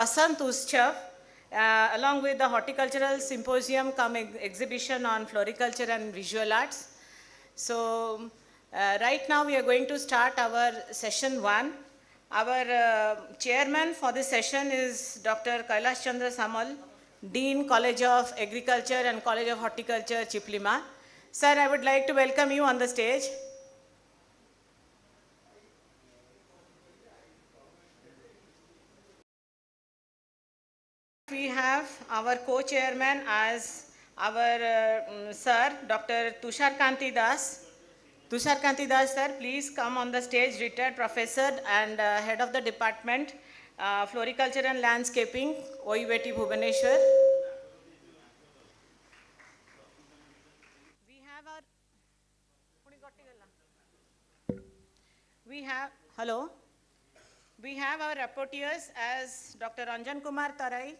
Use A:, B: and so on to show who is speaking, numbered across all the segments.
A: Basant Utsav, along with the Horticultural Symposium come exhibition on Floriculture and Visual Arts. So right now we are going to start our session 1. Our chairman for this session is Dr. Kailash Chandra Samal, Dean, College of Agriculture and College of Horticulture, Chiplima. Sir, I would like to welcome you on the stage. We have our co-chairman as our sir, Dr. Tushar Kanti Das. Tushar Kanti Das, sir, please come on the stage, retired professor and head of the department, Floriculture and Landscaping, OIVT Bhubaneswar. Hello. We have our rapporteurs as Dr. Ranjan Kumar Tarai,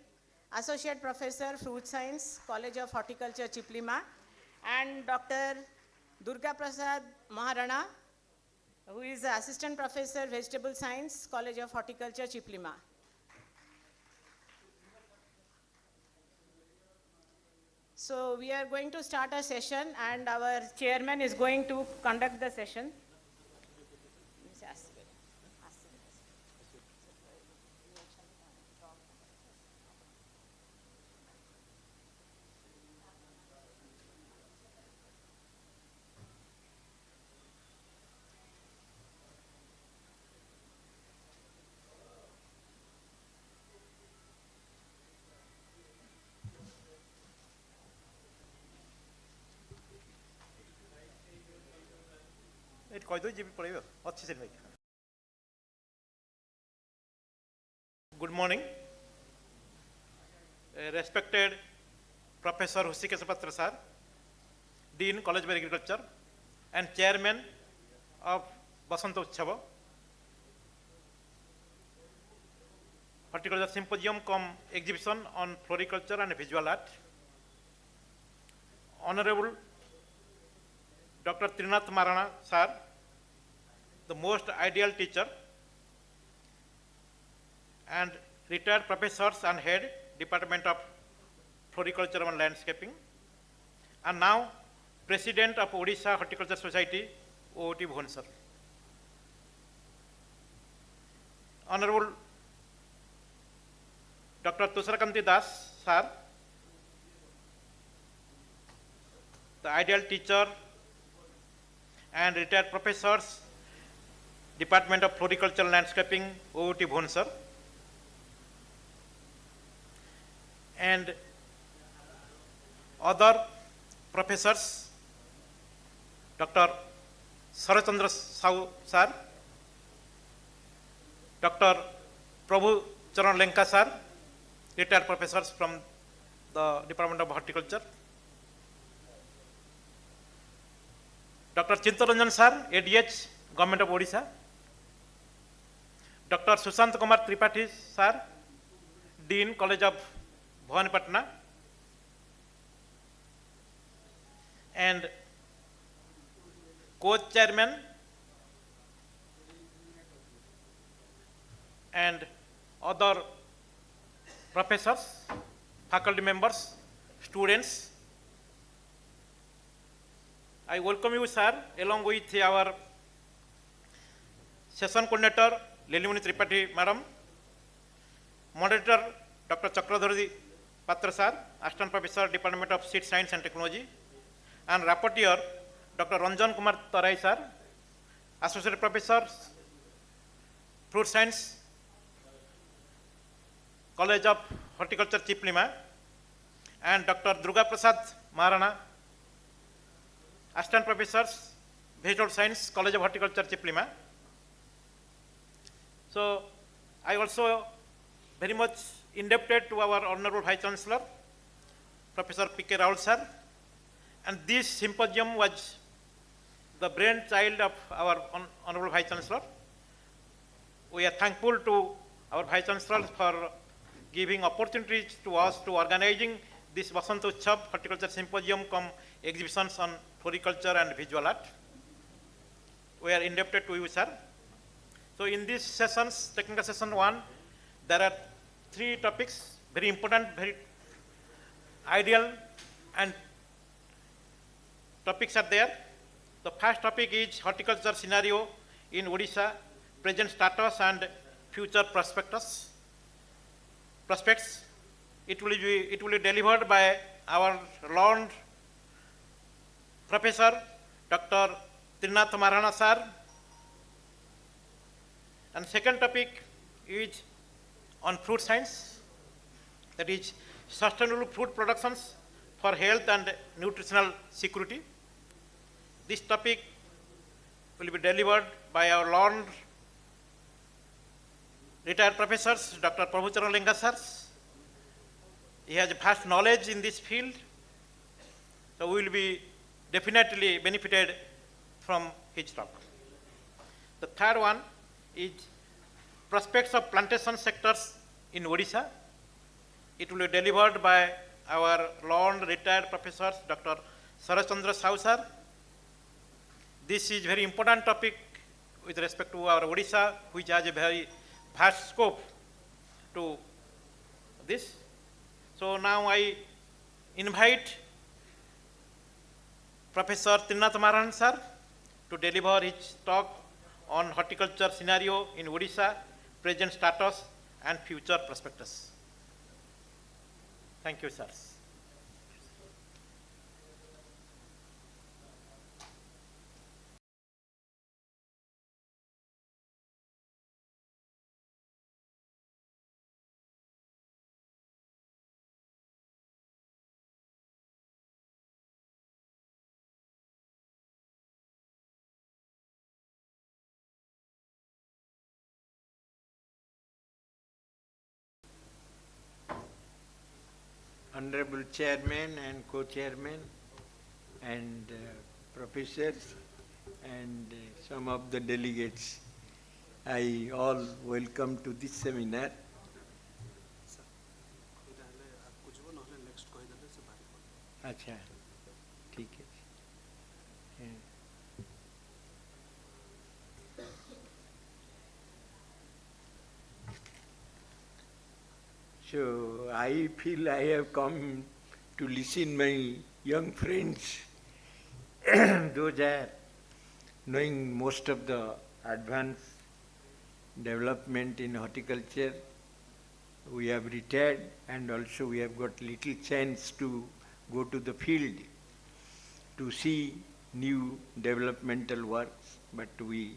A: Associate Professor, Fruit Science, College of Horticulture, Chiplima, and Dr. Durga Prasad Maharana, who is Assistant Professor, Vegetable Science, College of Horticulture, Chiplima. So we are going to start a session and our chairman is going to conduct the session.
B: Good morning. Respected Professor Husikesa Patra sir, Dean College of Agriculture and Chairman of Basant Utsav, Horticultural Symposium cum exhibition on Floriculture and Visual Art, Honorable Dr. Trinath Marana sir, the most ideal teacher and retired professors and head Department of Floriculture and Landscaping, and now President of Odisha Horticulture Society, OOT Bhubaneswar. Honorable Dr. Tushar Kanti Das sir, the ideal teacher and retired professors, Department of Floriculture and Landscaping, OOT Bhubaneswar, and other professors, Dr. Sarachandra Sau sir, Dr. Prabhu Charan Lenka sir, retired professors from the Department of Horticulture, Dr. Chintaranjan sir, ADH, Government of Odisha, Dr. Sushant Kumar Tripathi sir, Dean, College of Bhubaneswar, and co-chairman and other professors, faculty members, students. I welcome you, sir, along with our session coordinator, Lilimuni Tripathi, madam, moderator, Dr. Chakradhari Patra sir, Assistant Professor, Department of Seed Science and Technology, and rapporteur, Dr. Ranjan Kumar Tarai sir, Associate Professor, Fruit Science, College of Horticulture, Chiplima, and Dr. Durga Prasad Maharana, Assistant Professors, Vegetable Science, College of Horticulture, Chiplima. So, I also very much indebted to our Honorable Vice Chancellor, Professor P.K. Raul sir, and this symposium was the brainchild of our Honorable Vice Chancellor. We are thankful to our Vice Chancellor for giving opportunities to us to organizing this Basant Utsav Horticulture Symposium cum exhibitions on Floriculture and Visual Art. We are indebted to you, sir. So in these sessions, technical session 1, there are three topics, very important, very ideal, and topics are there. The first topic is horticulture scenario in Odisha, present status and future prospects. It will be delivered by our learned Professor Dr. Trinath Marana sir. And second topic is on fruit science, that is sustainable food productions for health and nutritional security. This topic will be delivered by our learned retired professors, Dr. Prabhucharan Lenga sir. He has vast knowledge in this field, so we will be definitely benefited from his talk. The third one is prospects of plantation sectors in Odisha. It will be delivered by our learned retired professors, Dr. Sarachandra Sahu sir. This is very important topic with respect to our Odisha, which has a very vast scope to this. So now I invite Professor Trinath Maran sir to deliver his talk on horticulture scenario in Odisha, present status and future prospectus. Thank you, sir.
C: Honorable Chairman and Co-Chairman and professors and some of the delegates, I all welcome to this seminar. अच्छा ठीक है. So I feel I have come to listen my young friends, those are knowing most of the advanced development in horticulture. We have retired and also we have got little chance to go to the field to see new developmental works, but we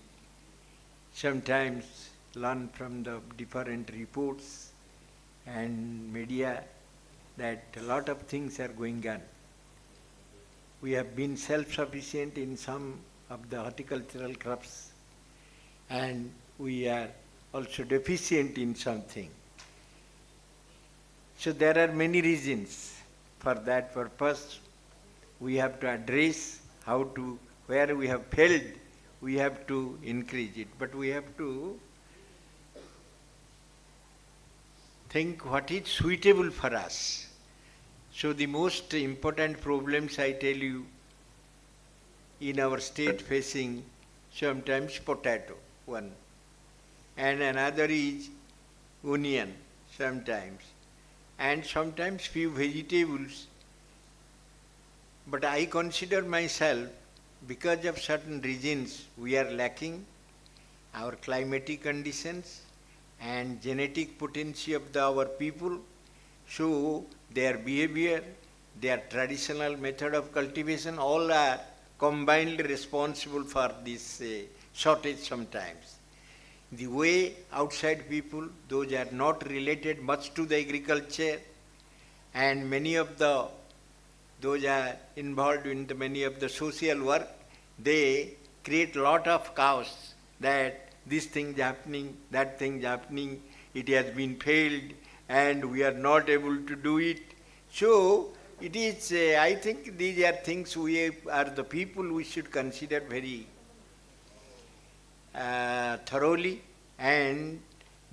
C: sometimes learn from the different reports and media that a lot of things are going on. We have been self-sufficient in some of the horticultural crops and we are also deficient in something. So there are many reasons. For that purpose, we have to address how to, where we have failed, we have to increase it. But we have to think what is suitable for us. So the most important problems I tell you in our state facing sometimes potato, one, and another is onion sometimes, and sometimes few vegetables. But I consider myself, because of certain reasons we are lacking, our climatic conditions and genetic potency of our people, so their behavior, their traditional method of cultivation, all are combinedly responsible for this shortage sometimes. The way outside people, those are not related much to the agriculture, and many of those are involved in many of the social work, they create lot of chaos that this thing is happening, that thing is happening, it has been failed and we are not able to do it. So it is, I think these are things we are the people we should consider very thoroughly and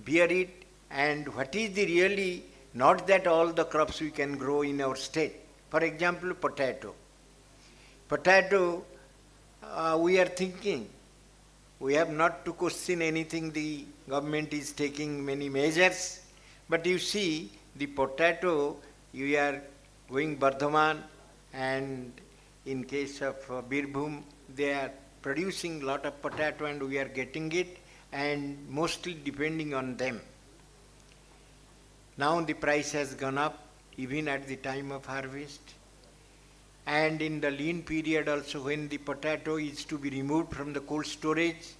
C: bear it. And what is the really, not that all the crops we can grow in our state. For example, potato. Potato, we are thinking, we have not to question anything, the government is taking many measures, But you see, the potato, you are going Bardhaman, and in case of Birbhum, they are producing lot of potato and we are getting it, and mostly depending on them. Now the price has gone up even at the time of harvest. And in the lean period also, when the potato is to be removed from the cold storage,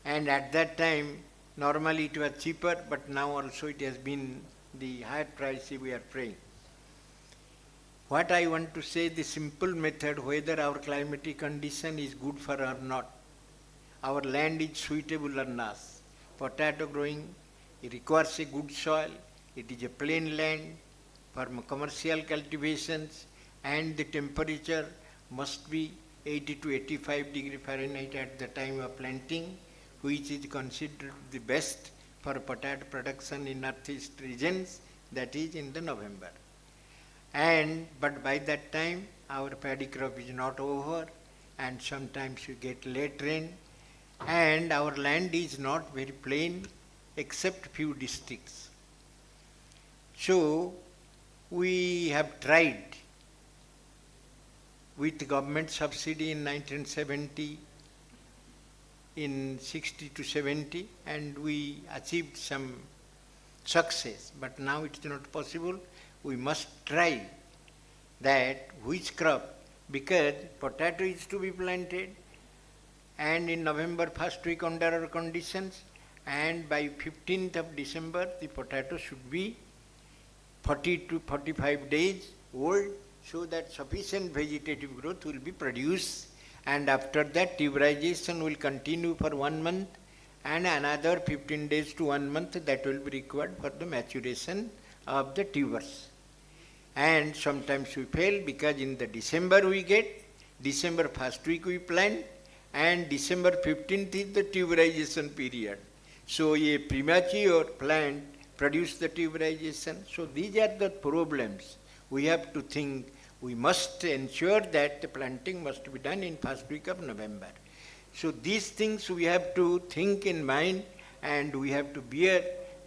C: and at that time normally it was cheaper, but now also it has been the higher price we are paying. What I want to say, the simple method, whether our climatic condition is good for or not, our land is suitable or not. Potato growing, it requires a good soil, it is a plain land for commercial cultivations, and the temperature must be 80 to 85 degree Fahrenheit at the time of planting, which is considered the best for potato production in northeast regions, that is in the November. But by that time our paddy crop is not over, and sometimes you get late rain, and our land is not very plain except few districts. So we have tried with government subsidy in 1970, in 60 to 70, and we achieved some success, but now it is not possible. We must try that which crop, because potato is to be planted, and in November first week under our conditions, and by 15th of December the potato should be 40 to 45 days old, so that sufficient vegetative growth will be produced, and after that tuberization will continue for 1 month, and another 15 days to 1 month that will be required for the maturation of the tubers. And sometimes we fail, because in the December we get, December first week we plant, and December 15th is the tuberization period. So a premature plant produce the tuberization. So these are the problems. We have to think, we must ensure that the planting must be done in first week of November. So these things we have to think in mind, and we have to bear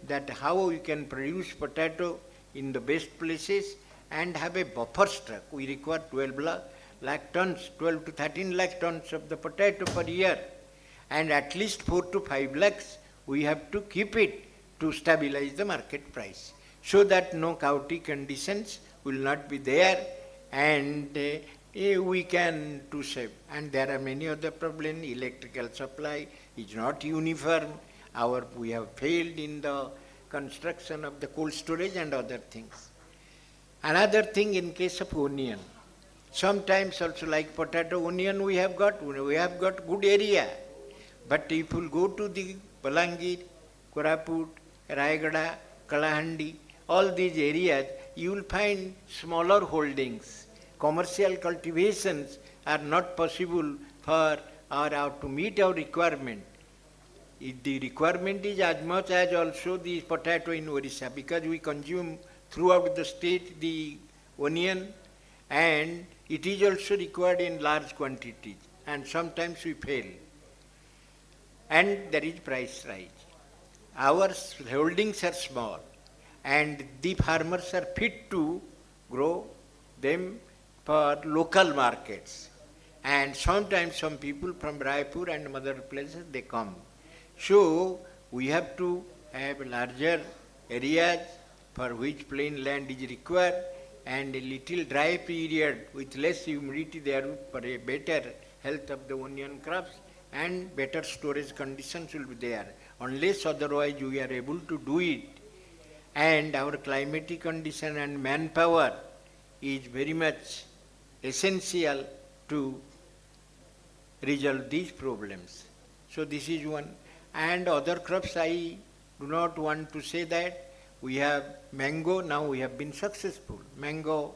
C: that how we can produce potato in the best places and have a buffer stock. We require 12 lakh tons, 12 to 13 lakh tons of the potato per year, and at least 4 to 5 lakhs we have to keep it to stabilize the market price, so that no chaotic conditions will not be there, and we can to save. And there are many other problems. Electrical supply is not uniform. We have failed in the construction of the cold storage and other things. Another thing in case of onion, sometimes also like potato, onion we have got good area, but if you go to the Balangir, Koraput, Rayagada, Kalahandi, all these areas, you will find smaller holdings. Commercial cultivations are not possible for to meet our requirement. The requirement is as much as also the potato in Odisha, because we consume throughout the state the onion, and it is also required in large quantities, and sometimes we fail. And there is price rise. Our holdings are small, and the farmers are fit to grow them for local markets. And sometimes some people from Raipur and other places, they come. So we have to have larger areas for which plain land is required, and a little dry period with less humidity there for a better health of the onion crops, and better storage conditions will be there. Unless otherwise we are able to do it, and our climatic condition and manpower is very much essential to resolve these problems. So this is one. And other crops, I do not want to say that. We have mango, now we have been successful. Mango,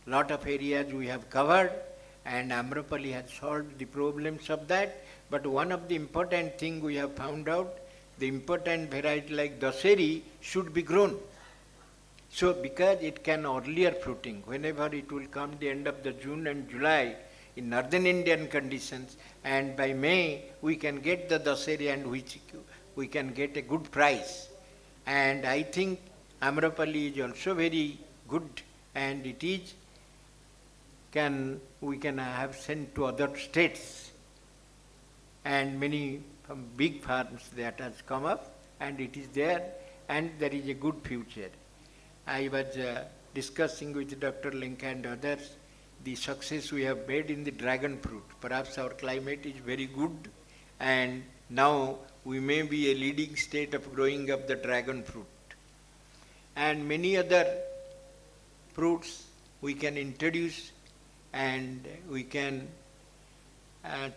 C: lot of areas we have covered, and Amrapali has solved the problems of that. But one of the important thing we have found out, the important variety like Daseri should be grown. So because it can earlier fruiting, whenever it will come the end of the June and July in northern Indian conditions, and by May we can get the Daseri, and which we can get a good price. And I think Amrapali is also very good, and it is we can have sent to other states, and many big farms that has come up, and it is there, and there is a good future. I was discussing with Dr. Link and others the success we have made in the dragon fruit. Perhaps our climate is very good, and now we may be a leading state of growing up the dragon fruit. And many other fruits we can introduce and we can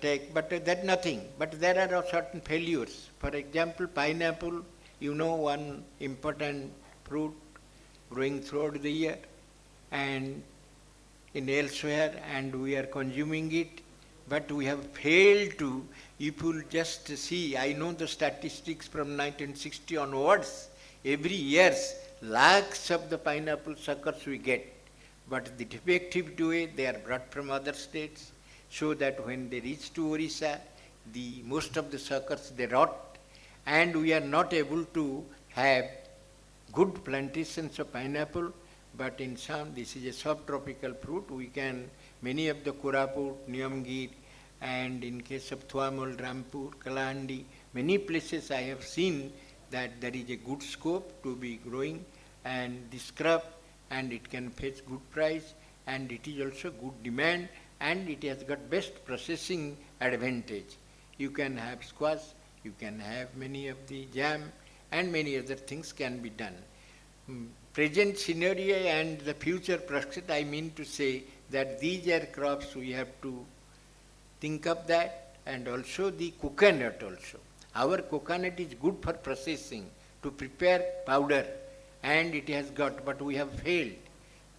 C: take, but that's nothing. But there are certain failures. For example, pineapple, one important fruit growing throughout the year and in elsewhere, and we are consuming it, but we have failed to, if you just see, I know the statistics from 1960 onwards, every year lakhs of the pineapple suckers we get, but the defective way they are brought from other states, so that when they reach to Odisha, most of the suckers they rot, and we are not able to have good plantations of pineapple. But in some, this is a subtropical fruit, many of the Koraput, Niyamgir, and in case of Thuamul, Rampur, Kalahandi, many places I have seen that there is a good scope to be growing and this crop, and it can fetch good price, and it is also good demand, and it has got best processing advantage. You can have squash, you can have many of the jam, and many other things can be done. Present scenario and the future prospect, I mean to say that these are crops we have to think of that, and also the coconut also. Our coconut is good for processing, to prepare powder, and it has got, but we have failed.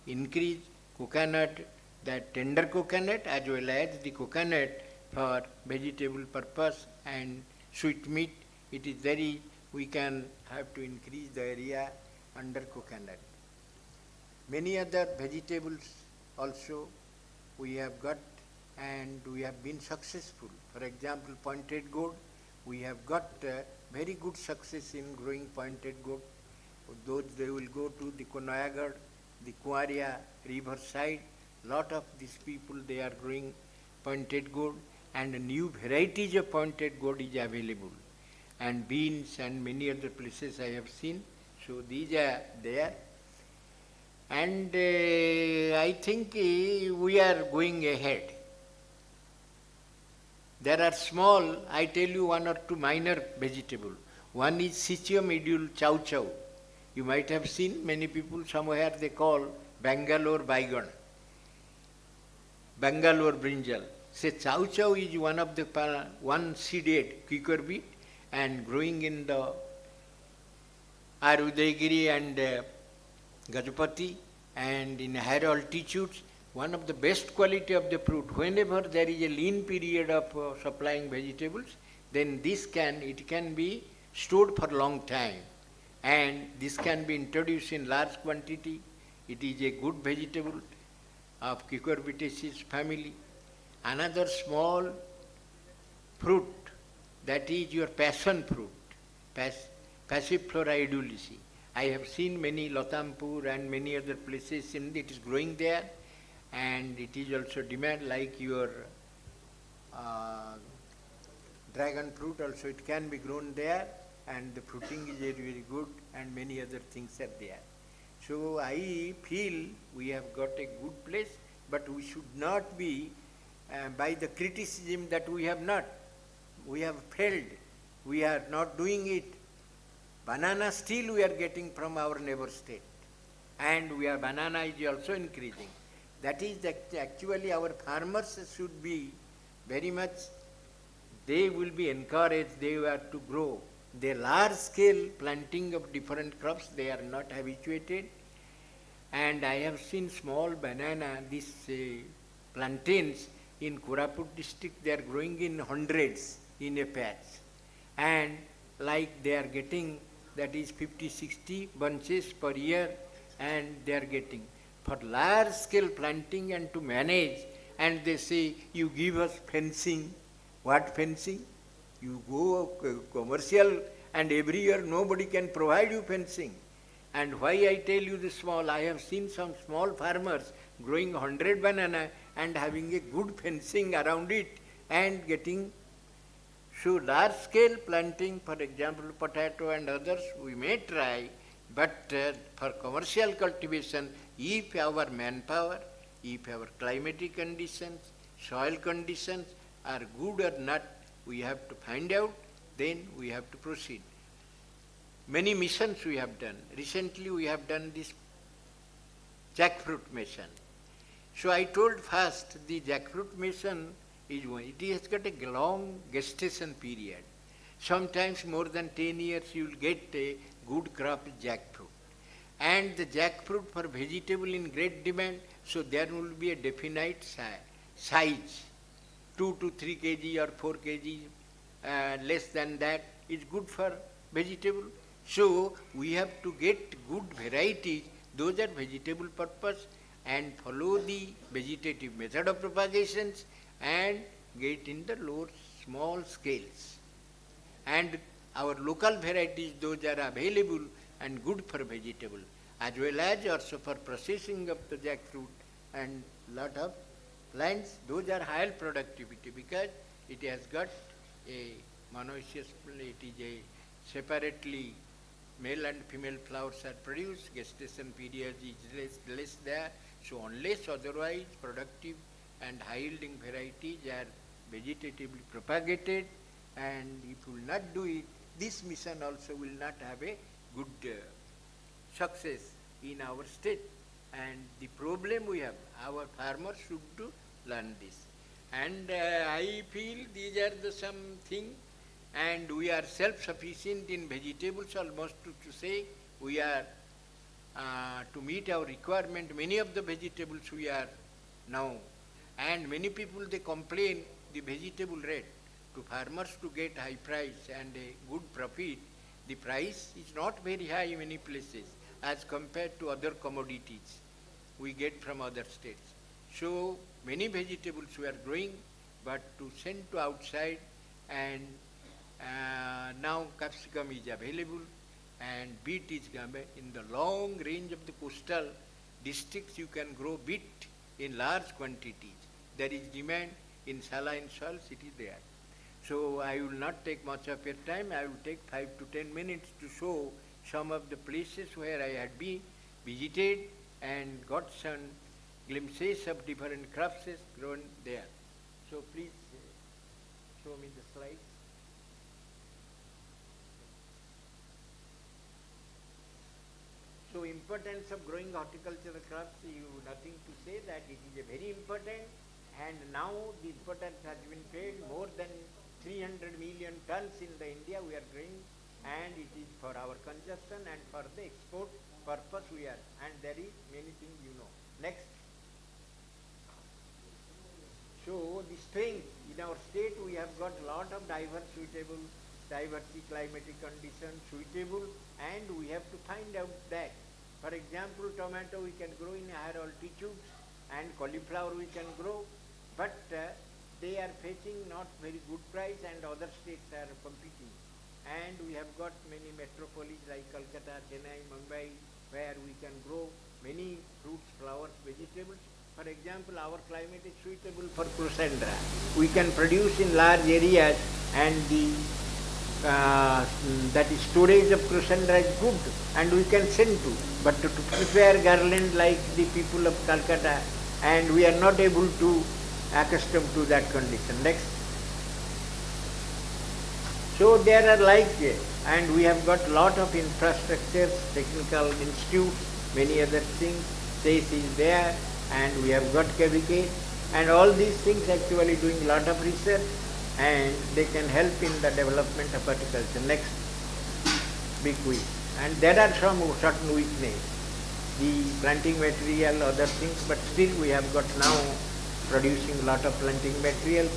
C: Increase coconut, that tender coconut as well as the coconut for vegetable purpose and sweet meat. It is we can have to increase the area under coconut. Many other vegetables also we have got, and we have been successful. For example, pointed gourd, we have got very good success in growing pointed gourd. Those they will go to the Konayagar, the Kuaria river side, lot of these people they are growing pointed gourd, and new varieties of pointed gourd is available, and beans and many other places I have seen. So these are there, and I think we are going ahead. There are small, I tell you one or two minor vegetable. One is Syzygium edule chow chow. You might have seen, many people somewhere they call Bangalore baigan, Bangalore brinjal. Say chow chow is one of the one seeded cucurbit, and growing in the Udayagiri and Gajapati, and in higher altitudes, one of the best quality of the fruit. Whenever there is a lean period of supplying vegetables, then it can be stored for a long time, and this can be introduced in large quantity. It is a good vegetable of Cucurbitaceae family. Another small fruit, that is your passion fruit, Passiflora edulici. I have seen many Latampur and many other places it is growing there, and it is also demand like your dragon fruit also, it can be grown there, and the fruiting is very, very good, and many other things are there. So I feel we have got a good place, but we should not be by the criticism that we have failed, we are not doing it. Banana still we are getting from our neighbor state, and banana is also increasing. That is actually our farmers should be very much, they will be encouraged, they are to grow. The large scale planting of different crops, they are not habituated. And I have seen small banana, these plantains in Koraput district, they are growing in hundreds in a patch. And like they are getting, that is 50, 60 bunches per year, and they are getting. For large scale planting and to manage, and they say, you give us fencing. What fencing? You go commercial and every year nobody can provide you fencing. And why I tell you the small, I have seen some small farmers growing 100 banana and having a good fencing around it and getting. So large scale planting, for example potato and others, we may try, but for commercial cultivation, if our manpower, if our climatic conditions, soil conditions are good or not, we have to find out, then we have to proceed. Many missions we have done. Recently we have done this jackfruit mission. So I told first the jackfruit mission is one. It has got a long gestation period. Sometimes more than 10 years you will get a good crop jackfruit. And the jackfruit for vegetable in great demand, so there will be a definite size. 2 to 3 kg or 4 kg, less than that is good for vegetable. So we have to get good varieties, those are vegetable purpose, and follow the vegetative method of propagations and get in the lower small scales. And our local varieties, those are available and good for vegetable, as well as also for processing of the jackfruit and lot of plants, those are higher productivity because it has got a monoecious, it is a separately male and female flowers are produced, gestation period is less there. So unless otherwise productive and high yielding varieties are vegetatively propagated, and if we will not do it, this mission also will not have a good success in our state. And the problem we have, our farmers should to learn this. And I feel these are the some things, and we are self-sufficient in vegetables almost to say we are to meet our requirement. Many of the vegetables we are now, and many people they complain the vegetable rate to farmers to get high price and a good profit. The price is not very high in many places as compared to other commodities we get from other states. So many vegetables we are growing, but to send to outside, and now capsicum is available and beet is in the long range of the coastal districts. You can grow beet in large quantities. There is demand in saline soils, it is there. So I will not take much of your time. I will take 5 to 10 minutes to show some of the places where I had been visited and got some glimpses of different crops grown there. So please show me the slides. So importance of growing horticultural crops, nothing to say that it is a very important, and now the importance has been paid. More than 300 million tons in the India we are growing, and it is for our consumption and for the export purpose we are, and there is many things you know. Next. So the strength in our state, we have got lot of diverse climatic conditions suitable, and we have to find out that. For example, tomato we can grow in higher altitudes, and cauliflower we can grow, but they are fetching not very good price, and other states are competing. And we have got many metropolis like Calcutta, Chennai, Mumbai, where we can grow many fruits, flowers, vegetables. For example, our climate is suitable for Crucendra. We can produce in large areas, and the that is storage of Crucendra is good, and we can send to. But to prepare garland like the people of Calcutta, and we are not able to accustom to that condition. Next. So there are like, and we have got lot of infrastructures, technical institutes, many other things. This is there, and we have got cavitate, and all these things actually doing lot of research, and they can help in the development of horticulture. Next, big week. And there are some certain weakness, the planting material, other things, but still we have got now producing lot of planting materials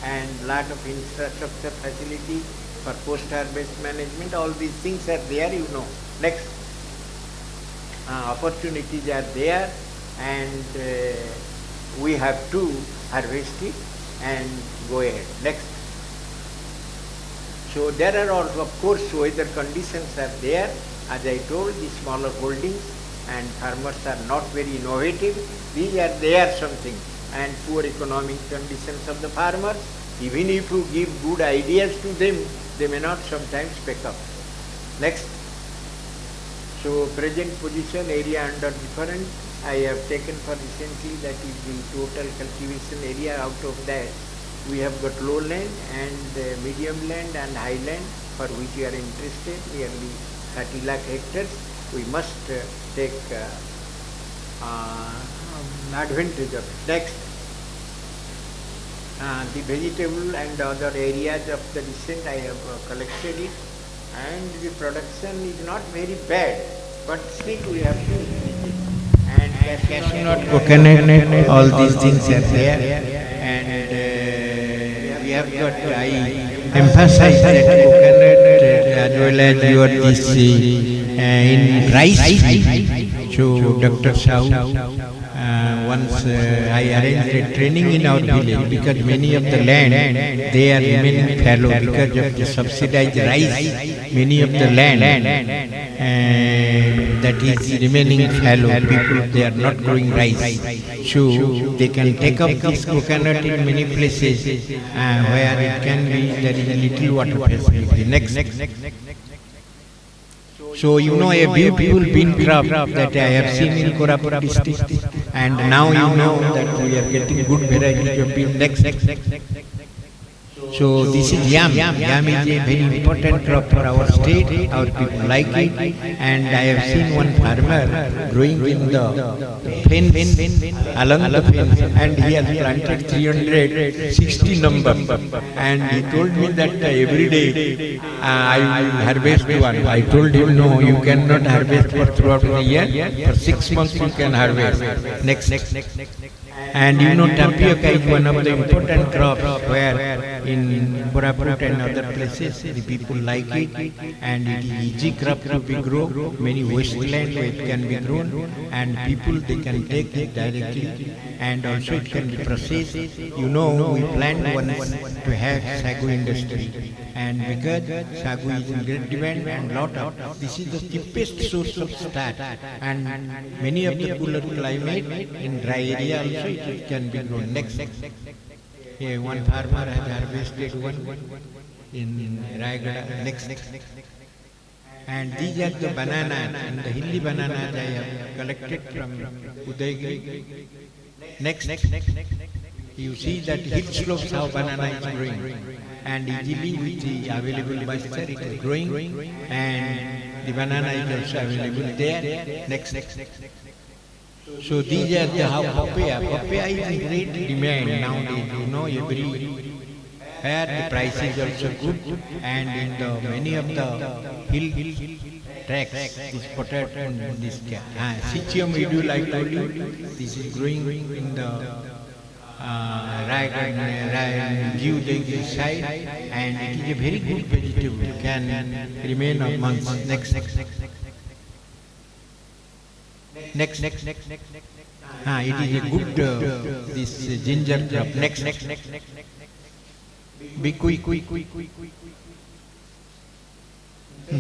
C: and lot of infrastructure facility for post-harvest management. All these things are there, you know. Next, opportunities are there, and we have to harvest it and go ahead. Next. So there are also, of course, weather conditions are there. As I told, the smaller holdings and farmers are not very innovative. These are there something. And poor economic conditions of the farmers, even if you give good ideas to them, they may not sometimes pick up. Next. So present position, area under different, I have taken for recently, that is the total cultivation area. Out of that, we have got lowland and medium land and highland, for which we are interested, nearly 30 lakh hectares. We must take advantage of it. Next, the vegetable and other areas of the descent, I have collected it, and the production is not very bad, but still we have to increase it. And cashew nut, coconut, all these things are there, and we have got, I emphasize that coconut as well as your this in rice. So Dr. Sahu, once I arranged a training in our village, because many of the land, they are remaining fallow because of the subsidized rice. Many of the land that is remaining fallow, people, they are not growing rice. So they can take up this coconut in many places where it can be, there is a little water facility. Next. So you know a beautiful bean crop that I have seen in Koraput district, and now you know that we are getting good varieties of bean. Next. So this is yam. Yam is a very important crop for our state. Our people like it, and I have seen one farmer growing in the fence, along the fence, and he has planted 360 number. And he told me that every day I will harvest one. I told him, no, you cannot harvest for throughout the year. For 6 months you can harvest. Next. And you know, tapioca is one of the important crops where in Boraput and other places the people like it, and it is easy crop to be grown. Many wasteland where it can be grown, and people, they can take it directly, and also it can be processed. You know, we planned once to have sagu industry, and because sagu is in great demand and lot of, this is the cheapest source of starch, and many of the cooler climate in dry area also it can be grown. Next. Here one farmer has harvested one in Raigada. Next. And these are the bananas, and the hilly bananas I have collected from Udaigiri. Next. You see that hill slopes how banana is growing, and easily with the available moisture it is growing, and the banana is also available there. Next. So these are the how papaya. Papaya is in great demand nowadays. You know, where the price is also good, and in the many of the hill tracks, this potato and this Syzygium idul, I told you, this is growing in the Utkal side, and it is a very good vegetable, can remain a month. Next. It is a good this ginger crop. Next. Be quick.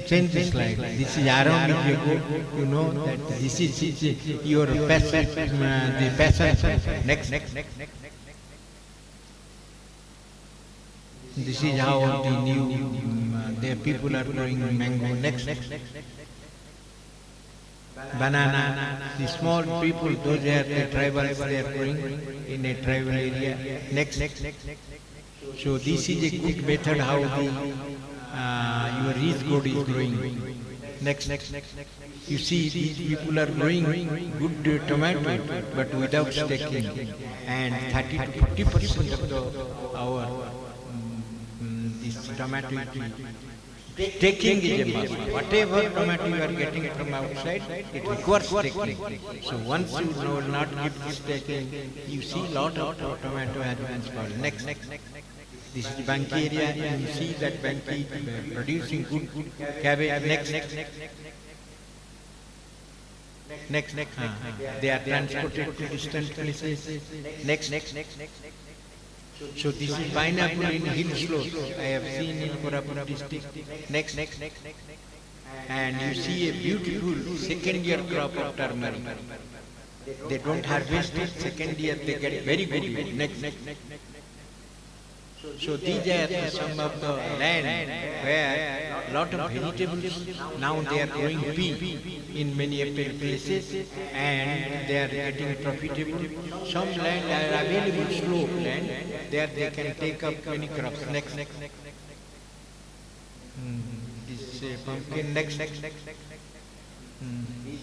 C: Change the slide. This is around, you know that this is your passion, the passion. Next. This is how the new the people are growing mango. Next. Banana, the small people, those are the tribals, they are growing in a tribal area. Next. So this is a good method how the your rich gourd is growing. Next. You see, these people are growing good tomato, but without staking, and 30 to 40% of our this tomato taking is a must. Whatever tomato you are getting from outside, it requires taking. So once you will not give this taking, you see lot of tomato has been spoiled. Next. This is the Banki area. You see that Banki producing good cabbage. Next. They are transported to distant places. Next. So this is pineapple in hill slopes. I have seen in Koraput district. Next. And you see a beautiful second year crop of turmeric. They don't harvest it, second year they get very good yield. Next. So these are some of the land where lot of vegetables, now they are growing pea in many places and they are getting profitable. Some land are available slope land, there they can take up many crops. Next. This pumpkin. Next.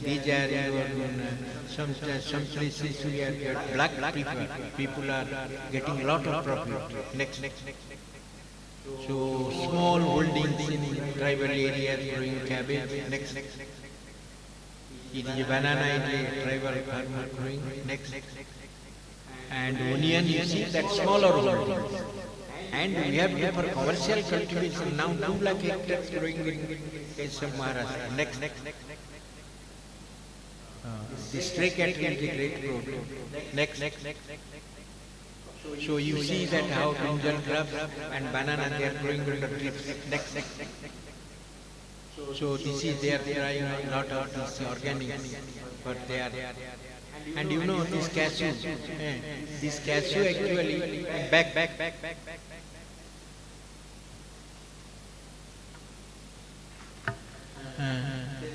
C: These are some places where black pepper. People are getting a lot of profit. Next. So small holdings in tribal areas growing cabbage. Next. It is a banana in a tribal farmer growing. Next. And onion, you see that smaller holdings. And we have for commercial cultivation now 2 lakh hectares growing in case of Maharashtra. Next. The stray cattle is a great problem. Next. So you see that how brinjal grubs and banana they are growing under trees. Next. So this is they are trying a lot of this organics, but they are. And you know this cashew actually back.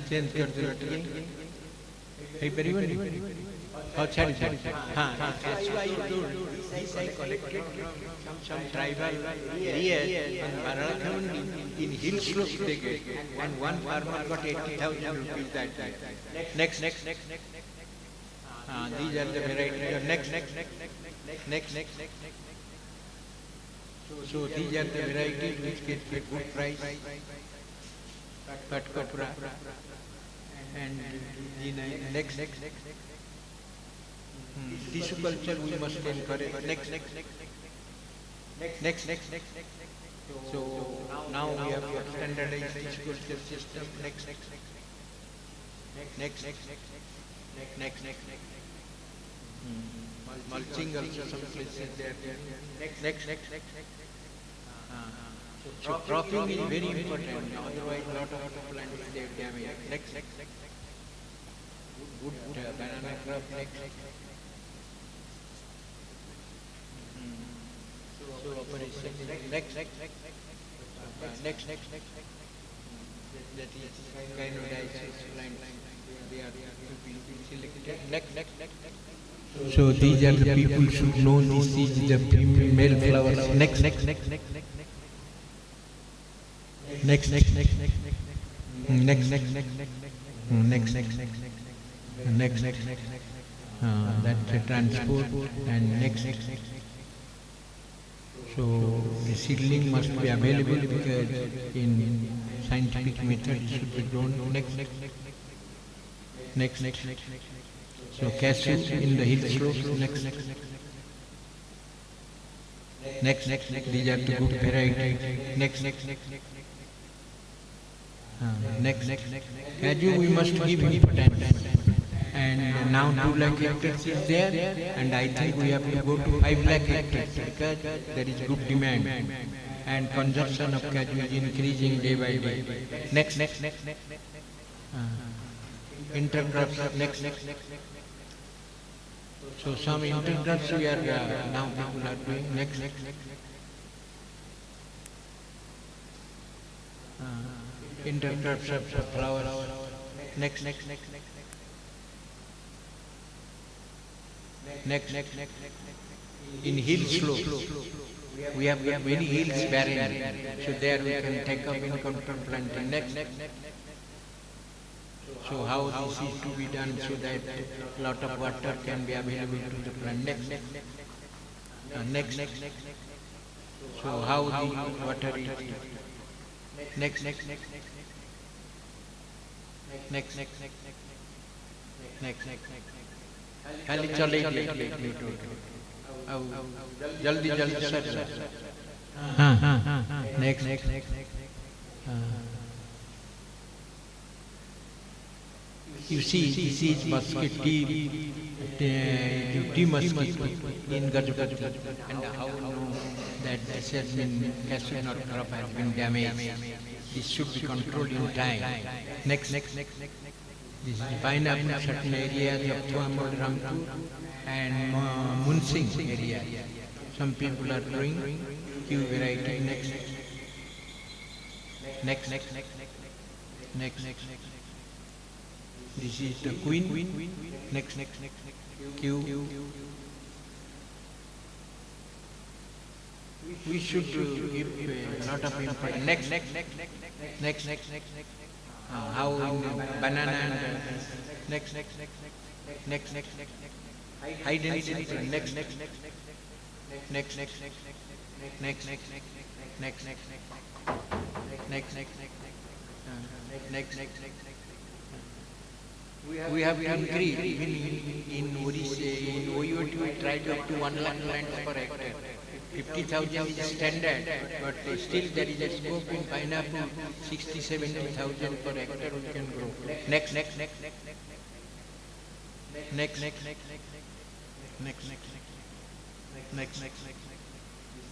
C: Change कर दो hey everyone how sorry cashew I told this I collected from some tribal areas in Bharathavan in hill slopes they get and one farmer got 80,000 rupees that time. Next. These are the varieties. Next. So these are the varieties which get a good price. But copra and next. Tissue culture we must encourage. Next. So now we have a standardized tissue culture system. Next. Mulching also some places there. Next. So cropping is very important. Otherwise, lot of plants they damage. Next. Good banana crop. So operation. Next. That is gynodiasis plants. They are selected. Next. So these are the people should know this is the female flowers. Next. Next. That's the transport and next. So the seedling must be available because in scientific method it should be grown. Next. So cashew in the hill slopes. Next. These are the good varieties. Next. Cashew we must give importance. And now 2 lakh hectares is there, and I think we have to go to 5 lakh hectares because there is good demand and consumption of cashew is increasing day by day. Next. Intercrops. Next. So some intercrops we are now people are doing. Next. Intercrops of flowers. Next. In hill slopes, we have many hills barren, so there we can take up in control planting. Next. So how this is to be done so that a lot of water can be available to the plant. Next. So how the water is. Next. खाली चले जल्दी sir next you see this is basket tea
D: duty mosquito in Gajapati, and how we know that this has been cashew nut crop has been damaged. This should be controlled in time. Next, this is pineapple certain areas of Thuamal, Rampur and Munsing area. Some people are growing few variety. Next. This is the queen. Next. Q. We should give a lot of importance. Next. How banana and next. High density. Next. We have increased in Odisha, in OUT we tried up to 1 lakh plants per hectare. 50,000 is standard, but still there is a scope in pineapple, 60-70,000 per hectare we can grow. Next.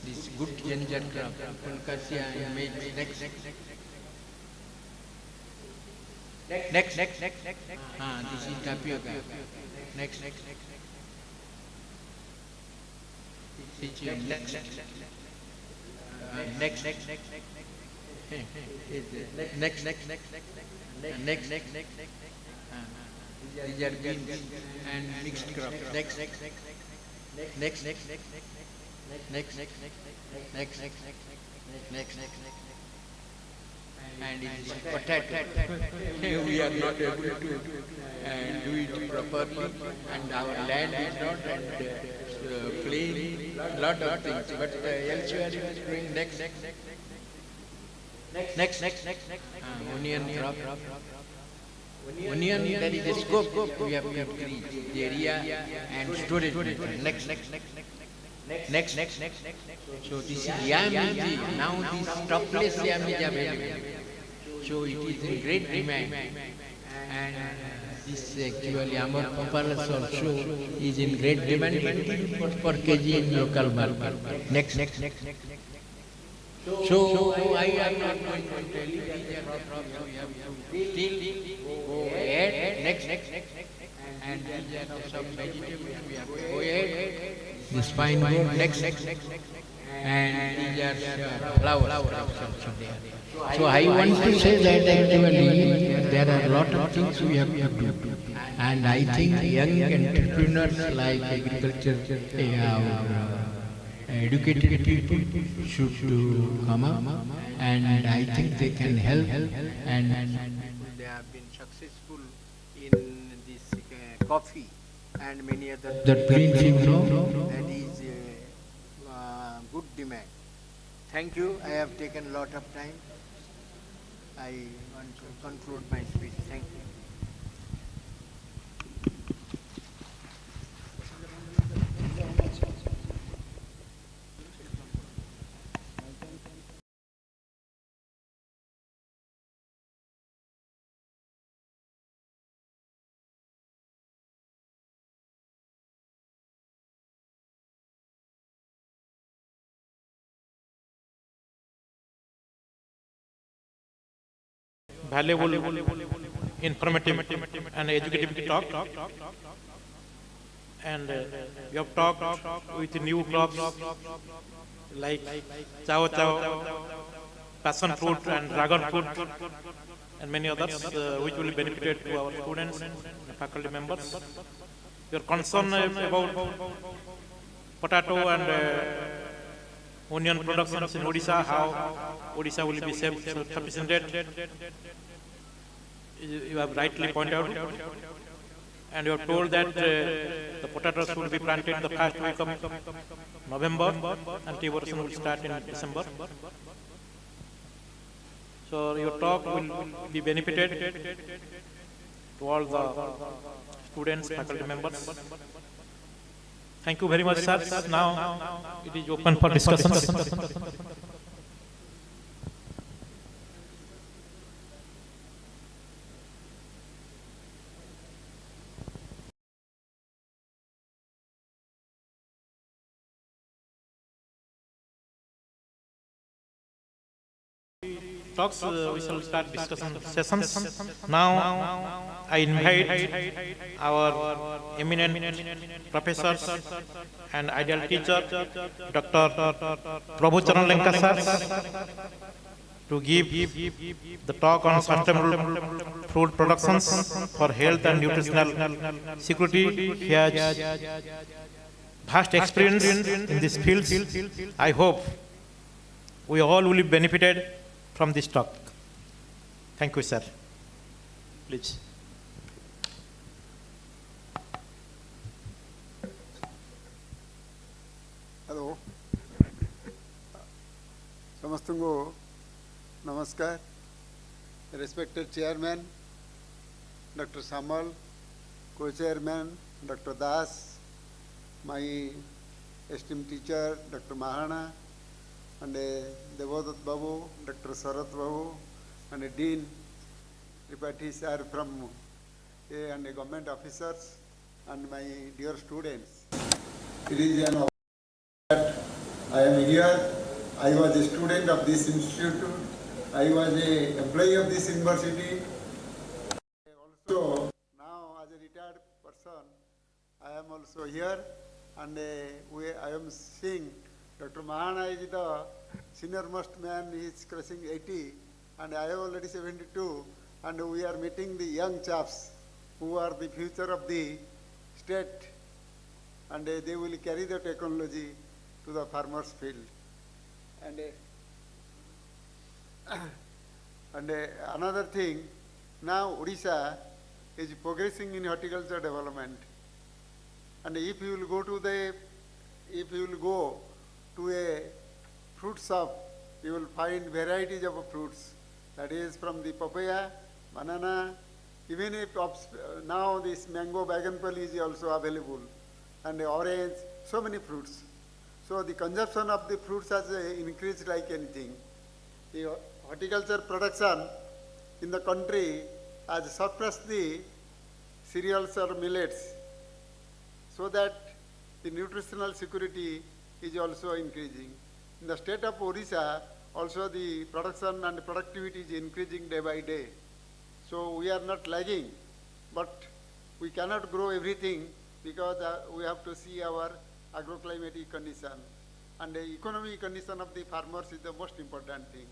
D: This good ginger crop, Colcasia image. Next. This is tapioca. Next. These are beans and mixed crop. Next. And it is potato. We are not able to do it properly, and our land is not plain, lot of things. But elsewhere it is growing. Next. Onion crop. Onion, there is a scope. We have to increase the area and storage. Next. So this is yam. Now this topless yam is available. So it is in great demand. And this actually Amar papyrus also is in great demand. 20 per kg in local market. Next. So I am not going to tell you these are the problems. We have to still go ahead. Next. And these are some vegetables. We have to go ahead. This pine board. Next. And these are flowers also there. So I want to say that actually there are a lot of things we have to do. And I think young entrepreneurs like agriculture, educated people should come up, and I think they can help, and they have been successful in this coffee and many other things. That is good demand. Thank you. I have taken a lot of time. I want to conclude my speech. Thank you.
B: Valuable, informative, and educative talk. And we have talked with new crops like chow, passion fruit, and dragon fruit, and many others, which will benefit to our students and faculty members. Your concern about potato and onion productions in Odisha, how Odisha will be self-sufficient. You have rightly pointed out, and you have told that the potatoes will be planted the first week of November, and tea version will start in December. So your talk will be benefited to all the students, faculty members. Thank you very much, sir. Now it is open for discussions. talks, we shall start discussion sessions. Now, I invite our eminent professors and ideal teacher, Dr. Prabhu Charan Lenka sir, to give the talk on sustainable food productions for health and nutritional security. He has vast experience in this field. I hope we all will be benefited from this talk. Thank you, sir. Please.
E: Hello. Samastango, namaskar. Respected Chairman, Dr. Samal, Co-Chairman, Dr. Das, my esteemed teacher, Dr. Mahana, and Devodat Babu, Dr. Sarat Babu, and Dean Tripathi sir from and government officers, and my dear students. It is an I am here. I was a student of this institute. I was an employee of this university. Also, now as a retired person, I am also here, and I am seeing Dr. Mahana is the senior most man. He is crossing 80, and I am already 72, and we are meeting the young chaps who are the future of the state, and they will carry the technology to the farmers' field. And another thing, now Odisha is progressing in horticulture development. And if you will go to a fruit shop, you will find varieties of fruits. That is from the papaya, banana, even if now this mango baganpal is also available, and the orange, so many fruits. So the consumption of the fruits has increased like anything. The horticulture production in the country has suppressed the cereals or millets, so that the nutritional security is also increasing. In the state of Odisha, also the production and productivity is increasing day by day. So we are not lagging, but we cannot grow everything because we have to see our agroclimatic condition, and the economic condition of the farmers is the most important thing.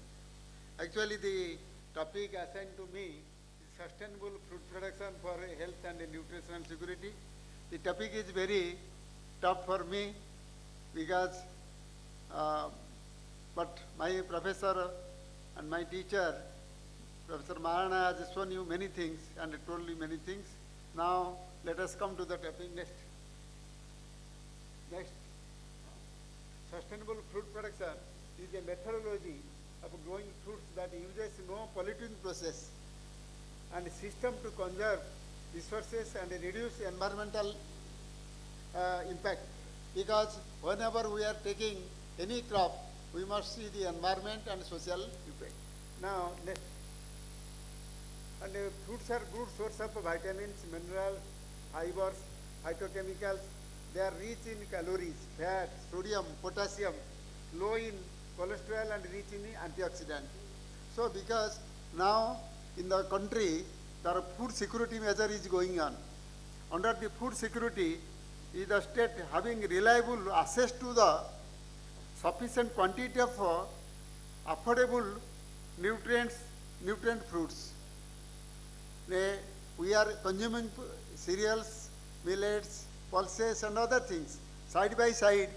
E: Actually, the topic assigned to me is sustainable fruit production for health and nutritional security. The topic is very tough for me because, but my professor and my teacher, Professor Mahana, has shown you many things and told you many things. Now, let us come to the topic next. Next, sustainable fruit production is a methodology of growing fruits that uses no polluting process and a system to conserve resources and reduce environmental impact. Because whenever we are taking any crop, we must see the environment and social effect. Now, next. And fruits are good source of vitamins, minerals, fibers, phytochemicals. They are rich in calories, fat, sodium, potassium, low in cholesterol and rich in antioxidant. So because now in the country, the food security measure is going on. Under the food security, is the state having reliable access to the sufficient quantity of affordable nutrient fruits. We are consuming cereals, millets, pulses and other things. Side by side,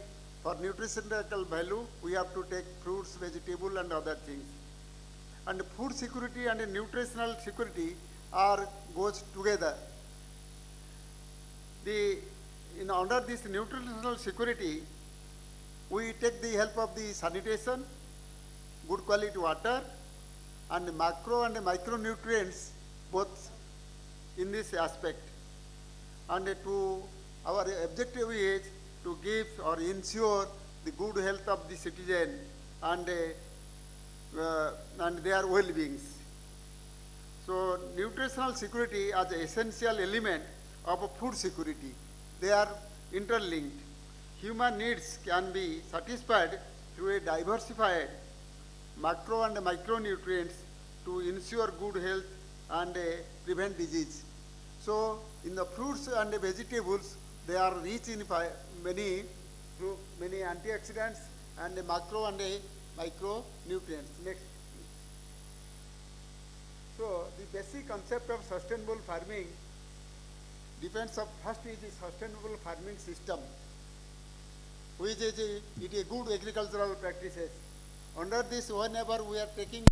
E: for nutritional value, we have to take fruits, vegetable and other things. And food security and nutritional security goes together. Under this nutritional security, we take the help of the sanitation, good quality water, and macro and micronutrients both in this aspect. And our objective is to give or ensure the good health of the citizen and their well-being. So nutritional security is an essential element of food security. They are interlinked. Human needs can be satisfied through a diversified macro and micronutrients to ensure good health and prevent disease. So in the fruits and vegetables, they are rich in many antioxidants and macro and micronutrients. Next. So the basic concept of sustainable farming depends on first is the sustainable farming system, which is a good agricultural practices. Under this, whenever we are taking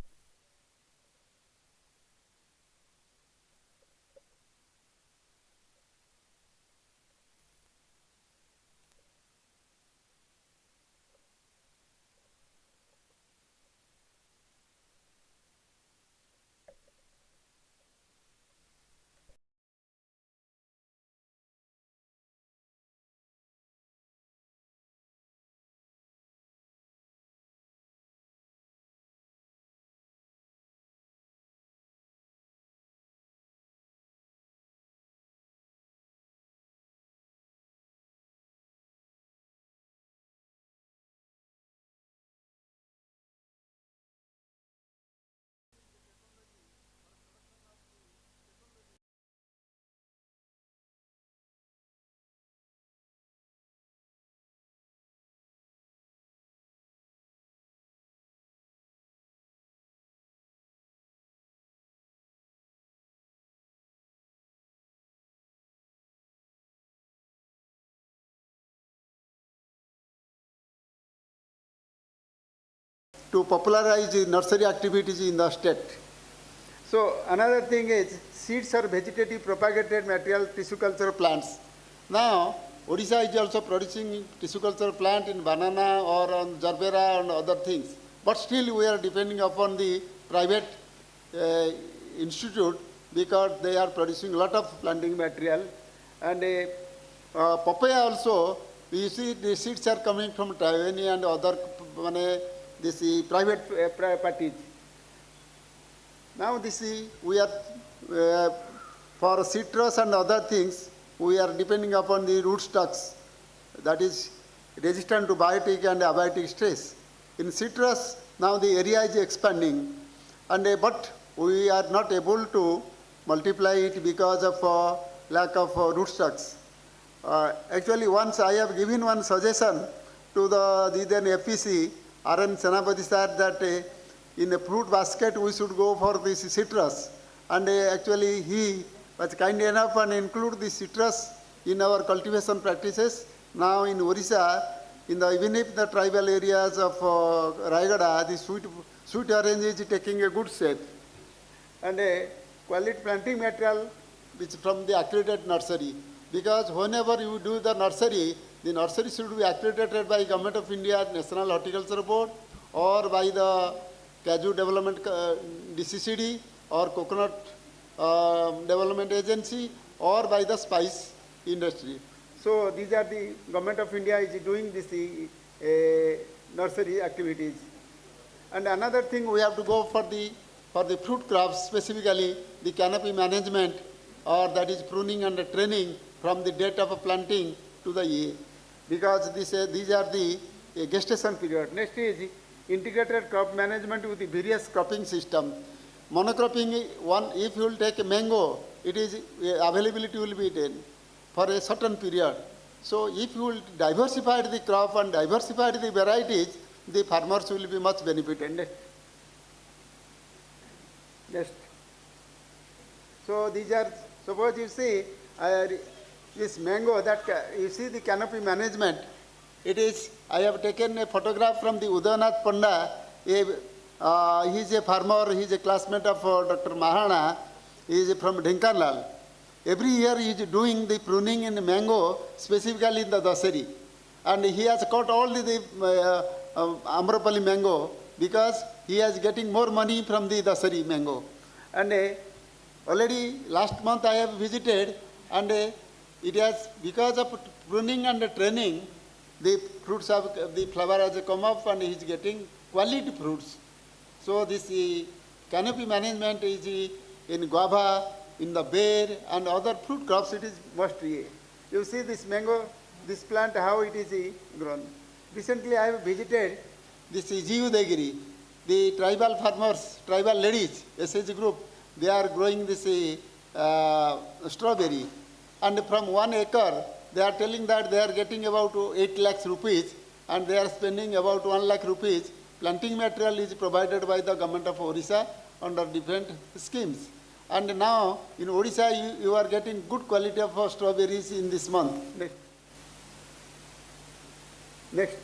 E: to popularize the nursery activities in the state. So another thing is seeds are vegetative propagated material tissue culture plants. Now Odisha is also producing tissue culture plant in banana or on gerbera and other things. But still we are depending upon the private institute because they are producing a lot of planting material. And papaya also, you see the seeds are coming from Taiwan and other private parties. Now we are for citrus and other things, we are depending upon the rootstocks that is resistant to biotic and abiotic stress. In citrus, now the area is expanding, and but we are not able to multiply it because of lack of rootstocks. Actually, once I have given one suggestion to the then FPC, R.N. Senapati sir, that in a fruit basket we should go for this citrus. And actually he was kind enough and include the citrus in our cultivation practices. Now in Odisha, even if the tribal areas of Raigada, the sweet orange is taking a good shape. And quality planting material which from the accredited nursery. Because whenever you do the nursery should be accredited by Government of India, National Horticulture Board, or by the Kaju Development DCCD, or Coconut Development Agency, or by the spice industry. So these are the Government of India is doing this nursery activities. And another thing we have to go for the fruit crops, specifically the canopy management, or that is pruning and training from the date of planting to the year. Because these are the gestation period. Next is integrated crop management with the various cropping system. Monocropping, if you will take a mango, it is availability will be then for a certain period. So if you will diversify the crop and diversify the varieties, the farmers will be much benefited. Next. So these are, suppose you see this mango, that you see the canopy management. It is, I have taken a photograph from the Udayanath Panda. He is a farmer, he is a classmate of Dr. Mahana. He is from Dhenkanlal. Every year he is doing the pruning in mango, specifically in the Dasari. And he has caught all the Amrapali mango because he is getting more money from the Dasari mango. And already last month I have visited, and it has, because of pruning and training, the fruits of the flower has come up and he is getting quality fruits. So this canopy management is in guava, in the bear and other fruit crops, it is must be. You see this mango, this plant, how it is grown. Recently I have visited this Jiyudagiri. the tribal farmers, tribal ladies, SH group, they are growing this strawberry. And from 1 acre, they are telling that they are getting about 8 lakhs rupees and they are spending about 1 lakh rupees. Planting material is provided by the government of Odisha under different schemes. And now in Odisha, you are getting good quality of strawberries in this month. Next.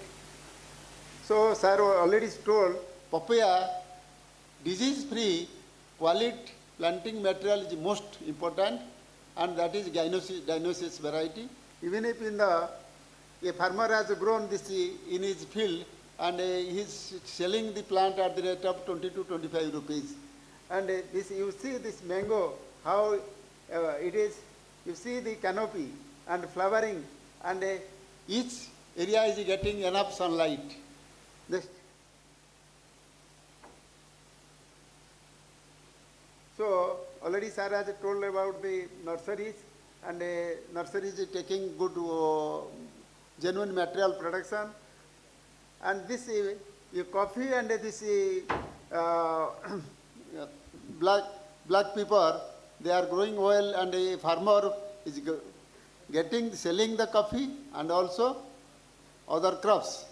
E: So, sir already told, papaya, disease-free, quality planting material is most important, and that is gynosis variety. Even if a farmer has grown this in his field, and he is selling the plant at the rate of 20 to 25 rupees. And this, you see this mango, how it is, you see the canopy and flowering, and each area is getting enough sunlight. Next. So, already sir has told about the nurseries, and nurseries is taking good genuine material production. And this coffee and this black pepper, they are growing well, and a farmer is selling the coffee and also other crops.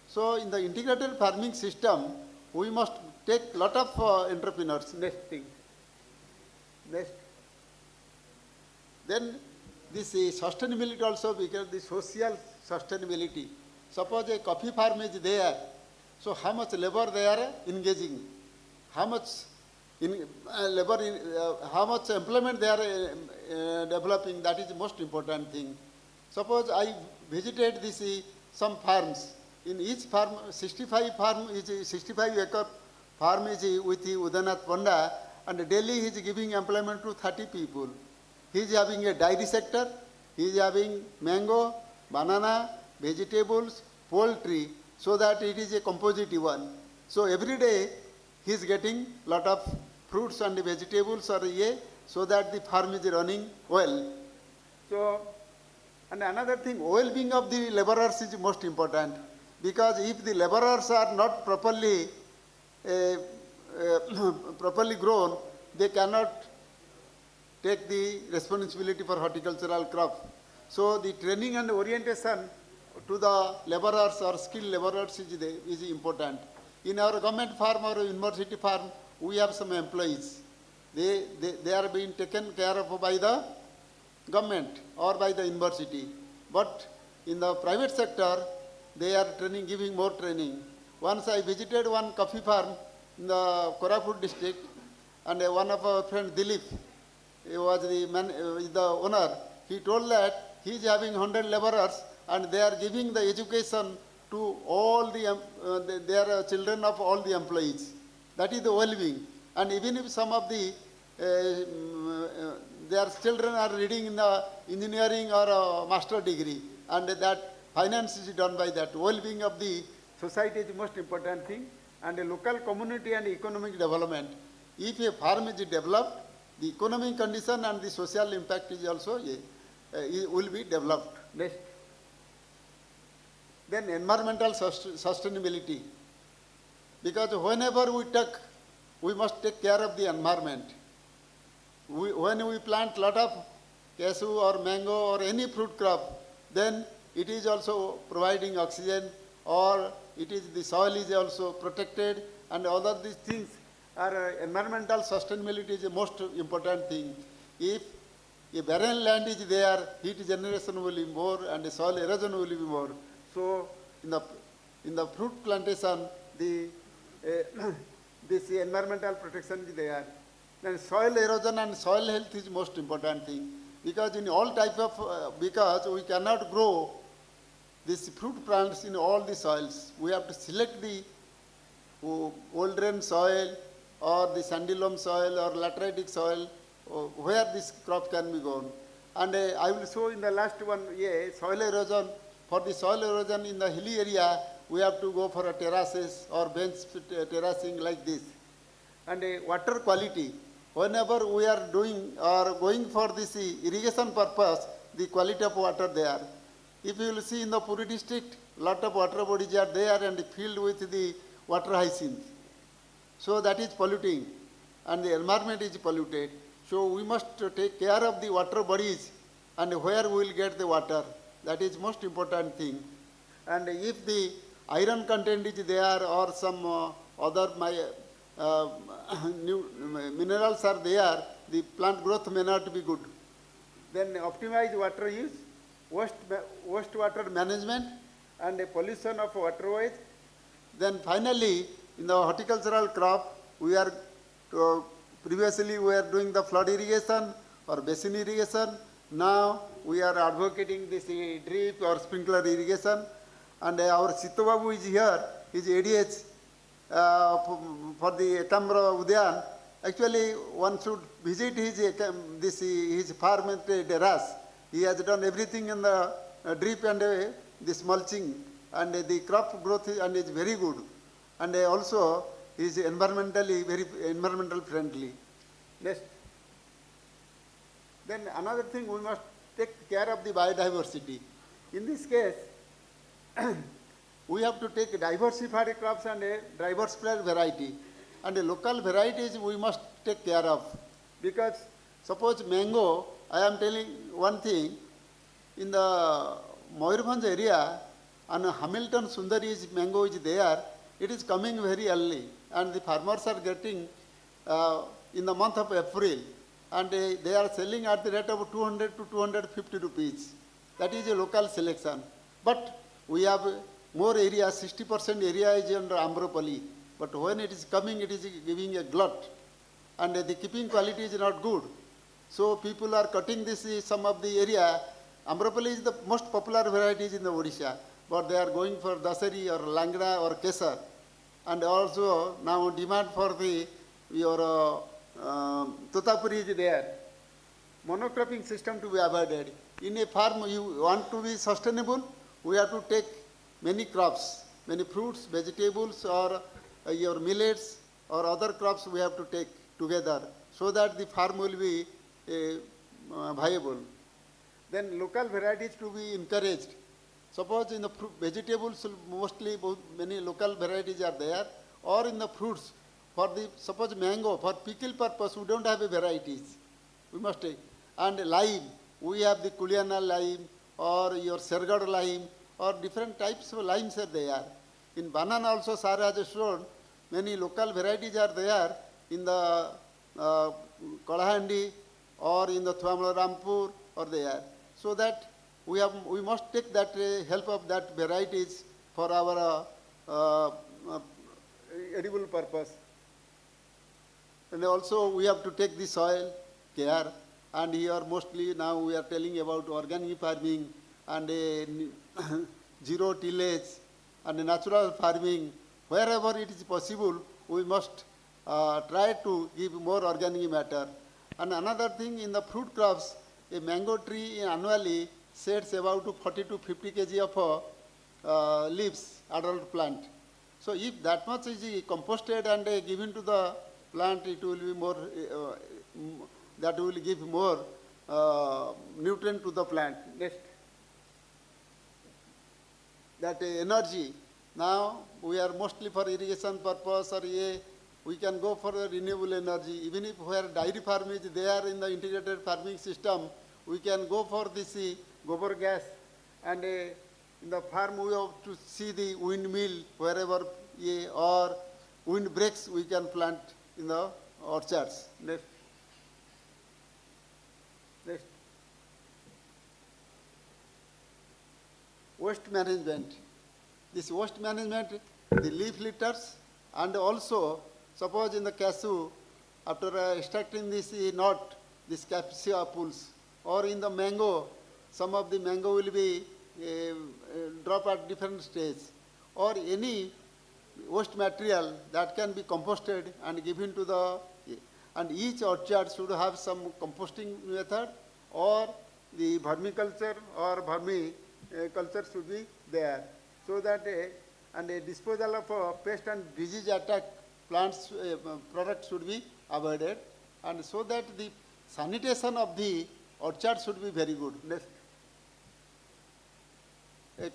E: So in the integrated farming system, we must take lot of entrepreneurs. Next thing. Next. Then this sustainability also, because the social sustainability. Suppose a coffee farm is there, so how much labor they are engaging, how much how much employment they are developing, that is the most important thing. Suppose I visited this some farms. In each farm, 65 acre farm is with Udanath Panda, and daily he is giving employment to 30 people. He is having a dairy sector, he is having mango, banana, vegetables, poultry, so that it is a composite one. So every day he is getting lot of fruits and vegetables or so that the farm is running well. So, and another thing, well-being of the laborers is most important, because if the laborers are not properly grown, they cannot take the responsibility for horticultural crop. So the training and orientation to the laborers or skilled laborers is important. In our government farm or university farm, we have some employees. They are being taken care of by the government or by the university. But in the private sector, they are giving more training. Once I visited one coffee farm in the Koraput district, and one of our friends, Dilip, he was the owner. He told that he is having 100 laborers, and they are giving the education to all their children of all the employees. That is the well-being. And even if some of their children are reading in the engineering or a master degree, and that finance is done by that. Well-being of the society is the most important thing, and the local community and economic development. If a farm is developed, the economic condition and the social impact is also will be developed. Next. Then environmental sustainability. Because whenever we must take care of the environment. When we plant lot of cashew or mango or any fruit crop, then it is also providing oxygen, or the soil is also protected, and all of these things are environmental sustainability is the most important thing. If a barren land is there, heat generation will be more and the soil erosion will be more. So in the fruit plantation, this environmental protection is there. Then soil erosion and soil health is most important thing, because in all type of because we cannot grow these fruit plants in all the soils. We have to select the old rain soil or the sandy loam soil or lateritic soil where this crop can be grown. And I will show in the last one, soil erosion. For the soil erosion in the hilly area, we have to go for a terraces or bench terracing like this. And water quality. Whenever we are doing or going for this irrigation purpose, the quality of water there. If you will see in the Puri district, lot of water bodies are there and filled with the water hyacinth. So that is polluting and the environment is polluted. So we must take care of the water bodies and where we will get the water. That is most important thing. And if the iron content is there or some other uh, new minerals are there, the plant growth may not be good. Then optimize water use, wastewater management and a pollution of waterways. Then finally, in the horticultural crop, we are previously we are doing the flood irrigation or basin irrigation. Now we are advocating this drip or sprinkler irrigation. And our Sitobabu is here, his ADH for the Ekambra Udyan. Actually, one should visit his farm at Deras. He has done everything in the drip and this mulching, and the crop growth is very good. And also, he is environmentally very environmental friendly. Next. Then another thing, we must take care of the biodiversity. In this case, we have to take diversified crops and a diversified variety. And the local varieties we must take care of. Because suppose mango, I am telling one thing, in the Mayurbhanj area, and Hamilton Sundari's mango is there, it is coming very early. And the farmers are getting in the month of April. And they are selling at the rate of 200 to 250 rupees. That is a local selection. But we have more area, 60% area is under Amropali. But when it is coming, it is giving a glut. And the keeping quality is not good. So people are cutting this, some of the area. Amropali is the most popular varieties in the Odisha. But they are going for Dasari or Langda or Kesar. And also now demand for your Totapuri is there. Monocropping system to be avoided. In a farm, you want to be sustainable, we have to take many crops, many fruits, vegetables, or your millets or other crops we have to take together so that the farm will be viable. Then local varieties to be encouraged. Suppose in the vegetables, mostly many local varieties are there, or in the fruits, for the, suppose mango, for pickle purpose, we don't have a varieties. We must take. And lime, we have the Kuliana lime, or your Sergad lime, or different types of limes are there. In banana also, Sir has shown, many local varieties are there in the Kalahandi or in the Thuamla Rampur or there. So that we must take that help of that varieties for our edible purpose. And also we have to take the soil care, and here mostly now we are telling about organic farming and zero tillage and natural farming. Wherever it is possible, we must try to give more organic matter. And another thing, in the fruit crops, a mango tree annually sheds about 40 to 50 kg of leaves, adult plant. So if that much is composted and given to the plant, it will be more, that will give more nutrient to the plant. Next. That energy. Now we are mostly for irrigation purpose, or we can go for the renewable energy. Even if where dairy farm is there in the integrated farming system, we can go for this gobar gas. And in the farm we have to see the windmill wherever, or wind breaks we can plant in the orchards. Next. Next. Waste management. This waste management, the leaf litters, and also suppose in the cashew, after extracting this nut, this capsicum pulls, or in the mango, some of the mango will be drop at different stage, or any waste material that can be composted and given to the, and each orchard should have some composting method, or the vermiculture or vermiculture should be there, so that and a disposal of pest and disease attack plants products should be avoided, and so that the sanitation of the orchard should be very good. Next.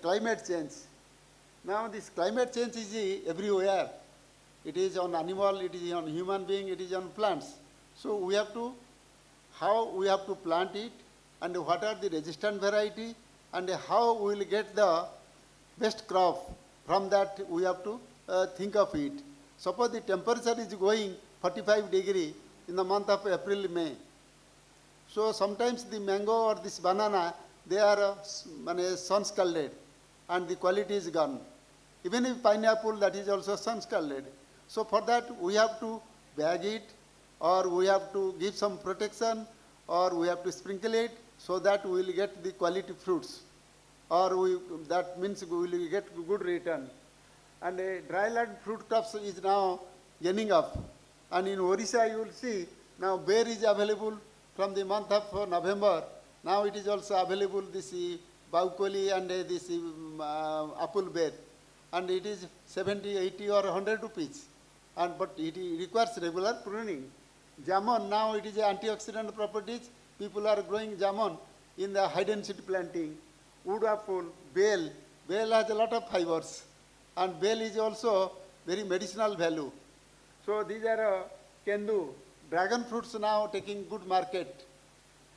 E: Climate change. Now this climate change is everywhere. it is on animal, it is on human being, it is on plants. So we have to, how we have to plant it, and what are the resistant variety, and how we will get the best crop. From that we have to think of it. Suppose the temperature is going 45 degree in the month of April, May. So sometimes the mango or this banana, they are sun scalded and the quality is gone. Even if pineapple, that is also sun scalded. So for that we have to bag it, or we have to give some protection, or we have to sprinkle it, so that we will get the quality fruits, or that means we will get good return. And dryland fruit crops is now gaining up. And in Odisha you will see now bear is available from the month of November. Now it is also available, this Baukoli and this apple bear. And it is 70, 80 or 100 rupees. But it requires regular pruning. Jamon, now it is antioxidant properties. People are growing jamon in the high density planting. Wood apple, bale. Bale has a lot of fibers. And bale is also very medicinal value. So these are kendu. Dragon fruits now taking good market.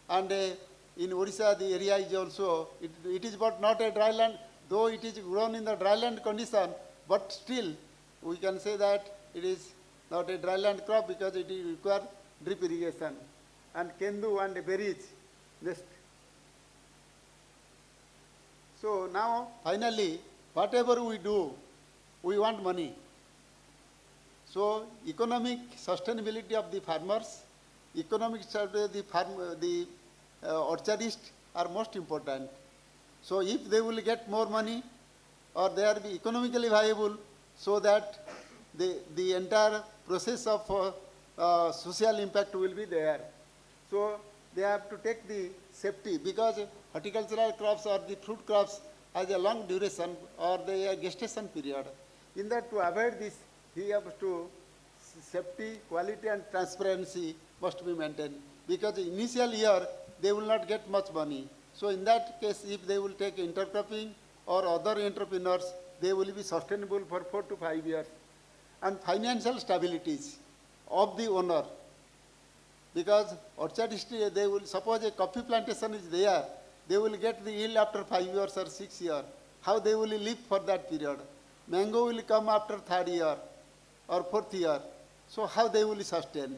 E: And in Odisha, the area is also, it is but not a dryland, though it is grown in the dryland condition, but still we can say that it is not a dryland crop because it requires drip irrigation. And kendu and berries. Next. So now, finally, whatever we do, we want money. So economic sustainability of the farmers, economic sustainability of the orchardists are most important. So if they will get more money, or they are be economically viable, so that the entire process of social impact will be there. So they have to take the safety, because horticultural crops or the fruit crops has a long duration or the gestation period. In that, to avoid this, he has to safety, quality and transparency must be maintained, because initial year they will not get much money. So in that case, if they will take intercropping or other entrepreneurs, they will be sustainable for 4 to 5 years. And financial stabilities of the owner, because orchardist, they will, suppose a coffee plantation is there, they will get the yield after 5 years or 6 years. How they will live for that period? Mango will come after 3rd year or 4th year. So how they will sustain?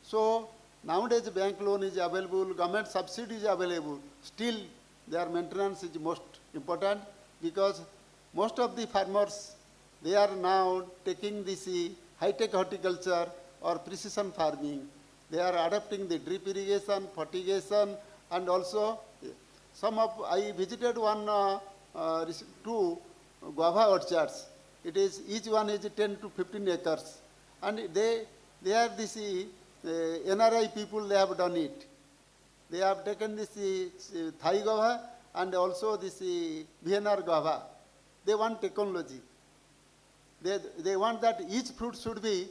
E: So nowadays bank loan is available, government subsidy is available. Still their maintenance is most important, because most of the farmers, they are now taking this high-tech horticulture or precision farming. They are adopting the drip irrigation, fertigation, and also I visited two guava orchards. It is, each one is 10 to 15 acres. And they are this NRI people, they have done it. They have taken this Thai guava and also this VNR guava. They want technology. They want that each fruit should be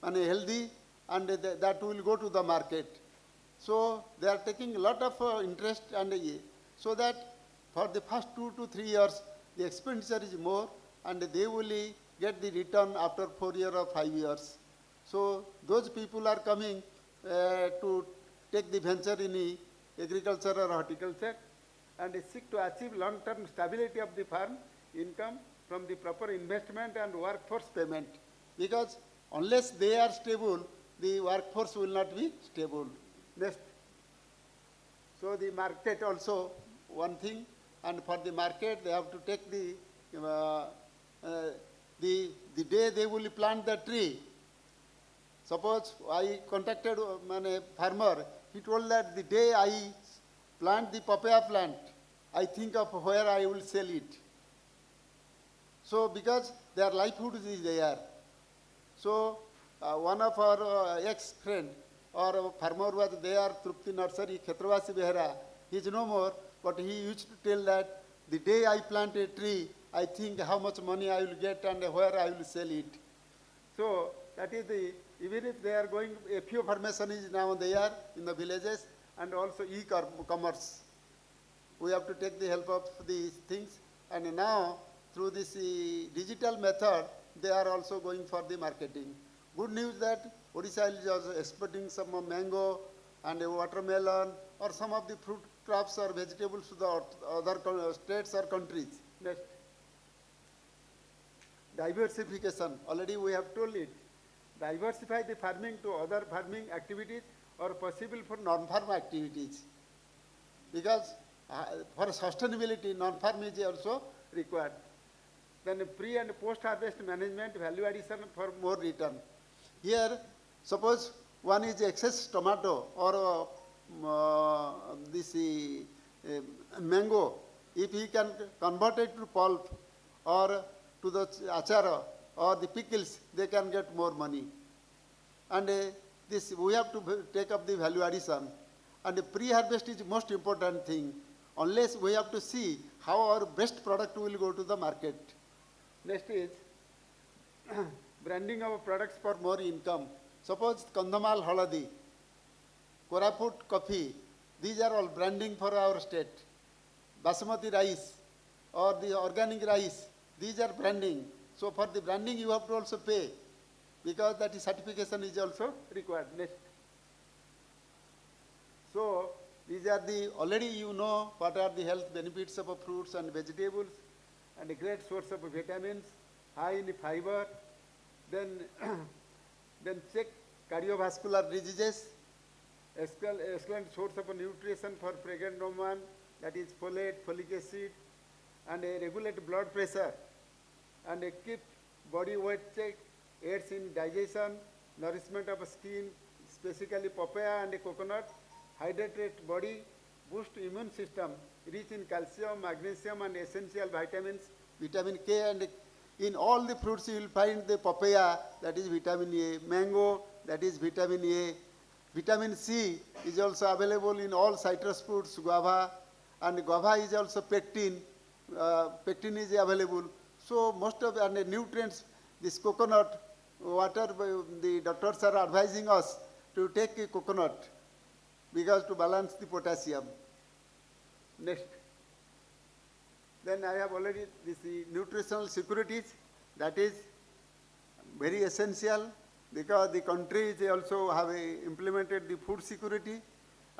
E: healthy, and that will go to the market. So they are taking a lot of interest, and so that for the first 2 to 3 years, the expenditure is more, and they will get the return after 4 years or 5 years. So those people are coming to take the venture in agriculture or horticulture, and seek to achieve long-term stability of the farm income from the proper investment and workforce payment. Because unless they are stable, the workforce will not be stable. Next. So the market also one thing, and for the market they have to take the day they will plant the tree. Suppose I contacted a farmer, he told that the day I plant the papaya plant, I think of where I will sell it. So because their livelihood is there. So one of our ex-friend or a farmer was there, Trupti Nursery, Khetravasi Behra. He is no more, but he used to tell that the day I plant a tree, I think how much money I will get and where I will sell it. So that is even if they are going, a few formation is now there in the villages, and also e-commerce. We have to take the help of these things, and now through this digital method, they are also going for the marketing. Good news that Odisha is also exporting some mango and watermelon or some of the fruit crops or vegetables to the other states or countries. Next. Diversification, already we have told it. Diversify the farming to other farming activities or possible for non-farm activities. Because for sustainability, non-farm is also required. Then pre and post-harvest management, value addition for more return. Here, suppose one is excess tomato or this mango, if he can convert it to pulp or to the achara or the pickles, they can get more money. And this we have to take up the value addition. And the pre-harvest is the most important thing. Unless we have to see how our best product will go to the market. Next is branding our products for more income. Suppose Kandhamal Haladi, Koraput coffee, these are all branding for our state. Basmati rice or the organic rice, these are branding. So for the branding you have to also pay because that certification is also required. Next. So these are the, already you know what are the health benefits of fruits and vegetables and a great source of vitamins, high in fiber, then, then check cardiovascular diseases, excellent source of nutrition for pregnant women, that is folate, folic acid, and a regulate blood pressure, and a keep body weight check, aids in digestion, nourishment of skin, specifically papaya and coconut, hydrate body, boost immune system, rich in calcium, magnesium and essential vitamins, vitamin K, and in all the fruits you will find the papaya, that is vitamin A, mango, that is vitamin A, vitamin C is also available in all citrus fruits, guava, and guava is also pectin, pectin is available. So most of the nutrients, this coconut water, the doctors are advising us to take a coconut because to balance the potassium. Next. Then I have already this nutritional securities, that is very essential because the countries also have implemented the food security,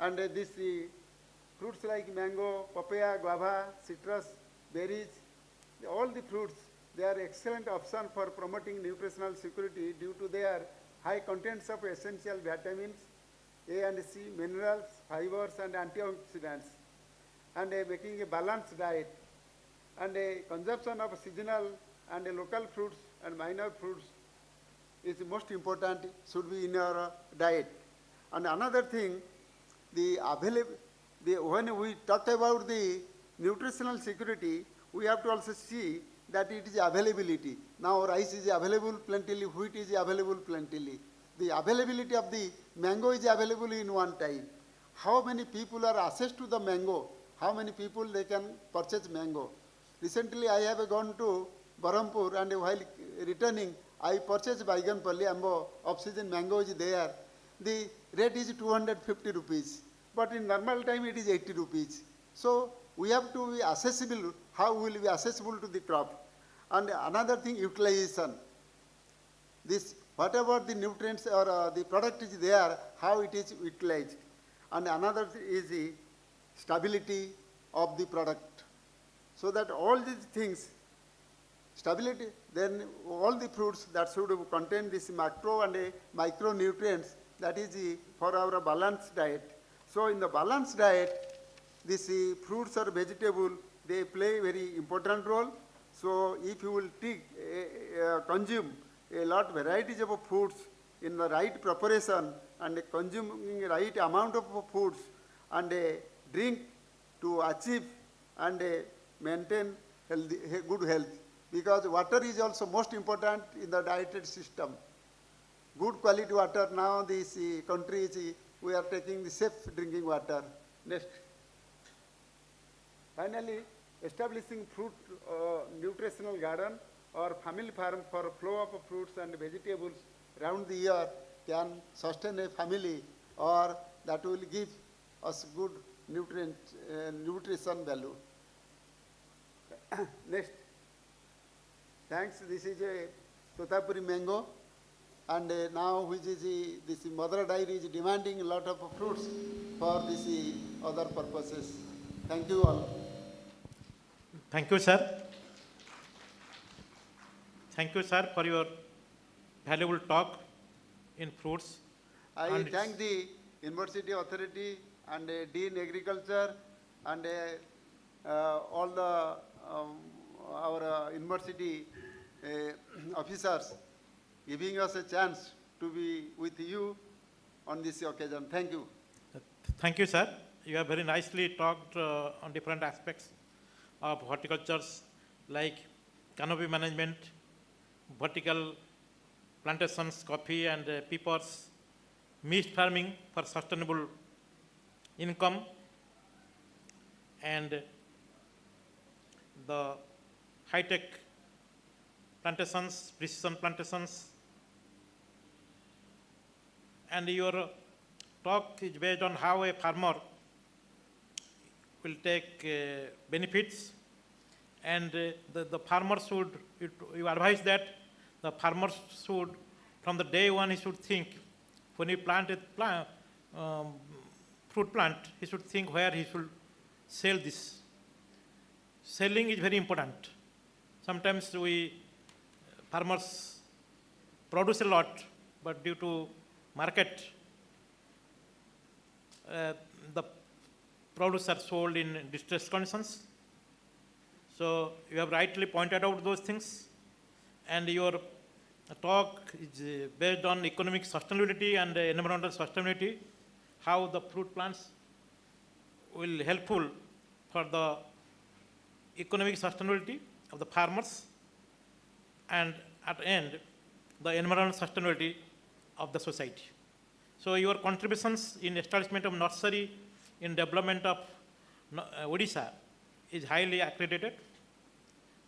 E: and this fruits like mango, papaya, guava, citrus, berries, all the fruits, they are excellent option for promoting nutritional security due to their high contents of essential vitamins, A and C, minerals, fibers and antioxidants, and making a balanced diet, and a consumption of seasonal and local fruits and minor fruits is most important, should be in our diet. And another thing, when we talk about the nutritional security, we have to also see that it is availability. Now rice is available plentifully, wheat is available plentifully. The availability of the mango is available in one time. How many people are access to the mango? How many people they can purchase mango? Recently I have gone to Barampur, and while returning I purchased Baiganpalli ambo, off-season mango is there. The rate is 250 rupees, but in normal time it is 80 rupees. So we have to be accessible, how will be accessible to the crop. And another thing, utilization. This, whatever the nutrients or the product is there, how it is utilized. And another is the stability of the product. So that all these things, stability, then all the fruits that should contain this macro and micronutrients, that is for our balanced diet. So in the balanced diet, these fruits or vegetable, they play very important role. So if you will consume a lot varieties of foods in the right preparation and consuming right amount of foods and drink to achieve and maintain healthy, good health, because water is also most important in the dietary system. Good quality water, now this country is, we are taking the safe drinking water. Next. Finally, establishing fruit nutritional garden or family farm for flow of fruits and vegetables around the year can sustain a family, or that will give us good nutrition value. Next. Thanks. This is a Totapuri mango, and now which is this mother dairy is demanding a lot of fruits for this other purposes. Thank you all.
B: Thank you, sir. Thank you, sir, for your valuable talk in fruits.
E: I
B: And it's-
E: thank the University Authority and Dean Agriculture and all the our university officers giving us a chance to be with you on this occasion. Thank you.
B: Thank you, sir. You have very nicely talked on different aspects of horticultures like canopy management, vertical plantations, coffee and peppers, mixed farming for sustainable income, and the high-tech plantations, precision plantations. And your talk is based on how a farmer will take benefits, and the farmer should, you advise that the farmer should, from the day one, he should think, when he plant a fruit plant, he should think where he should sell this. Selling is very important. Sometimes farmers produce a lot, but due to market, the produce are sold in distressed conditions. So you have rightly pointed out those things, and your talk is based on economic sustainability and environmental sustainability, how the fruit plants will helpful for the economic sustainability of the farmers, and at the end, the environmental sustainability of the society. So your contributions in establishment of nursery in development of Odisha is highly accredited.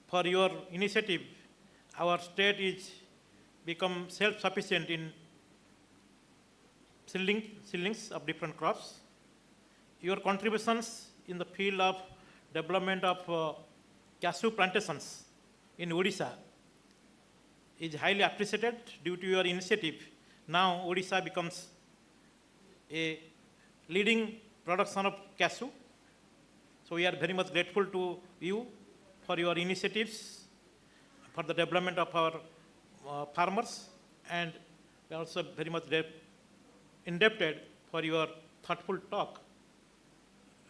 B: For your initiative, our state is become self-sufficient in seedlings of different crops. Your contributions in the field of development of cashew plantations in Odisha is highly appreciated. Due to your initiative, now Odisha becomes a leading production of cashew. So we are very much grateful to you for your initiatives for the development of our farmers, and we are also very much indebted for your thoughtful talk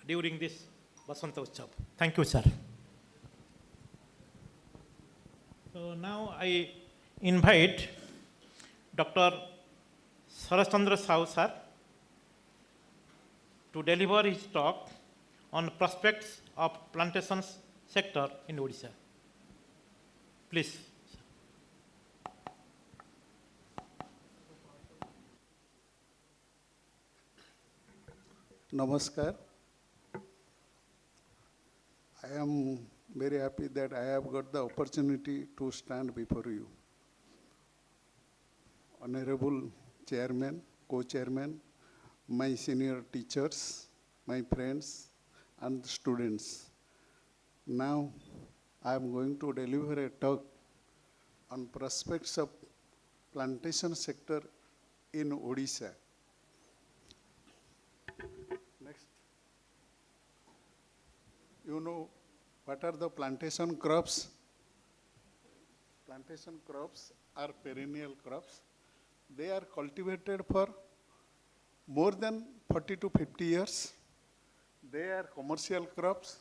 B: during this Basant Utsav. Thank you, sir. So now I invite Dr. Sarashchandra Sahu, sir, to deliver his talk on prospects of plantations sector in Odisha. Please.
F: Namaskar. I am very happy that I have got the opportunity to stand before you. Honorable Chairman, Co-Chairman, my senior teachers, my friends and students. Now I am going to deliver a talk on prospects of plantation sector in Odisha. Next. You know what are the plantation crops? Plantation crops are perennial crops. They are cultivated for more than 40 to 50 years. They are commercial crops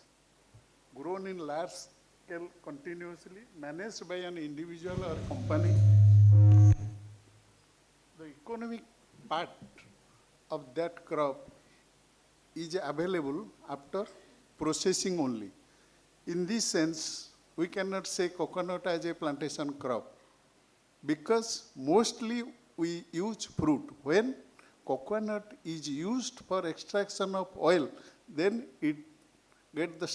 F: grown in large scale continuously, managed by an individual or company. The economic part of that crop is available after processing only. In this sense, we cannot say coconut as a plantation crop because mostly we use fruit. When coconut is used for extraction of oil, then it gets the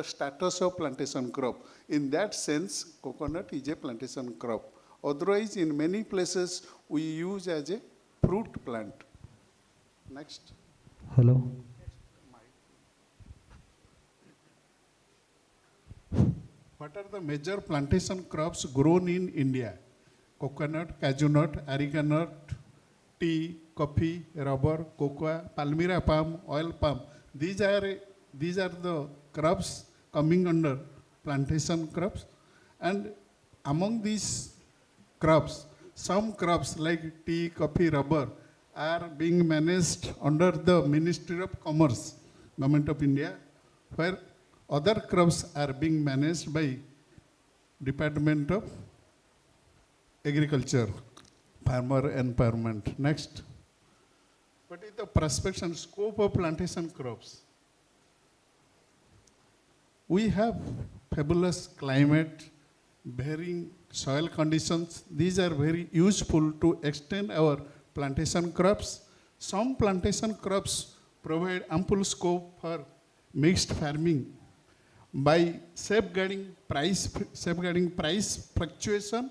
F: status of plantation crop. In that sense, coconut is a plantation crop. Otherwise, in many places, we use as a fruit plant. Next.
G: Hello.
F: what are the major plantation crops grown in India? Coconut, cashew nut, areca nut, tea, coffee, rubber, cocoa, palmyra palm, oil palm. These are the crops coming under plantation crops. And among these crops, some crops like tea, coffee, rubber are being managed under the Ministry of Commerce, Government of India, where other crops are being managed by Department of Agriculture, Farmer Empowerment. Next. What is the prospects and scope of plantation crops? We have fabulous climate, varying soil conditions. These are very useful to extend our plantation crops. Some plantation crops provide ample scope for mixed farming by safeguarding price fluctuation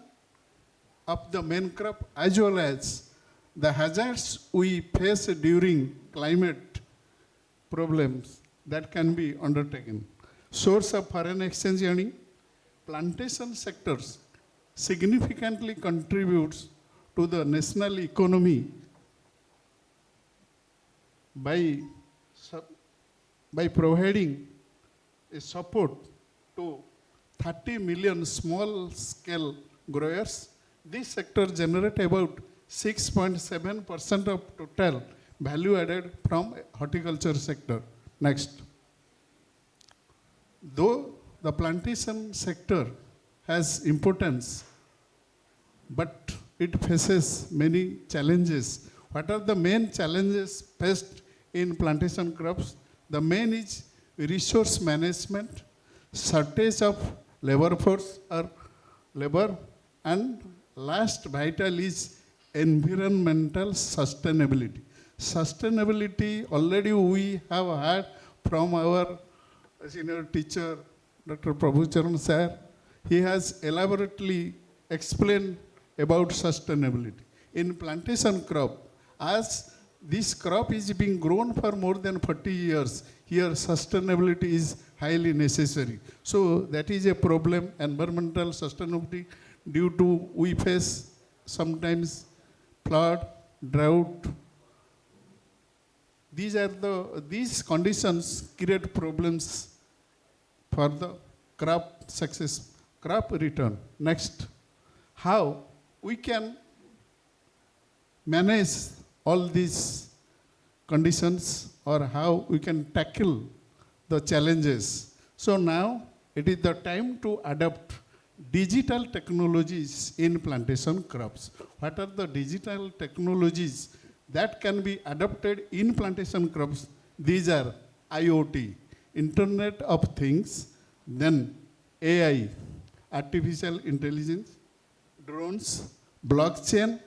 F: of the main crop as well as the hazards we face during climate problems that can be undertaken. Source of foreign exchange earning. Plantation sectors significantly contributes to the national economy by providing a support to 30 million small-scale growers. This sector generates about 6.7% of total value added from horticulture sector. Next. Though the plantation sector has importance, but it faces many challenges. What are the main challenges faced in plantation crops? The main is resource management, shortage of labor force or labor, and last vital is environmental sustainability. Sustainability already we have heard from our senior teacher, Dr. Prabhucharan sir. He has elaborately explained about sustainability. In plantation crop, as this crop is being grown for more than 40 years, here sustainability is highly necessary. So that is a problem, environmental sustainability, due to we face sometimes flood, drought. These conditions create problems for the crop success, crop return. Next, how we can manage all these conditions or how we can tackle the challenges. So now it is the time to adopt digital technologies in plantation crops. What are the digital technologies that can be adopted in plantation crops? These are IoT, Internet of Things, then AI, artificial intelligence, drones, blockchain,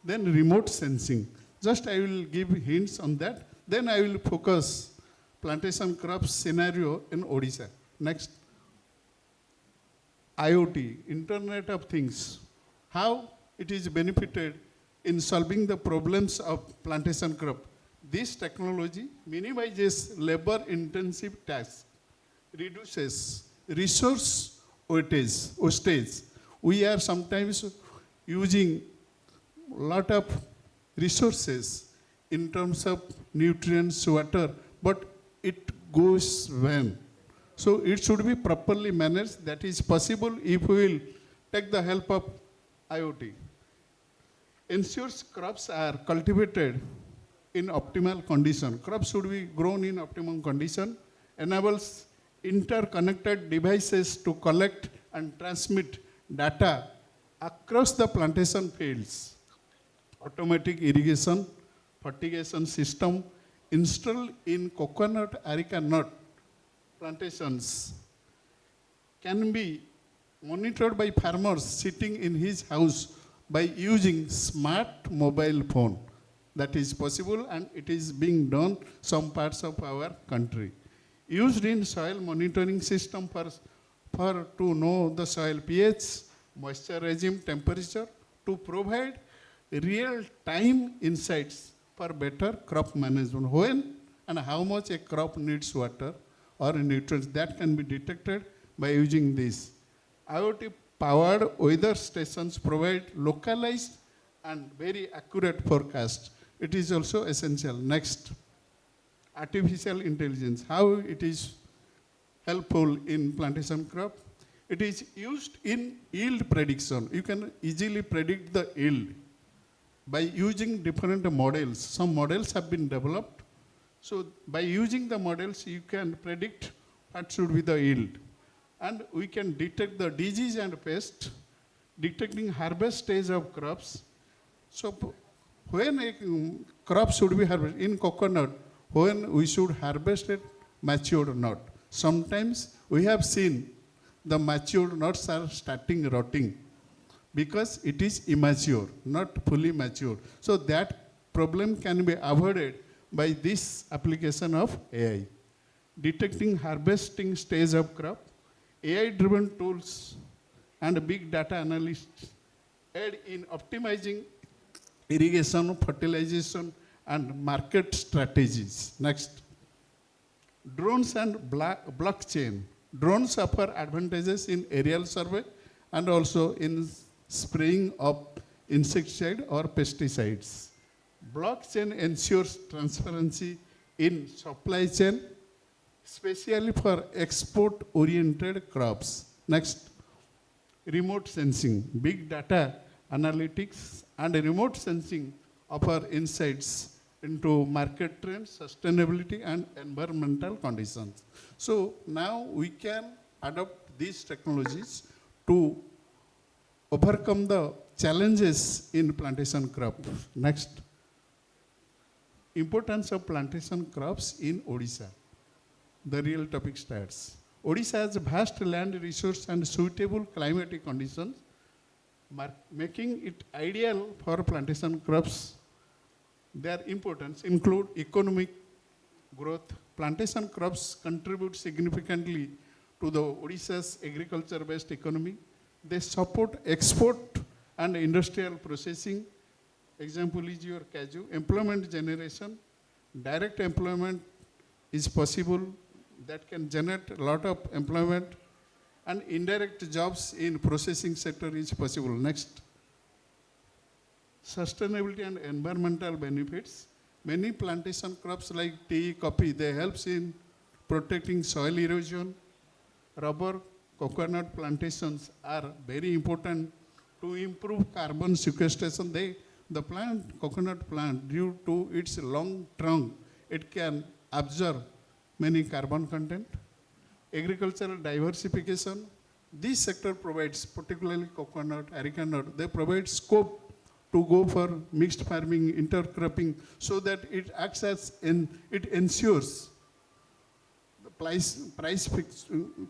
F: then remote sensing. Just I will give hints on that. Then I will focus plantation crops scenario in Odisha. Next. IoT, Internet of Things. How it is benefited in solving the problems of plantation crop. This technology minimizes labor-intensive tasks, reduces resource wastage. We are sometimes using a lot of resources in terms of nutrients, water, but it goes when. So it should be properly managed. That is possible if we will take the help of IoT. Ensures crops are cultivated in optimal condition. Crops should be grown in optimum condition. Enables interconnected devices to collect and transmit data across the plantation fields. Automatic irrigation, fertigation system installed in coconut, areca nut plantations can be monitored by farmers sitting in his house by using smart mobile phone. That is possible and it is being done some parts of our country. Used in soil monitoring system for to know the soil pH, moisture regime, temperature, to provide real-time insights for better crop management. When and how much a crop needs water or nutrients, that can be detected by using this. IoT powered weather stations provide localized and very accurate forecast. It is also essential. Next, artificial intelligence, how it is helpful in plantation crop. It is used in yield prediction. You can easily predict the yield by using different models. Some models have been developed. So by using the models, you can predict what should be the yield. And we can detect the disease and pest, detecting harvest stage of crops. So when a crop should be harvested, in coconut, when we should harvest it, matured or not. Sometimes we have seen the matured nuts are starting rotting because it is immature, not fully mature. So that problem can be avoided by this application of AI. Detecting harvesting stage of crop, AI-driven tools and big data analysts aid in optimizing irrigation, fertilization, and market strategies. Next, drones and blockchain. Drones offer advantages in aerial survey and also in spraying of insecticide or pesticides. Blockchain ensures transparency in supply chain, especially for export-oriented crops. Next, remote sensing. Big data analytics and remote sensing offer insights into market trends, sustainability, and environmental conditions. So now we can adopt these technologies to overcome the challenges in plantation crop. Next, importance of plantation crops in Odisha. The real topic starts. Odisha has vast land resource and suitable climatic conditions, making it ideal for plantation crops. Their importance include economic growth. Plantation crops contribute significantly to the Odisha's agriculture-based economy. They support export and industrial processing. Example is your cashew. Employment generation. Direct employment is possible that can generate a lot of employment, and indirect jobs in processing sector is possible. Next, sustainability and environmental benefits. Many plantation crops like tea, coffee, they help in protecting soil erosion. Rubber, coconut plantations are very important to improve carbon sequestration. The coconut plant, due to its long trunk, it can absorb many carbon content. Agricultural diversification. This sector provides, particularly coconut, areca nut, they provide scope to go for mixed farming, intercropping, so that it acts as it ensures the price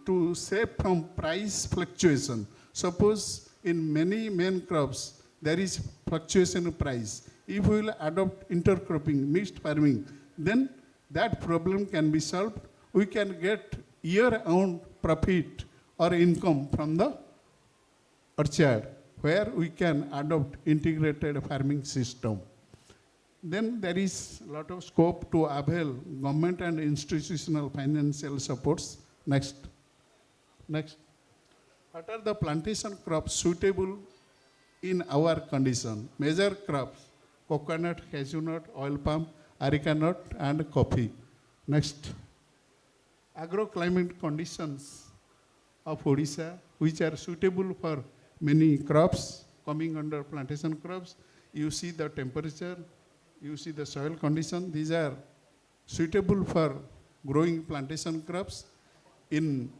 F: to save from price fluctuation. Suppose in many main crops there is fluctuation in price. If we will adopt intercropping, mixed farming, then that problem can be solved. We can get year-round profit or income from the orchard, where we can adopt integrated farming system. Then there is a lot of scope to avail government and institutional financial supports. Next. What are the plantation crops suitable in our condition? Major crops: coconut, cashew nut, oil palm, areca nut, and coffee. Next. Agroclimate conditions of Odisha, which are suitable for many crops coming under plantation crops. You see the temperature, you see the soil condition. These are suitable for growing plantation crops. In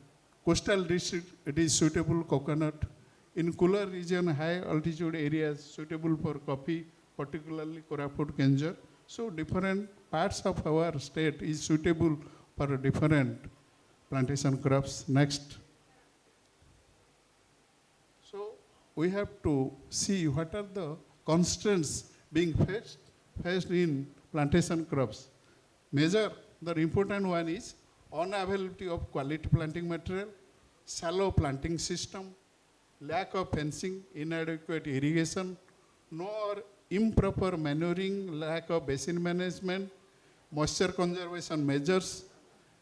F: coastal district, it is suitable coconut. In cooler region, high altitude areas, suitable for coffee, particularly Koraput, Kenjur. So different parts of our state is suitable for different plantation crops. Next. So we have to see what are the constraints being faced in plantation crops. Major, the important one is unavailability of quality planting material, shallow planting system, lack of fencing, inadequate irrigation, no or improper manuring, lack of basin management, moisture conservation measures,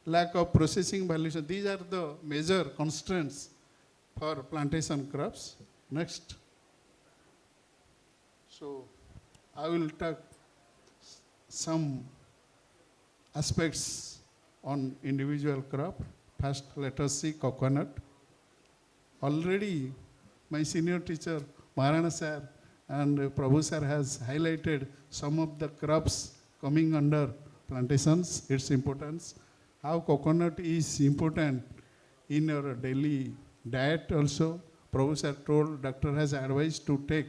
F: lack of processing valuation. These are the major constraints for plantation crops. Next. So I will talk some aspects on individual crop. First, let us see coconut. Already my senior teacher Maharana sir and Prabhu sir has highlighted some of the crops coming under plantations, its importance, how coconut is important in your daily diet also. Prabhu sir told, doctor has advised to take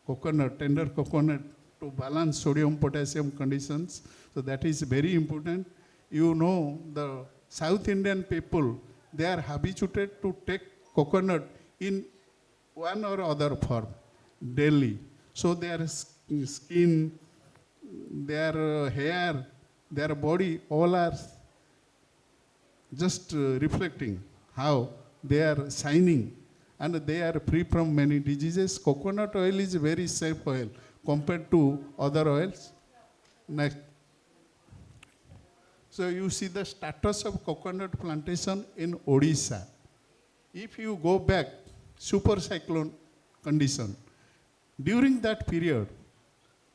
F: coconut, tender coconut to balance sodium potassium conditions. So that is very important. You know, the South Indian people, they are habituated to take coconut in one or other form daily. So their skin, their hair, their body, all are just reflecting how they are shining and they are free from many diseases. Coconut oil is very safe oil compared to other oils. Next. So you see the status of coconut plantation in Odisha. If you go back, super cyclone condition, during that period,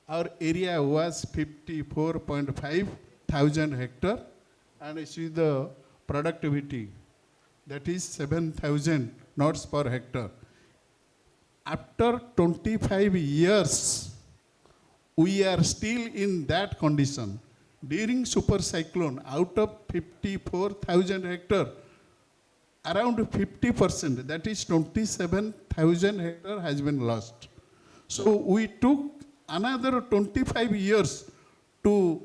F: our area was 54.5 thousand hectare, and you see the productivity, that is 7,000 knots per hectare. After 25 years, we are still in that condition. During super cyclone, out of 54,000 hectare, around 50%, that is 27,000 hectare has been lost. So we took another 25 years to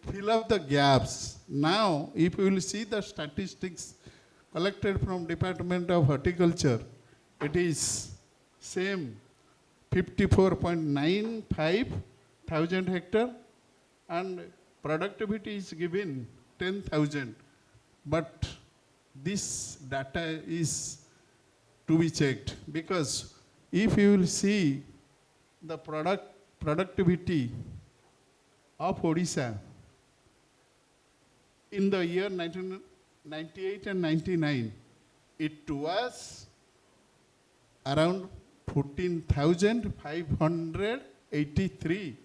F: fill up the gaps. Now, if you will see the statistics collected from Department of Horticulture, it is same 54.95 thousand hectare and productivity is given 10,000. But this data is to be checked, because if you will see the productivity of Odisha in the year 1998 and 99, it was around 14,583.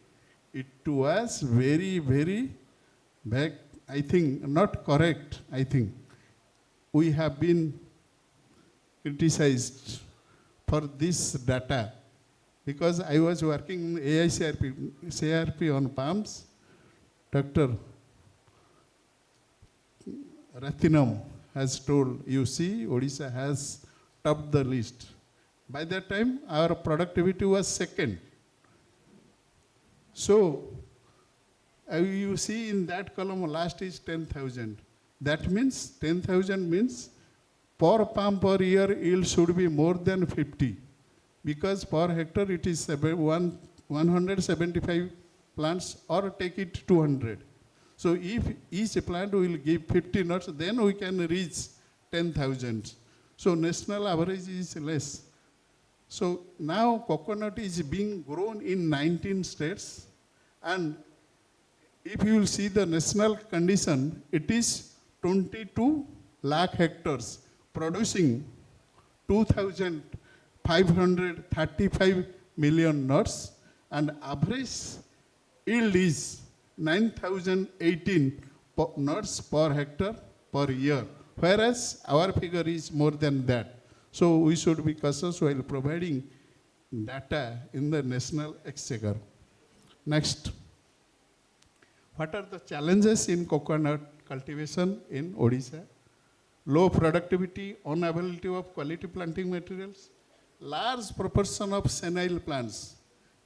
F: It was very, very back, I think, not correct, I think. We have been criticized for this data because I was working in CRP on palms. Dr. Rathinam has told, you see, Odisha has topped the list. By that time, our productivity was second. So, you see in that column, last is 10,000. That means 10,000 means per palm per year yield should be more than 50, because per hectare it is 175 plants, or take it 200. So if each plant will give 50 nuts, then we can reach 10,000. So national average is less. So now coconut is being grown in 19 states, and if you will see the national condition, it is 22 lakh hectares producing 2,535 million nuts, and average yield is 9,018 nuts per hectare per year, whereas our figure is more than that. So we should be cautious while providing data in the national exchequer. Next. What are the challenges in coconut cultivation in Odisha? Low productivity, unavailability of quality planting materials, large proportion of senile plants.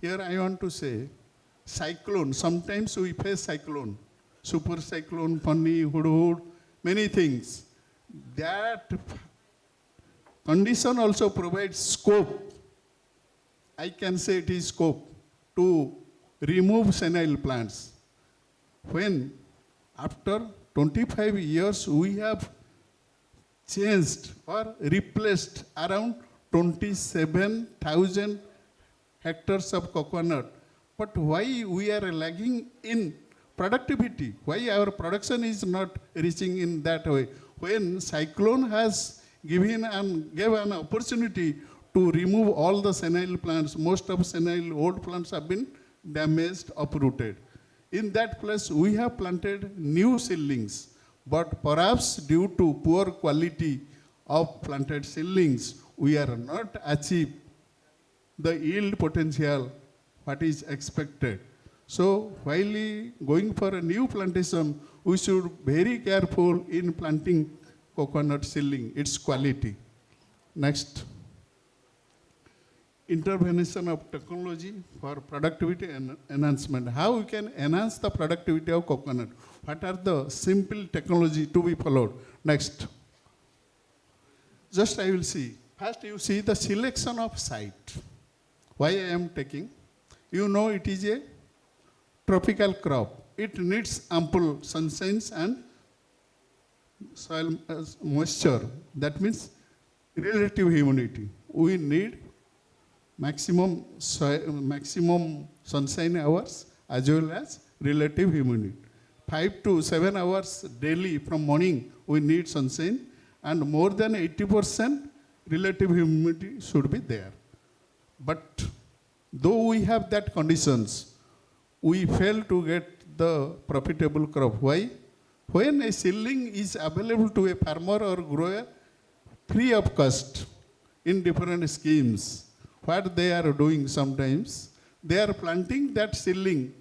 F: Here I want to say, cyclone, sometimes we face cyclone, super cyclone, Pani, Hudhud, many things. That condition also provides scope, I can say it is scope, to remove senile plants. When after 25 years we have changed or replaced around 27,000 hectares of coconut, but why we are lagging in productivity? Why our production is not reaching in that way? When cyclone has gave an opportunity to remove all the senile plants. Most of senile old plants have been damaged, uprooted. In that place, we have planted new seedlings, but perhaps due to poor quality of planted seedlings, we are not achieve the yield potential what is expected. So while going for a new plantation, we should very careful in planting coconut seedling, its quality. Next, intervention of technology for productivity and enhancement. How we can enhance the productivity of coconut? What are the simple technology to be followed? Next. Just I will see. First you see the selection of site. Why I am taking? You know it is a tropical crop. It needs ample sunshine and soil moisture. That means relative humidity. We need maximum sunshine hours as well as relative humidity. 5 to 7 hours daily from morning we need sunshine, and more than 80% relative humidity should be there. But though we have that conditions, we fail to get the profitable crop. Why? When a seedling is available to a farmer or grower free of cost in different schemes, what they are doing sometimes, they are planting that seedling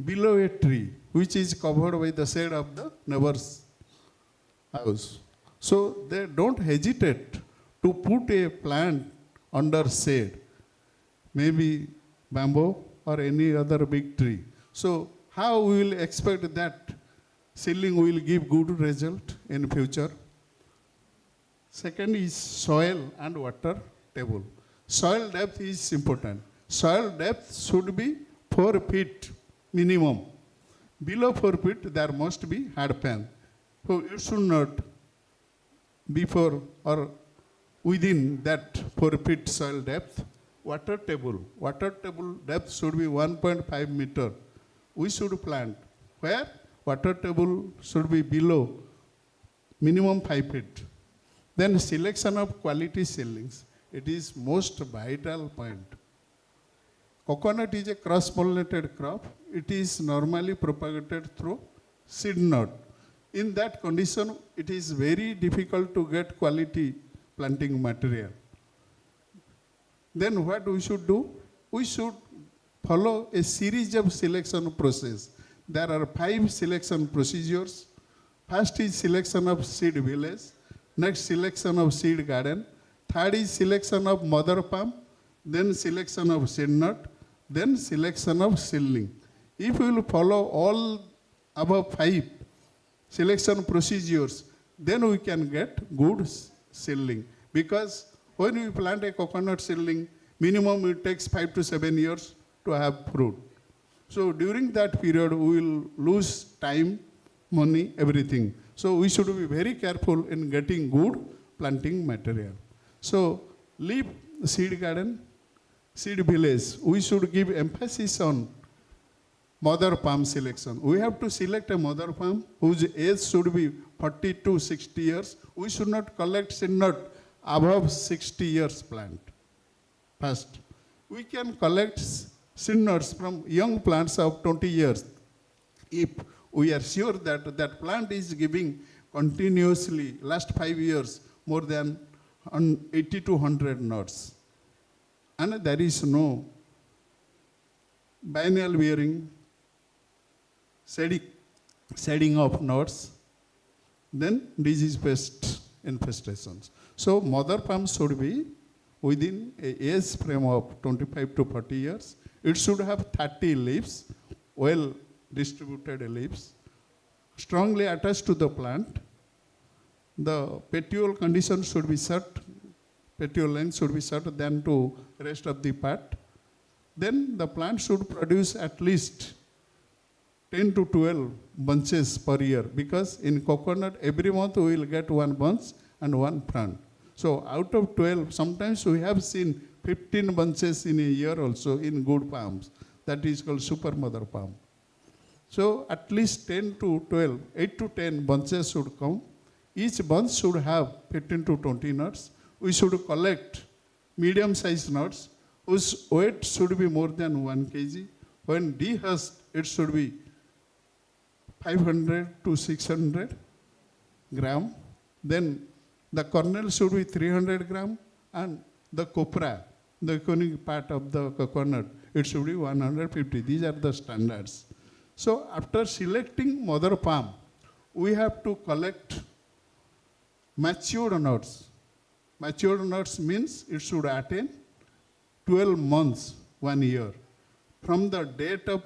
F: below a tree which is covered by the shade of the neighbor's house. So they don't hesitate to put a plant under shade, maybe bamboo or any other big tree. So how we will expect that seedling will give good result in future? Second is soil and water table. Soil depth is important. Soil depth should be 4 feet minimum. Below 4 feet there must be hard pan. So it should not before or within that 4 feet soil depth. Water table depth should be 1.5 meter. We should plant where water table should be below minimum 5 feet. Then selection of quality seedlings. It is most vital point. Coconut is a cross-pollinated crop. It is normally propagated through seed nut. In that condition, it is very difficult to get quality planting material. Then what we should do? We should follow a series of selection process. There are 5 selection procedures. First is selection of seed village. Next, selection of seed garden. Third is selection of mother palm. Then selection of seed nut. Then selection of seedling. If we will follow all above 5 selection procedures, then we can get good seedling. Because when we plant a coconut seedling, minimum it takes 5 to 7 years to have fruit. So during that period, we will lose time, money, everything. So we should be very careful in getting good planting material. So leaf seed garden, seed village, we should give emphasis on mother palm selection. We have to select a mother palm whose age should be 40 to 60 years. We should not collect seed nut above 60 years plant. First, we can collect seed nuts from young plants of 20 years if we are sure that that plant is giving continuously last 5 years more than 80 to 100 nuts. And there is no biennial bearing, shedding of nuts, then disease pest infestations. So mother palm should be within a age frame of 25 to 40 years. It should have 30 leaves, well distributed leaves, strongly attached to the plant. The petiole condition should be set, petiole length should be set than to rest of the part. Then the plant should produce at least 10 to 12 bunches per year, because in coconut every month we will get 1 bunch and 1 plant. So out of 12, sometimes we have seen 15 bunches in a year also in good palms. That is called super mother palm. So at least 10 to 12, 8 to 10 bunches should come Each bunch should have 15 to 20 nuts. We should collect medium-sized nuts whose weight should be more than 1 kg. When dehusked, it should be 500 to 600 gram. Then the kernel should be 300 gram, and the copra, the conic part of the coconut, it should be 150. These are the standards. So after selecting mother palm, we have to collect matured nuts. Matured nuts means it should attain 12 months, 1 year. From the date of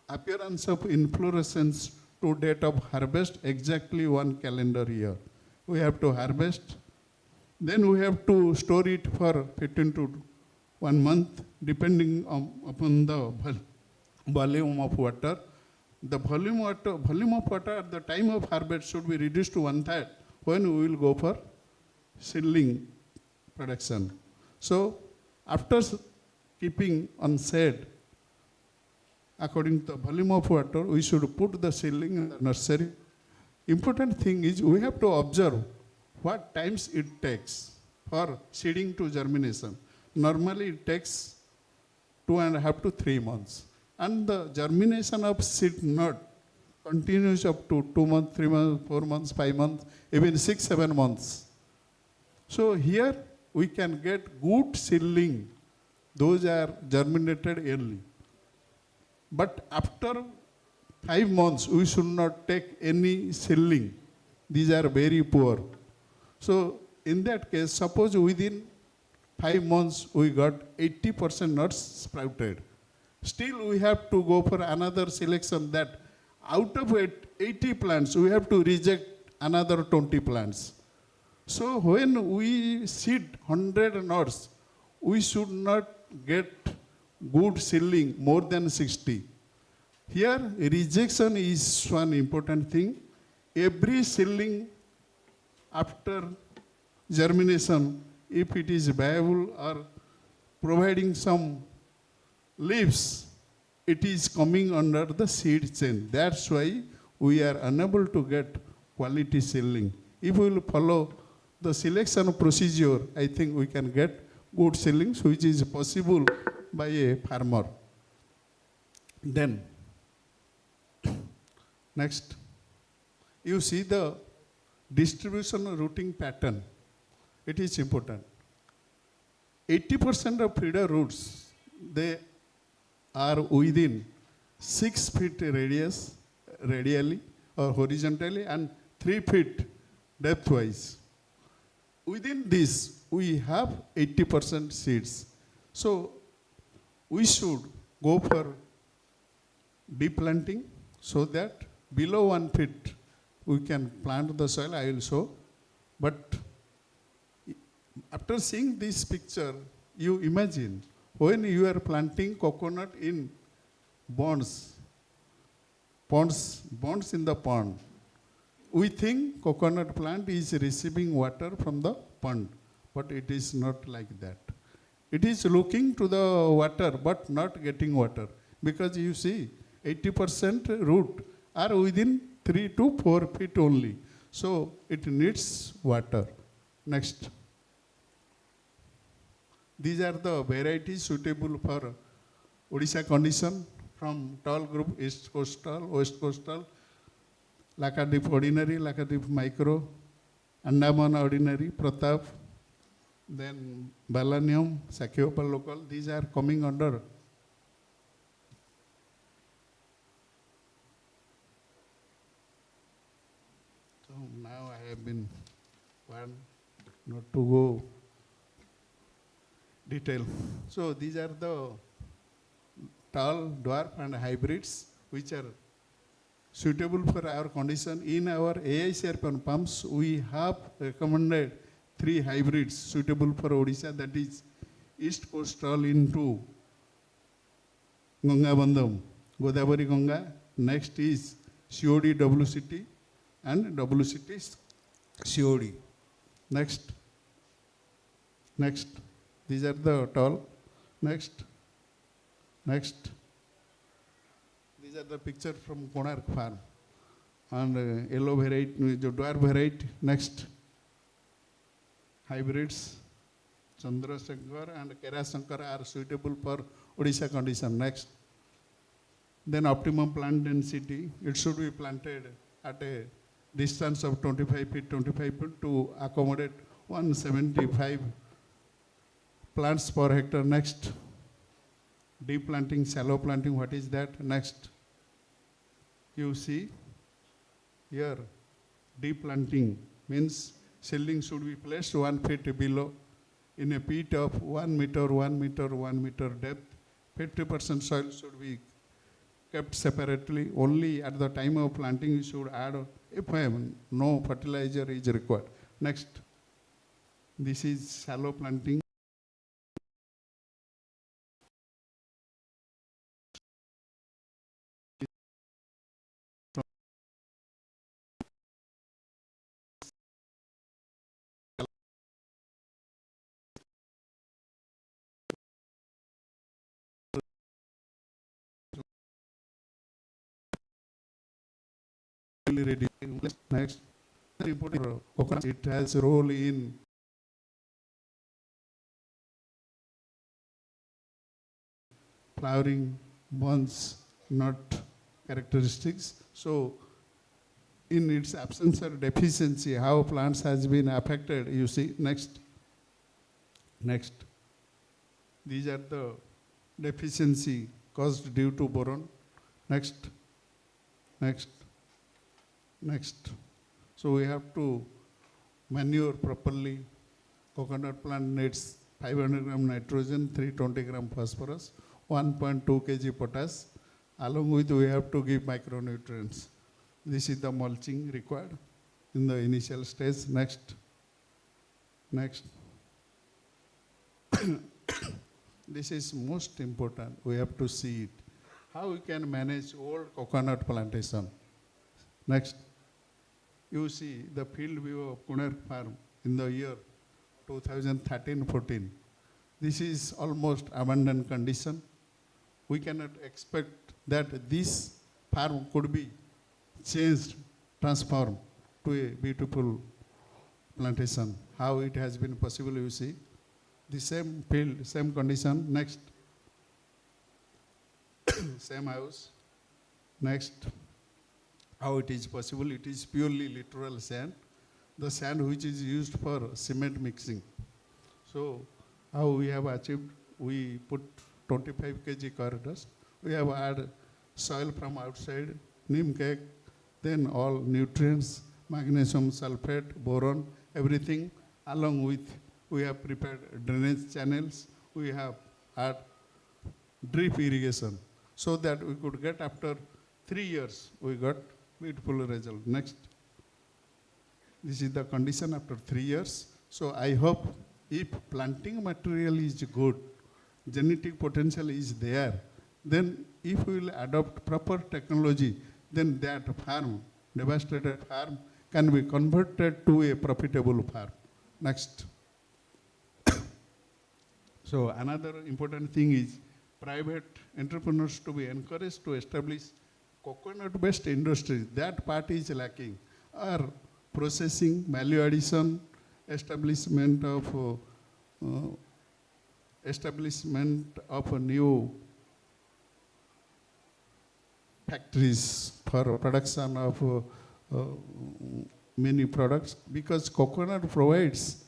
F: appearance of inflorescence to date of harvest, exactly 1 calendar year. We have to harvest. Then we have to store it for 15 to 1 month, depending upon the volume of water. The volume of water at the time of harvest should be reduced to 1/3 when we will go for seedling production. So after keeping on shade, according to the volume of water, we should put the seedling in the nursery. Important thing is we have to observe what times it takes for seeding to germination. Normally it takes 2.5 to 3 months. And the germination of seed nut continues up to 2 months, 3 months, 4 months, 5 months, even 6, 7 months. So here we can get good seedling. Those are germinated early. But after 5 months, we should not take any seedling. These are very poor. So in that case, suppose within 5 months we got 80% nuts sprouted. Still we have to go for another selection that out of 80 plants, we have to reject another 20 plants. So when we seed 100 nuts, we should not get good seedling more than 60. Here, rejection is one important thing. Every seedling after germination, if it is viable or providing some leaves, it is coming under the seed chain. That's why we are unable to get quality seedling. If we will follow the selection procedure, I think we can get good seedlings, which is possible by a farmer. Then, next, you see the distribution routing pattern. It is important. 80% of feeder roots, they are within 6 feet radially or horizontally, and 3 feet depth-wise. Within this, we have 80% seeds. So we should go for deep planting so that below 1 feet we can plant the soil. I will show. But after seeing this picture, you imagine when you are planting coconut in ponds in the pond, we think coconut plant is receiving water from the pond, but it is not like that. It is looking to the water, but not getting water, because you see 80% root are within 3 to 4 feet only. So it needs water. Next. These are the varieties suitable for Odisha condition, from tall group, East Coastal, West Coastal, Lakadip Ordinary, Lakadip Micro, Andaman Ordinary, Pratap, then Balanium, Sakyopal Local. These are coming under. So now I have been warned not to go detail. So these are the tall, dwarf and hybrids which are suitable for our condition. In our AICR pumps, we have recommended 3 hybrids suitable for Odisha, that is East Coastal into Ganga Bandham, Godavari Ganga. Next is COD WCT and WCT COD. Next. These are the tall. Next. These are the picture from Konark farm. and yellow variety, dwarf variety. Next, hybrids, Chandrasekhar and Kerasankar are suitable for Odisha condition. Next, then optimum plant density, it should be planted at a distance of 25 feet to accommodate 175 plants per hectare. Next, deep planting, shallow planting, what is that? Next, you see here, deep planting means seedling should be placed 1 feet below in a pit of 1 meter, 1 meter, 1 meter depth. 50% soil should be kept separately. Only at the time of planting you should add, if no fertilizer is required. Next, this is shallow planting. Ready. Next, it has a role in flowering, buds, nut characteristics. So, in its absence or deficiency, how plants has been affected, you see. Next, these are the deficiency caused due to boron. Next. So we have to manure properly. Coconut plant needs 500 gram nitrogen, 320 gram phosphorus, 1.2 kg potash. Along with we have to give micronutrients. This is the mulching required in the initial stage. Next. This is most important. We have to see it. How we can manage old coconut plantation. Next, you see the field view of Kuner farm in the year 2013-14. This is almost abandoned condition. We cannot expect that this farm could be changed, transformed to a beautiful plantation. How it has been possible, you see. The same field, same condition. Next, same house. Next, how it is possible? It is purely literal sand, the sand which is used for cement mixing. So, how we have achieved? We put 25 kg corridors. We have added soil from outside, neem cake, then all nutrients, magnesium sulfate, boron, everything. Along with, we have prepared drainage channels. We have had drip irrigation, so that we could get after 3 years, we got beautiful result. Next, this is the condition after 3 years. So I hope if planting material is good, genetic potential is there, then if we will adopt proper technology, then that farm, devastated farm, can be converted to a profitable farm. Next. So another important thing is private entrepreneurs to be encouraged to establish coconut-based industries. That part is lacking. Or processing, value addition, establishment of a new factories for production of many products, because coconut provides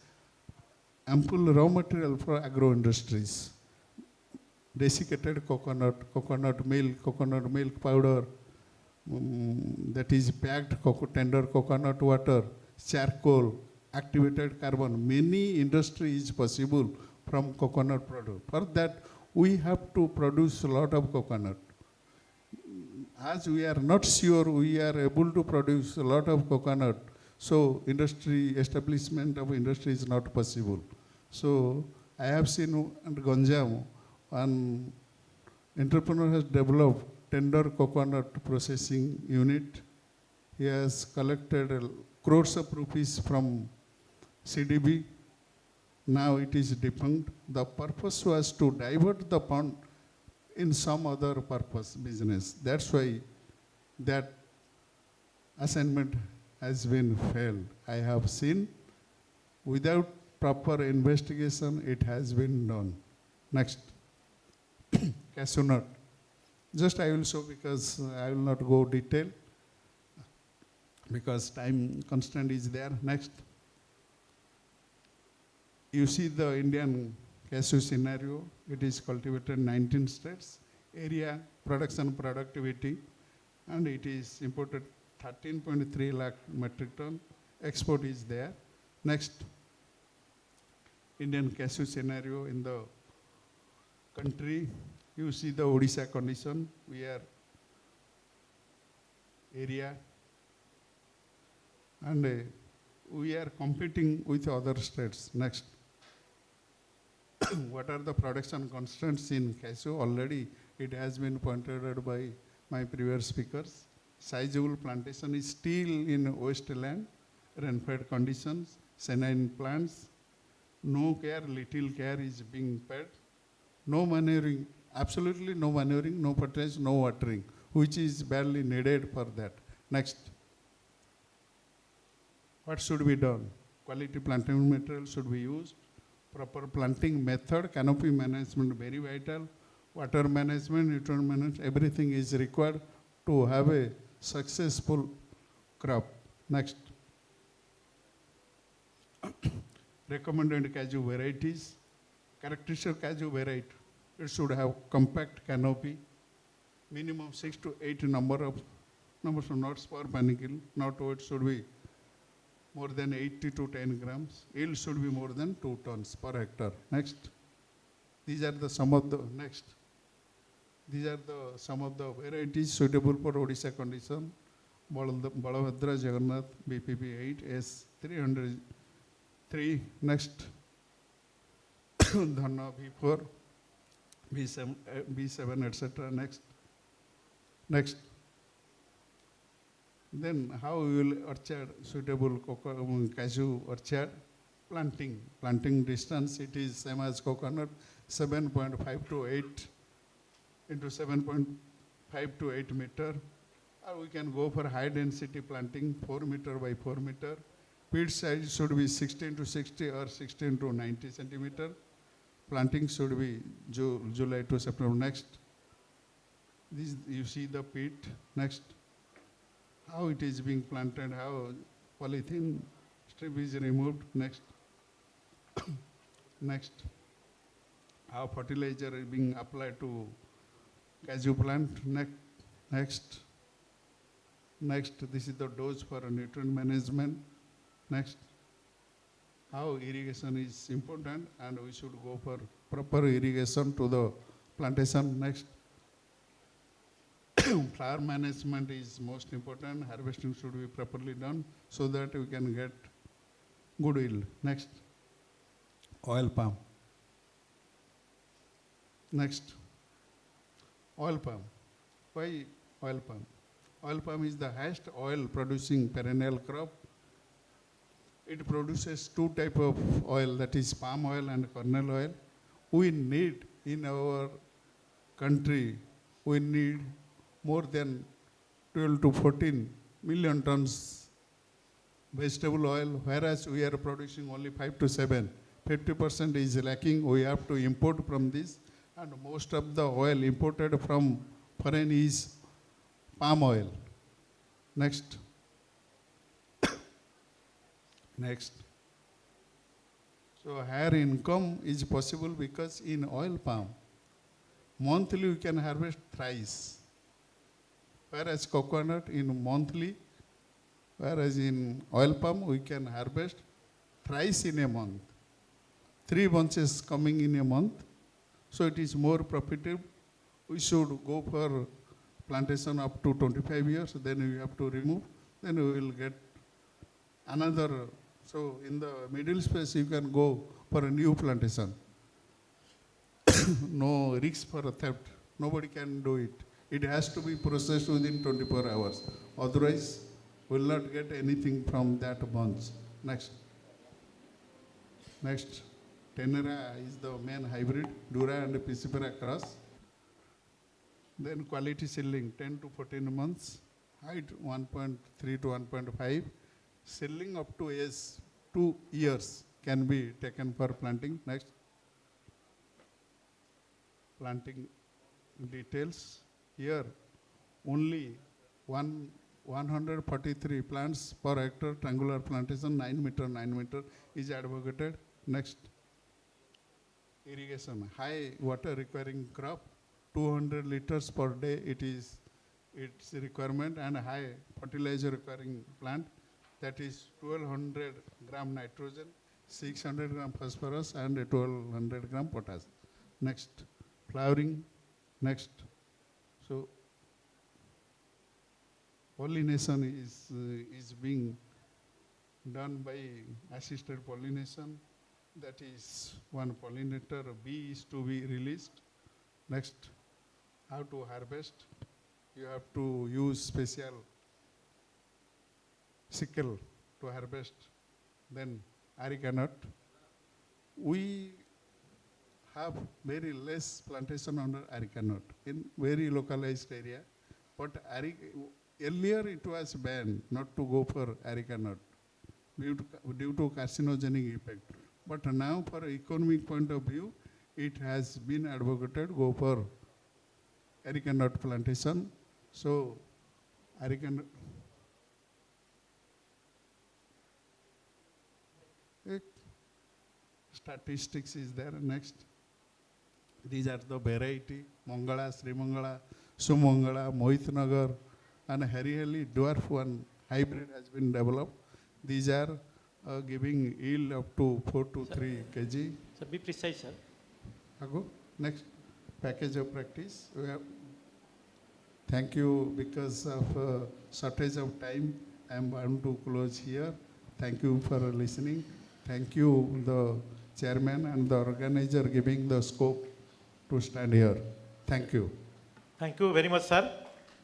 F: ample raw material for agro industries. Desiccated coconut, coconut milk powder, that is packed tender coconut water, charcoal, activated carbon. Many industry is possible from coconut product. For that, we have to produce a lot of coconut. As we are not sure we are able to produce a lot of coconut, so establishment of industry is not possible. So I have seen at Ganjam, an entrepreneur has developed tender coconut processing unit. He has collected crores of rupees from CDB. Now it is defunct. The purpose was to divert the fund in some other purpose business. That's why that assignment has been failed. I have seen without proper investigation it has been done. Next, cashew nut. Just I will show because I will not go detail because time constraint is there. Next, you see the Indian cashew scenario. It is cultivated in 19 states, area, production, productivity, and it is imported 13.3 lakh metric ton. Export is there. Next, Indian cashew scenario in the country. You see the Odisha condition. We are area and we are competing with other states. Next, what are the production constraints in cashew? Already it has been pointed out by my previous speakers. Sizable plantation is still in wasteland, rain-fed conditions, senile plants, no care, little care is being paid, no manuring, absolutely no manuring, no fertilization, no watering, which is barely needed for that. Next, what should be done? Quality planting material should be used, proper planting method, canopy management very vital, water management, nutrient management, everything is required to have a successful crop. Next, recommended cashew varieties, characteristic of cashew variety. It should have compact canopy, minimum 6 to 8 numbers of nuts per panicle. Nut weight should be more than 80 to 10 grams. Yield should be more than 2 tons per hectare. Next, these are the some of the next. These are the some of the varieties suitable for Odisha condition. Balabhadra Jagannath BPP 8S 303. Next, Dhanna B4, B7, etc. Next. Then how we will orchard suitable cashew orchard? Planting distance, it is same as coconut, 7.5 to 8 into 7.5 to 8 meter. Or we can go for high density planting, 4 meter by 4 meter. Peat size should be 16 to 60 or 16 to 90 centimeter. Planting should be July to September. Next, this you see the peat. Next, how it is being planted, how polythene strip is removed. Next, how fertilizer is being applied to cashew plant. Next, this is the dose for nutrient management. Next, how irrigation is important and we should go for proper irrigation to the plantation. Next, flower management is most important. Harvesting should be properly done so that we can get good yield. Next, oil palm. Next, oil palm. Why oil palm? Oil palm is the highest oil producing perennial crop. It produces 2 types of oil, that is palm oil and kernel oil. We need in our country, we need more than 12 to 14 million tons vegetable oil, whereas we are producing only 5 to 7. 50% is lacking. We have to import from this, and most of the oil imported from foreign is palm oil. Next. So higher income is possible because in oil palm, monthly we can harvest thrice. Whereas coconut in monthly, whereas in oil palm we can harvest thrice in a month. 3 bunches coming in a month. So it is more profitable. We should go for plantation up to 25 years, then we have to remove, then we will get another. So in the middle space you can go for a new plantation. No risk for a theft. Nobody can do it. It has to be processed within 24 hours. Otherwise, we will not get anything from that bunch. Next, Tenera is the main hybrid, Dura and Piscifera cross. Then quality seedling, 10 to 14 months. height 1.3 to 1.5, seedling up to age 2 years can be taken for planting. Next. Planting details. Here, only 143 plants per hectare, triangular plantation, 9 meter is advocated. Next. Irrigation, high water requiring crop, 200 liters per day its requirement, and high fertilizer requiring plant, that is 1200 gram nitrogen, 600 gram phosphorus, and 1200 gram potash. Next, flowering. Next, so pollination is being done by assisted pollination. That is one pollinator, bee is to be released. Next, how to harvest. You have to use special sickle to harvest. Then areca nut. We have very less plantation under areca nut in very localized area. But earlier it was banned not to go for areca nut due to carcinogenic effect. But now, for economic point of view, it has been advocated go for areca nut plantation. So, areca nut. Statistics is there. Next. These are the variety: Mangala, Sri Mangala, Sumangala, Mohitnagar, and Harihali dwarf one hybrid has been developed. These are giving yield up to 4 to 3 kg.
B: So be precise, sir.
F: Ago. Next, package of practice. Thank you. Because of shortage of time, I am bound to close here. Thank you for listening. Thank you, the chairman and the organizer, giving the scope to stand here. Thank you.
B: Thank you very much, sir,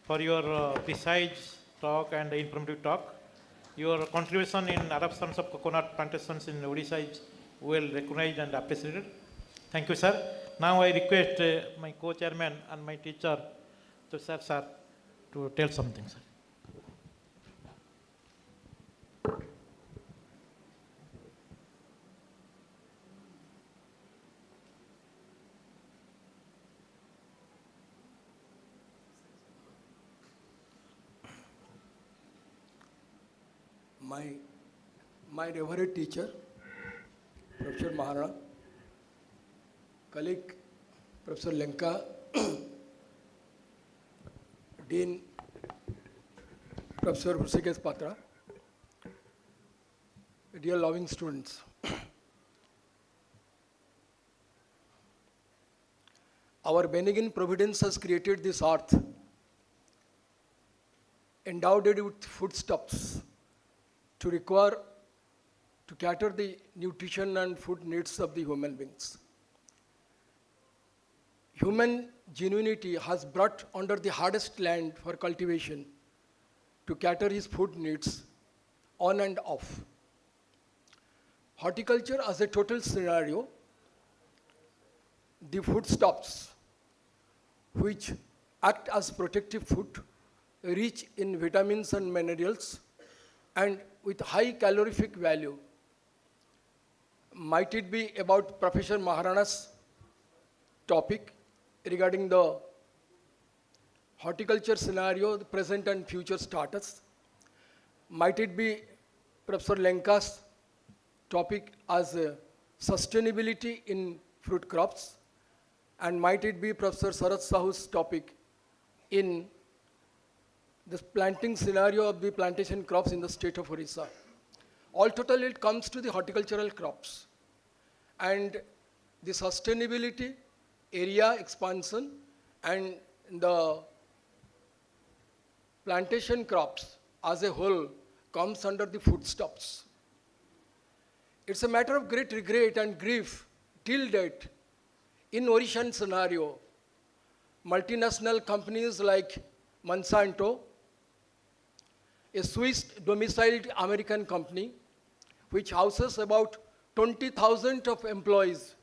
B: for your precise talk and informative talk. Your contribution in adoptions of coconut plantations in Odisha is well recognized and appreciated. Thank you, sir. Now I request my co-chairman and my teacher, sir, to tell something, sir.
G: My revered teacher, Professor Maharana, colleague Professor Lenka, Dean Professor Hrusikesh Patra, dear loving students. Our benign providence has created this earth, endowed it with foodstuffs to cater the nutrition and food needs of the human beings. Human genuinity has brought under the hardest land for cultivation to cater his food needs on and off. Horticulture as a total scenario, the foodstuffs which act as protective food, rich in vitamins and minerals, and with high calorific value. Might it be about Professor Maharana's topic regarding the horticulture scenario, the present and future status? Might it be Professor Lenka's topic as sustainability in fruit crops? And might it be Professor Sarat Sahu's topic in the planting scenario of the plantation crops in the state of Odisha? All total, it comes to the horticultural crops. And the sustainability, area expansion, and the plantation crops as a whole comes under the foodstuffs. It's a matter of great regret and grief till date. In Odishan scenario, multinational companies like Monsanto, a Swiss domiciled American company which houses about 20,000 of employees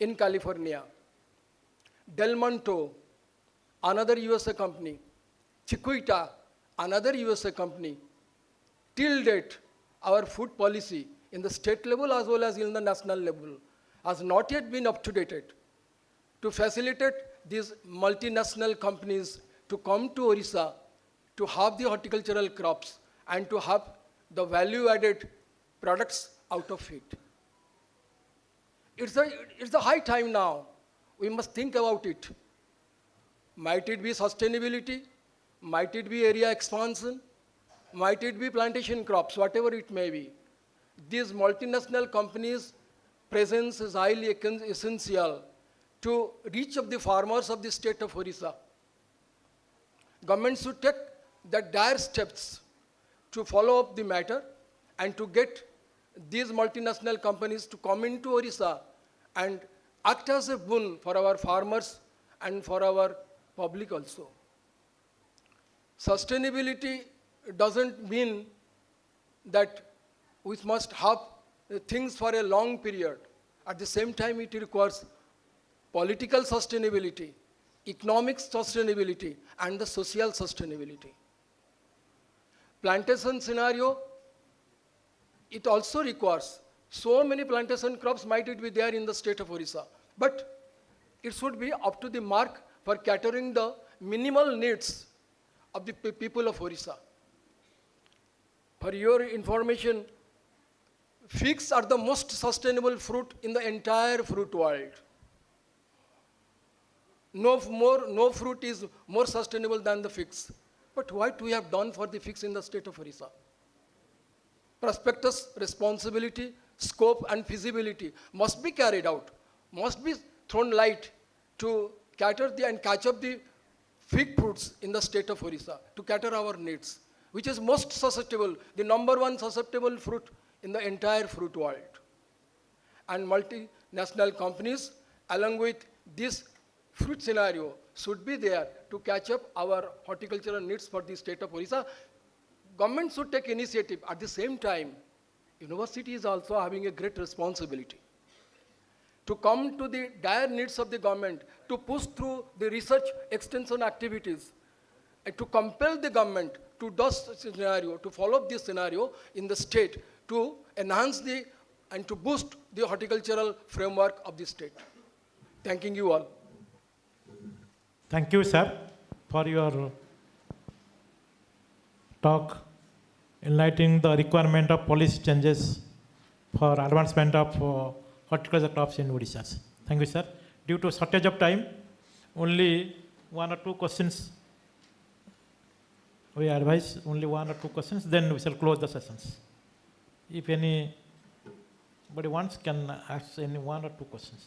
G: in California. Del Monte, another USA company. Chiquita, another USA company. Till date, our food policy in the state level as well as in the national level has not yet been up to date to facilitate these multinational companies to come to Odisha to have the horticultural crops and to have the value-added products out of it. It's the high time now. We must think about it. Might it be sustainability? Might it be area expansion? Might it be plantation crops, whatever it may be. These multinational companies' presence is highly essential to reach of the farmers of the state of Odisha. Government should take the dire steps to follow up the matter and to get these multinational companies to come into Odisha and act as a boon for our farmers and for our public also. Sustainability doesn't mean that we must have things for a long period. At the same time, it requires political sustainability, economic sustainability, and the social sustainability. Plantation scenario, it also requires so many plantation crops might it be there in the state of Odisha, but it should be up to the mark for catering the minimal needs of the people of Odisha. For your information, figs are the most sustainable fruit in the entire fruit world. No fruit is more sustainable than the figs. But what we have done for the figs in the state of Odisha? Prospectus, responsibility, scope and feasibility must be carried out, must be thrown light to cater and catch up the fig fruits in the state of Odisha, to cater our needs, which is most susceptible, the number one susceptible fruit in the entire fruit world. And multinational companies, along with this fruit scenario, should be there to catch up our horticultural needs for the state of Odisha. Government should take initiative. At the same time, university is also having a great responsibility to come to the dire needs of the government, to push through the research extension activities, and to compel the government to do scenario, to follow up this scenario in the state, to enhance and to boost the horticultural framework of the state. Thanking you all.
B: Thank you, sir, for your talk enlightening the requirement of policy changes for advancement of horticulture crops in Odisha. Thank you, sir. Due to shortage of time, only one or two questions. We advise only one or two questions, then we shall close the sessions. If anybody wants, can ask any one or two questions.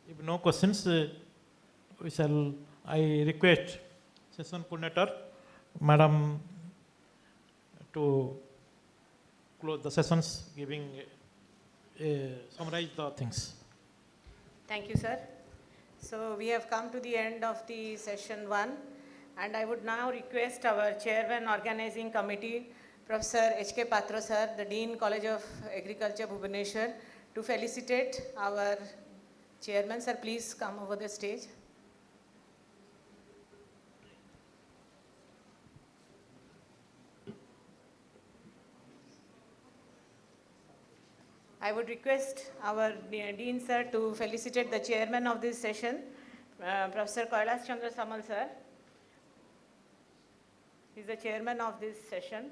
B: If no questions, I request session coordinator, Madam, to close the sessions, summarize the things.
A: Thank you, sir. So we have come to the end of the session 1, and I would now request our chairman organizing committee, Professor H.K. Patra sir, the Dean College of Agriculture, Bhubaneswar, to felicitate our chairman. Sir, please come over the stage. I would request our Dean sir to felicitate the chairman of this session, Professor Kailas Chandra Samal sir. He is the chairman of this session.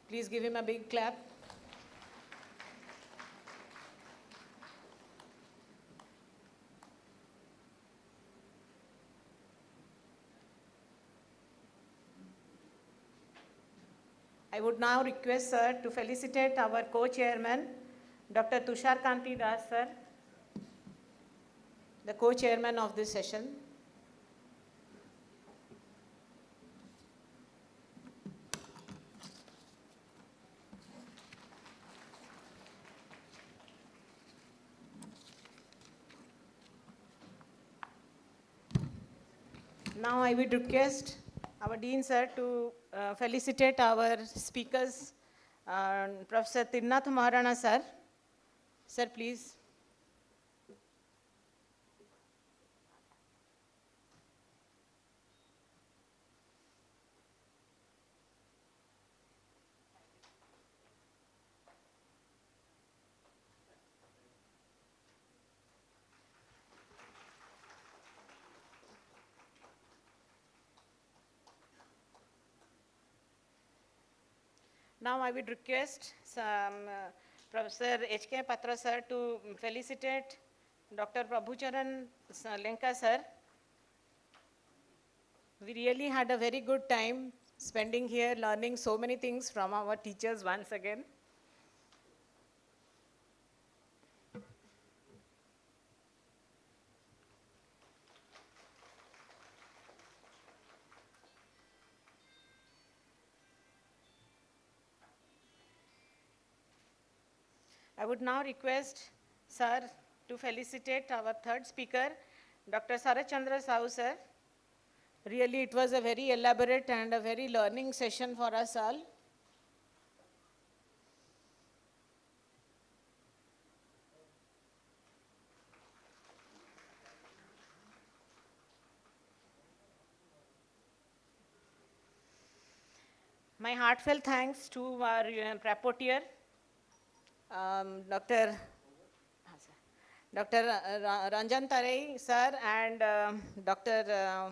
A: Please give him a big clap. I would now request sir to felicitate our co-chairman, Dr. Tushar Kanti Das sir, the co-chairman of this session. Now I would request our Dean sir to felicitate our speakers, Professor Tirnath Maharana sir, Sir, please. Now I would request Professor H.K. Patra sir to felicitate Dr. Prabhucharan Lenka sir. We really had a very good time spending here, learning so many things from our teachers once again. I would now request sir to felicitate our third speaker, Dr. Sarachandra Sahu sir. Really, it was a very elaborate and a very learning session for us all. My heartfelt thanks to our rapporteur, Dr. Ranjan Tarey sir and Dr.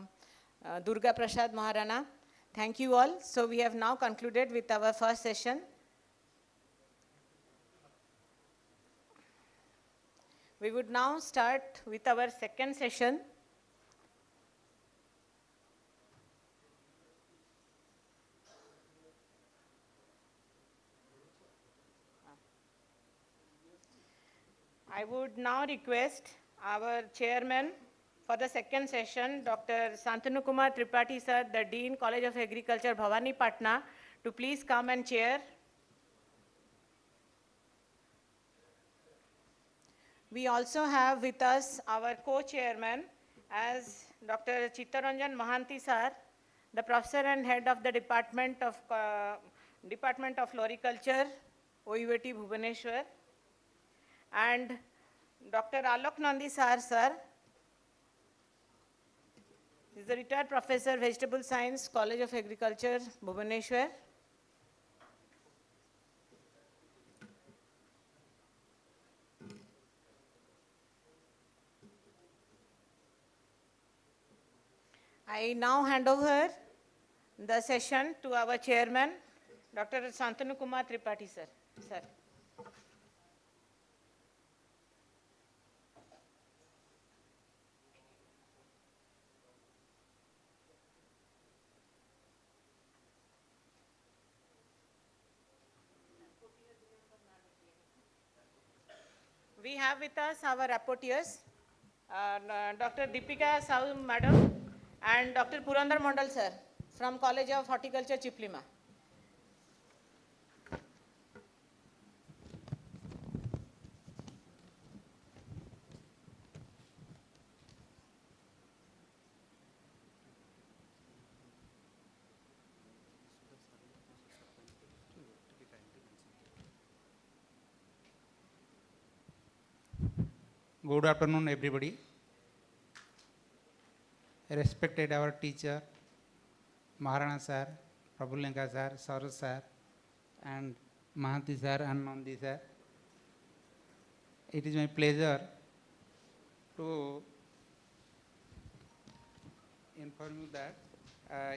A: Durga Prasad Maharana. Thank you all. So we have now concluded with our first session. We would now start with our second session. I would now request our chairman for the second session, Dr. Santanu Kumar Tripathi sir, the Dean, College of Agriculture, Bhavani Patna, to please come and chair. We also have with us our co-chairman as Dr. Chittaranjan Mahanti sir, the professor and head of the Department of Floriculture, OUAT Bhubaneswar, and Dr. Alok Nandi sir, is the retired professor, Vegetable Science, College of Agriculture, Bhubaneswar. I now hand over the session to our chairman, Dr. Santanu Kumar Tripathi sir. Sir. We have with us our rapporteurs, Dr. Deepika Sahu madam and Dr. Purandar Mondal sir from College of Horticulture, Chiplima.
H: Good afternoon, everybody. Respected our teacher, Maharana sir, Prabhulenka sir, Saraj sir, and Mahanti sir and Nandi sir. It is my pleasure to inform you that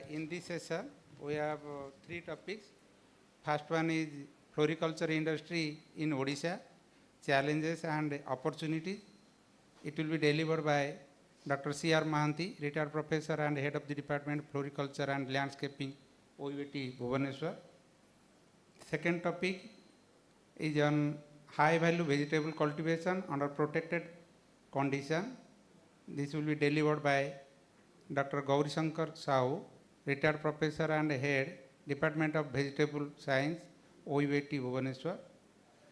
H: in this session we have three topics. First one is floriculture industry in Odisha, challenges and opportunities. It will be delivered by Dr. C.R. Mahanti, retired professor and head of the Department of Floriculture and Landscaping, OUAT, Bhubaneswar. Second topic is on high value vegetable cultivation under protected condition. This will be delivered by Dr. Gaurisankar Sahu, retired professor and head, Department of Vegetable Science, OUAT, Bhubaneswar.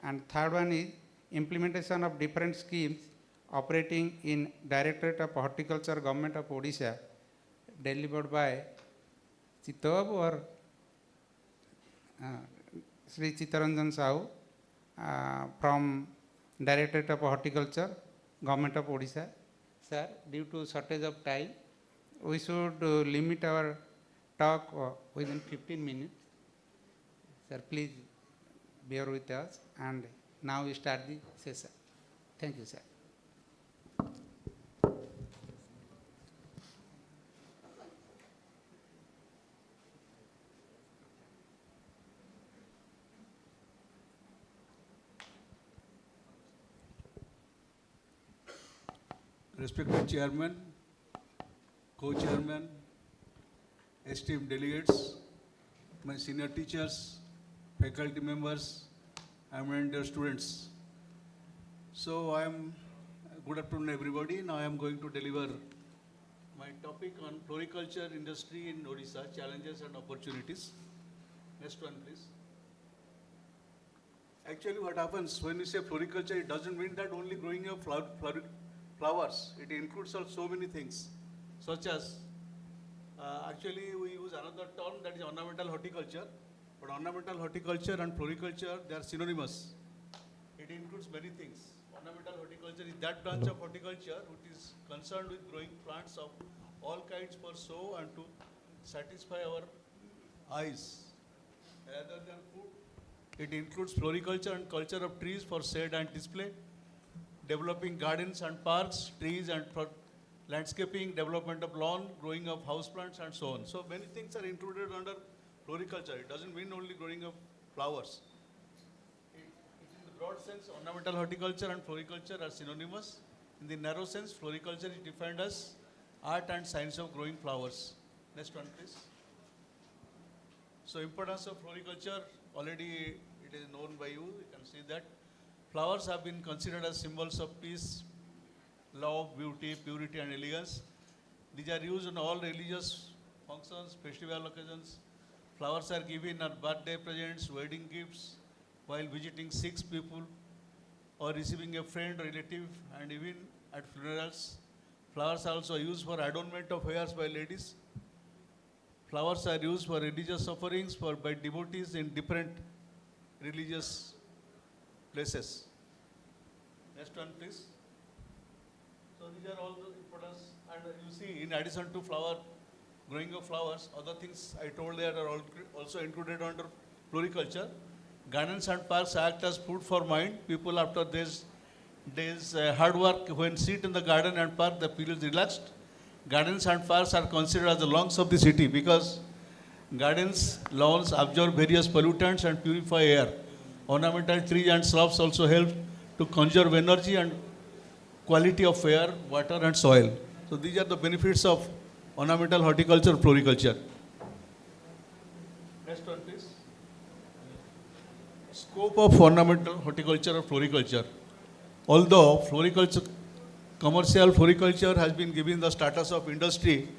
H: And third one is implementation of different schemes operating in Directorate of Horticulture, Government of Odisha, delivered by Chitab or Sri Chittaranjan Sahu from Directorate of Horticulture, Government of Odisha. Sir, due to shortage of time, we should limit our talk within 15 minutes. Sir, please bear with us, and now we start the session. Thank you, sir.
I: Respected Chairman, Co-Chairman, esteemed delegates, my senior teachers, faculty members, and dear students. So good afternoon everybody. Now I am going to deliver my topic on floriculture industry in Odisha, challenges and opportunities. Next one please. Actually what happens when we say floriculture, it doesn't mean that only growing of flowers. It includes so many things, such as, actually we use another term that is ornamental horticulture, but ornamental horticulture and floriculture, they are synonymous. It includes many things. Ornamental horticulture is that branch of horticulture which is concerned with growing plants of all kinds for show and to satisfy our eyes rather than food. It includes floriculture and culture of trees for shade and display, developing gardens and parks, trees and for landscaping, development of lawn, growing of houseplants and so on. So many things are included under floriculture. It doesn't mean only growing of flowers. In the broad sense, ornamental horticulture and floriculture are synonymous. In the narrow sense, floriculture is defined as art and science of growing flowers. Next one, please. So importance of floriculture, already it is known by you. You can see that flowers have been considered as symbols of peace, love, beauty, purity and elegance. These are used in all religious functions, festival occasions. Flowers are given at birthday presents, wedding gifts, while visiting sick people or receiving a friend, relative, and even at funerals. Flowers are also used for adornment of hairs by ladies. Flowers are used for religious offerings by devotees in different religious places. Next one, please. So these are all the importance, and you see, in addition to growing of flowers, other things I told there are also included under floriculture. Gardens and parks act as food for mind. People after days hard work, when sit in the garden and park, they feel relaxed. Gardens and parks are considered as the lungs of the city because gardens, lawns absorb various pollutants and purify air. Ornamental trees and shrubs also help to conserve energy and quality of air, water and soil. So these are the benefits of ornamental horticulture, floriculture. Next one, please. Scope of ornamental horticulture or floriculture. Although commercial floriculture has been given the status of industry,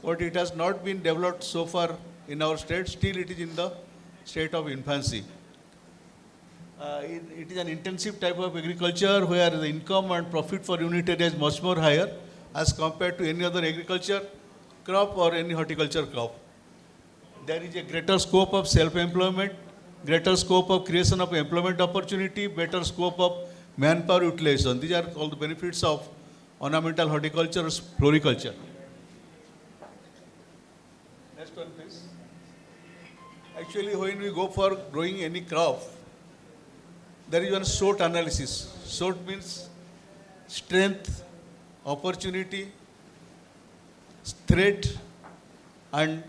I: but it has not been developed so far in our state. Still it is in the state of infancy. It is an intensive type of agriculture where the income and profit for unit area is much more higher as compared to any other agriculture crop or any horticulture crop. There is a greater scope of self-employment, greater scope of creation of employment opportunity, better scope of manpower utilization. These are all the benefits of ornamental horticulture, floriculture. Next one, please. Actually, when we go for growing any crop, there is one SWOT analysis. SWOT means strength, opportunity, threat, and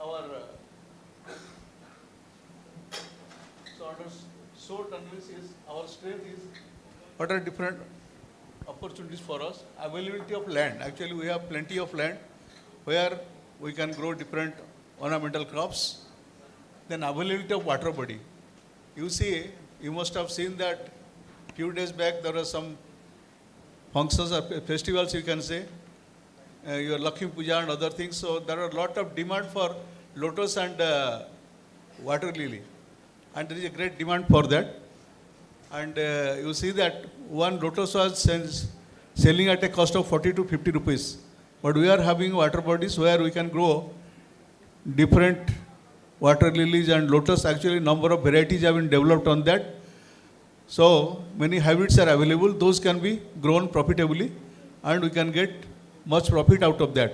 I: our so under SWOT analysis, our strength is what are different opportunities for us. Availability of land. Actually, we have plenty of land where we can grow different ornamental crops. Then availability of water body. You see, you must have seen that few days back there were some functions or festivals, you can say, your Lakshmi Puja and other things. So there are a lot of demand for lotus and water lily. And there is a great demand for that. And you see that one lotus was selling at a cost of 40 to 50 rupees. But we are having water bodies where we can grow different water lilies and lotus. Actually, number of varieties have been developed on that. So many hybrids are available. Those can be grown profitably and we can get much profit out of that.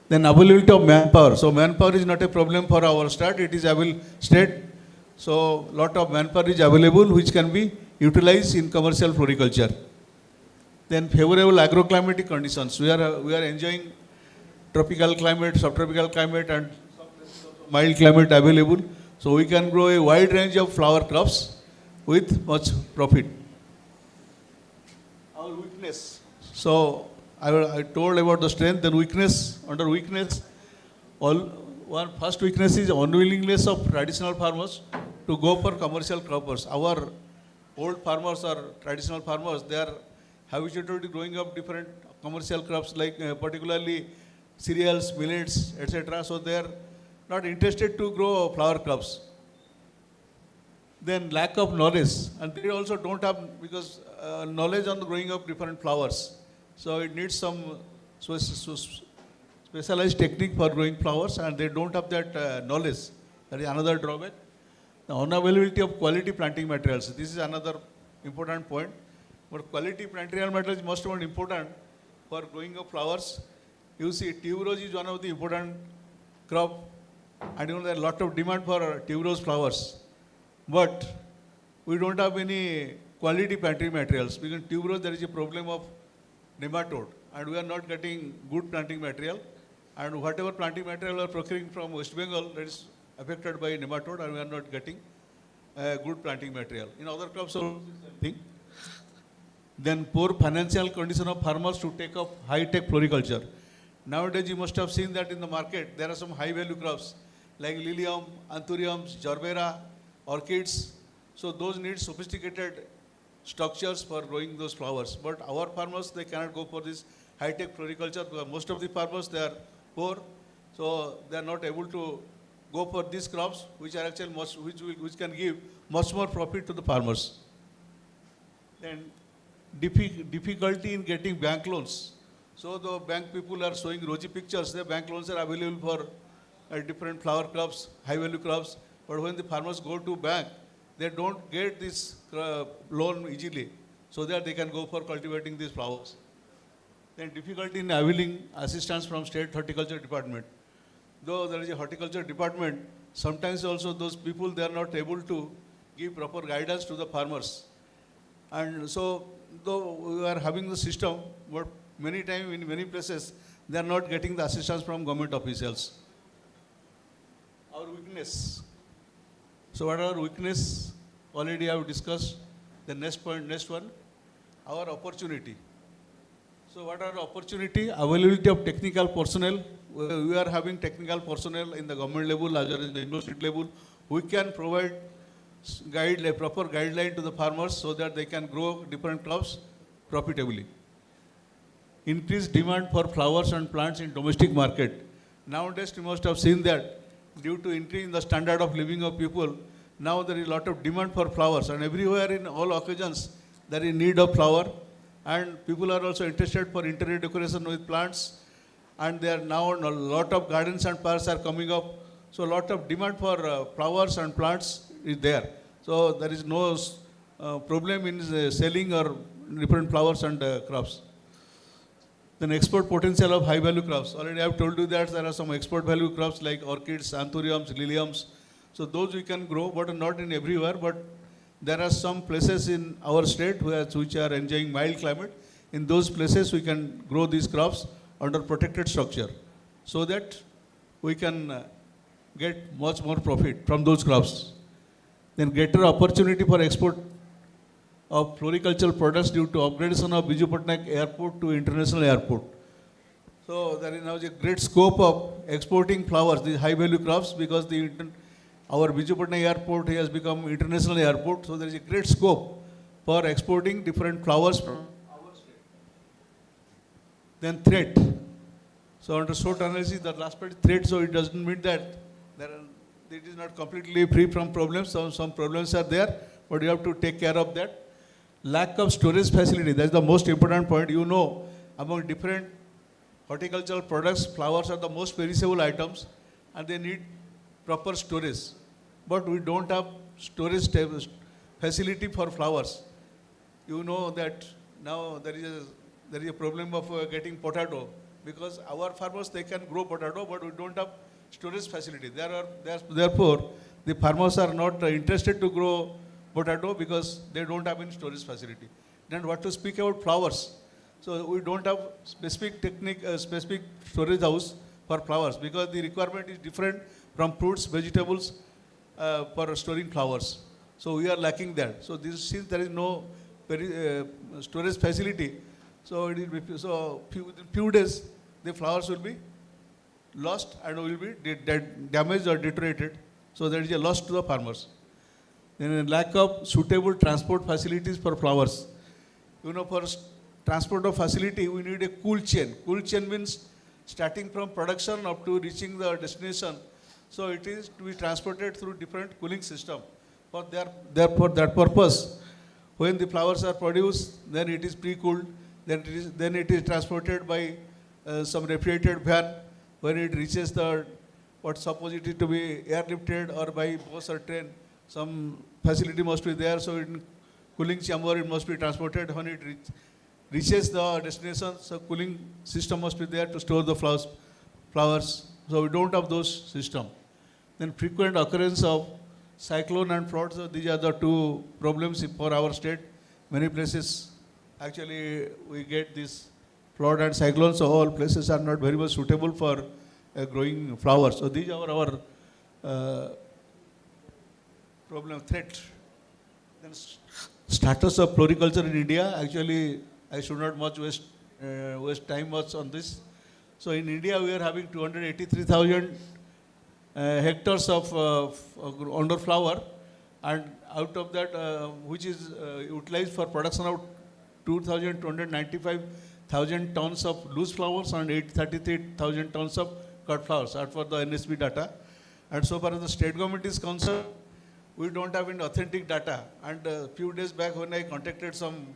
I: Then availability of manpower. So manpower is not a problem for our state. It is available state. So lot of manpower is available which can be utilized in commercial floriculture. Then favorable agroclimatic conditions. We are enjoying tropical climate, subtropical climate and mild climate available. So we can grow a wide range of flower crops with much profit. Our weakness. So I told about the strength and weakness. Under weakness, first weakness is unwillingness of traditional farmers to go for commercial croppers. Our old farmers or traditional farmers, they are habituated to growing up different commercial crops like particularly cereals, millets, etc. So they are not interested to grow flower crops. Then lack of knowledge, and they also don't have because knowledge on the growing of different flowers. So it needs some specialized technique for growing flowers, and they don't have that knowledge. That is another drawback. The unavailability of quality planting materials. This is another important point. But quality planting material is much more important for growing of flowers. You see, tuberose is one of the important crop, and you know there are a lot of demand for tuberose flowers. But we don't have any quality planting materials because tuberose there is a problem of nematode, and we are not getting good planting material. And whatever planting material we are procuring from West Bengal, that is affected by nematode, and we are not getting good planting material. In other crops, also the same thing. Then poor financial condition of farmers to take up high-tech floriculture. Nowadays, you must have seen that in the market, there are some high-value crops like lilium, anthuriums, gerbera, orchids. So those need sophisticated structures for growing those flowers. But our farmers, they cannot go for this high-tech floriculture because most of the farmers, they are poor. So they are not able to go for these crops, which are actually which can give much more profit to the farmers. Then difficulty in getting bank loans. So the bank people are showing rosy pictures. The bank loans are available for different flower crops, high-value crops. But when the farmers go to bank, they don't get this loan easily, so that they can go for cultivating these flowers. Then difficulty in availing assistance from state horticulture department. Though there is a horticulture department, sometimes also those people, they are not able to give proper guidance to the farmers. And so, though we are having the system, but many times in many places, they are not getting the assistance from government officials. Our weakness. So what are our weakness? Already I have discussed. The next one, our opportunity. So what are opportunity? Availability of technical personnel. We are having technical personnel in the government level as well as the university level. We can provide proper guideline to the farmers so that they can grow different crops profitably. Increased demand for flowers and plants in domestic market. Nowadays, you must have seen that due to increase in the standard of living of people, now there is a lot of demand for flowers, and everywhere in all occasions there is need of flower, and people are also interested for interior decoration with plants, and there are now a lot of gardens and parks are coming up, so a lot of demand for flowers and plants is there. So there is no problem in selling or different flowers and crops. Then export potential of high value crops. Already I have told you that there are some export value crops like orchids, anthuriums, liliums. So those we can grow, but not in everywhere. But there are some places in our state which are enjoying mild climate. In those places we can grow these crops under protected structure, so that we can get much more profit from those crops. Then greater opportunity for export of floricultural products due to upgradation of Biju Patnaik Airport to international airport. So there is now a great scope of exporting flowers, these high value crops, because our Biju Patnaik Airport has become international airport. So there is a great scope for exporting different flowers from our state. Then threat. So under SWOT analysis, the last part is threat. So it doesn't mean that it is not completely free from problems. Some problems are there, but you have to take care of that. Lack of storage facility, that's the most important point. You know, among different horticultural products, flowers are the most perishable items and they need proper storage. But we don't have storage facility for flowers. You know that now there is a problem of getting potato, because our farmers, they can grow potato, but we don't have storage facility. Therefore, the farmers are not interested to grow potato because they don't have any storage facility. Then what to speak about flowers? So we don't have specific storage house for flowers, because the requirement is different from fruits, vegetables, for storing flowers. So we are lacking that. So since there is no storage facility, so within few days the flowers will be lost and will be damaged or deteriorated. So there is a loss to the farmers. Then a lack of suitable transport facilities for flowers. You know, for transport of facility, we need a cool chain. Cool chain means starting from production up to reaching the destination. So it is to be transported through different cooling system. For that purpose, when the flowers are produced, then it is pre-cooled, then it is transported by some refrigerated van. When it reaches the what's supposed it to be airlifted or by bus or train, some facility must be there. So in cooling chamber, it must be transported. When it reaches the destination, so cooling system must be there to store the flowers. So we don't have those system. Then frequent occurrence of cyclone and floods. So these are the two problems for our state. Many places actually we get this flood and cyclone. So all places are not very much suitable for growing flowers. So these are our problem threat. Then status of floriculture in India. Actually, I should not much waste time much on this. So in India, we are having 283,000 hectares of under flower, and out of that, which is utilized for production of 2,295,000 tons of loose flowers and 833,000 tons of cut flowers, as for the NSP data. And so far as the state government is concerned, we don't have any authentic data. And a few days back, when I contacted some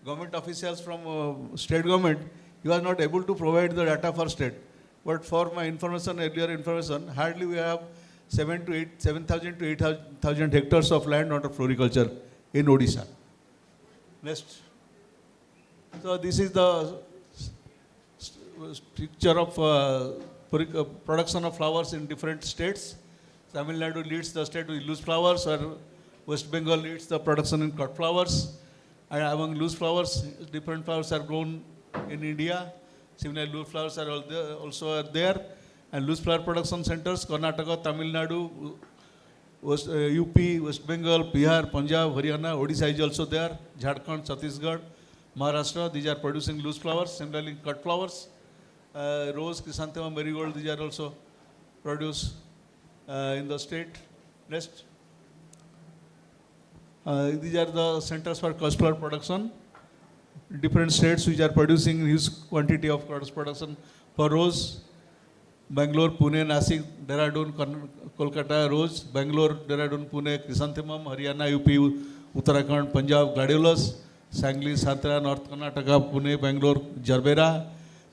I: government officials from state government, he was not able to provide the data for state. But for my information, earlier information, hardly we have 7,000 to 8,000 hectares of land under floriculture in Odisha. Next. So this is the picture of production of flowers in different states. Tamil Nadu leads the state with loose flowers, or West Bengal leads the production in cut flowers. And among loose flowers, different flowers are grown in India. Similarly, loose flowers are also there. And loose flower production centers, Karnataka, Tamil Nadu, UP, West Bengal, Bihar, Punjab, Haryana, Odisha is also there. Jharkhand, Chhattisgarh, Maharashtra, these are producing loose flowers. Similarly, cut flowers, rose, chrysanthemum, marigold, these are also produced in the state. Next. These are the centers for cut flower production. Different states which are producing huge quantity of cut production for rose. Bangalore, Pune, Nasik, Dehradun, Kolkata, rose. Bangalore, Dehradun, Pune, chrysanthemum. Haryana, UP, Uttarakhand, Punjab, gladiolus. Sangli, Satra, North Karnataka, Pune, Bangalore, Jarbera.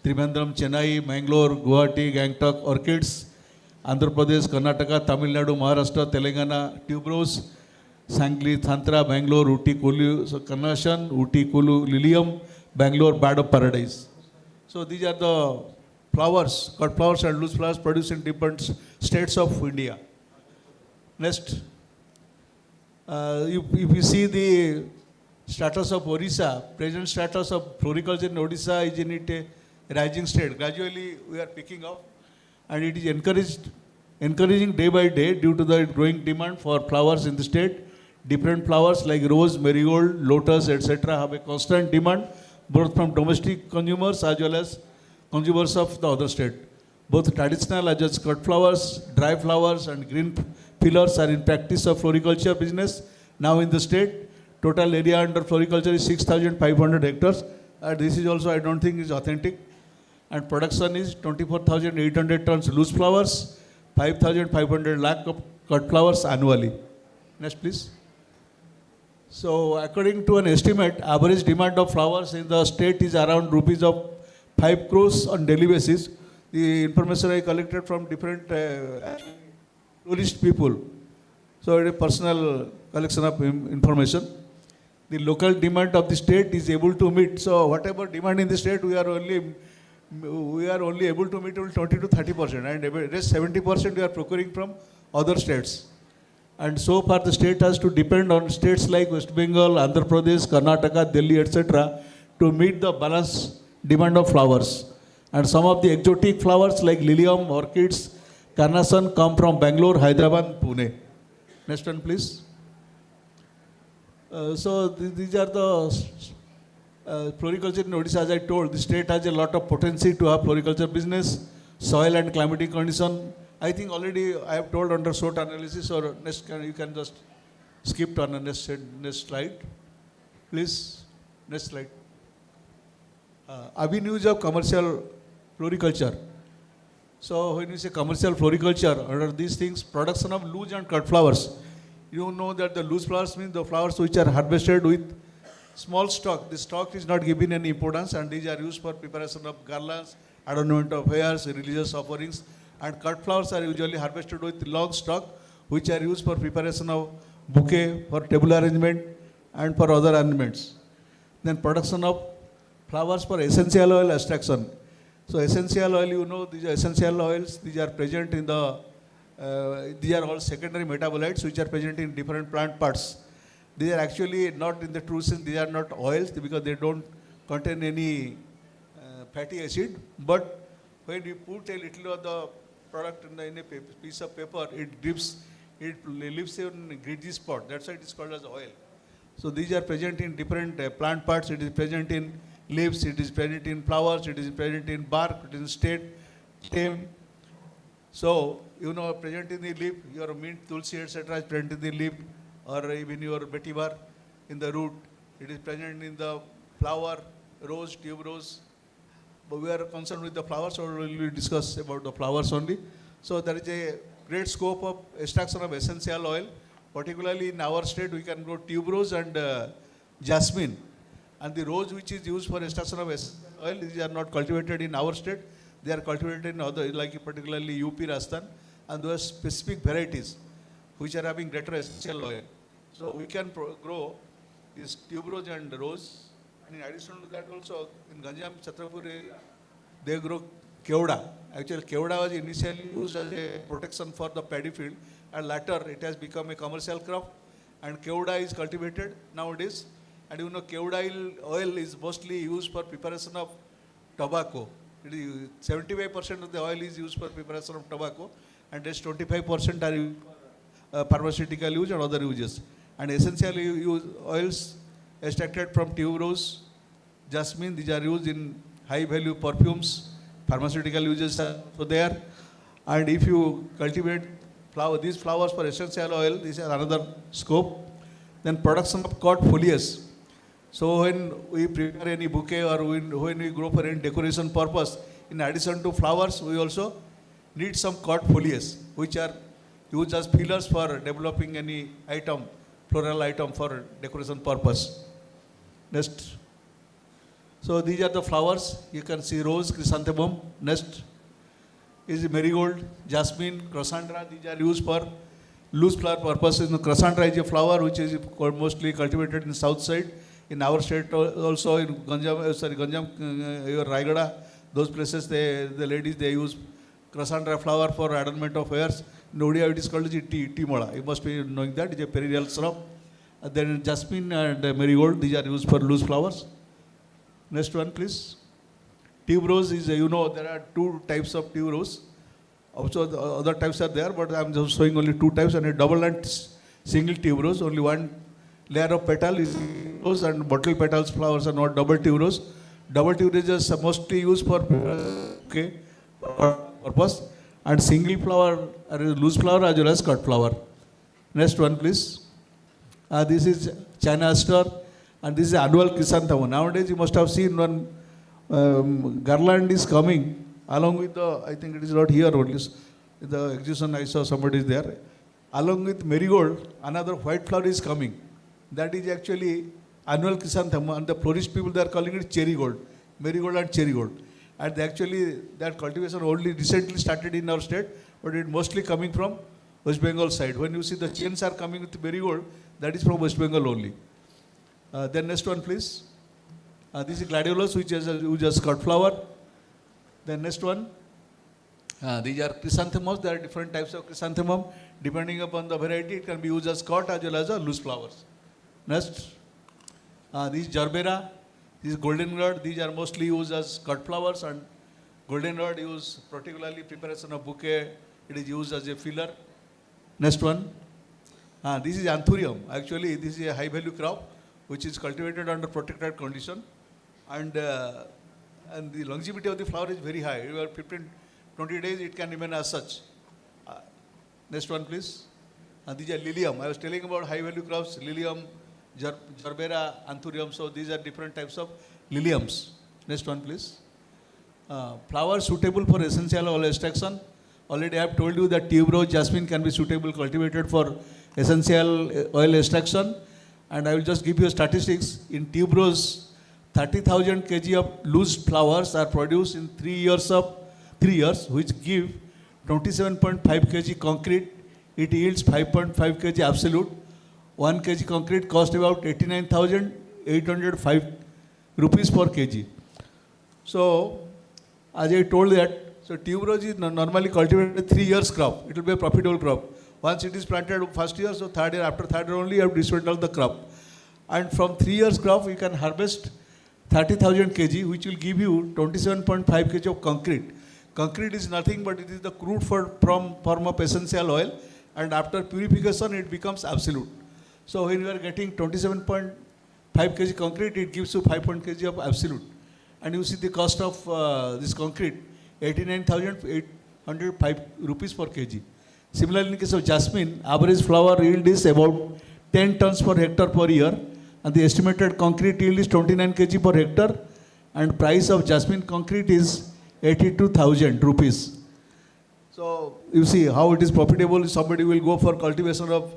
I: Trivandrum, Chennai, Mangalore, Guwahati, Gangtok, orchids. Andhra Pradesh, Karnataka, Tamil Nadu, Maharashtra, Telangana, tuberose. Sangli, Thantra, Bangalore, Uti, Kulu, so Carnation, Uti, Kulu, Lilium, Bangalore, Bad of Paradise. So these are the flowers, cut flowers and loose flowers produced in different states of India. Next. If you see the status of Odisha, present status of floriculture in Odisha is in it a rising state. Gradually we are picking up, and it is encouraging day by day due to the growing demand for flowers in the state. Different flowers like rose, marigold, lotus, etc. have a constant demand both from domestic consumers as well as consumers of the other state. Both traditional as well as cut flowers, dry flowers and green fillers are in practice of floriculture business now in the state. Total area under floriculture is 6,500 hectares. This is also, I don't think, is authentic. And production is 24,800 tons loose flowers, 5,500 lakh of cut flowers annually. Next, please. So, according to an estimate, average demand of flowers in the state is around rupees of 5 crores on daily basis. The information I collected from different tourist people. So, it is personal collection of information. The local demand of the state is able to meet. So whatever demand in the state, we are only able to meet only 20 to 30%, and the rest 70% we are procuring from other states. And so far the state has to depend on states like West Bengal, Andhra Pradesh, Karnataka, Delhi, etc. to meet the balanced demand of flowers. And some of the exotic flowers like lilium, orchids, carnation come from Bangalore, Hyderabad, Pune. Next one, please. These are the floriculture in Odisha. As I told, the state has a lot of potential to have floriculture business, soil and climatic condition. I think already I have told under SWOT analysis, or next you can just skip to the next slide. Please, next slide. Avenues of commercial floriculture. So when we say commercial floriculture, under these things, production of loose and cut flowers. You know that the loose flowers means the flowers which are harvested with small stalk. The stalk is not given any importance, and these are used for preparation of garlands, adornment of hairs, religious offerings. And cut flowers are usually harvested with long stalk, which are used for preparation of bouquet, for table arrangement, and for other ornaments. Then production of flowers for essential oil extraction. So essential oil, you know, these are essential oils. These are present in the, these are all secondary metabolites which are present in different plant parts. These are actually not in the true sense, these are not oils because they don't contain any fatty acid. But when you put a little of the product in a piece of paper, it drips, it leaves a gritty spot. That's why it is called as oil. So these are present in different plant parts. It is present in leaves, it is present in flowers, it is present in bark, it is in stem. So, you know, present in the leaf, your mint, tulsi, etc. is present in the leaf, or even your vetiver in the root. It is present in the flower, rose, tuberose. But we are concerned with the flowers, so we will discuss about the flowers only. So there is a great scope of extraction of essential oil. Particularly in our state, we can grow tuberose and jasmine. And the rose which is used for extraction of oil, these are not cultivated in our state. They are cultivated in other, like particularly UP, Rajasthan, and those specific varieties which are having greater essential oil. So we can grow this tuberose and rose. And in addition to that also, in Ganjam, Chhatrapur, they grow kevda. Actually, kevda was initially used as a protection for the paddy field, and later it has become a commercial crop, and kevda is cultivated nowadays. And you know, kevda oil is mostly used for preparation of tobacco. 75% of the oil is used for preparation of tobacco, and just 25% are used for pharmaceutical use and other uses. And essentially oils extracted from tuberose, jasmine, these are used in high value perfumes, pharmaceutical uses are also there. And if you cultivate these flowers for essential oil, this is another scope. Then production of cut foliage. So when we prepare any bouquet or when we grow for any decoration purpose, in addition to flowers, we also need some cut foliage, which are used as fillers for developing any item, floral item for decoration purpose. Next. So these are the flowers. You can see rose, chrysanthemum. Next is marigold, jasmine, crossandra. These are used for loose flower purposes. Crossandra is a flower which is mostly cultivated in south side. In our state also, in Ganjam, your Raigada, those places, the ladies, they use crossandra flower for adornment of hairs. In Odia, it is called tea mola. You must be knowing that. It is a perennial shrub. Then jasmine and marigold, these are used for loose flowers. Next one, please. Tuberose is, you know, there are two types of tuberose. Also, the other types are there, but I am just showing only two types, and a double and single tuberose. Only one layer of petal is tuberose, and bottle petals flowers are not double tuberose. Double tuberose is mostly used for purpose, and single flower, loose flower as well as cut flower. Next one, please. This is China aster, and this is annual chrysanthemum. Nowadays, you must have seen one garland is coming along with the, I think it is not here only, the exhibition I saw somebody is there. Along with marigold, another white flower is coming. That is actually annual chrysanthemum, and the florist people, they are calling it cherry gold, marigold and cherry gold. And actually, that cultivation only recently started in our state, but it mostly coming from West Bengal side. When you see the chains are coming with marigold, that is from West Bengal only. Then next one, please. This is gladiolus, which is a cut flower. Then next one. These are chrysanthemums. There are different types of chrysanthemum. Depending upon the variety, it can be used as cut as well as loose flowers. Next. This is gerbera. This is goldenrod. These are mostly used as cut flowers, and goldenrod used particularly preparation of bouquet. It is used as a filler. Next one. This is anthurium. Actually, this is a high value crop which is cultivated under protected condition, and the longevity of the flower is very high. Over 15-20 days it can remain as such. Next one, please. These are lilium. I was telling about high value crops: lilium, gerbera, anthurium. So these are different types of liliums. Next one, please. Flowers suitable for essential oil extraction. Already I have told you that tuberose jasmine can be suitable cultivated for essential oil extraction. And I will just give you statistics. In tuberose, 30,000 kg of loose flowers are produced in 3 years, which give 27.5 kg concrete. It yields 5.5 kg absolute. 1 kg concrete cost about 89,805 rupees per kg. So, as I told that, so tuberose is normally cultivated 3 years crop. It will be a profitable crop. Once it is planted first year, so third year, after third year only you have dismantled the crop. And from 3 years crop, you can harvest 30,000 kg, which will give you 27.5 kg of concrete. Concrete is nothing but it is the crude from form of essential oil, and after purification it becomes absolute. So when you are getting 27.5 kg concrete, it gives you 5 kg of absolute. And you see the cost of this concrete, 89,805 rupees per kg. Similarly, in case of jasmine, average flower yield is about 10 tons per hectare per year, and the estimated concrete yield is 29 kg per hectare, and price of jasmine concrete is 82,000 rupees. So you see how it is profitable. Somebody will go for cultivation of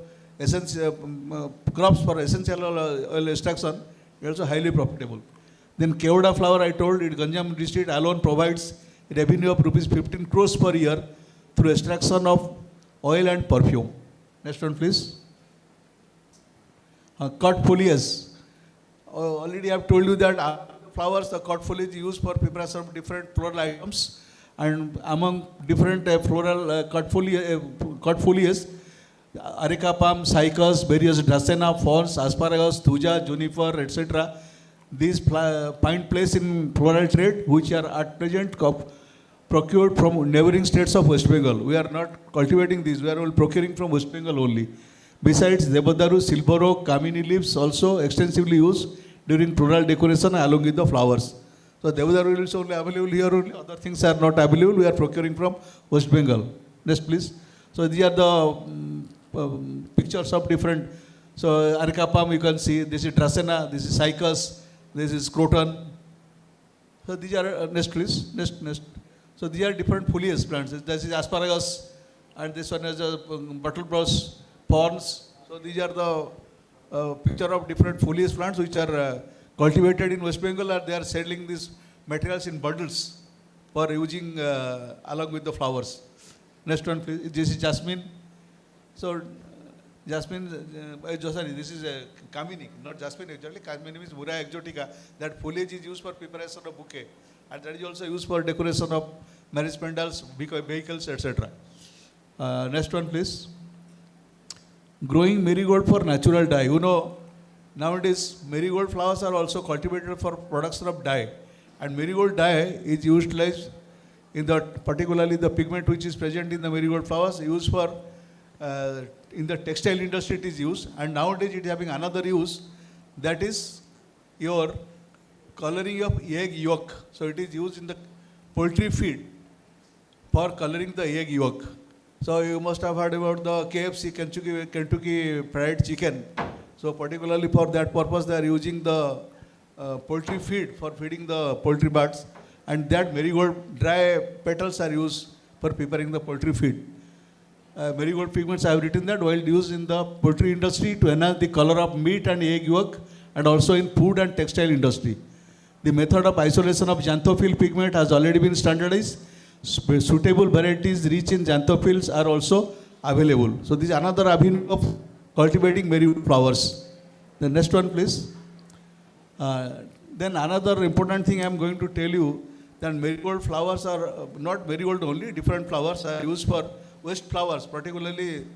I: crops for essential oil extraction. It is also highly profitable. Then Keoda flower, I told it, Ganjam district alone provides revenue of rupees 15 crores per year through extraction of oil and perfume. Next one, please. Cut foliage. Already I have told you that flowers, the cut foliage used for preparation of different floral items, and among different floral cut foliage, areca palm, cycas, various dracena, ferns, asparagus, thuja, juniper, etc. These find place in floral trade, which are at present procured from neighboring states of West Bengal. We are not cultivating these, we are all procuring from West Bengal only. Besides, Devadaru, silver oak, kamini leaves also extensively used during floral decoration along with the flowers. So Devadaru is only available here only, other things are not available, we are procuring from West Bengal. Next please. So these are the pictures of different, so areca palm you can see, this is dracena, this is cycas, this is croton. So these are, next please, next. So these are different foliage plants. This is asparagus, and this one is a buttlebrush, ferns. So these are the picture of different foliage plants which are cultivated in West Bengal, and they are selling these materials in bundles for using along with the flowers. Next one, please. This is jasmine. So jasmine, sorry, this is a kamini, not jasmine actually. Kamini means Mura exotica. That foliage is used for preparation of bouquet, and that is also used for decoration of marriage pandals, vehicles, etc. Next one, please. Growing marigold for natural dye. You know, nowadays marigold flowers are also cultivated for production of dye, and marigold dye is utilized in the particularly the pigment which is present in the marigold flowers used for in the textile industry it is used, and nowadays it is having another use, that is your coloring of egg yolk. So it is used in the poultry feed for coloring the egg yolk. So you must have heard about the KFC, Kentucky Fried Chicken. So particularly for that purpose they are using the poultry feed for feeding the poultry birds, and that marigold dry petals are used for preparing the poultry feed. Marigold pigments, I have written that, while used in the poultry industry to enhance the color of meat and egg yolk, and also in food and textile industry. The method of isolation of xanthophyll pigment has already been standardized. Suitable varieties rich in xanthophylls are also available. So this is another avenue of cultivating marigold flowers. The next one, please. Then another important thing I am going to tell you that marigold flowers are not marigold only, different flowers are used for waste flowers, particularly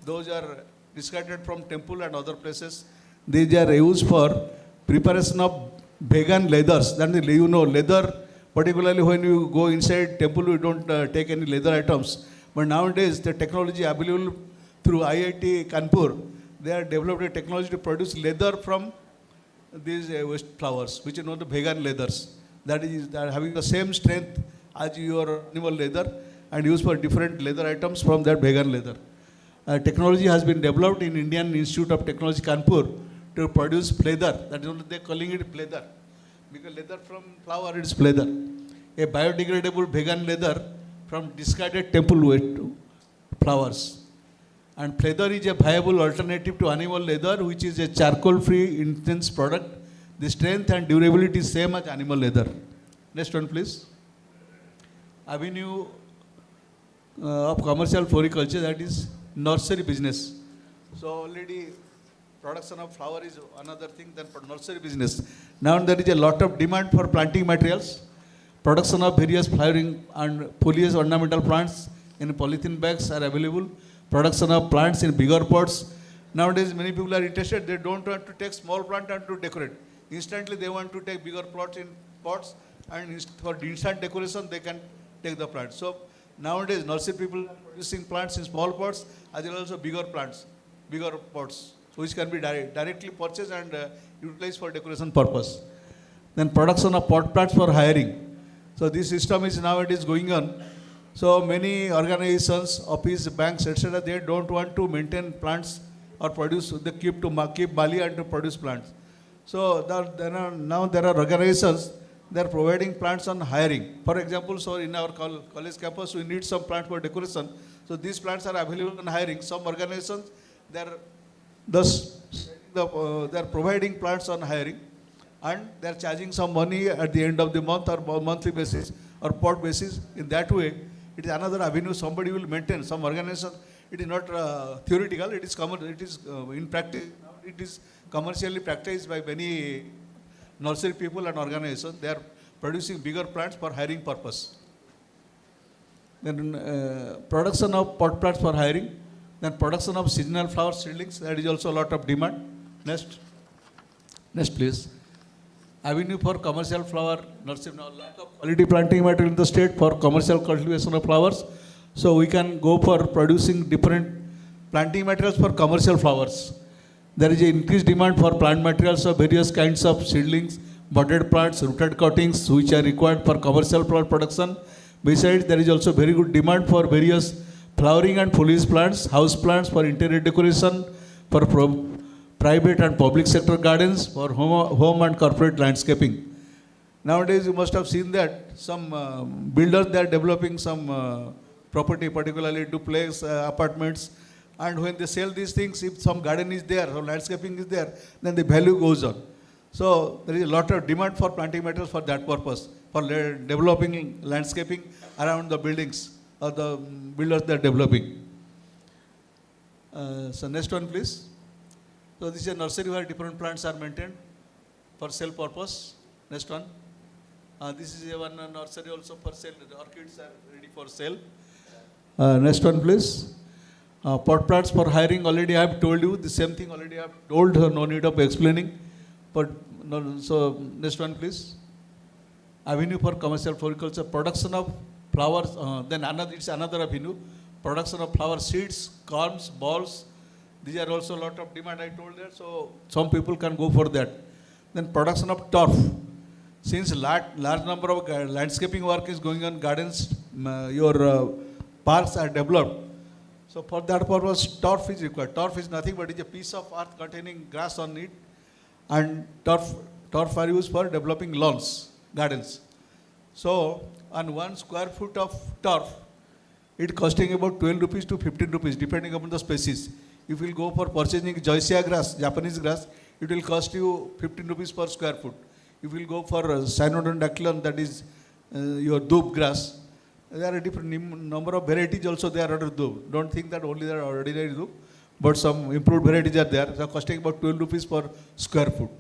I: those are discarded from temple and other places. These are used for preparation of vegan leathers. That is, you know, leather, particularly when you go inside temple, you don't take any leather items. But nowadays, the technology available through IIT Kanpur, they have developed a technology to produce leather from these waste flowers, which is known the vegan leathers. That is, they are having the same strength as your animal leather and used for different leather items from that vegan leather. Technology has been developed in Indian Institute of Technology Kanpur to produce pleather. That is what they are calling it pleather. Because leather from flower is pleather. A biodegradable vegan leather from discarded temple waste flowers. And pleather is a viable alternative to animal leather, which is a charcoal-free intense product. The strength and durability is same as animal leather. Next one, please. Avenue of commercial floriculture, that is nursery business. So already production of flower is another thing than for nursery business. Now there is a lot of demand for planting materials. Production of various flowering and foliage ornamental plants in polythene bags are available. Production of plants in bigger pots. Nowadays many people are interested, they don't want to take small plant and to decorate. Instantly they want to take bigger plots in pots and for instant decoration they can take the plant. So nowadays nursery people are producing plants in small pots as well as also bigger plants, bigger pots, which can be directly purchased and utilized for decoration purpose. Then production of pot plants for hiring. So this system is nowadays going on. So many organizations, office, banks, etc., they don't want to maintain plants or produce, they keep Bali and to produce plants. So now there are organizations, they are providing plants on hiring. For example, so in our college campus, we need some plants for decoration. So these plants are available on hiring. Some organizations, they are providing plants on hiring and they are charging some money at the end of the month or monthly basis or pot basis. In that way, it is another avenue somebody will maintain. Some organization, it is not theoretical, it is in practice, it is commercially practiced by many nursery people and organizations. They are producing bigger plants for hiring purpose. Then production of pot plants for hiring. Then production of seasonal flower seedlings, that is also a lot of demand. Next please. Avenue for commercial flower nursery. Now, lack of quality planting material in the state for commercial cultivation of flowers. So we can go for producing different planting materials for commercial flowers. There is an increased demand for plant materials of various kinds of seedlings, budded plants, rooted cuttings, which are required for commercial plant production. Besides, there is also very good demand for various flowering and foliage plants, house plants for interior decoration, for private and public sector gardens, for home and corporate landscaping. Nowadays, you must have seen that some builders, they are developing some property, particularly duplex apartments, and when they sell these things, if some garden is there, or landscaping is there, then the value goes on. So there is a lot of demand for planting materials for that purpose, for developing landscaping around the buildings or the builders they are developing. So next one, please. So this is a nursery where different plants are maintained for sale purpose. Next one. This is one nursery also for sale. The orchids are ready for sale. Next one, please. Pot plants for hiring, already I have told you. The same thing already I have told, no need of explaining. But no, so next one, please. Avenue for commercial floriculture, production of flowers. Then it's another avenue. Production of flower seeds, corms, balls. These are also a lot of demand, I told that. So some people can go for that. Then production of turf. Since large number of landscaping work is going on, gardens, your parks are developed. So for that purpose, turf is required. Turf is nothing but it is a piece of earth containing grass on it. And turf are used for developing lawns, gardens. So on 1 square foot of turf, it costing about 12 rupees to 15 rupees, depending upon the species. If you will go for purchasing Joycia grass, Japanese grass, it will cost you 15 rupees per square foot. If you will go for Cynodon dactylon, that is your doob grass, There are a different number of varieties also they are ordered to do. Don't think that only there are ordinary do, but some improved varieties are there. They are costing about 12 rupees per square foot.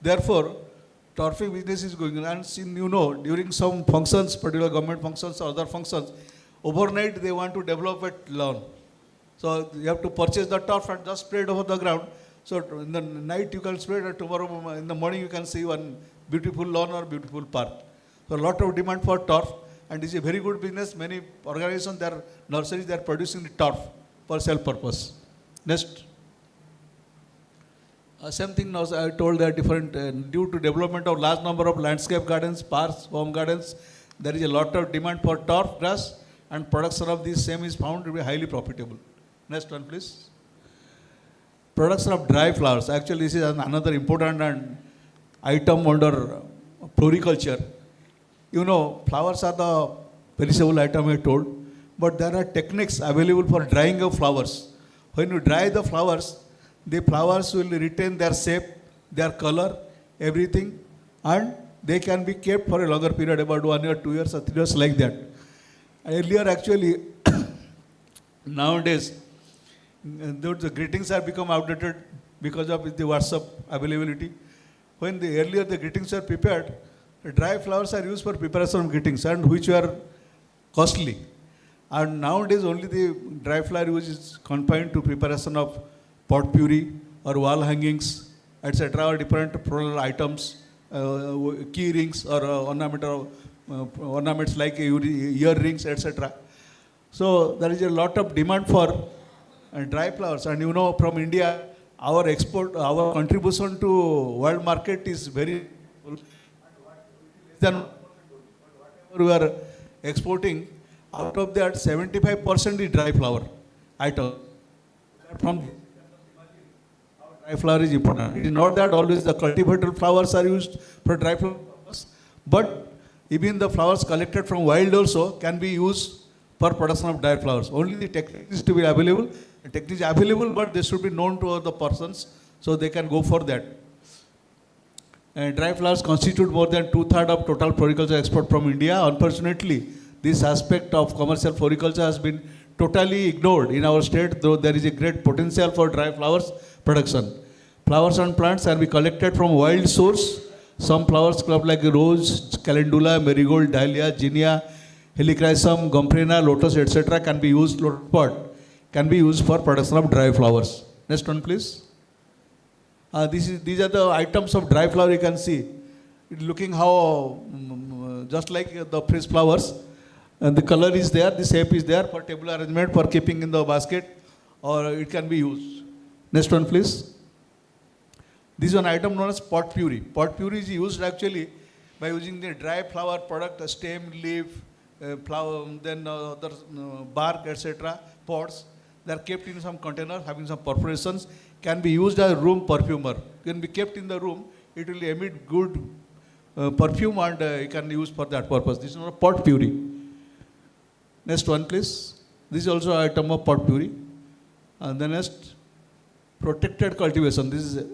I: Therefore, turfing business is going on. And you know, during some functions, particular government functions or other functions, overnight they want to develop a lawn. So you have to purchase the turf and just spread over the ground. So in the night you can spread, and tomorrow in the morning you can see one beautiful lawn or beautiful park. So a lot of demand for turf, and it's a very good business. Many organizations, their nurseries, they are producing the turf for sale purpose. Next. Same thing now, I told that different, due to development of large number of landscape gardens, parks, home gardens, there is a lot of demand for turf grass, and production of this same is found to be highly profitable. Next one, please. Production of dry flowers. Actually, this is another important item under floriculture. You know, flowers are the perishable item I told, but there are techniques available for drying of flowers. When you dry the flowers will retain their shape, their color, everything, and they can be kept for a longer period, about 1 year, 2 years, or 3 years, like that. Earlier, actually, nowadays, the greetings have become outdated because of the WhatsApp availability. When earlier the greetings were prepared, the dry flowers are used for preparation of greetings, and which were costly. And nowadays only the dry flower use is confined to preparation of pot puree or wall hangings, etc., or different floral items, key rings or ornaments like earrings, etc. So there is a lot of demand for dry flowers, and you know, from India, our contribution to world market is very than whatever we are exporting. Out of that, 75% is dry flower item. From dry flower is important. It is not that always the cultivated flowers are used for dry flowers, but even the flowers collected from wild also can be used for production of dry flowers. Only the technique is to be available. The technique is available, but they should be known to other persons, so they can go for that. And dry flowers constitute more than 2/3 of total floriculture export from India. Unfortunately, this aspect of commercial floriculture has been totally ignored in our state, though there is a great potential for dry flowers production. Flowers and plants can be collected from wild source. Some flowers club like rose, calendula, marigold, dahlia, zinnia, helichrysum, gomphrena, lotus, etc. can be used, can be used for production of dry flowers. Next one, please. These are the items of dry flower you can see. It's looking how, just like the fresh flowers, and the color is there, the shape is there for table arrangement, for keeping in the basket, or it can be used. Next one, please. This is an item known as pot puree. Pot puree is used actually by using the dry flower product, a stem, leaf, flower, then other bark, etc., pods. They are kept in some container having some perforations, can be used as a room perfumer. Can be kept in the room, it will emit good perfume, and you can use for that purpose. This is not a pot puree. Next one, please. This is also an item of pot puree. And the next, protected cultivation. This is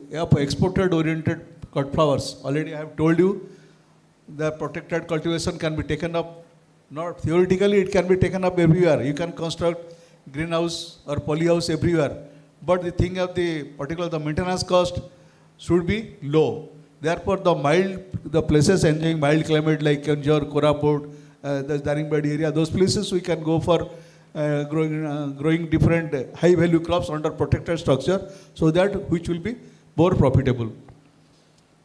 I: exported oriented cut flowers. Already I have told you the protected cultivation can be taken up, not theoretically, it can be taken up everywhere. You can construct greenhouse or polyhouse everywhere. But the thing of the maintenance cost should be low. Therefore, the places enjoying mild climate like Kanjar, Koraput, the Daringbadi area, those places we can go for growing different high value crops under protected structure, so that which will be more profitable.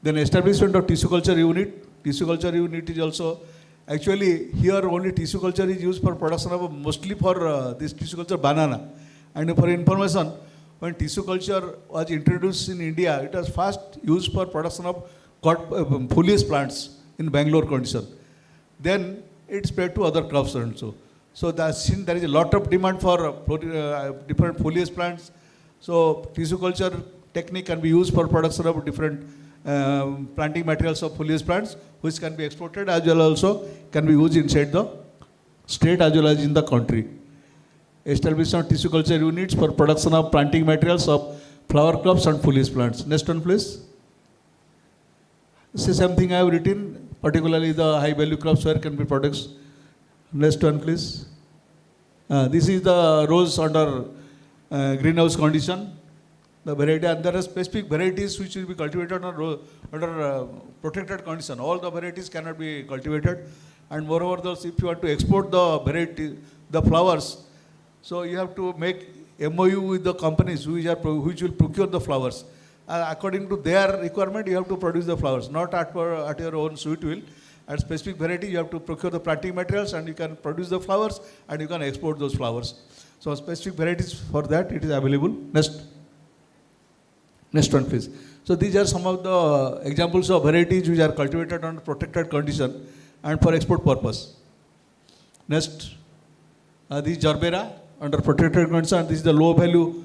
I: Then establishment of tissue culture unit. Tissue culture unit is also, actually here only tissue culture is used for production of mostly for this tissue culture banana. And for information, when tissue culture was introduced in India, it was first used for production of foliage plants in Bangalore condition. Then it spread to other crops also. So since there is a lot of demand for different foliage plants, so tissue culture technique can be used for production of different planting materials of foliage plants, which can be exported as well also can be used inside the state as well as in the country. Establishment of tissue culture units for production of planting materials of flower crops and foliage plants. Next one, please. This is something I have written, particularly the high value crops where can be products. Next one, please. This is the rose under greenhouse condition. The variety, and there are specific varieties which will be cultivated under protected condition. All the varieties cannot be cultivated. And moreover, those, if you want to export the variety, the flowers, so you have to make MOU with the companies which will procure the flowers. According to their requirement, you have to produce the flowers, not at your own sweet will. At specific variety, you have to procure the planting materials and you can produce the flowers and you can export those flowers. So specific varieties for that, it is available. Next one, please. So these are some of the examples of varieties which are cultivated under protected condition and for export purpose. Next, this Gerbera under protected condition. This is the low value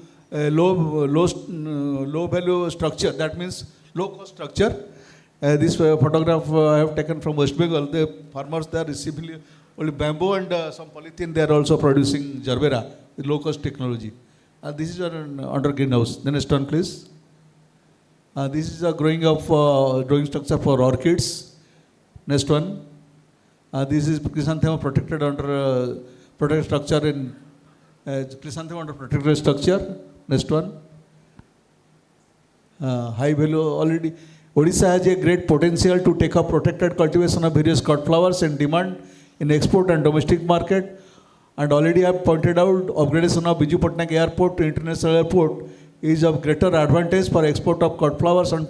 I: structure. That means low cost structure. This photograph I have taken from West Bengal. The farmers there is simply only bamboo and some polythene. They are also producing Gerbera with low cost technology. This is under greenhouse. The next one, please. This is a growing structure for orchids. Next one. This is chrysanthemum protected under protected structure in chrysanthemum under protected structure. Next one. High value already. Odisha has a great potential to take up protected cultivation of various cut flowers and demand in export and domestic market. And already I have pointed out upgradation of Biju Patnaik Airport to International Airport is of greater advantage for export of cut flowers and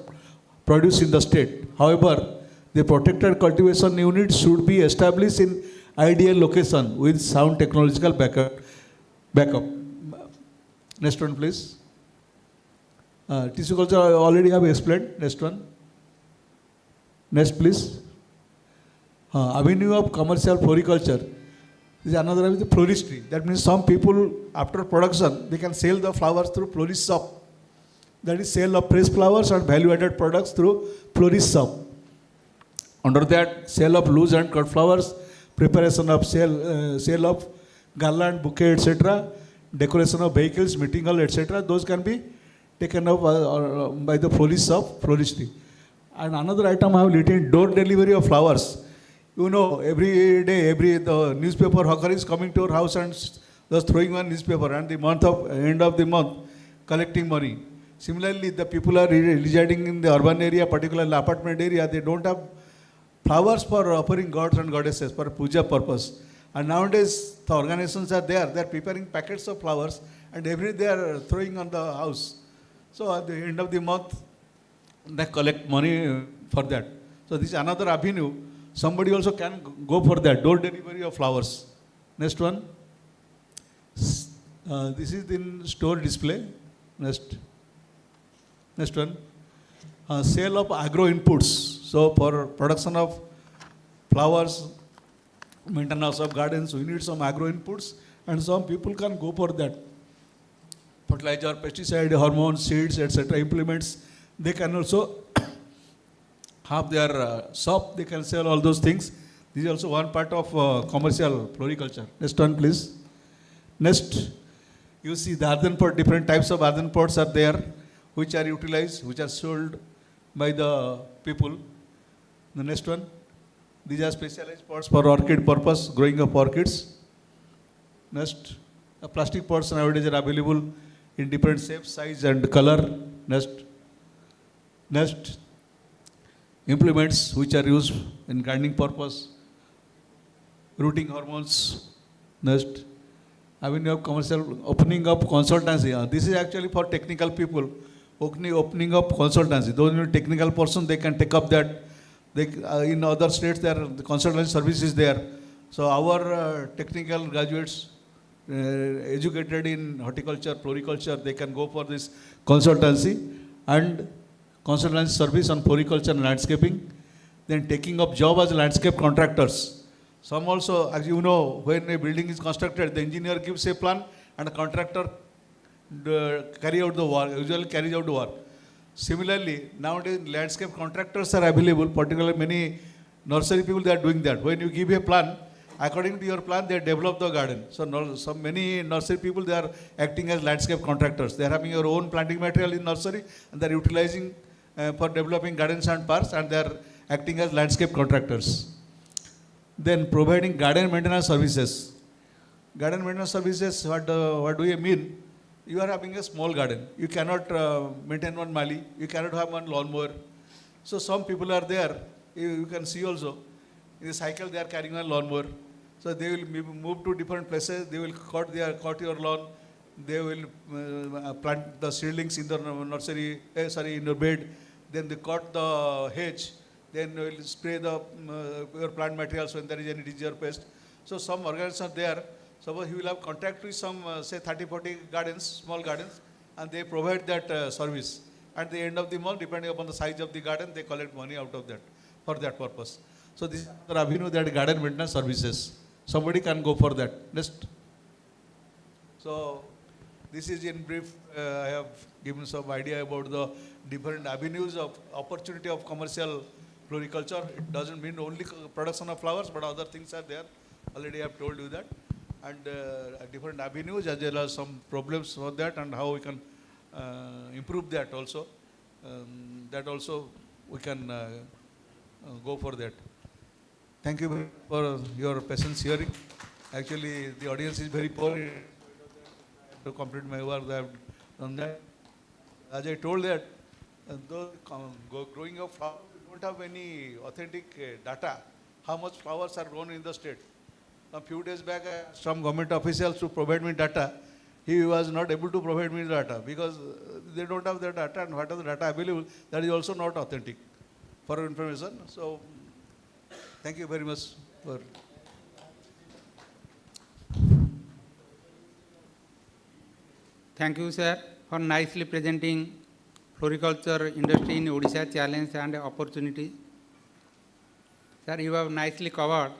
I: produce in the state. However, the protected cultivation units should be established in ideal location with sound technological backup. Next one, please. Tissue culture I already have explained. Next one. Next, please. Avenue of commercial floriculture. This is another avenue, floristry. That means some people, after production, they can sell the flowers through florist shop. That is sale of fresh flowers and value-added products through florist shop. Under that, sale of loose and cut flowers, preparation of sale of garland, bouquet, etc., decoration of vehicles, meeting hall, etc. Those can be taken up by the florist shop, floristry. And another item I have written, door delivery of flowers. You know, every day, the newspaper hawker is coming to your house and just throwing one newspaper, and end of the month, collecting money. Similarly, the people are residing in the urban area, particularly apartment area, they don't have flowers for offering gods and goddesses for puja purpose. And nowadays, the organizations are there, they are preparing packets of flowers, and every day they are throwing on the house. So at the end of the month, they collect money for that. So this is another avenue. Somebody also can go for that, door delivery of flowers. Next one. This is in store display. Next one. Sale of agro inputs. So for production of flowers, maintenance of gardens, we need some agro inputs, and some people can go for that. Fertilizer, pesticide, hormones, seeds, etc. implements. They can also have their shop, they can sell all those things. This is also one part of commercial floriculture. Next one, please. Next, you see the earthen pot, different types of earthen pots are there, which are utilized, which are sold by the people. The next one, these are specialized pots for orchid purpose, growing of orchids. Next, plastic pots nowadays are available in different shapes, size and color. Next, implements which are used in gardening purpose, rooting hormones. Next, avenue of commercial, opening up consultancy. This is actually for technical people, opening up consultancy. Those in technical person, they can take up that. They, in other states, there the consultancy service is there. So our technical graduates, educated in horticulture, floriculture, they can go for this consultancy and consultancy service on floriculture and landscaping. Then taking up job as landscape contractors. Some also, as you know, when a building is constructed, the engineer gives a plan and a contractor carry out the work, usually carries out the work. Similarly, nowadays landscape contractors are available, particularly many nursery people, they are doing that. When you give a plan, according to your plan, they develop the garden. So many nursery people, they are acting as landscape contractors. They are having their own planting material in nursery and they are utilizing for developing gardens and parks, and they are acting as landscape contractors. Then providing garden maintenance services. Garden maintenance services, what do you mean? You are having a small garden. You cannot maintain one mali. You cannot have one lawnmower. So some people are there. You can see also. In the cycle, they are carrying a lawnmower. So they will move to different places. They will cut your lawn. They will plant the seedlings in the nursery, in the bed. Then they cut the hedge. Then they will spray the your plant materials when there is any disease or pest. So some organizations are there. Suppose he will have contact with some, say 30, 40 gardens, small gardens, and they provide that service. At the end of the month, depending upon the size of the garden, they collect money out of that, for that purpose. So this is the avenue that garden maintenance services. Somebody can go for that. Next. So this is in brief, I have given some idea about the different avenues of opportunity of commercial floriculture. It doesn't mean only production of flowers, but other things are there. Already I have told you that. And different avenues as well as some problems for that and how we can improve that also. That also we can go for that. Thank you for your patience hearing. Actually, the audience is very poor. To complete my work, I have done that. As I told that, those growing of flowers, we don't have any authentic data. How much flowers are grown in the state? A few days back, some government officials to provide me data. He was not able to provide me data because they don't have the data, and what are the data available, that is also not authentic for information. So, thank you very much for.
H: Thank you, sir, for nicely presenting floriculture industry in Odisha challenge and opportunity. Sir, you have nicely covered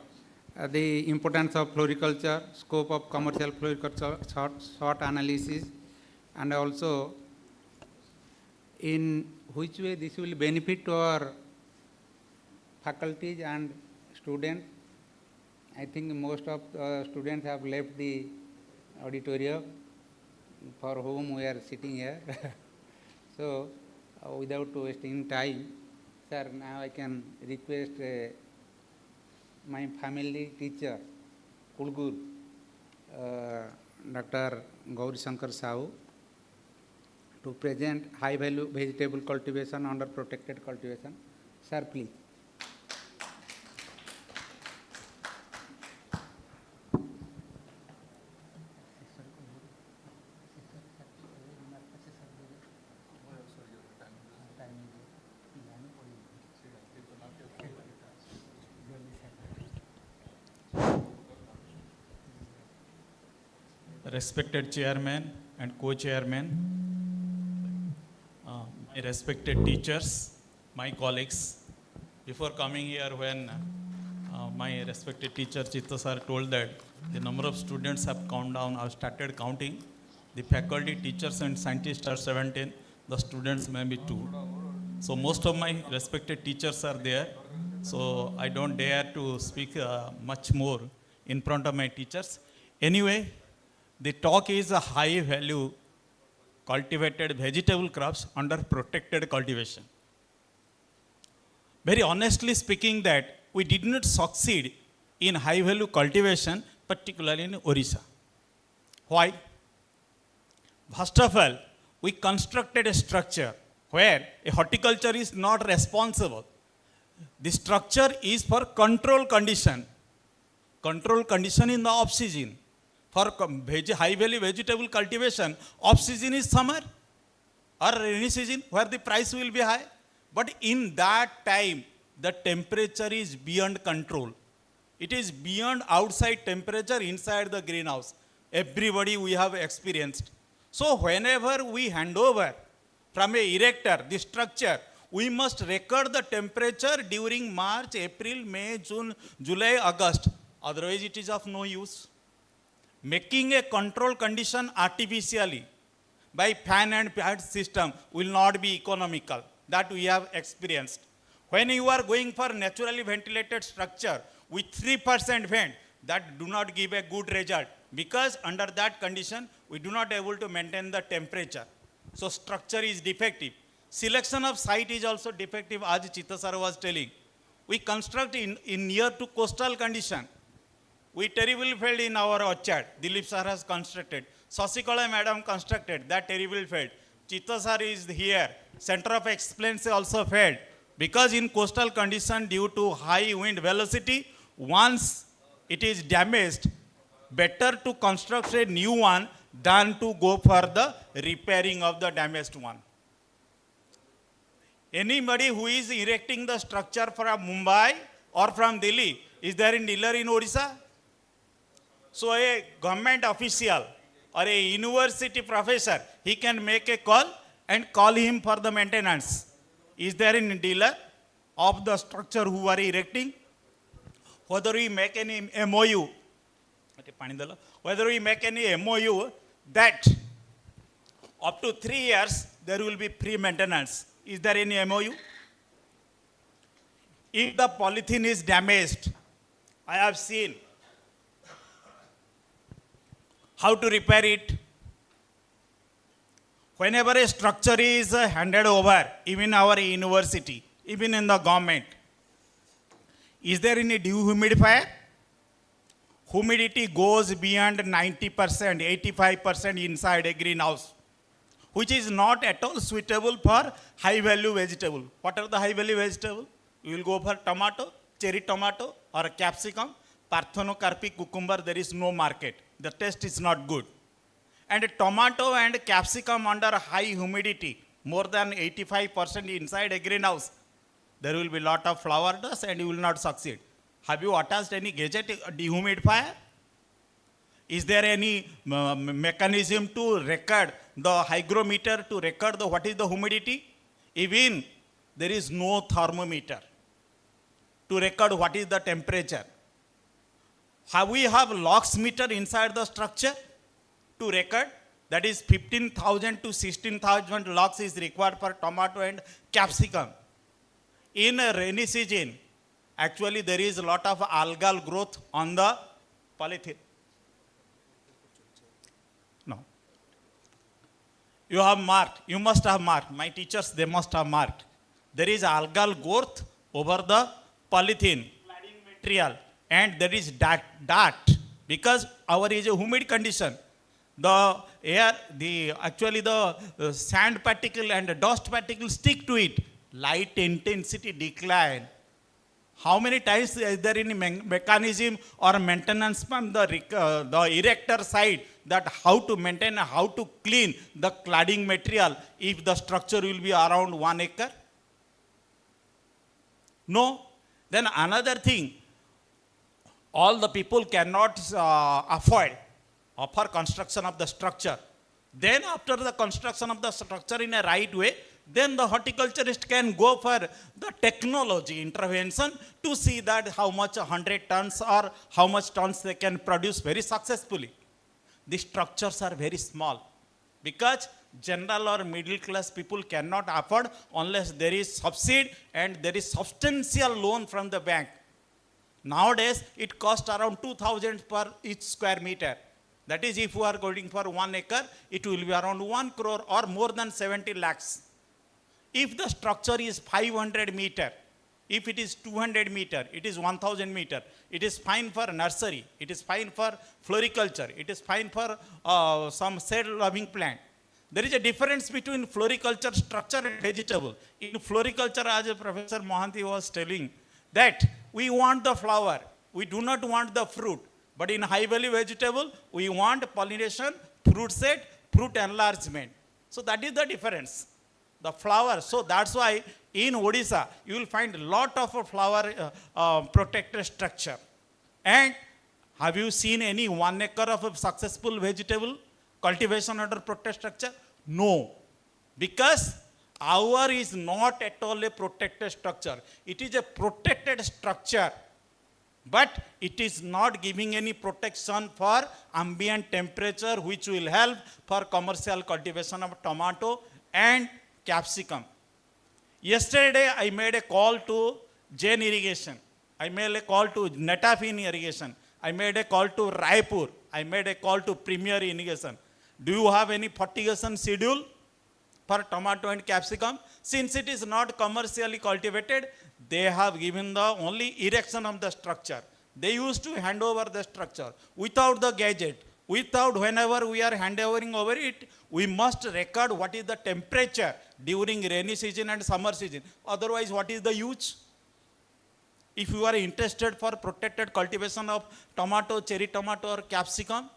H: the importance of floriculture, scope of commercial floriculture, short analysis, and also in which way this will benefit to our faculties and students. I think most of the students have left the auditorium for whom we are sitting here. So, without wasting time, sir, now I can request my family teacher, Kulgur, Dr. Gauri Shankar Sahu, to present high value vegetable cultivation under protected cultivation. Sir, please.
J: Respected chairman and co-chairman, my respected teachers, my colleagues. Before coming here, when my respected teacher Chitta sir told that the number of students have come down, I started counting. The faculty, teachers and scientists are 17, the students may be 2. So most of my respected teachers are there. So I don't dare to speak much more in front of my teachers. Anyway, the talk is a high value cultivated vegetable crops under protected cultivation. Very honestly speaking that we did not succeed in high value cultivation, particularly in Odisha. Why? First of all, we constructed a structure where a horticulture is not responsible. The structure is for control condition in the off season. For high value vegetable cultivation, off season is summer or rainy season where the price will be high. But in that time, the temperature is beyond control. It is beyond outside temperature inside the greenhouse. Everybody we have experienced. So whenever we hand over from a erector, the structure, we must record the temperature during March, April, May, June, July, August. Otherwise it is of no use. Making a control condition artificially by fan and pad system will not be economical. That we have experienced. When you are going for naturally ventilated structure with 3% vent, that do not give a good result because under that condition, we do not able to maintain the temperature. So structure is defective. Selection of site is also defective as Chitta sir was telling. we construct in near to coastal condition. We terribly failed in our orchard. Dilip sir has constructed. Sasikala madam constructed. That terribly failed. Chitta sir is here. Center of excellence also failed. Because in coastal condition due to high wind velocity, once it is damaged, better to construct a new one than to go for the repairing of the damaged one. Anybody who is erecting the structure from Mumbai or from Delhi, is there a dealer in Odisha? So a government official or a university professor, he can make a call and call him for the maintenance. Is there a dealer of the structure who are erecting? Whether we make any MOU, that up to 3 years there will be free maintenance. Is there any MOU? If the polythene is damaged, I have seen how to repair it. Whenever a structure is handed over, even our university, even in the government, is there any dehumidifier? Humidity goes beyond 90%, 85% inside a greenhouse, which is not at all suitable for high value vegetable. What are the high value vegetable? You will go for tomato, cherry tomato or a capsicum, parthenocarpic cucumber, there is no market. The taste is not good. And a tomato and capsicum under high humidity, more than 85% inside a greenhouse, there will be lot of flower dust and you will not succeed. Have you attached any gadget dehumidifier? Is there any mechanism to record the hygrometer to record what is the humidity? Even there is no thermometer to record what is the temperature. We have lux meter inside the structure to record, that is 15,000 to 16,000 lux is required for tomato and capsicum. In a rainy season, actually there is a lot of algal growth on the polythene. No. You have marked, you must have marked, my teachers, they must have marked. There is algal growth over the polythene cladding material and there is dart because our is a humid condition. The air, actually the sand particle and dust particle stick to it. Light intensity decline. How many times is there any mechanism or maintenance from the erector side that how to maintain, how to clean the cladding material if the structure will be around 1 acre? No. Then another thing, all the people cannot afford for construction of the structure. Then after the construction of the structure in a right way, then the horticulturist can go for the technology intervention to see that how much 100 tons or how much tons they can produce very successfully. The structures are very small because general or middle class people cannot afford unless there is subsidy and there is substantial loan from the bank. Nowadays, it costs around 2,000 per each square meter. That is, if you are going for 1 acre, it will be around 1 crore or more than 70 lakhs. If the structure is 500 meter, if it is 200 meter, it is 1,000 meter, it is fine for nursery, it is fine for floriculture, it is fine for some shade-loving plant. There is a difference between floriculture structure and vegetable. In floriculture, as Professor Mohanty was telling, that we want the flower, we do not want the fruit. But in high value vegetable, we want pollination, fruit set, fruit enlargement. So that is the difference. The flower. So that's why in Odisha, you will find a lot of flower protected structure. And have you seen any 1 acre of a successful vegetable cultivation under protected structure? No. Because our is not at all a protected structure. It is a protected structure. But it is not giving any protection for ambient temperature, which will help for commercial cultivation of tomato and capsicum. Yesterday, I made a call to Jain Irrigation. I made a call to Netafin Irrigation. I made a call to Raipur. I made a call to Premier Irrigation. Do you have any fertigation schedule for tomato and capsicum? Since it is not commercially cultivated, they have given the only erection of the structure. They used to hand over the structure without the gadget. Without, whenever we are handovering over it, we must record what is the temperature during rainy season and summer season. Otherwise, what is the use? If you are interested for protected cultivation of tomato, cherry tomato or capsicum,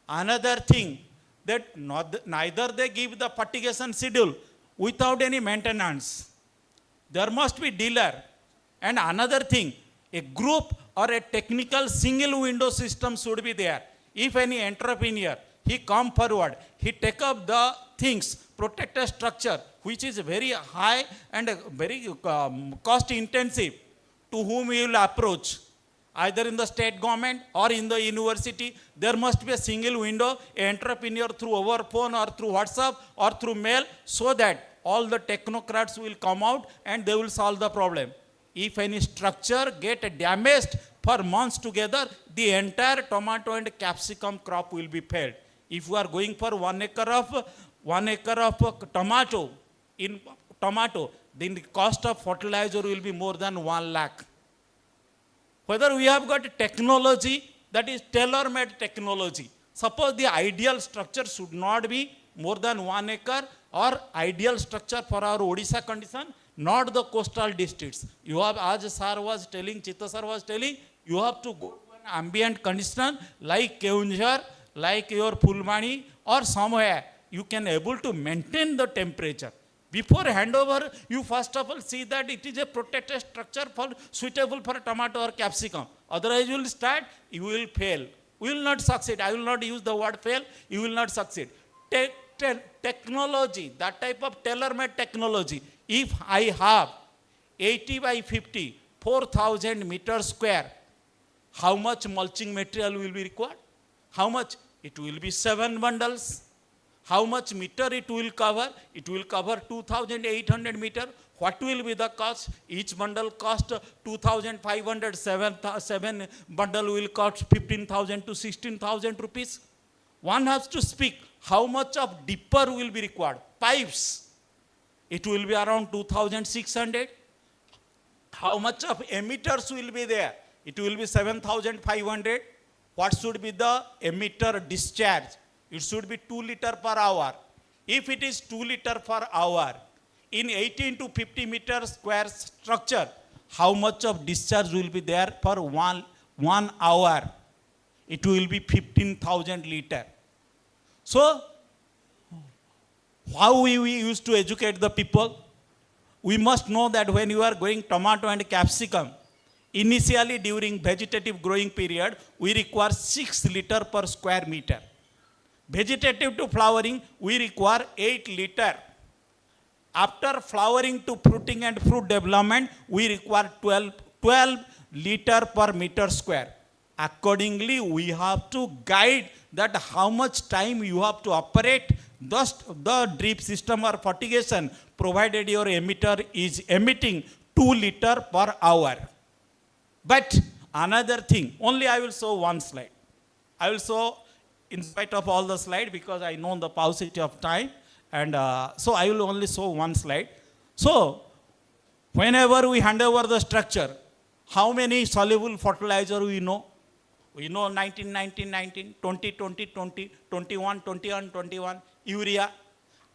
J: another thing that neither they give the fertigation schedule without any maintenance. There must be dealer. And another thing, a group or a technical single window system should be there. If any entrepreneur, he come forward, he take up the things, protected structure, which is very high and very cost intensive, to whom we will approach, either in the state government or in the university. There must be a single window, an entrepreneur through our phone or through WhatsApp or through mail, so that all the technocrats will come out and they will solve the problem. If any structure get damaged for months together, the entire tomato and capsicum crop will be failed. If you are going for 1 acre of tomato, then the cost of fertilizer will be more than 1 lakh. Whether we have got technology, that is tailor-made technology. Suppose the ideal structure should not be more than 1 acre, or ideal structure for our Odisha condition, not the coastal districts. You have, as sir was telling, Chitta sir was telling, you have to go to an ambient condition like Keunjhar, like your Fulmani or somewhere. You can able to maintain the temperature. Before handover, you first of all see that it is a protected structure for suitable for tomato or capsicum. Otherwise, you will start, you will fail. We will not succeed. I will not use the word fail. You will not succeed. Technology, that type of tailor-made technology. If I have 80 by 50, 4,000 meters square, how much mulching material will be required? How much? It will be 7 bundles. How much meter it will cover? It will cover 2,800 meter. What will be the cost? Each bundle cost 2,500. 7 bundle will cost 15,000 to 16,000 rupees. One has to speak how much of dipper will be required. Pipes, it will be around 2,600. How much of emitters will be there? It will be 7,500. What should be the emitter discharge? It should be 2 liter per hour. If it is 2 liter per hour, in 18 to 50 meter square structure, how much of discharge will be there per one hour? It will be 15,000 liter. So, how we used to educate the people? We must know that when you are growing tomato and capsicum, initially during vegetative growing period, we require 6 liter per square meter. Vegetative to flowering, we require 8 liter. After flowering to fruiting and fruit development, we require 12 liter per meter square. Accordingly, we have to guide that how much time you have to operate the drip system or fertigation, provided your emitter is emitting 2 liter per hour. But another thing, only I will show one slide. I will show in spite of all the slide, because I know the paucity of time, and so I will only show one slide. So, whenever we hand over the structure, how many soluble fertilizer we know? We know 19, 19, 19, 20, 20, 20, 21, 21, 21, urea.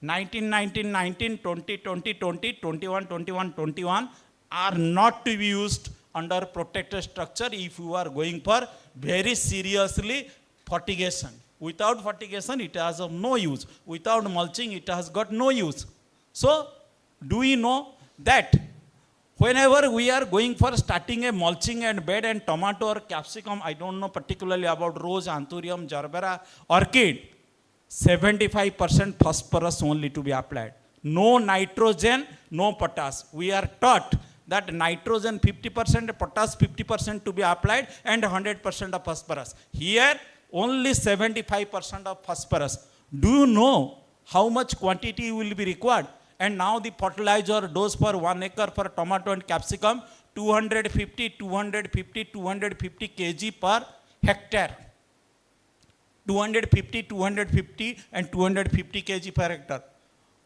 J: 19, 19, 19, 20, 20, 20, 21, 21, 21 are not to be used under protected structure if you are going for very seriously fertigation. Without fertigation, it has of no use. Without mulching, it has got no use. So, do we know that whenever we are going for starting a mulching and bed and tomato or capsicum, I don't know particularly about rose, anthurium, gerbera, orchid, 75% phosphorus only to be applied. No nitrogen, no potash. We are taught that nitrogen 50%, potash 50% to be applied, and 100% of phosphorus. Here, only 75% of phosphorus. Do you know how much quantity will be required? And now the fertilizer dose per 1 acre for tomato and capsicum, 250 kg per hectare. 250 and 250 kg per hectare.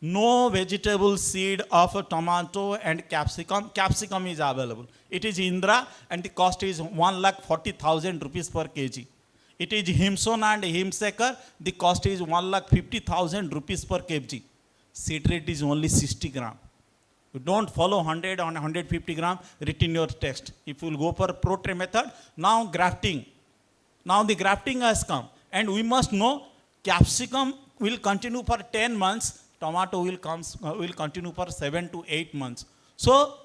J: no vegetable seed of a tomato and capsicum. Capsicum is available. It is Indra and the cost is 1,40,000 rupees per kg. It is Himsona and Himsekar. The cost is 1,50,000 rupees per kg. Seed rate is only 60 gram. You don't follow 100 on 150 gram, written your text. If you will go for pro-tray method, now grafting. Now the grafting has come. And we must know capsicum will continue for 10 months, tomato will continue for 7 to 8 months. So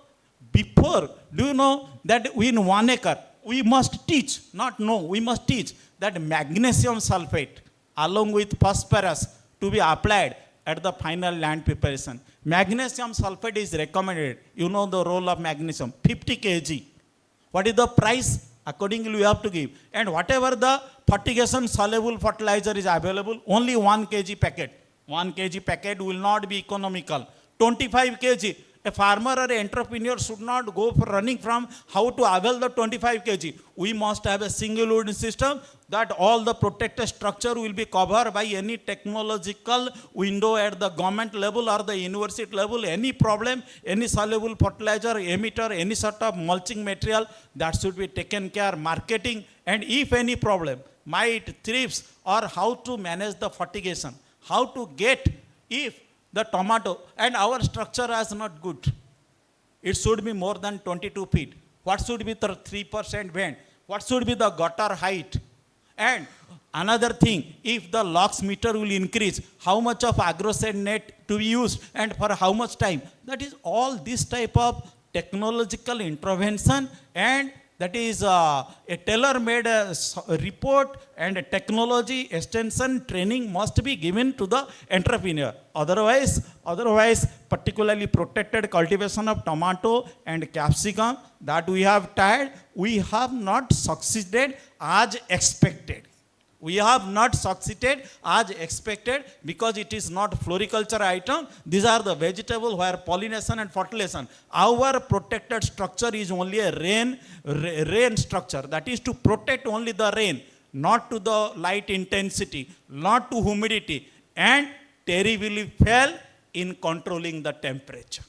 J: before, do you know that in 1 acre, we must teach, not know, we must teach that magnesium sulfate along with phosphorus to be applied at the final land preparation. Magnesium sulfate is recommended. You know the role of magnesium, 50 kg. What is the price? Accordingly, you have to give. And whatever the fertigation soluble fertilizer is available, only 1 kg packet. 1 kg packet will not be economical. 25 kg. A farmer or an entrepreneur should not go for running from how to avail the 25 kg. We must have a single wood system that all the protected structure will be covered by any technological window at the government level or the university level. Any problem, any soluble fertilizer, emitter, any sort of mulching material, that should be taken care, marketing. And if any problem, mite, thrips, or how to manage the fertigation, how to get, if the tomato and our structure is not good, it should be more than 22 feet. What should be the 3% bend? What should be the gutter height? And another thing, if the locks meter will increase, how much of agrocide net to be used and for how much time? That is all this type of technological intervention, and that is a tailor-made report and a technology extension training must be given to the entrepreneur. Otherwise, particularly protected cultivation of tomato and capsicum that we have tried, we have not succeeded as expected. We have not succeeded as expected because it is not floriculture item. These are the vegetable where pollination and fertilization. Our protected structure is only a rain structure. That is to protect only the rain, not to the light intensity, not to humidity, and terribly fail in controlling the temperature.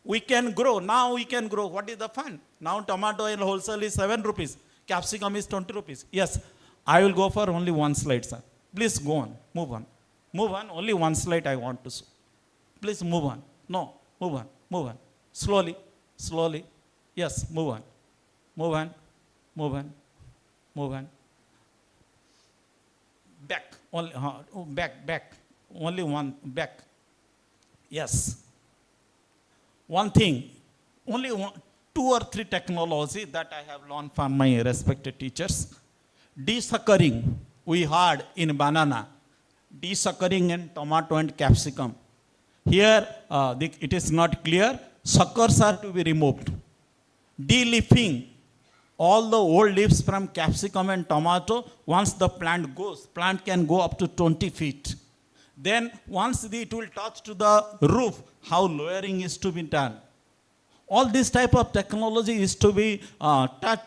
J: We can grow. Now we can grow. What is the fun? Now tomato in wholesale is 7 rupees. Capsicum is 20 rupees. Yes, I will go for only one slide, sir. Please go on. Move on. Move on. Only one slide I want to show. Please move on. No, move on. Move on. Slowly. Slowly. Yes, move on. Move on. Move on. Move on. Back. Only, back. Only one. Back. Yes. One thing. Only one. 2 or 3 technology that I have learned from my respected teachers. Desuckering, we had in banana. Desuckering in tomato and capsicum. Here, it is not clear. Suckers are to be removed. De-leafing, all the old leaves from capsicum and tomato, once the plant can go up to 20 feet. Then, once it will touch to the roof, how lowering is to be done. All this type of technology is to be taught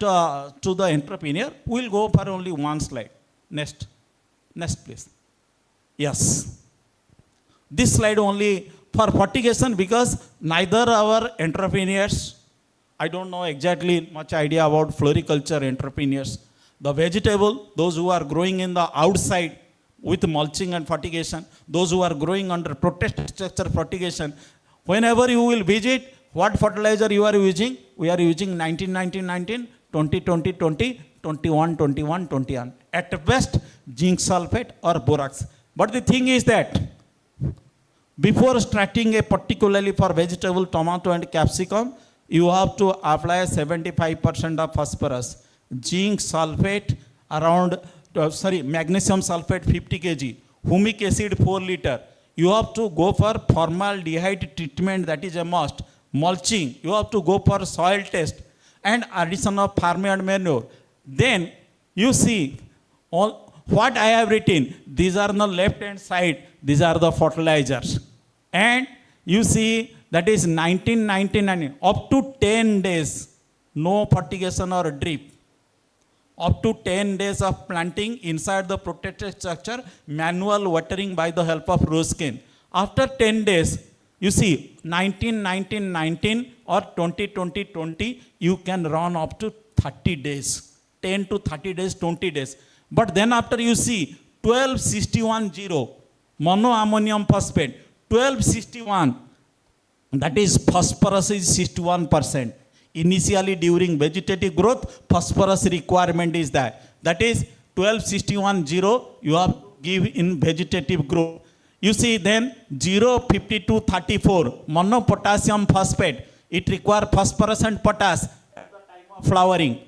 J: to the entrepreneur. We'll go for only one slide. Next please. Yes. This slide only for fertigation because neither our entrepreneurs, I don't know exactly much idea about floriculture entrepreneurs. The vegetable, those who are growing in the outside with mulching and fertigation, those who are growing under protected structure fertigation, whenever you will visit, what fertilizer you are using? We are using 19-19-19, 20-20-20, 21-21-21. At best, zinc sulfate or borax. But the thing is that before starting a particularly for vegetable, tomato and capsicum, you have to apply 75% of phosphorus. Zinc sulfate around, magnesium sulfate 50 kg. Humic acid 4 liter. You have to go for formaldehyde treatment, that is a must. Mulching, you have to go for soil test and addition of farmyard manure. Then you see all what I have written. These are the left hand side. These are the fertilizers. And you see that is 1999 up to 10 days. No fertigation or drip. Up to 10 days of planting inside the protected structure. Manual watering by the help of rose skin. After 10 days, you see 19, 19, 19 or 20, 20, 20, you can run up to 30 days. 10 to 30 days, 20 days. But then after you see 12-61-0, monoammonium phosphate, 12-61, that is phosphorus is 61%. Initially during vegetative growth, phosphorus requirement is that. That is 12-61-0, you have to give in vegetative growth. You see then 0-52-34, monopotassium phosphate, it requires phosphorus and potash at the time of flowering.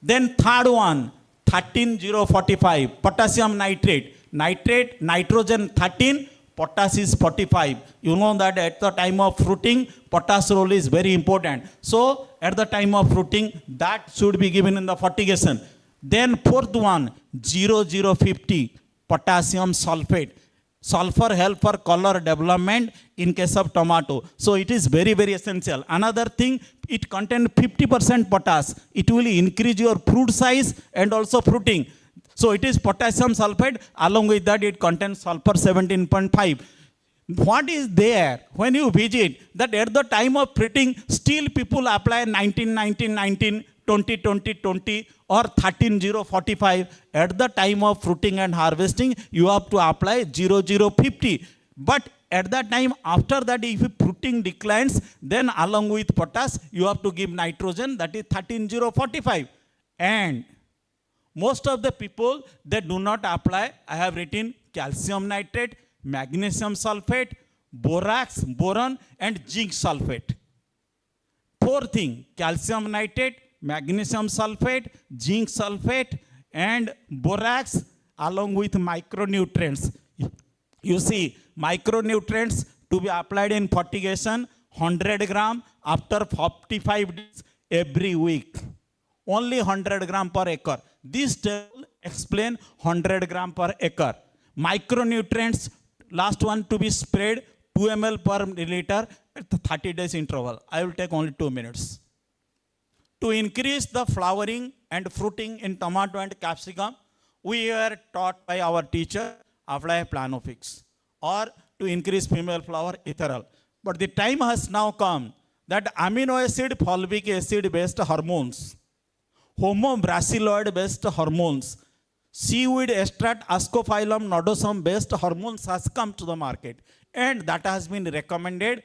J: Then third one, 13-0-45, potassium nitrate, nitrogen 13, potash is 45. You know that at the time of fruiting, potash role is very important. So at the time of fruiting, that should be given in the fertigation. Then fourth one, 0-0-50, potassium sulfate. Sulfur help for color development in case of tomato. So it is very, very essential. Another thing, it contains 50% potash. It will increase your fruit size and also fruiting. So it is potassium sulfate. Along with that, it contains sulfur 17.5. What is there when you visit that at the time of fruiting, still people apply 19, 19, 19, 20, 20, 20 or 13-0-45. At the time of fruiting and harvesting, you have to apply 0-0-50. But at that time, after that, if fruiting declines, then along with potash, you have to give nitrogen, that is 13-0-45. And most of the people, they do not apply, I have written calcium nitrate, magnesium sulfate, borax, boron and zinc sulfate. Fourth thing, calcium nitrate, magnesium sulfate, zinc sulfate and borax along with micronutrients. You see, micronutrients to be applied in fertigation 100 gram after 45 days every week. Only 100 gram per acre. This table explain 100 gram per acre. Micronutrients, last one to be spread 2 ml per liter at the 30 days interval. I will take only 2 minutes. To increase the flowering and fruiting in tomato and capsicum, we were taught by our teacher, apply Planofix, or to increase female flower, ethyl. But the time has now come that amino acid, fulvic acid based hormones, homobracilloid based hormones, seaweed extract, ascophyllum nodosum based hormones has come to the market, and that has been recommended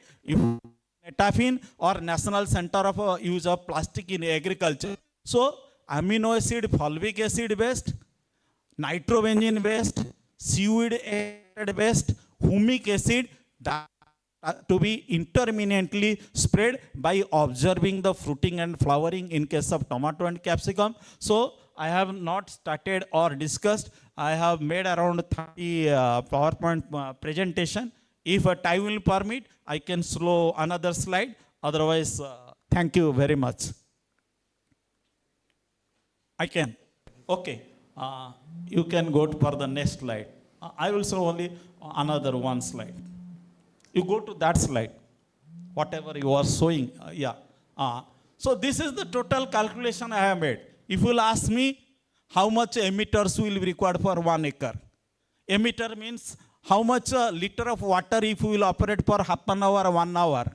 J: Netafin or National Center of Use of Plastic in Agriculture. So amino acid, fulvic acid based, nitrobenzoin based, seaweed extract based, humic acid, that to be intermittently spread by observing the fruiting and flowering in case of tomato and capsicum. So I have not started or discussed. I have made around 30 PowerPoint presentation. If time will permit, I can slow another slide. Otherwise, thank you very much. I can. Okay. You can go for the next slide. I will show only another one slide. You go to that slide. Whatever you are showing. So this is the total calculation I have made. If you will ask me how much emitters will be required for 1 acre. Emitter means how much liter of water if we will operate for half an hour or 1 hour.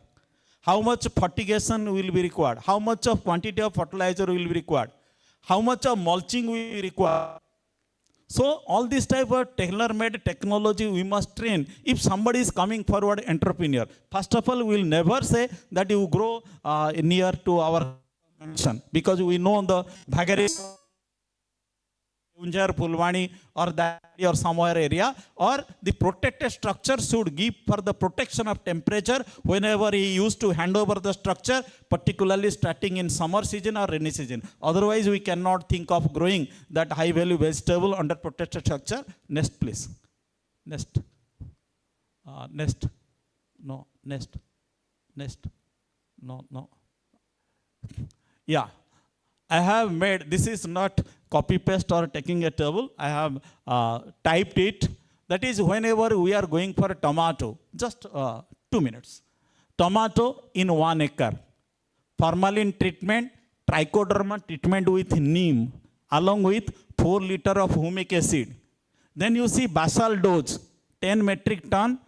J: How much fertigation will be required. How much of quantity of fertilizer will be required. How much of mulching will be required. So all this type of tailor-made technology we must train. If somebody is coming forward entrepreneur, first of all, we will never say that you grow near to our mission, because we know the Bhagari, Unjar, Pulwani or that or somewhere area, or the protected structure should give for the protection of temperature whenever he used to hand over the structure, particularly starting in summer season or rainy season. Otherwise, we cannot think of growing that high value vegetable under protected structure. Next, please. Next. Next. No. Next. Next. No. Yeah. I have made, this is not copy paste or taking a table. I have typed it. That is, whenever we are going for a tomato, just 2 minutes. Tomato in 1 acre. Formalin treatment, trichoderma treatment with neem, along with 4 liter of humic acid. Then you see basal dose, 10 metric ton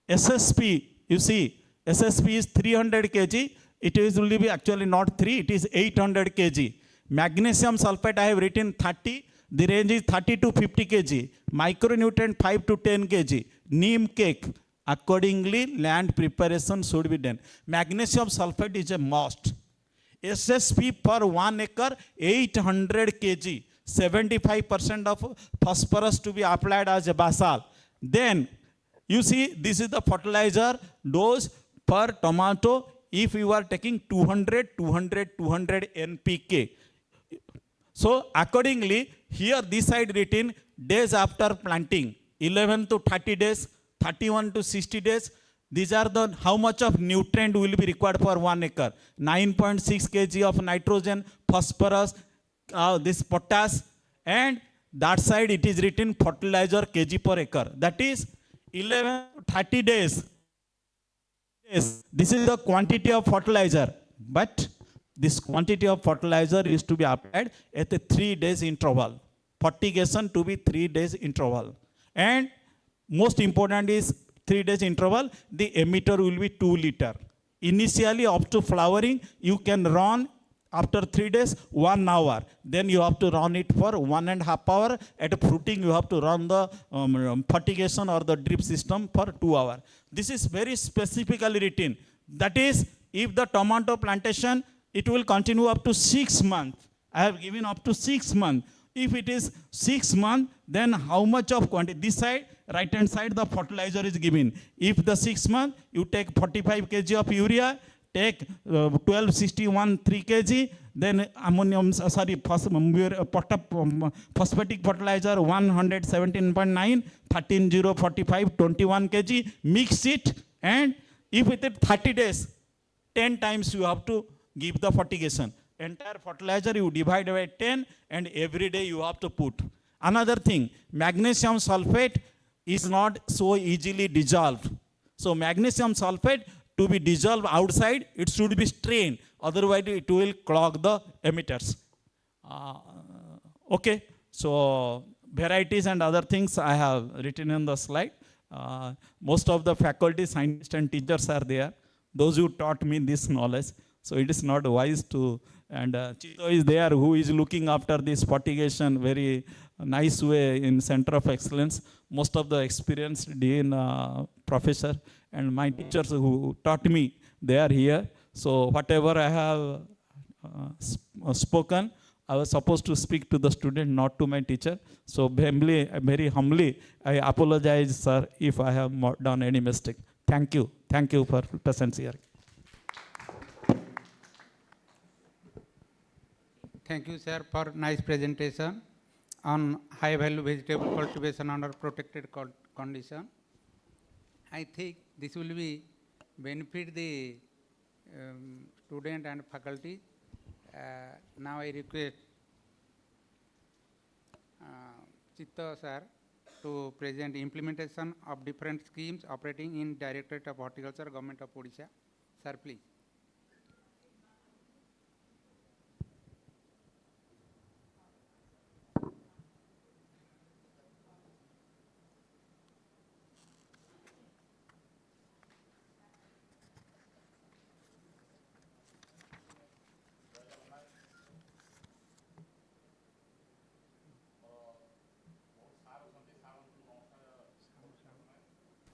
J: SSP, you see, SSP is 300 kg. It is will be actually not 3, it is 800 kg. Magnesium sulfate I have written 30. The range is 30 to 50 kg. Micronutrient 5 to 10 kg. Neem cake. Accordingly, land preparation should be done. Magnesium sulfate is a must. SSP per 1 acre 800 kg. 75% of phosphorus to be applied as a basal. Then you see, this is the fertilizer dose per tomato if you are taking 200 NPK. So accordingly, here this side written days after planting, 11 to 30 days, 31 to 60 days. These are the how much of nutrient will be required for 1 acre. 9.6 kg of nitrogen, phosphorus, this potash, and that side it is written fertilizer kg per acre. That is 11 to 30 days. Yes, this is the quantity of fertilizer, but this quantity of fertilizer is to be applied at a 3 days interval. Fertigation to be 3 days interval. And most important is 3 days interval, the emitter will be 2 liter. Initially up to flowering, you can run after 3 days, 1 hour. Then you have to run it for 1.5 hours. At fruiting, you have to run the fertigation or the drip system for 2 hours. This is very specifically written. That is, if the tomato plantation, it will continue up to 6 months. I have given up to 6 months. If it is 6 months, then how much of quantity? This side, right hand side, the fertilizer is given. If the 6 months, you take 45 kg of urea, take 1261 3 kg, then ammonium, phosphatic fertilizer 117.9, 13045, 21 kg, mix it, and if within 30 days, 10 times you have to give the fertigation. Entire fertilizer you divide by 10 and every day you have to put. Another thing, magnesium sulfate is not so easily dissolved. So magnesium sulfate to be dissolved outside, it should be strained. Otherwise it will clog the emitters. Okay, so varieties and other things I have written in the slide. Most of the faculty, scientists and teachers are there. Those who taught me this knowledge. So it is not wise to, and Chito is there who is looking after this fertigation very nice way in Center of Excellence. Most of the experienced dean, professor, and my teachers who taught me, they are here. So whatever I have spoken, I was supposed to speak to the student, not to my teacher. So very humbly, I apologize, sir, if I have done any mistake. Thank you. Thank you for presence here.
H: Thank you, sir, for nice presentation on high-value vegetable cultivation under protected condition. I think this will be benefit the student and faculty. Now I request Chitta sir to present implementation of different schemes operating in Directorate of Horticulture, Government of Odisha. Sir, please.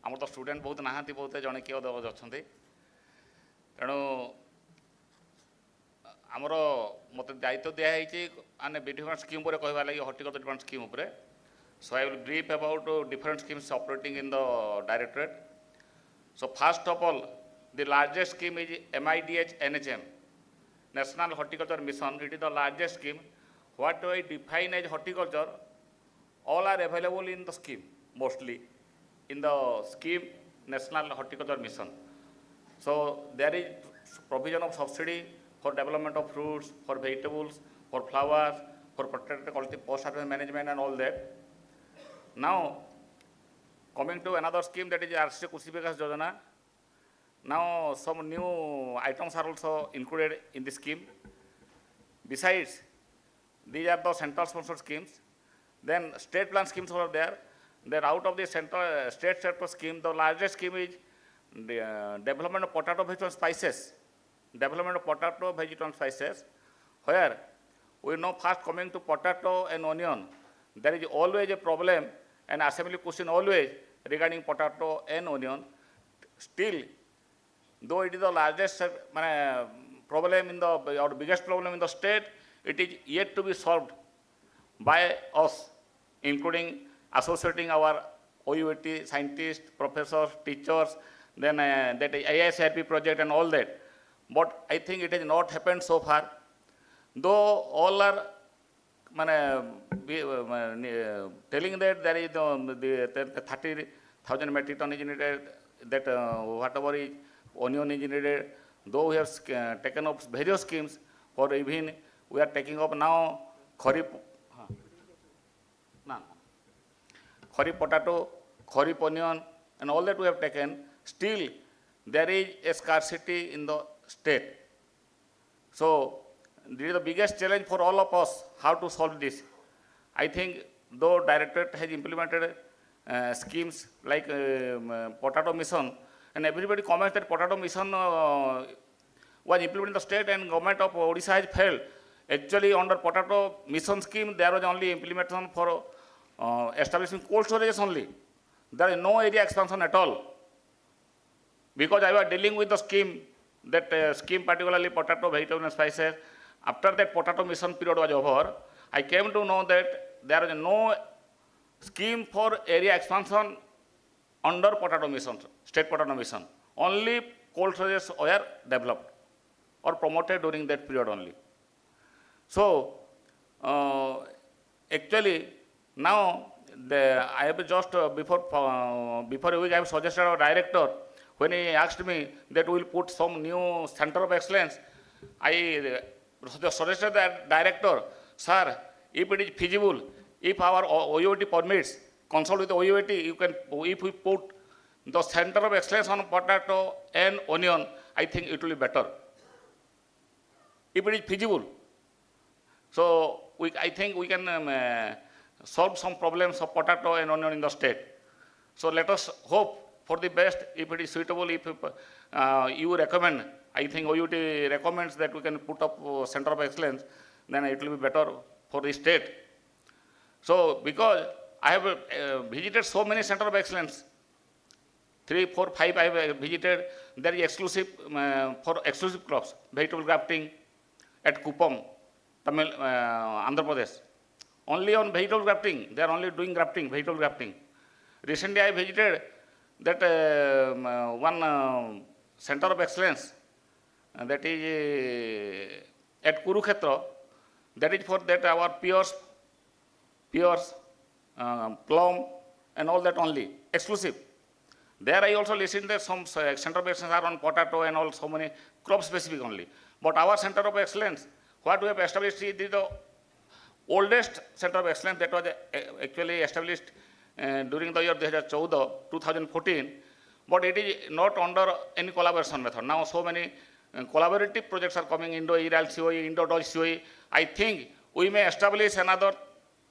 K: आम तो student बहुत नहांती बहुत जड़े किए अच्छा तेणु आमर मत दायित्व दिखाई आने डिफरेंट स्कीम पर कहवा लगे हॉर्टिकल्चर डिफरेंट स्कीम पर so I will brief about different schemes operating in the directorate so first of all the largest scheme is MIDH NHM national horticulture mission it is the largest scheme what we define as horticulture all are available in the scheme mostly in the scheme National Horticulture Mission. So there is provision of subsidy for development of fruits, for vegetables, for flowers, for protected quality post-harvest management and all that. Now coming to another scheme that is RC Kushi Vikas Yojana. Now some new items are also included in the scheme. Besides, these are the central sponsored schemes. Then state plan schemes are there. Then out of the state sector scheme, the largest scheme is the development of potato vegetable spices. Development of potato vegetable spices, where we know first coming to potato and onion, there is always a problem and assembly question always regarding potato and onion. Still, though it is the largest problem in the, or biggest problem in the state, it is yet to be solved by us, including associating our OUT scientists, professors, teachers, then that AISRP project and all that. But I think it has not happened so far. Though all are telling that there is the 30,000 metric ton is needed, that whatever is onion is needed, though we have taken up various schemes, for even we are taking up now Kharif potato, Kharif onion, and all that we have taken. Still, there is a scarcity in the state. So, this is the biggest challenge for all of us, how to solve this. I think though Directorate has implemented schemes like Potato Mission, and everybody comments that Potato Mission was implemented in the state and government of Odisha has failed. Actually, under Potato Mission scheme, there was only implementation for establishing cold storage only. There is no area expansion at all. Because I was dealing with the scheme, that scheme particularly potato, vegetable and spices, after that potato mission period was over, I came to know that there is no scheme for area expansion under potato mission, state potato mission. Only cold storages were developed or promoted during that period only. So, actually, now I have just before a week I have suggested our director, when he asked me that we will put some new center of excellence, I suggested that director, sir, if it is feasible, if our OUT permits, consult with the OUT, you can, if we put the center of excellence on potato and onion, I think it will be better. If it is feasible. So, I think we can solve some problems of potato and onion in the state. So, let us hope for the best. If it is suitable, if you recommend, I think OUT recommends that we can put up center of excellence, then it will be better for the state. So, because I have visited so many center of excellence, 3, 4, 5 I have visited, there is exclusive, for exclusive crops, vegetable grafting at Kupam, Tamil, Andhra Pradesh. Only on vegetable grafting, they are only doing grafting, vegetable grafting. Recently I visited that one center of excellence, that is at Kurukshetra, that is for that our pears, plum, and all that only, exclusive. There I also listened that some center of excellence are on potato and all so many crop specific only. But our center of excellence, what we have established is the oldest center of excellence that was actually established during the year 2014, but it is not under any collaboration method. Now so many collaborative projects are coming, Indo-Israel COE, Indo-Dutch COE. I think we may establish another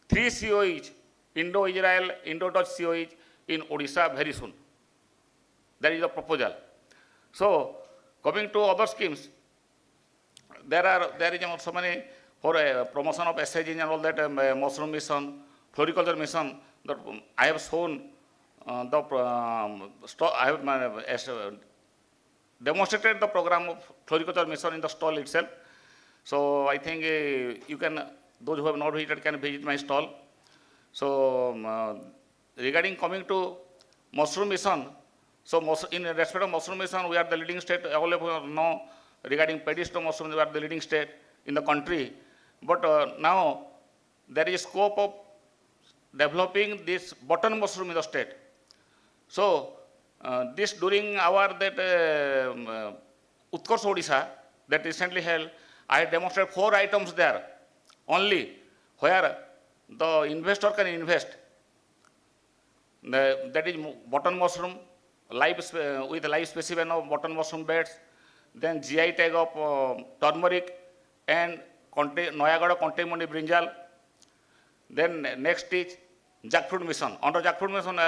K: 3 COEs, Indo-Israel, Indo-Dutch COEs in Odisha very soon. That is the proposal. So, coming to other schemes, there is also many for promotion of SHG and all that, mushroom mission, floriculture mission. That I have shown I have demonstrated the program of floriculture mission in the stall itself. So I think you can, those who have not visited can visit my stall. So regarding coming to mushroom mission, so in respect of mushroom mission, we are the leading state. All of you know regarding pedestal mushroom, we are the leading state in the country. But now there is scope of developing this button mushroom in the state. So this during our that Utkal Odisha that recently held, I demonstrated 4 items there only where the investor can invest. That is button mushroom, with live specimen of button mushroom beds, then GI tag of turmeric and Noyagada Contemporary brinjal. Then next is jackfruit mission. Under jackfruit mission,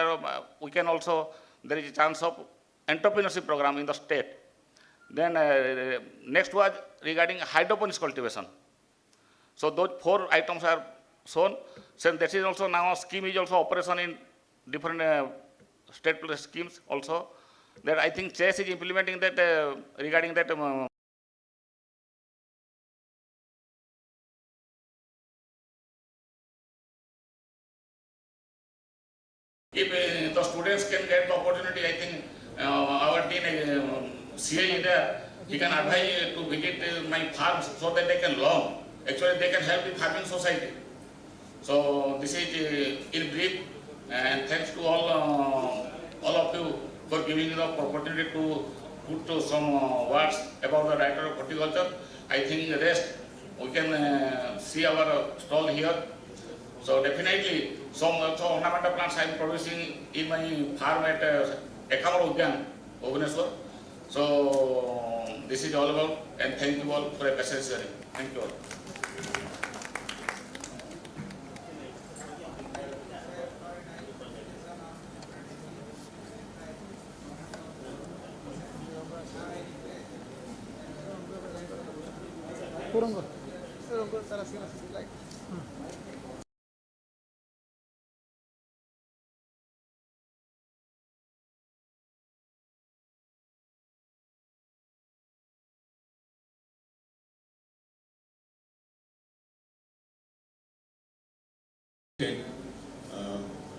K: we can also, there is a chance of entrepreneurship program in the state. Then next was regarding hydroponics cultivation. So those 4 items are shown. So that is also now scheme is also operation in different state schemes also. That I think Chase is implementing that regarding that. If the students can get the opportunity, I think our dean CA is there. He can advise to visit my farms so that they can learn. Actually, they can help the farming society. So this is in brief, and thanks to all of you for giving me the opportunity to put some words about the writer of horticulture. I think the rest we can see our stall here. So definitely some also ornamental plants I am producing in my farm at Ekamal Udyan, Bhubaneswar. So this is all about, and thank you all for a patient hearing. Thank you all.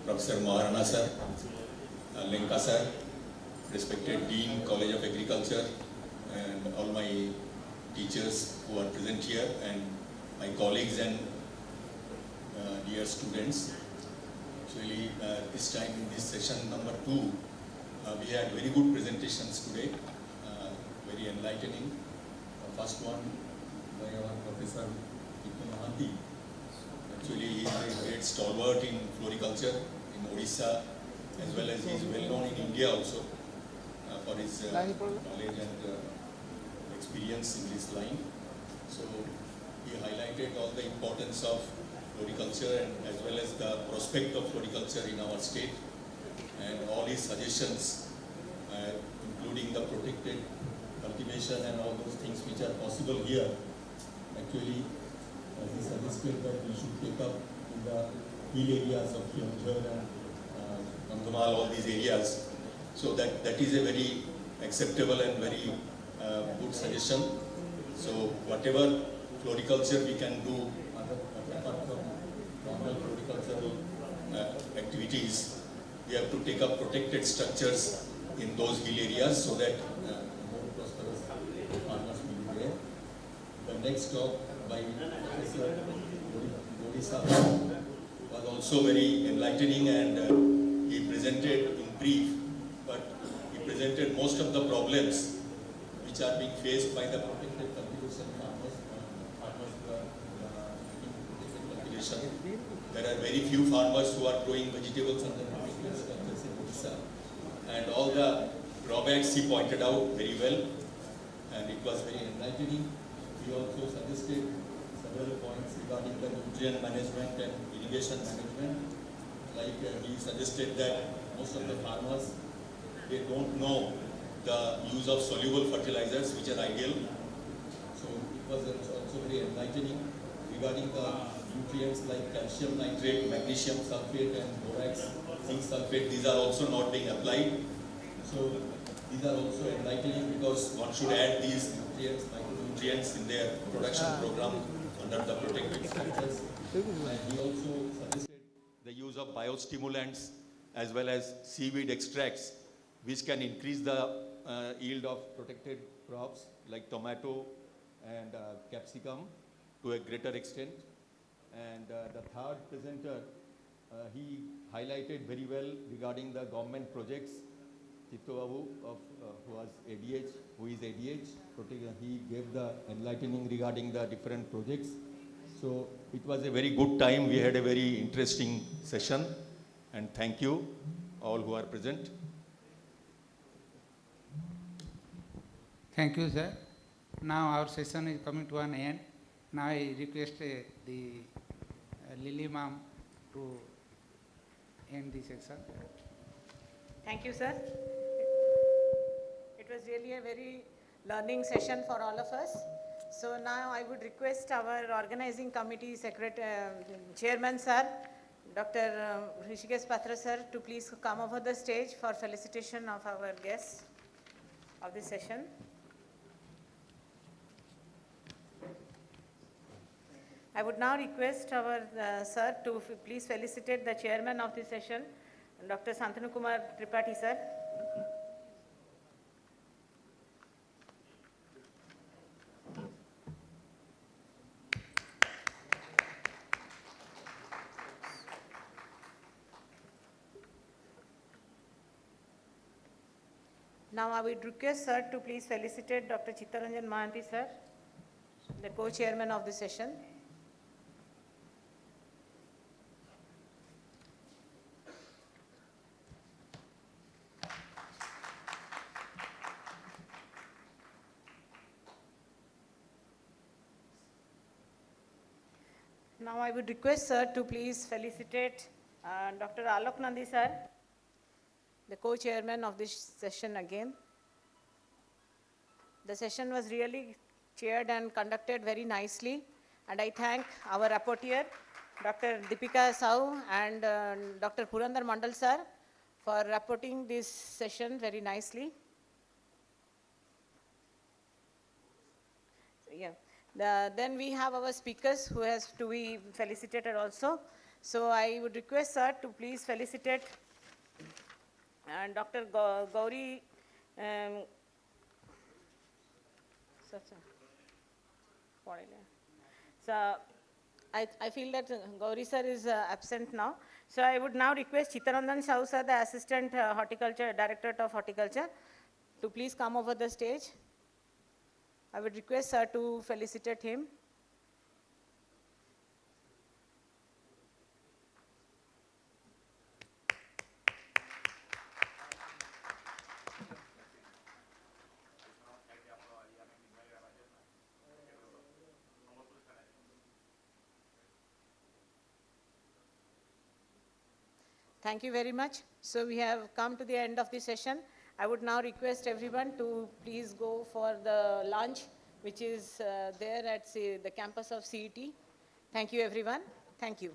L: Professor Maharana sir, Lenka sir, respected Dean, College of Agriculture, and all my teachers who are present here, and my colleagues and dear students. Actually, this time in this session number 2, we had very good presentations today, very enlightening. First one by our Professor Mahanti. Actually, he is a great stalwart in floriculture in Odisha, as well as he is well known in India also for his knowledge and experience in this line. So he highlighted all the importance of floriculture and as well as the prospect of floriculture in our state, and all his suggestions, including the protected cultivation and all those things which are possible here. Actually, he suggested that we should take up in the hill areas of Kyonjhar and Kandhamal, all these areas. So that is a very acceptable and very good suggestion. So whatever floriculture we can do apart from normal floricultural activities, we have to take up protected structures in those hill areas so that more prosperous farmers will be there. The next talk by Professor Odisha was also very enlightening, and he presented in brief, but he presented most of the problems which are being faced by the protected cultivation farmers who are protected cultivation. There are very few farmers who are growing vegetables under protected structures in Odisha, and all the drawbacks he pointed out very well, and it was very enlightening. He also suggested several points regarding the nutrient management and irrigation management. Like he suggested that most of the farmers, they don't know the use of soluble fertilizers which are ideal. So it was also very enlightening regarding the nutrients like calcium nitrate, magnesium sulfate and borax, zinc sulfate. These are also not being applied. So these are also enlightening because one should add these nutrients, micronutrients in their production program under the protected structures. And he also suggested the use of biostimulants as well as seaweed extracts, which can increase the yield of protected crops like tomato and capsicum to a greater extent. And the third presenter, he highlighted very well regarding the government projects. Tito Babu who is ADH, he gave the enlightening regarding the different projects. So it was a very good time. We had a very interesting session, and thank you all who are present.
H: Thank you, sir. Now our session is coming to an end. Now I request the Lily ma'am to end this session.
A: Thank you, sir. It was really a very learning session for all of us. So now I would request our organizing committee chairman, sir, Dr. Rishikesh Patra, sir, to please come over the stage for felicitation of our guests of this session. I would now request our sir to please felicitate the chairman of this session, Dr. Santanu Kumar Tripathi, sir. Now I would request sir to please felicitate Dr. Chittaranjan Mahanti, sir, the co-chairman of the session. Now I would request sir to please felicitate Dr. Alok Nandi, sir, the co-chairman of this session again. The session was really chaired and conducted very nicely, and I thank our rapporteur, Dr. Deepika Sau and Dr. Purandar Mandal, sir, for rapporting this session very nicely. Yeah. Then we have our speakers who has to be felicitated also. So I would request sir to please felicitate and Dr. Gauri. So I feel that Gauri sir is absent now. So I would now request Chittaranjan Sahu sir, the Assistant Directorate of Horticulture, to please come over the stage. I would request sir to felicitate him. Thank you very much. So we have come to the end of the session. I would now request everyone to please go for the lunch, which is there at the campus of CET. Thank you, everyone. Thank you.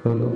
M: Hello.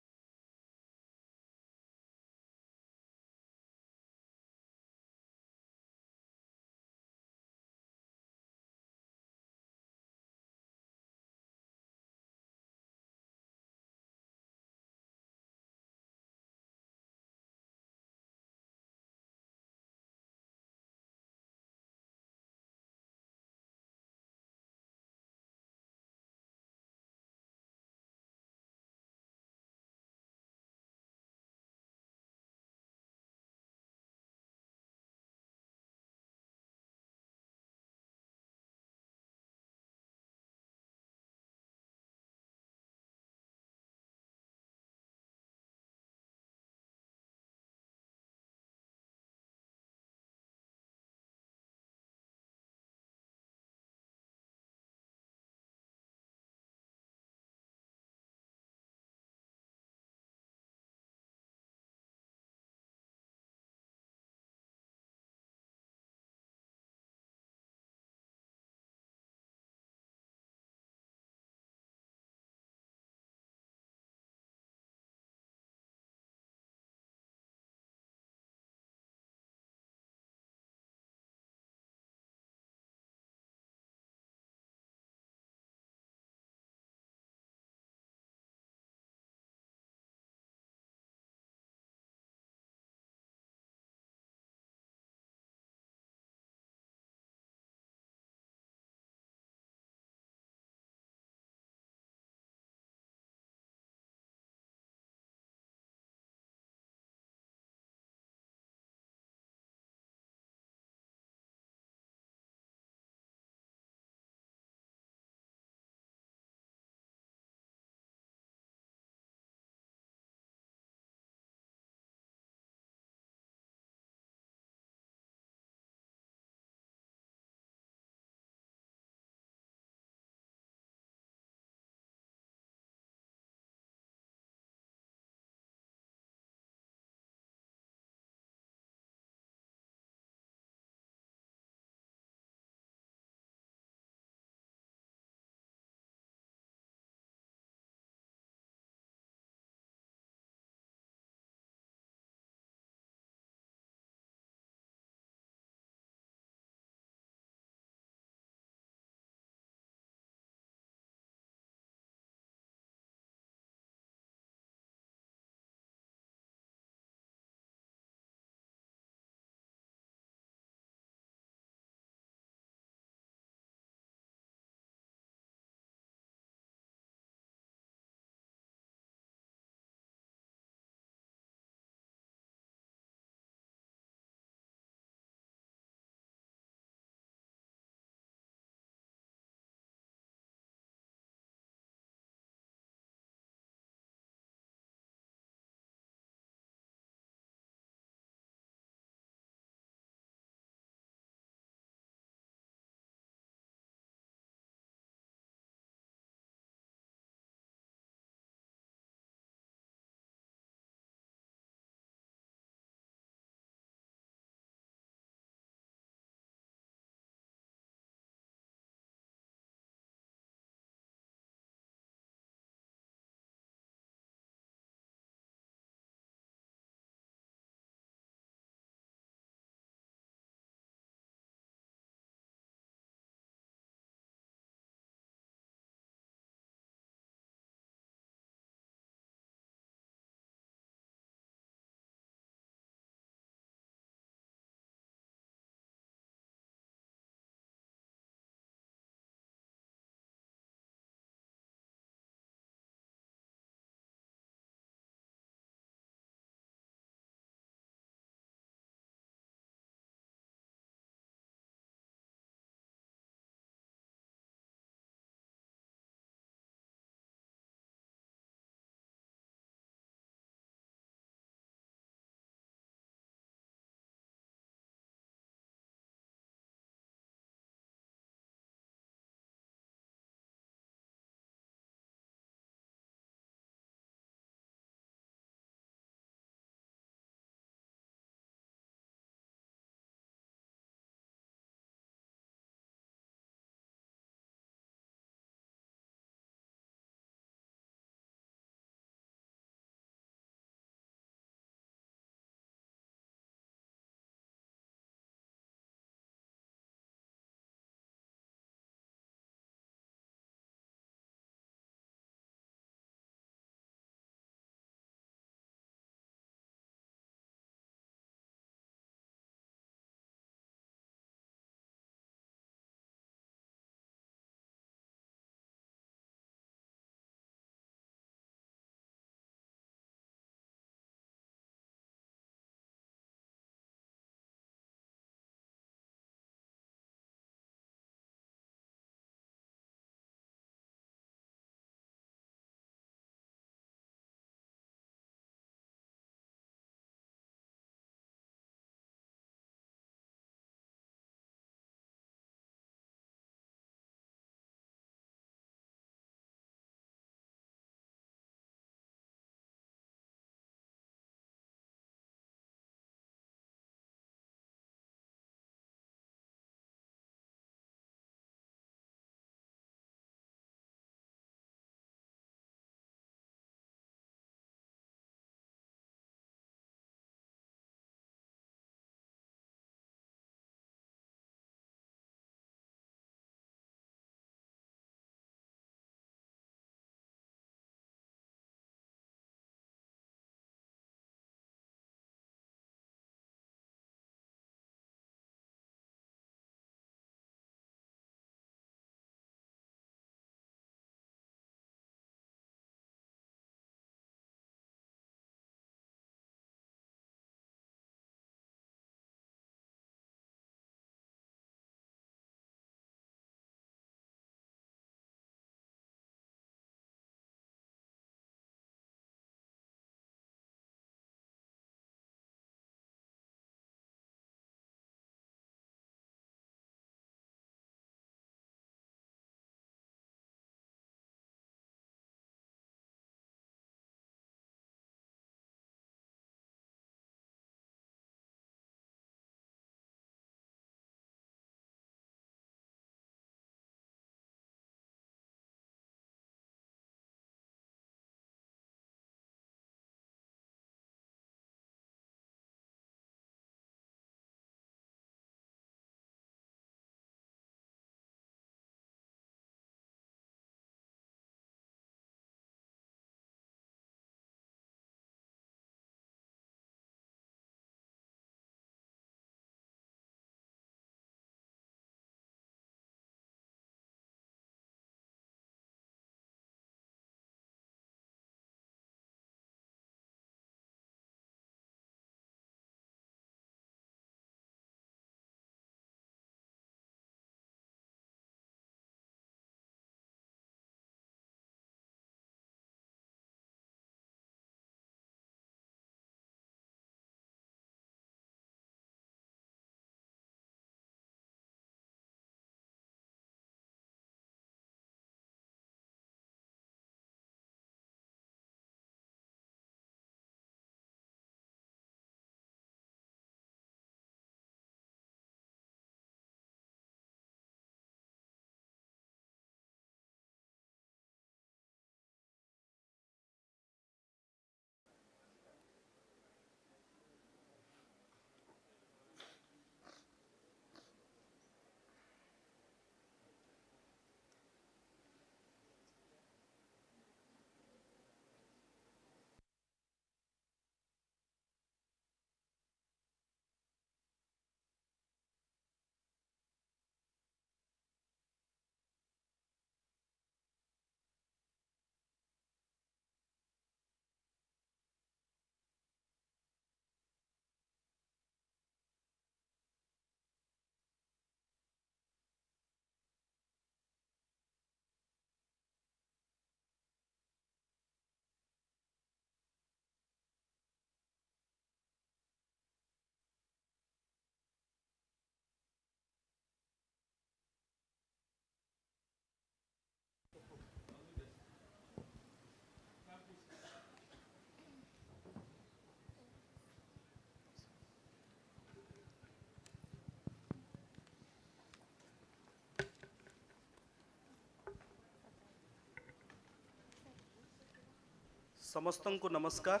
M: समस्तंकु नमस्कार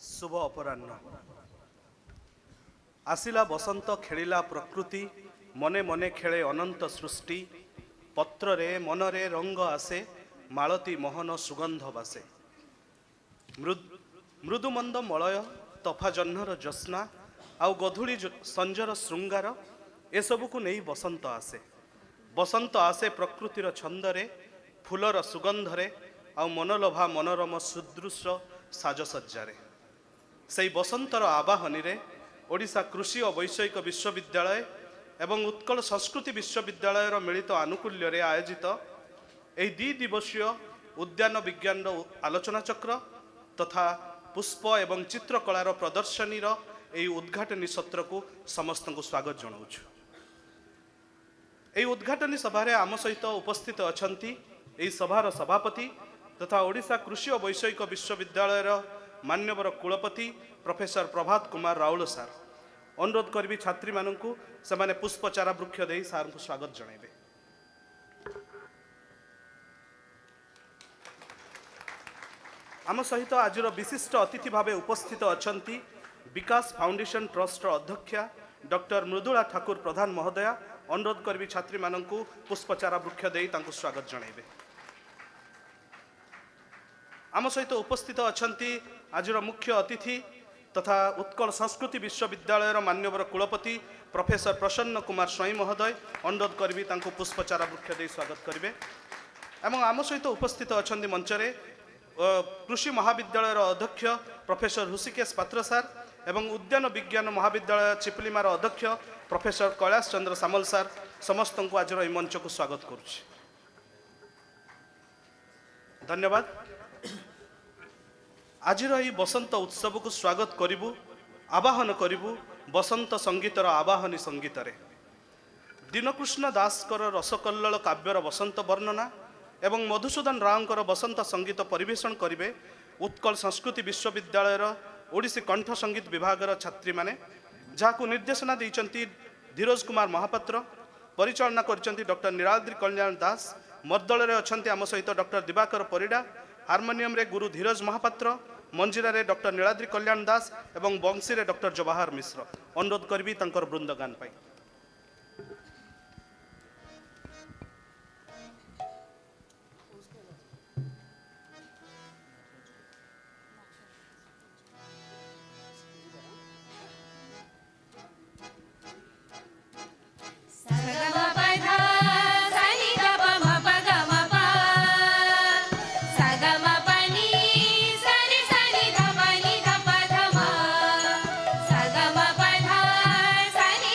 M: शुभ अपराह्न आसिला बसंत खेलिला प्रकृति मने मने खेले अनंत सृष्टि पत्र रे मन रे रंग आसे मालती मोहन सुगंध बासे मृदुमंद मलय तफा जह्नर ज्योत्स्ना आउ गधुली संजर श्रृंगार एसबुकु नहीं बसंत आसे प्रकृतिर छंदरे फूलर सुगंधरे आउ मनलोभा मनोरम सुदृश साजसज्जारे सेई बसंतर आवाहनी रे ओडिशा कृषि और वैषयिक विश्वविद्यालय एवं उत्कल संस्कृति विश्वविद्यालय मिलित आनुकूल्य रे आयोजित एही 2 दिवसीय उद्यान विज्ञान आलोचना चक्र तथा पुष्प एवं चित्रकलार प्रदर्शनी एही उद्घाटनी सत्र को समस्त को स्वागत जनाऊछु। एही उद्घाटनी सभारे आम सहित उपस्थित अछंती एही सभार सभापति तथा ओडिशा कृषि और वैषयिक विश्वविद्यालय मान्यवर कुलपति प्रोफेसर प्रभात कुमार राउल सार अनुरोध करी छात्री मानू से पुष्पचारा वृक्ष दे सार को स्वागत जनइबे। आम सहित आज विशिष्ट अतिथि भाव उपस्थित अछंती विकास फाउंडेशन ट्रस्ट अध्यक्षा डॉक्टर मृदुला ठाकुर प्रधान महोदया अनुरोध करी छात्री मानू पुष्पचारा वृक्ष दे स्वागत जनइबे। आम सहित उपस्थित अछंती आज मुख्य अतिथि तथा उत्कल संस्कृति विश्वविद्यालय मान्यवर कुलपति प्रोफेसर प्रसन्न कुमार स्वाई महोदय अनुरोध करी पुष्पचारा वृक्ष दे स्वागत करेंगे। एवं आम सहित उपस्थित अछंती मंचरे कृषि महाविद्यालय अध्यक्ष प्रोफेसर ऋषिकेश पात्र सार एवं उद्यान विज्ञान महाविद्यालय चिपलिमार अध्यक्ष प्रोफेसर कैलाश चंद्र सामल सार समस्त को आज मंच को स्वागत करुच्ची। धन्यवाद। आज बसंत उत्सव को स्वागत करिबु आवाहन करिबु बसंत संगीतर आवाहनी संगीत रे दीनकृष्ण दासकर रसकल्लोल काव्यर बसंत वर्णना एवं मधुसूदन रावकर बसंत संगीत परिवेषण करिवे उत्कल संस्कृति विश्वविद्यालय ओडिसी कंठ संगीत विभागर छात्री माने जाकु निर्देशना दैचंती धीरज कुमार महापात्र परिचालना करचंती डॉक्टर नीलाद्रि कल्याण दास मर्दल रे अछंती आम सहित डॉक्टर दिवाकर परिडा हारमोनियम रे गुरु धीरज महापात्र मंजिरा रे डॉक्टर नीलाद्रि कल्याण दास एवं बंशी रे डॉक्टर जवाहर मिश्र अनुरोध करबी तंकर वृंदगान पाई।
N: Sa ga ma pa dha sa ni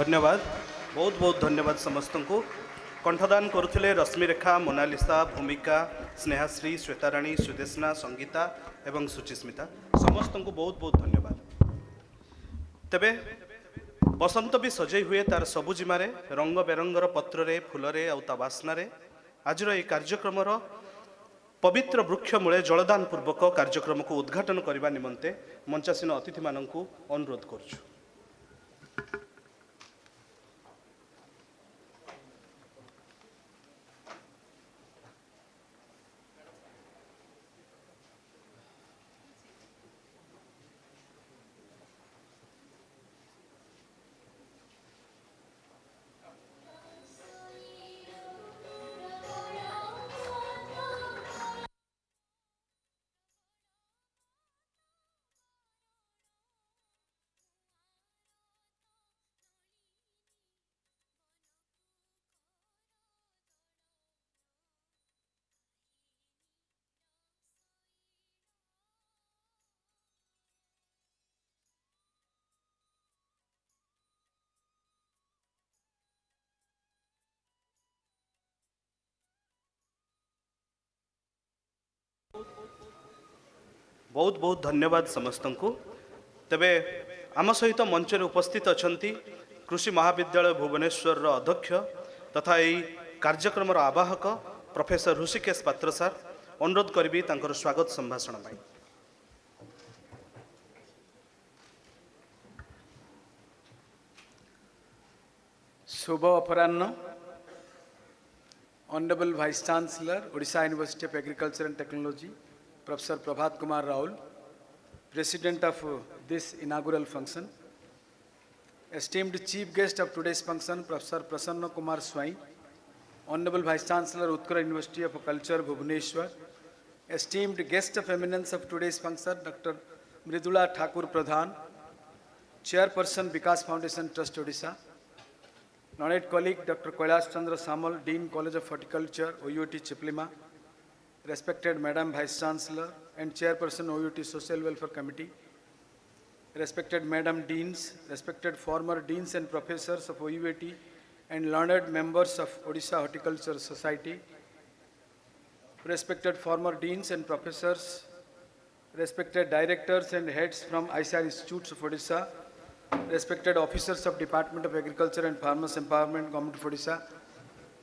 M: धन्यवाद बहुत बहुत धन्यवाद समस्त को कंठदान करुले रश्मिरेखा मोनालिसा भूमिका स्नेहाश्री श्वेताराणी सुदेशना संगीता एवं सुचिस्मिता समस्त को बहुत बहुत धन्यवाद तेबे बसंत भी सजई हुए तार सबुजिमारे रंग बेरंगर पत्र फूलरे आउ बास्नारे आज कार्यक्रम पवित्र वृक्ष मूले जलदान पूर्वक कार्यक्रम को उद्घाटन करने निमंते मंचासीन अतिथि मानू अनुरोध करुछु। बहुत बहुत धन्यवाद समस्त को तेबे आम सहित मंच उपस्थित अछंती कृषि महाविद्यालय भुवनेश्वर अध्यक्ष तथा यही कार्यक्रम आवाहक प्रोफेसर ऋषिकेश पात्र सार अनुरोध करी स्वागत संभाषण पाई।
G: शुभ अपराह्न। Honorable Vice Chancellor, Odisha University of Agriculture and Technology, Professor Prabhat Kumar Raul, President of this inaugural function, esteemed Chief Guest of today's function, Professor Prasanna Kumar Swain, Honorable Vice Chancellor, Utkal University of Culture, Bhubaneswar, esteemed Guest of Eminence of today's function, Dr. Mridula Thakur Pradhan, Chairperson, Vikas Foundation Trust, Odisha, Honored colleague Dr. Kailash Chandra Samal, Dean College of Horticulture, OUT Chiplima, respected Madam Vice Chancellor and Chairperson OUT Social Welfare Committee, respected Madam Deans, respected former Deans and Professors of OUT and learned members of Odisha Horticulture Society, respected former Deans and Professors, respected Directors and Heads from ICAR Institutes of Odisha, respected officers of Department of Agriculture and Farmers Empowerment, Government of Odisha,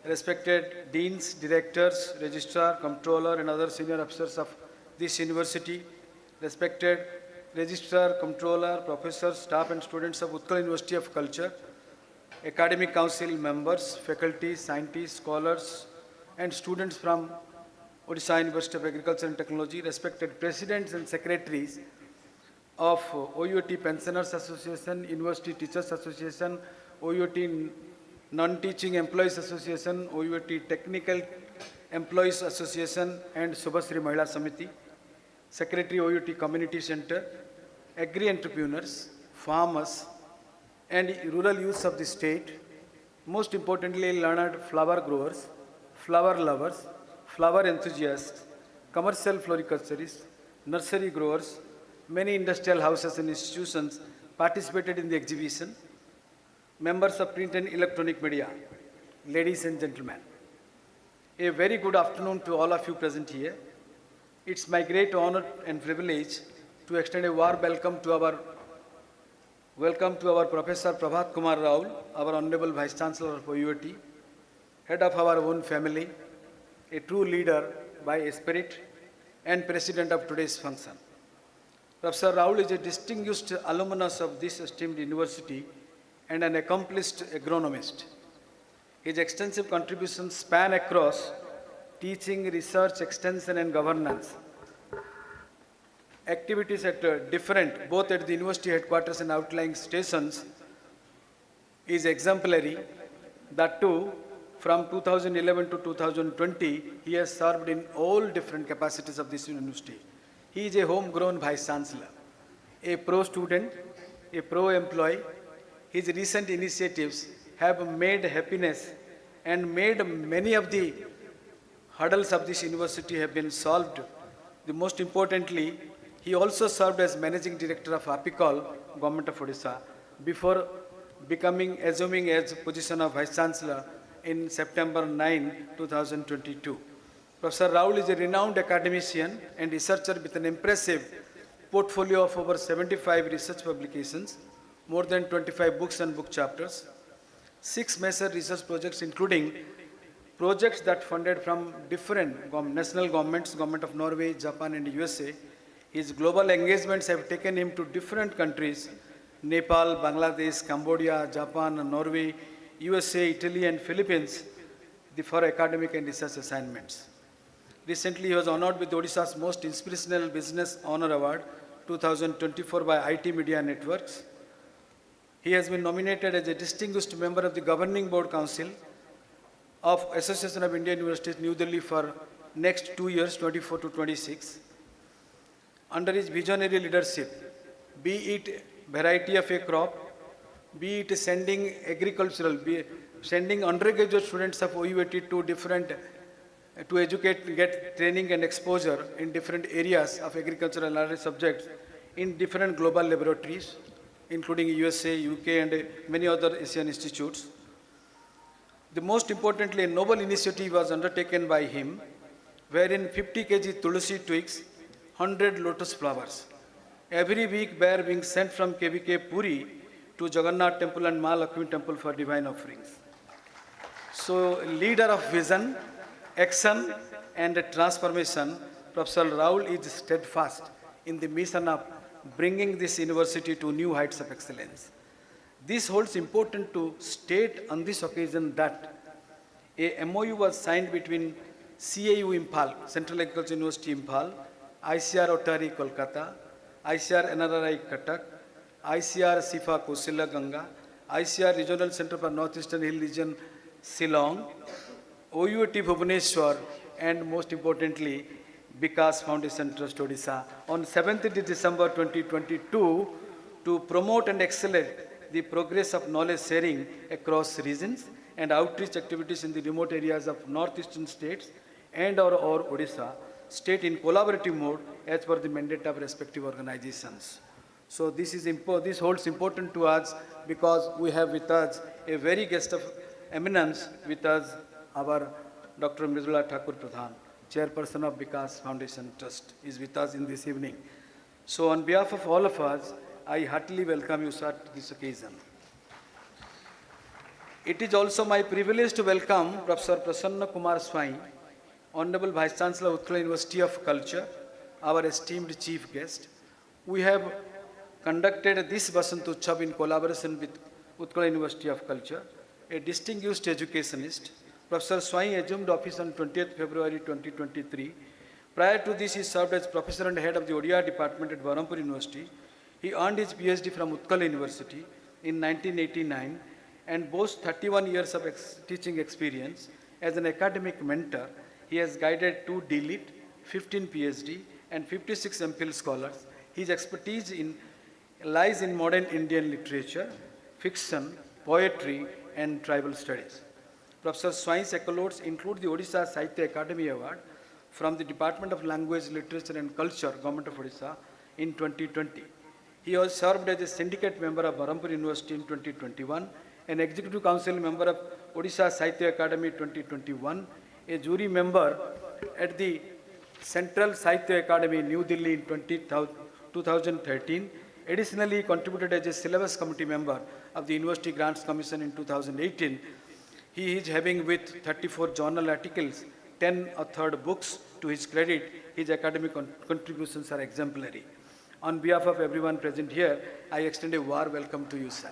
G: respected deans, directors, registrar, comptroller and other senior officers of this university, respected registrar, comptroller, professors, staff and students of Utkal University of Culture, academic council members, faculty, scientists, scholars and students from Odisha University of Agriculture and Technology, respected presidents and secretaries of OUT Pensioners Association, University Teachers Association, OUT Non-Teaching Employees Association, OUT Technical Employees Association and Subhasri Mahila Samiti, Secretary OUT Community Center, agri-entrepreneurs, farmers and rural youths of the state, most importantly learned flower growers, flower lovers, flower enthusiasts, commercial floriculturists, nursery growers, many industrial houses and institutions participated in the exhibition, members of print and electronic media, ladies and gentlemen. A very good afternoon to all of you present here. It's my great honor and privilege to extend a warm welcome to our Professor Prabhat Kumar Raul, our Honorable Vice Chancellor of OUT, head of our own family, a true leader by spirit and President of today's function. Professor Raul is a distinguished alumnus of this esteemed university and an accomplished agronomist. His extensive contributions span across teaching, research, extension and governance. Activities at both at the university headquarters and outlying stations is exemplary. That too, from 2011 to 2020, he has served in all different capacities of this university. He is a homegrown Vice Chancellor, a pro-student, a pro-employee. His recent initiatives have made happiness and made many of the hurdles of this university have been solved. The most importantly, he also served as Managing Director of Apicol, Government of Odisha, before assuming as position of Vice Chancellor in September 9, 2022. Professor Raul is a renowned academician and researcher with an impressive portfolio of over 75 research publications, more than 25 books and book chapters, 6 major research projects including projects that funded from different national governments, Government of Norway, Japan and USA. His global engagements have taken him to different countries, Nepal, Bangladesh, Cambodia, Japan, Norway, USA, Italy and Philippines for academic and research assignments. Recently, he was honored with Odisha's Most Inspirational Business Honor Award 2024 by IT Media Networks. He has been nominated as a distinguished member of the Governing Board Council of Association of Indian Universities, New Delhi for next 2 years, 24 to 26. Under his visionary leadership, be it variety of a crop, be it sending sending undergraduate students of OUAT to different, to educate, get training and exposure in different areas of agricultural and other subjects in different global laboratories, including USA, UK and many other Asian institutes. The most importantly, a noble initiative was undertaken by him, wherein 50 kg tulsi twigs, 100 lotus flowers, every week were being sent from KVK Puri to Jagannath Temple and Ma Lakshmi Temple for divine offerings. So, leader of vision, action and transformation, Professor Raul is steadfast in the mission of bringing this university to new heights of excellence. This holds important to state on this occasion that a MOU was signed between CAU Imphal, Central Agriculture University Imphal, ICR Otari Kolkata, ICR NRI Cuttack, ICR Sifa Kosila Ganga, ICR Regional Center for Northeastern Hill Region Shillong, OUT Bhubaneswar, and most importantly, Vikas Foundation Trust Odisha on 7th December 2022 to promote and accelerate the progress of knowledge sharing across regions and outreach activities in the remote areas of northeastern states and or Odisha state in collaborative mode as per the mandate of respective organizations. So this holds important to us because we have with us a very guest of eminence with us, our Dr. Mridula Thakur Pradhan, Chairperson of Vikas Foundation Trust, is with us in this evening. So on behalf of all of us, I heartily welcome you, sir, to this occasion. It is also my privilege to welcome Professor Prasanna Kumar Swai, Honorable Vice Chancellor, Utkal University of Culture, our esteemed chief guest. We have conducted this Basant Utsav in collaboration with Utkal University of Culture. A distinguished educationist, Professor Swai assumed office on 20th February 2023. Prior to this, he served as professor and head of the Odia department at Berhampur University. He earned his PhD from Utkal University in 1989 and boasts 31 years of teaching experience. As an academic mentor, he has guided 2 DLit, 15 PhD, and 56 MPhil scholars. His expertise lies in modern Indian literature, fiction, poetry, and tribal studies. Professor Swai's accolades include the Odisha Sahitya Academy Award from the Department of Language, Literature and Culture, Government of Odisha in 2020. He was served as a syndicate member of Berhampur University in 2021, an executive council member of Odisha Sahitya Academy 2021, a jury member at the Central Sahitya Academy, New Delhi in 2013. Additionally, he contributed as a syllabus committee member of the University Grants Commission in 2018. He is having with 34 journal articles, 10 authored books. To his credit, his academic contributions are exemplary. On behalf of everyone present here, I extend a warm welcome to you, sir.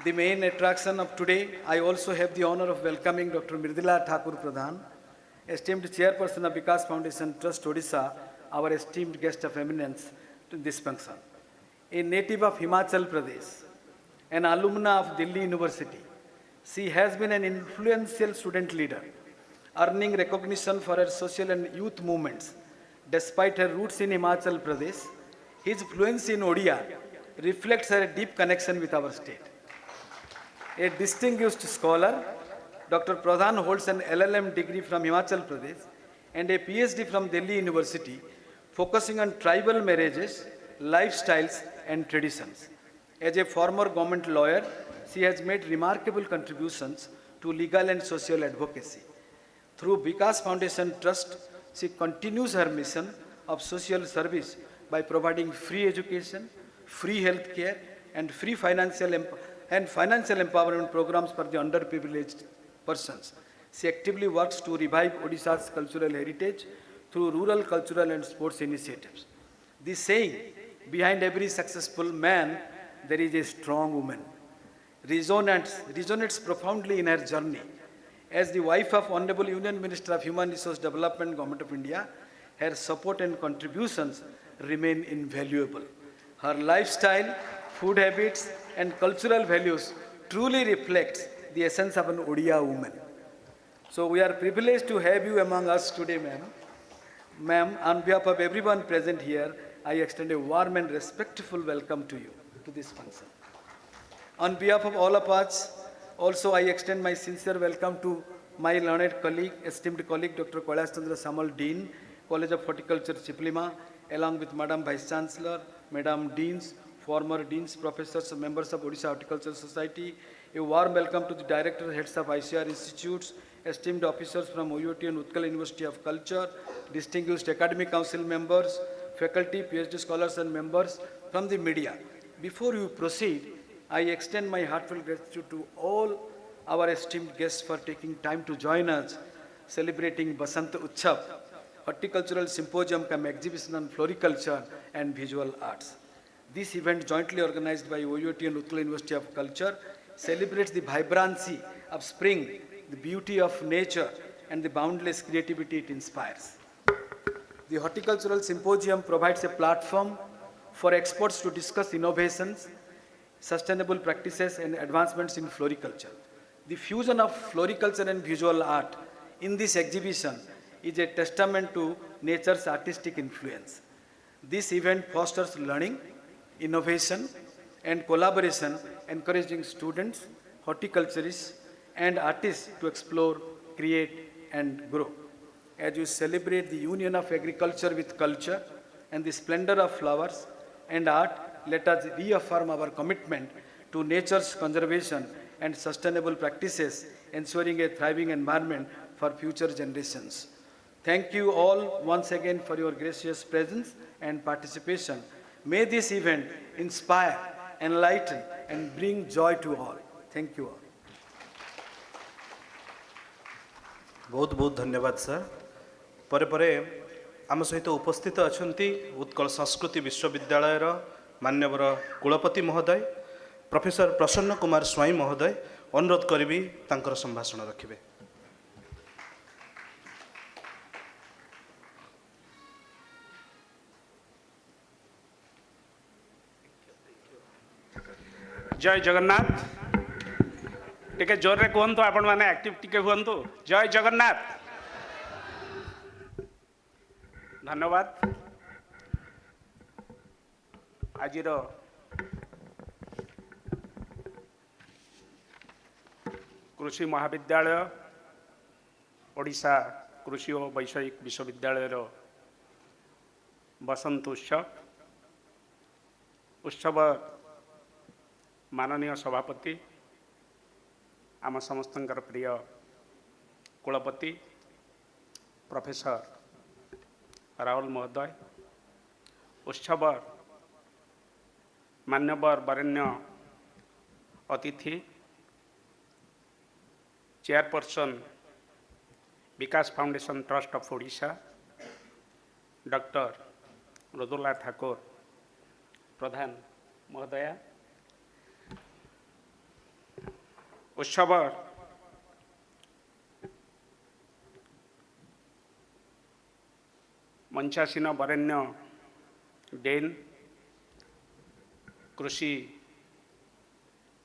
G: The main attraction of today, I also have the honor of welcoming Dr. Mridula Thakur Pradhan, esteemed chairperson of Vikas Foundation Trust Odisha, our esteemed guest of eminence to this function. A native of Himachal Pradesh, an alumna of Delhi University, she has been an influential student leader, earning recognition for her social and youth movements. Despite her roots in Himachal Pradesh, his fluency in Odia reflects her deep connection with our state. A distinguished scholar, Dr. Pradhan holds an LLM degree from Himachal Pradesh and a PhD from Delhi University, focusing on tribal marriages, lifestyles, and traditions.
N: As a former government lawyer, she has made remarkable contributions to legal and social advocacy. Through Vikas Foundation Trust, she continues her mission of social service by providing free education, free health care, and free financial empowerment programs for the underprivileged persons. She actively works to revive Odisha's cultural heritage through rural cultural and sports initiatives. The saying, behind every successful man, there is a strong woman, resonates profoundly in her journey. As the wife of Honorable Union Minister of Human Resource Development, Government of India, her support and contributions remain invaluable. Her lifestyle, food habits, and cultural values truly reflect the essence of an Odia woman. So we are privileged to have you among us today, ma'am. Ma'am, on behalf of everyone present here, I extend a warm and respectful welcome to you to this function. On behalf of all of us, also I extend my sincere welcome to my learned colleague, esteemed colleague, Dr. Kailash Chandra Samal, Dean, College of Horticulture, Chiplima, along with Madam Vice Chancellor, Madam Deans, former Deans, Professors, members of Odisha Horticultural Society. A warm welcome to the Director, Heads of ICR Institutes, esteemed officers from OUT and Utkal University of Culture, distinguished Academic Council members, faculty, PhD scholars and members from the media. Before you proceed, I extend my heartfelt gratitude to all our esteemed guests for taking time to join us celebrating Basant Utsav, Horticultural Symposium cum exhibition on floriculture and visual arts. This event, jointly organized by OUT and Utkal University of Culture, celebrates the vibrancy of spring, the beauty of nature, and the boundless creativity it inspires. The Horticultural Symposium provides a platform for experts to discuss innovations, sustainable practices, and advancements in floriculture. The fusion of floriculture and visual art in this exhibition is a testament to nature's artistic influence. This event fosters learning, innovation, and collaboration, encouraging students, horticulturists, and artists to explore, create, and grow. As you celebrate the union of agriculture with culture and the splendor of flowers and art, let us reaffirm our commitment to nature's conservation and sustainable practices, ensuring a thriving environment for future generations. Thank you all once again for your gracious presence and participation. May this event inspire, enlighten, and bring joy to all. Thank you all.
M: बहुत बहुत धन्यवाद sir. परे परे आम सहित उपस्थित अछंती उत्कल संस्कृति विश्वविद्यालय मान्यवर कुलपति महोदय प्रोफेसर प्रसन्न कुमार स्वाई महोदय अनुरोध करी तांकर संभाषण रखिबे।
O: जय जगन्नाथ टिके जोर रे कहतु आपण मैंने एक्टिव टिके हुंतु। जय जगन्नाथ। धन्यवाद। आज कृषि महाविद्यालय ओडिशा कृषि और वैषयिक विश्वविद्यालय बसंत उत्सव माननीय सभापति आम समस्त प्रिय कुलपति प्रोफेसर राहुल महोदय उत्सव मान्यवर वरेण्य अतिथि chairperson Vikas foundation trust of Odisha doctor Mridula Thakur Pradhan महोदया उत्सव मंचासीन वरेण्य डेन कृषि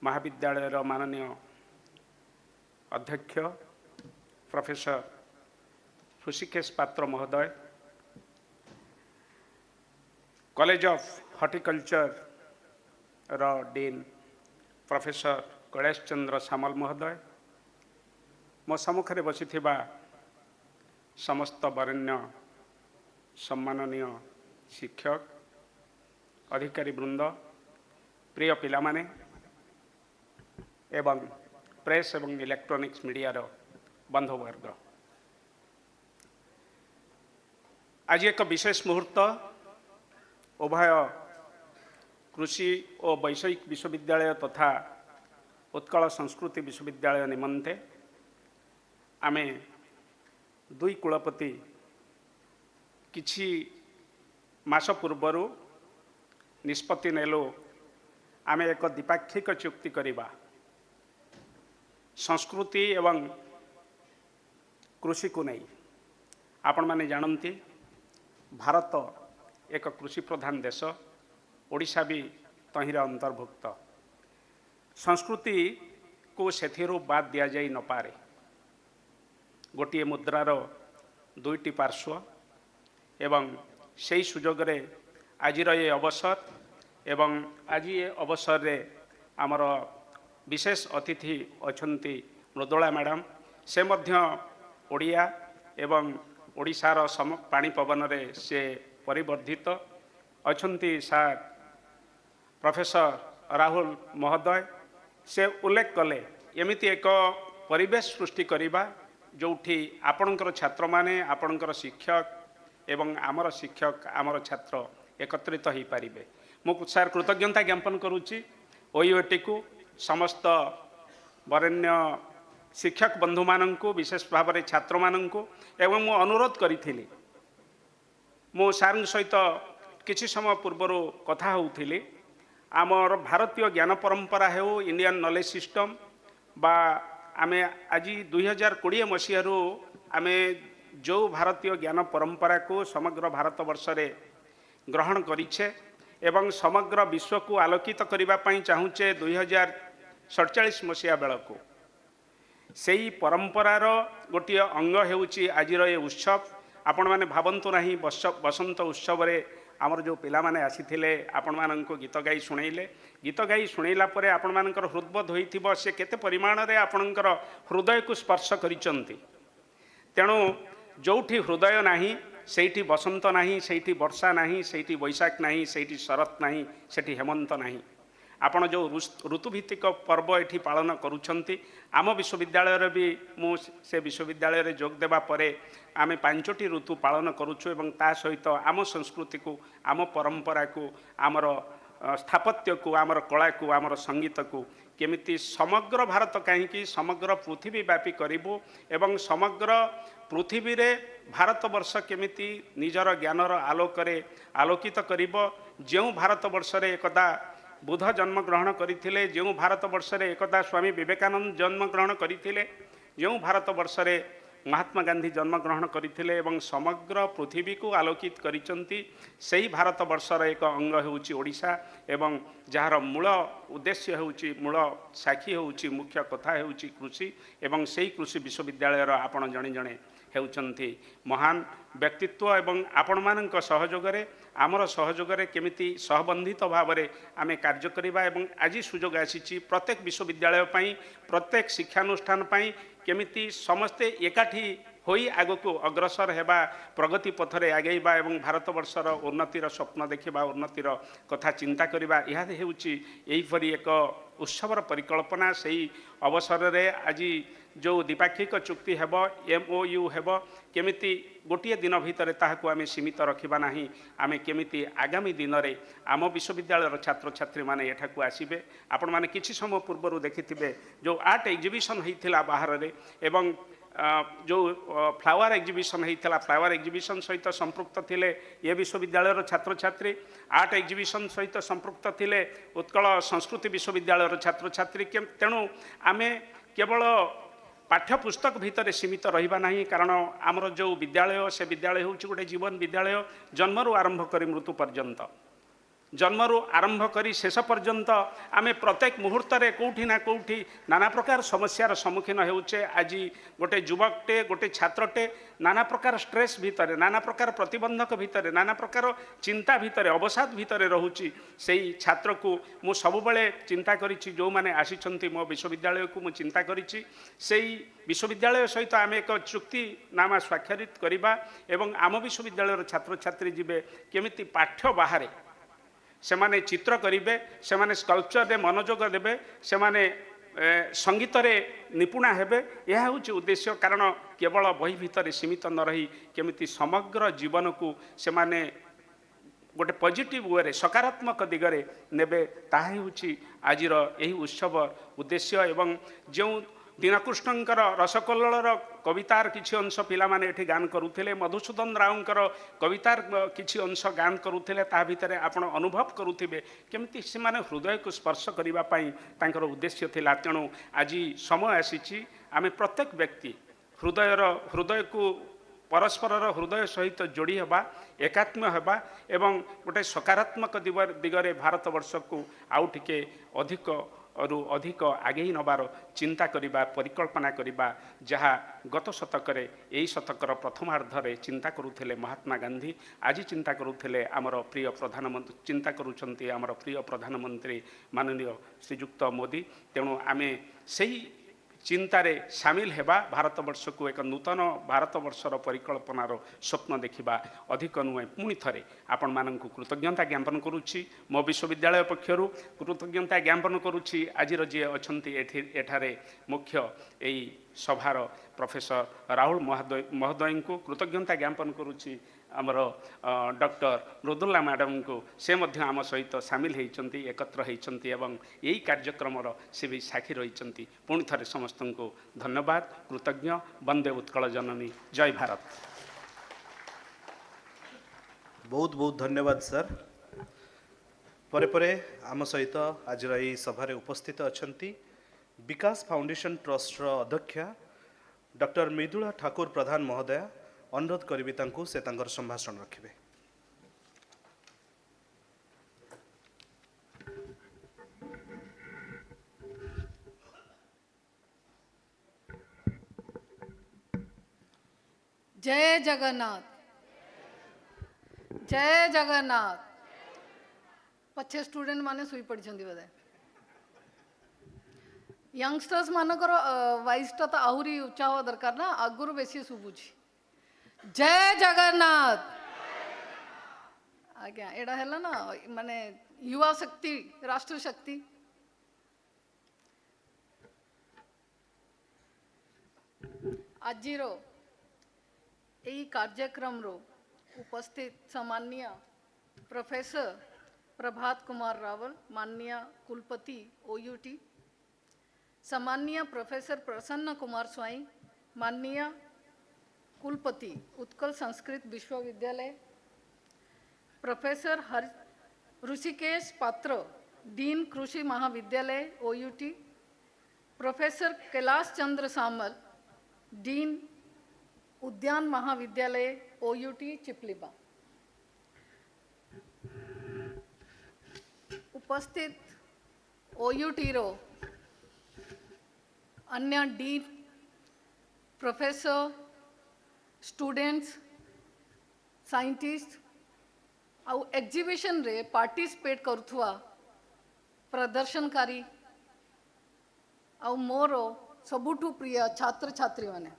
O: महाविद्यालय माननीय अध्यक्ष प्रोफेसर ऋषिकेश पात्र महोदय college of horticulture dean professor Kailash Chandra Samal महोदय मो सम्मुखें बसी समस्त वरेण्य सम्माननीय शिक्षक अधिकारी वृंद प्रिय पिला माने एवं प्रेस एवं इलेक्ट्रॉनिक्स मीडिया रो बंधुवर्ग, आज एक विशेष मुहूर्त उभय कृषि और वैषयिक विश्वविद्यालय तथा उत्कल संस्कृति विश्वविद्यालय निमंते आमे दुई कुलपति किछि मास पूर्वर निष्पत्ति नेलु आमे एक द्विपाक्षिक चुक्ति करिबा संस्कृति एवं कृषि को नहीं। आपण माने जानती भारत एक कृषि प्रधान देश, ओडिशा भी तहिर अंतर्भुक्त। संस्कृति को सेथिरु बाद दिया जाई न पारे। गोटिए मुद्रार दुईटी पार्श्व एवं सेई सुजोग रे आजिर ये अवसर एवं आज ये अवसर रे आमर विशेष अतिथि अछंती मृदुला मैडम, से मध्य ओडिया एवं ओडिशार पानी पवन रे से परिवर्धित अछंती सार प्रोफेसर राहुल महोदय, से उल्लेख कले एमिति एक परिवेश सृष्टि करिबा जोठी आपणकर छात्र माने आपणकर शिक्षक एवं आमर शिक्षक आमर छात्र एकत्रित हो पारिबे। मु सार कृतज्ञता ज्ञापन करुच्ची ओयूएटी को, समस्त वरेण्य शिक्षक बंधु माननकु, विशेष भाव में छात्र माननकु एवं मु अनुरोध करी मु सार सहित किछि समय पूर्वर कथा होउथिली आमर भारतीय ज्ञान परंपरा हो इंडियन नॉलेज सिस्टम बा आमे आज 2020 मसीहारू आमे जो भारतीय ज्ञान परंपरा को समग्र भारत वर्ष रे ग्रहण करिछे एवं समग्र विश्व को आलोकित करिबा पई चाहूचे 2047 मसीहा बेलको सेई परंपरार गोटे अंग हेउची आजिर ये उत्सव। आपण माने भावंतु नाही बसंत उत्सव रे आमर जो पिला माने आसीथिले आपण माननको गीत गाई शुणैले, गीत गाई शुणैला परे आपण मानकर हृदबोध होइथिबो से केते परिमाण रे आपणकर हृदय को स्पर्श करिचंती। तेणु जोठी हृदय नाही सेठी बसंत नाही, सेठी वर्षा नाही, सेठी बैशाख नाही, सेठी शरत नाही, सेठी हेमंत नाही। आपण जो ऋतुभित्तिक पर्व एठी पालन करुछंती आम विश्वविद्यालय भी मु से विश्वविद्यालय रे जोग देबा परे आमे 5टी ऋतु पालन करुछु एवं ता सहित आम संस्कृति को, आम परंपरा को, आमर स्थापत्य को, आमर कला को, आमर संगीत को केमिति समग्र भारत कहीं समग्र पृथ्वी व्यापी करिबो एवं समग्र पृथ्वी रे भारत वर्ष केमिति निजर ज्ञानर आलोकरे आलोकित करिबो। जो भारत वर्ष रे एकदा बुद्ध जन्म ग्रहण करथिले, जो भारत वर्ष रे एकदा स्वामी विवेकानंद जन्म ग्रहण करथिले, जो भारत वर्ष रे महात्मा गांधी जन्म ग्रहण करथिले एवं समग्र पृथ्वी को आलोकित करिचंती सेही भारत वर्षर एक अंग हेउची ओडिशा एवं जार मूल उद्देश्य हेउची मूल साक्षी हेउची मुख्य कथा हेउची कृषि एवं सेही कृषि विश्वविद्यालय आपण जणे जणे हेउचंती महान व्यक्तित्व एवं आपण मानक सहयोग रे आमर सहयोग रे केमिति सहबंधित भाव में आमे कार्य करिबा एवं आज सुजोग आसीची प्रत्येक विश्वविद्यालय पई प्रत्येक शिक्षानुष्ठान पई केमिति समस्ते एकाठी होई आगको अग्रसर हेबा प्रगति पथरे आगेबा एवं भारत वर्षर उन्नतिर स्वप्न देखिबा उन्नतिर कथा चिंता करिबा यह हेउची एहीपरि एक उत्सवर परिकल्पना सही अवसर रे आज जो द्विपाक्षिक चुक्ति हेब MOU हेब केमिति गोटे दिन भितर ताहाको आमे सीमित रखिबा नाही आमे केमिति आगामी दिन रे आम विश्वविद्यालय छात्र छात्री माने एठाकू आसीबे। आपण माने किछि समय पूर्व देखिथिबे जो आर्ट एग्जिबिशन होइथिला बाहर रे एवं जो फ्लावर एग्जिबिशन होइथिला फ्लावर एग्जिबिशन सहित संपृक्त थिले ये विश्वविद्यालय छात्र छात्री आर्ट एग्जिबिशन सहित संपृक्त थिले उत्कल संस्कृति विश्वविद्यालय छात्र छात्री। तेणु आमे केवल पाठ्यपुस्तक भितर सीमित रहिबा नाही कारण आमर जो विद्यालय से विद्यालय होउची गोटे जीवन विद्यालय जन्मरू आरंभ करी मृत्यु पर्यंत जन्मरू आरंभ करी शेष पर्यंत आमे प्रत्येक मुहूर्त रे कोठी ना कोठी नाना प्रकार समस्यार सम्मुखीन हेउचे। आज गोटे युवकटे गोटे छात्रटे नाना प्रकार स्ट्रेस भितर नाना प्रकार प्रतिबंधक भितर नाना प्रकार चिंता भितर अवसाद भितर रहुची सेही छात्र को मु सबुबले चिंता करिछि जो माने आसीछंती मो विश्वविद्यालय को मु चिंता करिछि सेही विश्वविद्यालय सहित आमे एक चुक्ति नामा स्वाक्षरित करिबा एवं आम विश्वविद्यालय छात्र छात्री जिबे केमिति पाठ्य बाहरे सेमाने चित्र करिवे सेमाने स्कल्पचर रे मनोयोग देबे सेमाने संगीत रे निपुणा हेबे यह होची उद्देश्य कारण केवल बही भितर सीमित न रही केमिति समग्र जीवन को सेमाने गोटे पॉजिटिव वे सकारात्मक दिगरे नेबे ताहा होची आजिर यही उत्सव उद्देश्य एवं जो दीनकृष्णंकर रसकल्लोलर कवितार किछि अंश पिला माने एठी गान करुथिले मधुसूदन रावंकर कवितार किछि अंश गान करुथिले ता भितरे आपण अनुभव करुथिबे केमिति सेमाने हृदय को स्पर्श करिबा पई तांकर उद्देश्य थिला तेणु आज समय आसीछि आमे प्रत्येक व्यक्ति हृदय को परस्पर हृदय सहित जोड़ी हवा एकात्म हवा एवं गोटे सकारात्मक दिगरे भारत वर्ष को आउ टिके अधिक आगे नबार चिंता करिबा परिकल्पना करिबा जहाँ गत शतकरे यही शतकर प्रथमार्धरे चिंता करुथिले महात्मा गांधी आज चिंता करुथिले आमर प्रिय प्रधानमंत्री चिंता करुछंती आमर प्रिय प्रधानमंत्री माननीय श्रीयुक्त मोदी तेणु आमे सही चिंतारे सामिल हेबा भारत वर्ष को एक नूतन भारत वर्षर परिकल्पनार स्वप्न देखिबा अधिक नुहे पुणी थरे आपण माननकु कृतज्ञता ज्ञापन करुछि मो विश्वविद्यालय पक्षरु कृतज्ञता ज्ञापन करुछि आजिर जे अछंती एठारे मुख्य एई सभार प्रोफेसर राहुल महोदय को कृतज्ञता ज्ञापन करुछि आमर डॉक्टर मृदुला मैडम को से मध्य आम सहित सामिल होती एकत्र होती एवं यही कार्यक्रम से भी साक्षी रही पुणी थे समस्त को धन्यवाद कृतज्ञ वंदे उत्कल जननी जय भारत।
M: बहुत बहुत धन्यवाद सर। परे परे आम सहित आज यही सभारे उपस्थित अछंती विकास फाउंडेशन ट्रस्ट अध्यक्ष डॉक्टर मृदुला ठाकुर प्रधान महोदय अनुरोध करी से संभाषण रखिबे।
P: जय जगन्नाथ जय जगन्नाथ। पछे स्टूडेंट माने सुई पड़छंती बोधे यंगस्टर्स मानकर वॉइसटा तो आहुरी उच्चा हो दरकार ना आगुरु बेसी सुबुची। जय जगन्नाथ आज्ञा एडा हैला ना माने युवा शक्ति राष्ट्र शक्ति आजिरो यही कार्यक्रम रो उपस्थित सम्माननीय प्रोफेसर प्रभात कुमार रावल माननीय कुलपति OUT सम्माननीय प्रोफेसर प्रसन्न कुमार स्वाई माननीय कुलपति उत्कल संस्कृत विश्वविद्यालय प्रोफेसर ऋषिकेश पात्र डीन कृषि महाविद्यालय OUT प्रोफेसर कैलाश चंद्र सामल डीन उद्यान महाविद्यालय OUT चिपलिबा उपस्थित OUT रो अन्य डीन प्रोफेसर स्टूडेंट्स साइंटिस्ट आउ एग्जीबिशन रे पार्टिसिपेट करुथुआ प्रदर्शनकारी आउ मोरो सबुठु प्रिय छात्र छात्री माने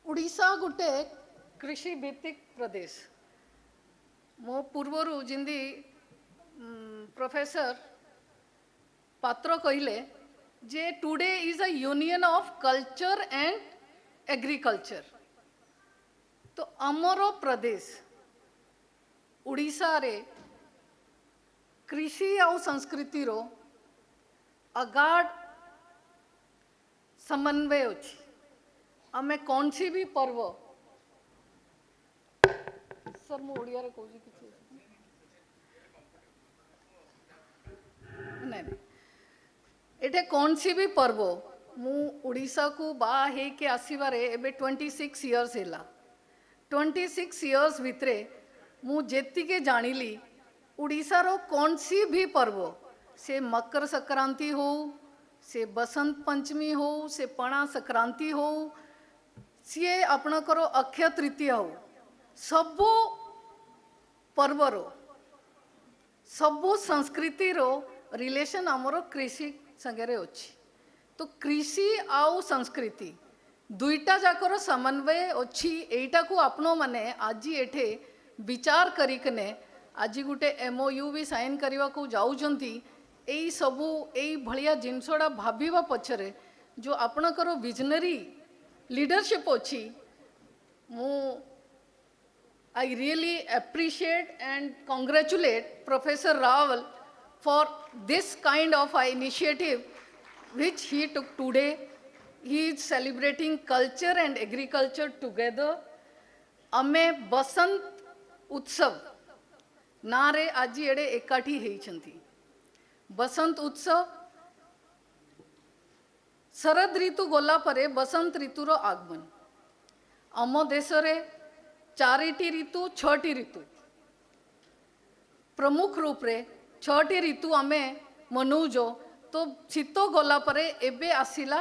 P: उड़ीसा गोटे कृषि भित्तिक प्रदेश मो पूर्वरु जिंदी प्रोफेसर पात्र कहले जे today is a union of culture and agriculture तो आमर प्रदेश उड़ीसा रे कृषि और संस्कृति रो अगाध समन्वय अच्छी आमे कौन सी भी पर्व सर मु ओडिया रे कहूँ किसी नहीं एटे कौन सी भी पर्व मु उड़ीसा को बा हे के आसीबारे एबे 26 इयर्स हैला 26 इयर्स भितरे मु जेति के जानिली उड़ीसा रो कौन सी भी पर्व से मकर संक्रांति हो से बसंत पंचमी हो से पणा संक्रांति हो सी आपणकर अक्षय तृतीया हो सबु पर्व रो सबु संस्कृति रो रिलेशन आमर कृषि संगे अच्छी तो कृषि आउ संस्कृति दुईटा जाकर समन्वय अच्छी एटा को आपण माने आज एठे विचार करिकने आज गोटे MOU भी साइन करने को जाऊँगी यही सबू यही भलिया जिनसटा भाविबा पछरे जो आपणकर विजनरी लीडरशिप अच्छी मु I really appreciate and congratulate Professor Rawal for this kind of initiative which he took today. He is celebrating culture and agriculture together. Ame Basant Utsav नारे आज एडे एकाठी हेइछंती बसंत उत्सव शरद ऋतु गला परे बसंत ऋतुर आगमन आम देश रे 4टी ऋतु 6टी ऋतु प्रमुख रूप रे 6टी ऋतु आमे मनाउजो तो शीत गला परे एबे आसिला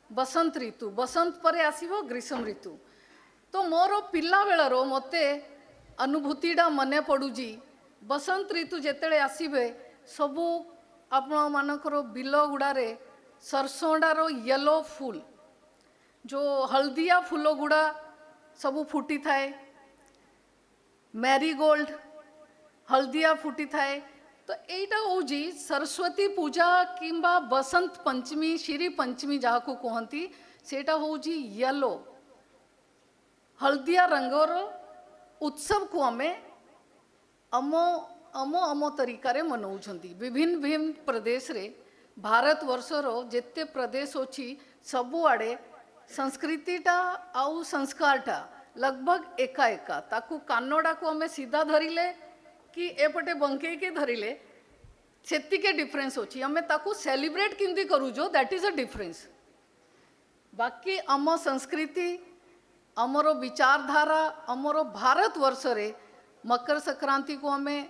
P: बसंत ऋतु बसंत परे आसीबो ग्रीष्म ऋतु तो मोर पिला बेलरो मते अनुभूतिडा मने पडुजी बसंत ऋतु जेतेले आसीबे सबु आपण मानकर बिल गुड़ारे सरसोंडार येलो फूल जो हल्दिया फूल गुड़ा सबु फुटी थाए मैरीगोल्ड हल्दिया फुटी थाए तो यहीटा हूँ सरस्वती पूजा किंबा बसंत पंचमी श्री पंचमी जहाँ को कहती सेटा हूँ येलो हल्दिया रंगर उत्सव को आमे अमो अमो अमो तरीकारे मनाउछंती विभिन्न विभिन्न प्रदेश रे भारत वर्षर जेते प्रदेश अच्छी सबुआड़े संस्कृतिटा आउ संस्कारटा लगभग एका एका ताकू कानडा को आमे सीधा धरिले कि एपटे बंके के धरिले सेति के डिफरेंस अच्छी आमे ताकू सेलिब्रेट किंदी करूजो दैट इज अ डिफरेंस बाकी आम संस्कृति आमर विचारधारा आमर भारत वर्ष रे मकर संक्रांति को आमे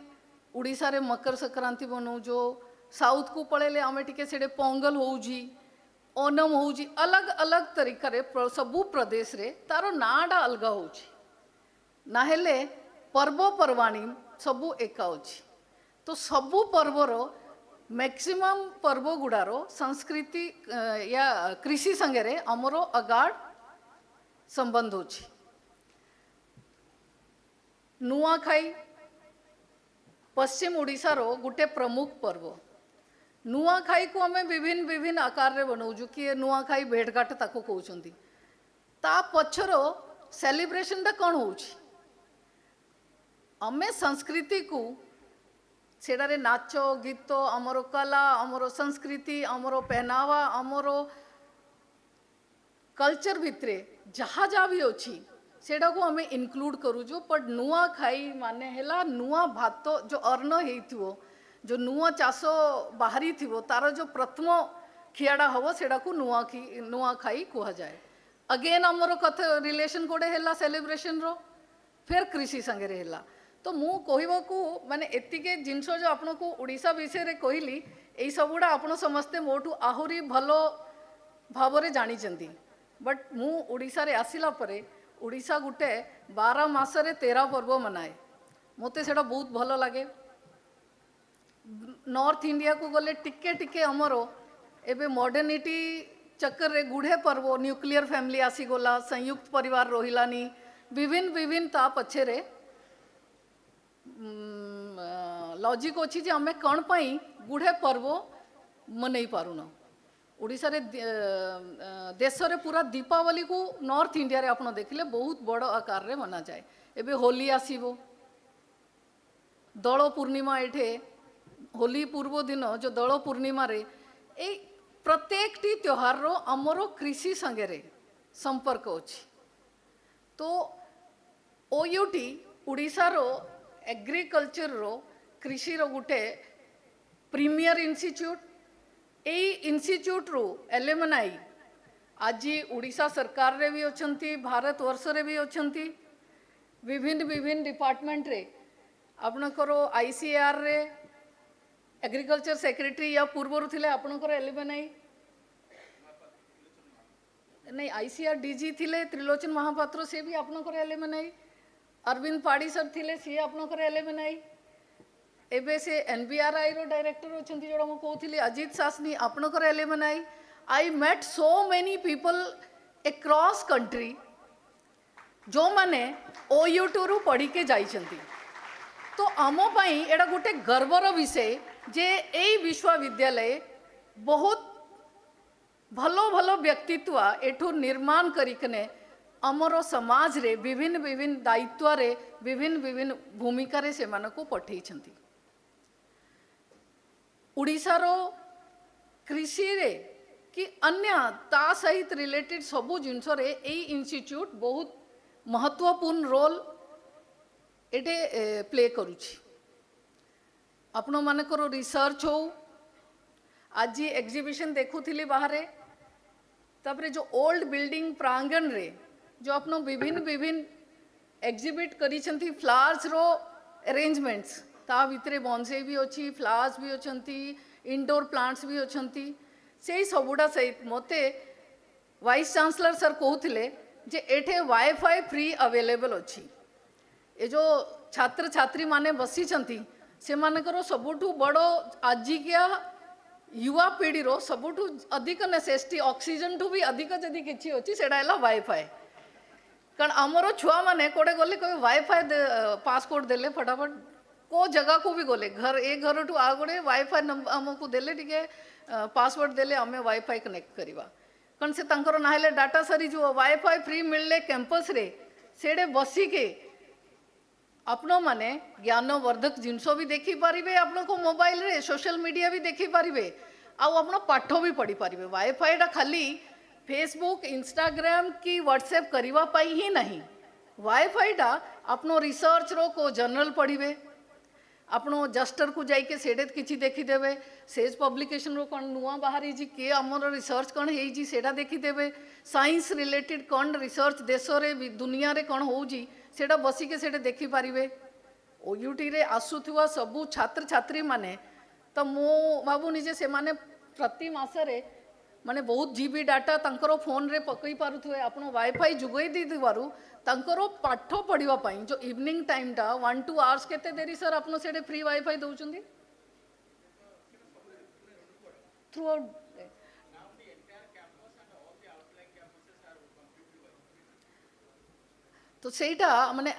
P: उड़ीसा रे मकर संक्रांति बनाऊजो साउथ को पड़ेले आमे टिके सेडे पोंगल होउजी ओनम होउजी अलग अलग तरीका रे सबु प्रदेश रे तारो नाडा अलगा होउजी नाहेले पर्व पर्वाणी सबु एका होउजी तो सबु पर्वर मैक्सिमम पर्व गुडारो संस्कृति या कृषि संगे रे हमरो अगाड संबंध होची नुआखाई पश्चिम ओडिशा रो गुटे प्रमुख पर्व नुआखाई को हमें विभिन्न विभिन्न आकार रे बनाऊजु कि नुआखाई भेटघाट ताको कहउछंती ता पछरो सेलिब्रेशन टा कोन होउची हमें संस्कृति को सेडारे नाच गीत हमरो कला हमरो संस्कृति हमरो पहनावा हमरो कल्चर भितरे जहाँ जहाँ भी अच्छी सेटा को हमें इनक्लूड करूजो पर नुआ खाई माने हेला नुआ भात जो अर्ण हेइथिवो जो नुआ चाष बाहरी थिवो तार जो प्रथम खियाड़ा हवो सेटा को नुआ खाई कहा जाए अगेन हमर कथा रिलेशन कोडे हेला सेलिब्रेशन रो फिर कृषि संगे हेला तो मु कहबा को माने एतिके जिंस जो आपन को ओडिसा विषय रे कहली एई सबुडा आपन समस्ते मोटू आहुरी भलो भावरे जानी चंदी बट मु ओडिसा रे आसिला परे ओडिशा गुटे 12 मासरे 13 पर्व मनाए मते सेटा बहुत भलो लागे नॉर्थ इंडिया को गले टिके टिके हमरो एबे मॉडर्निटी चक्कर रे गुढ़े पर्व न्यूक्लियर फैमिली आसी गला संयुक्त परिवार रहिलानी विभिन्न विभिन्न ता पछे रे लॉजिक अछि जे हमें कौन पाई गुढ़े पर्व मनई पारुना ओडिशा रे देश रे पूरा दीपावली को नॉर्थ इंडिया रे आपण देखले बहुत बड़ आकार रे मना जाए एबे होली आसीबो दोल पूर्णिमा एठे होली पूर्व दिन जो दोल पूर्णिमा रे ए प्रत्येक टी त्योहार रो हमरो कृषि संगे रे संपर्क अछि तो ओयूटी ओडिशा रो एग्रीकल्चर रो कृषि रो गुटे प्रीमियर इंस्टीट्यूट एई इंस्टीट्यूट रो एलुमनाई आज ओडिशा सरकार रे भी अछंती भारत वर्ष रे भी अछंती विभिन्न विभिन्न डिपार्टमेंट रे आपनकर आईसीआर रे एग्रीकल्चर सेक्रेटरी या पूर्व थिले आपनकर एलुमनाई नहीं आईसीआर डीजी थिले त्रिलोचन महापात्र से भी आपनकर एलुमनाई अरविंद पाड़ी सर थिले सी आपनकर एलुमनाई एबे से एनबीआरआई रो डायरेक्टर अछंती जोड़ा मु कहउथिली अजीत सासनी आपनकर alumni I met so many people across country जो माने ओयूटू रु पढ़ी के जाइछंती तो आम पाई एटा गोटे गर्वर विषय जे एई विश्वविद्यालय बहुत भलो भलो व्यक्तित्व एठू निर्माण करिकने अमर समाज रे विभिन्न विभिन्न दायित्व रे विभिन्न विभिन्न भूमिका रे से मानको पठेई छंती। उड़ीसा रो कृषि रे कि अन्य ता सहित रिलेटेड सबू जिनस रे एई इंस्टीट्यूट बहुत महत्वपूर्ण रोल एटे प्ले करुछि। आपण मानकर रिसर्च हो आज एग्जीबिशन देखुथिली बाहरे तापरे जो ओल्ड बिल्डिंग प्रांगण रे जो आपण विभिन्न विभिन्न एग्जिबिट करिसेंती फ्लावर्स रो अरेंजमेंट्स ता भितरे बॉन्से भी अछि फ्लावर्स भी अछंती इंडोर प्लांट्स भी अछंती से सबुडा सहित मते वाइस चांसलर सर कहउथिले जे एठे वाईफाई फ्री अवेलेबल अछि। ए जो छात्र छात्री माने बसी छंती से मानकर सबुठु बड़ो आजिकिया युवा पीढ़ी रो सबुठु अधिक नेसेसिटी ऑक्सीजन ठू भी अधिक जदि किछि अछि सेडा हैला वाईफाई। कारण आमर छुआ माने कोडे गले कोई वाईफाई पासपोर्ट देले फटाफट को जगह को भी गले घर ए घर ठू आ गोडे वाईफाई हमको देले टिके पासवर्ड देले हमें वाईफाई कनेक्ट करिवा। कारण से तांकर नाहेले डाटा सरी जो वाईफाई फ्री मिलले कैंपस रे सेडे बसी के आपण माने ज्ञानवर्धक जिनस भी देखी पारिबे आपण को मोबाइल रे सोशल मीडिया भी देखी पारिबे आउ आपण पाठ भी पढ़ी पारिबे। वाईफाई टा खाली फेसबुक इंस्टाग्राम की व्हाट्सएप करवा पाई ही नहीं। वाईफाई टा आपण रिसर्च रो को जर्नल पढ़िबे आपण जस्टर को जाइके सेडे किछि देखी देबे सेज पब्लिकेशन रो कोन नुवा बाहरी जी के हमर रिसर्च कोन हेई जी सेडा देखी देबे साइंस रिलेटेड कोन रिसर्च देश रे दुनिया रे कोन होउ जी सेटा बसी के सेटे देखी पारिबे। ओयूटी रे आसुथुवा सबु छात्र छात्री माने तो मो भाबुनी जे से माने प्रति मासरे माने बहुत जीबी डाटा तांकर फोन रे पकई पारुथुए आपण वाईफाई जुगई दी दिवारु तांकर पाठ पढ़िबा पई जो इवनिंग टाइम टा 1-2 आवर्स केते देरी सर आपण सेटे फ्री वाईफाई दउचंदी थ्रू आउट तो सेटा माने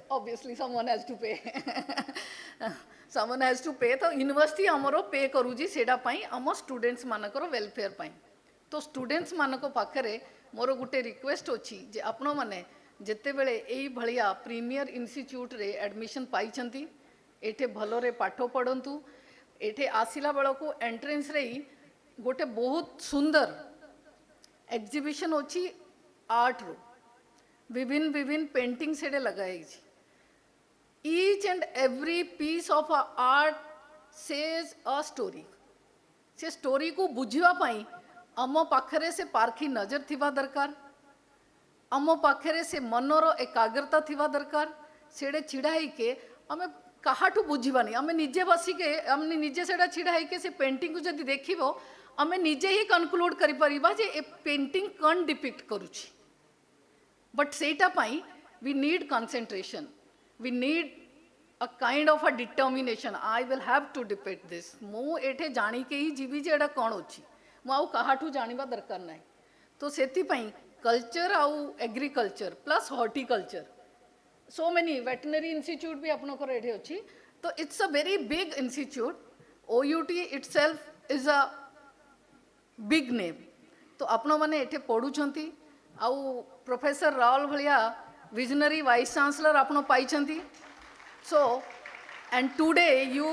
P: obviously someone has to pay someone has to pay तो यूनिवर्सिटी हमरो पे करूजी सेटा पई हम स्टूडेंट्स मानकर वेलफेयर पई। तो स्टूडेंट्स मानको पाखरे मोर गुटे रिक्वेस्ट अछि जे आपण माने जेते बेले एई भलिया प्रीमियर इंस्टीट्यूट रे एडमिशन पाई छंती एठे भलो रे पाठो पढंतु। एठे आसिला बेलो को एंट्रेंस रे गोटे बहुत सुंदर एग्जीबिशन अच्छी आर्ट रो विभिन्न विभिन्न पेंटिंग सेडे लगाई each and every piece of art says a story. से स्टोरी को बुझिबा पई आम पाखरे से पारखी नजर थिबा दरकार आम पाखरे से मनर एकाग्रता थिबा दरकार सेडे छिड़ा ही के आमे काहाठू बुझिबानी आमे निजे बसी के आमे निजे सेडा छिड़ा ही के से पेंटिंग को जदी देखिबो आमे निजे ही कनक्लूड करि परिबा जे ए पेंटिंग कौन डिपिक्ट करूची। बट सेटा पाई we need concentration we need a kind of a determination I will have to depict this मु एठे जानी के ही जीवी जे एडा कोन अछि मु आउ काहाठू जानिबा दरकार नाही। तो सेति पाई कल्चर आउ agriculture plus horticulture so many veterinary institute भी आपनकर एठे अछि। तो it's a very big institute OUT itself is a big name. तो आपण माने एठे पढुछंती आउ प्रोफेसर रावल भलिया विजनरी वाइस चांसलर आपण पाई छंती। So and today you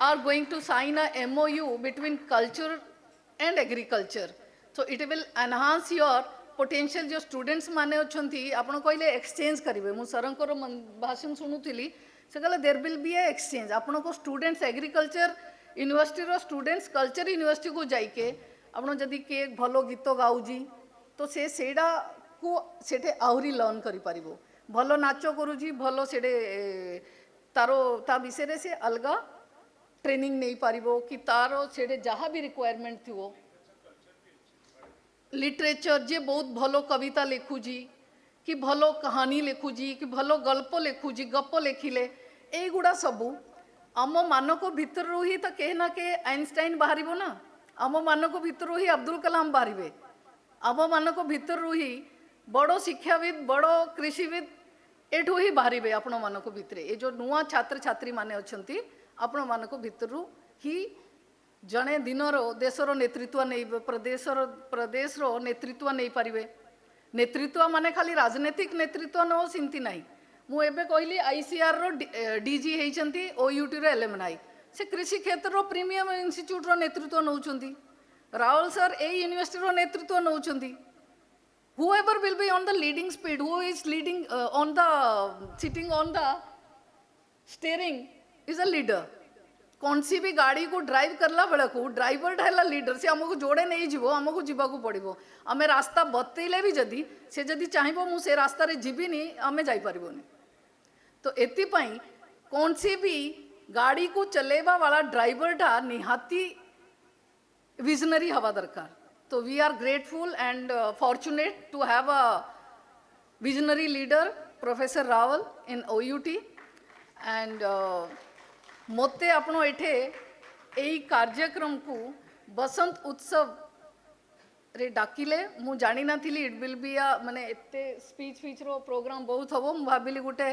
P: are going to sign a MOU between culture and agriculture. So it will enhance your potential जो स्टूडेंट्स माने अछंती आपण कहले एक्सचेंज करिवे मु सरंकर भाषण सुनुथिली से कहले there will be a exchange आपण को स्टूडेंट्स एग्रीकल्चर यूनिवर्सिटी रो स्टूडेंट्स कल्चर यूनिवर्सिटी को जाइके आपण जदि के भलो गीत गाउजी तो से सेडा को सेठे आहुरी लर्न करि परिबो भलो नाचो करूजी भलो सेडे तारो ता विषय रे से अलगा ट्रेनिंग नहीं पारिबो कि तारो सेडे जहाँ भी रिक्वायरमेंट थिवो लिटरेचर जे बहुत भलो कविता लिखुजी कि भलो कहानी लिखुजी कि भलो गल्प लिखुजी गप लिखिले ए गुडा सबू आम मानक भितर ही तो कहे ना के आइंस्टाइन बाहरिबो ना आम मानक भितर ही अब्दुल कलाम बाहरिबे आम मानक भितर ही बड़ शिक्षाविद बड़ कृषिविद एठू ही बाहर आपण मानक भितर ये जो नुआ छात्र छात्री माने अछंती आपण मानक भितरु ही जड़े दिनर देशर नेतृत्व नहीं प्रदेश नेतृत्व नहीं पारे नेतृत्व माने खाली राजनीतिक नेतृत्व न सिंती नहीं मुझे कहली आईसीआर रो डीजी होती ओयूटी रो एलएमएनआई से कृषि क्षेत्र रो प्रीमियम इंस्टीट्यूट रो नेतृत्व नौचंती राहुल सर ए यूनिवर्सिटी रो नेतृत्व नौचंती whoever will be on the leading speed who is leading on the sitting on the steering is a leader कौन सी भी गाड़ी को ड्राइव करला बेला को ड्राइवर है लीडर से आमको जोड़े नहीं जीवो आमको जीवाकू पड़ो आम रास्ता बतईले भी जदि से जदि चाहबो मु से रास्ता रे जीविनी आमे जाई परिबोनी तो एतिपाई कौन सी भी गाड़ी को चलेबा वाला ड्राइवर टा निहाती विजनरी हवा दरकार तो we are grateful and fortunate to have a visionary leader professor Rawal in OUT and मोते आपनो एठे एई कार्यक्रम को बसंत उत्सव रे डाकिले मु जानी नाथिली इट विल बी अ माने एते स्पीच फीच रो प्रोग्राम बहुत हबो मु भाबिली गुटे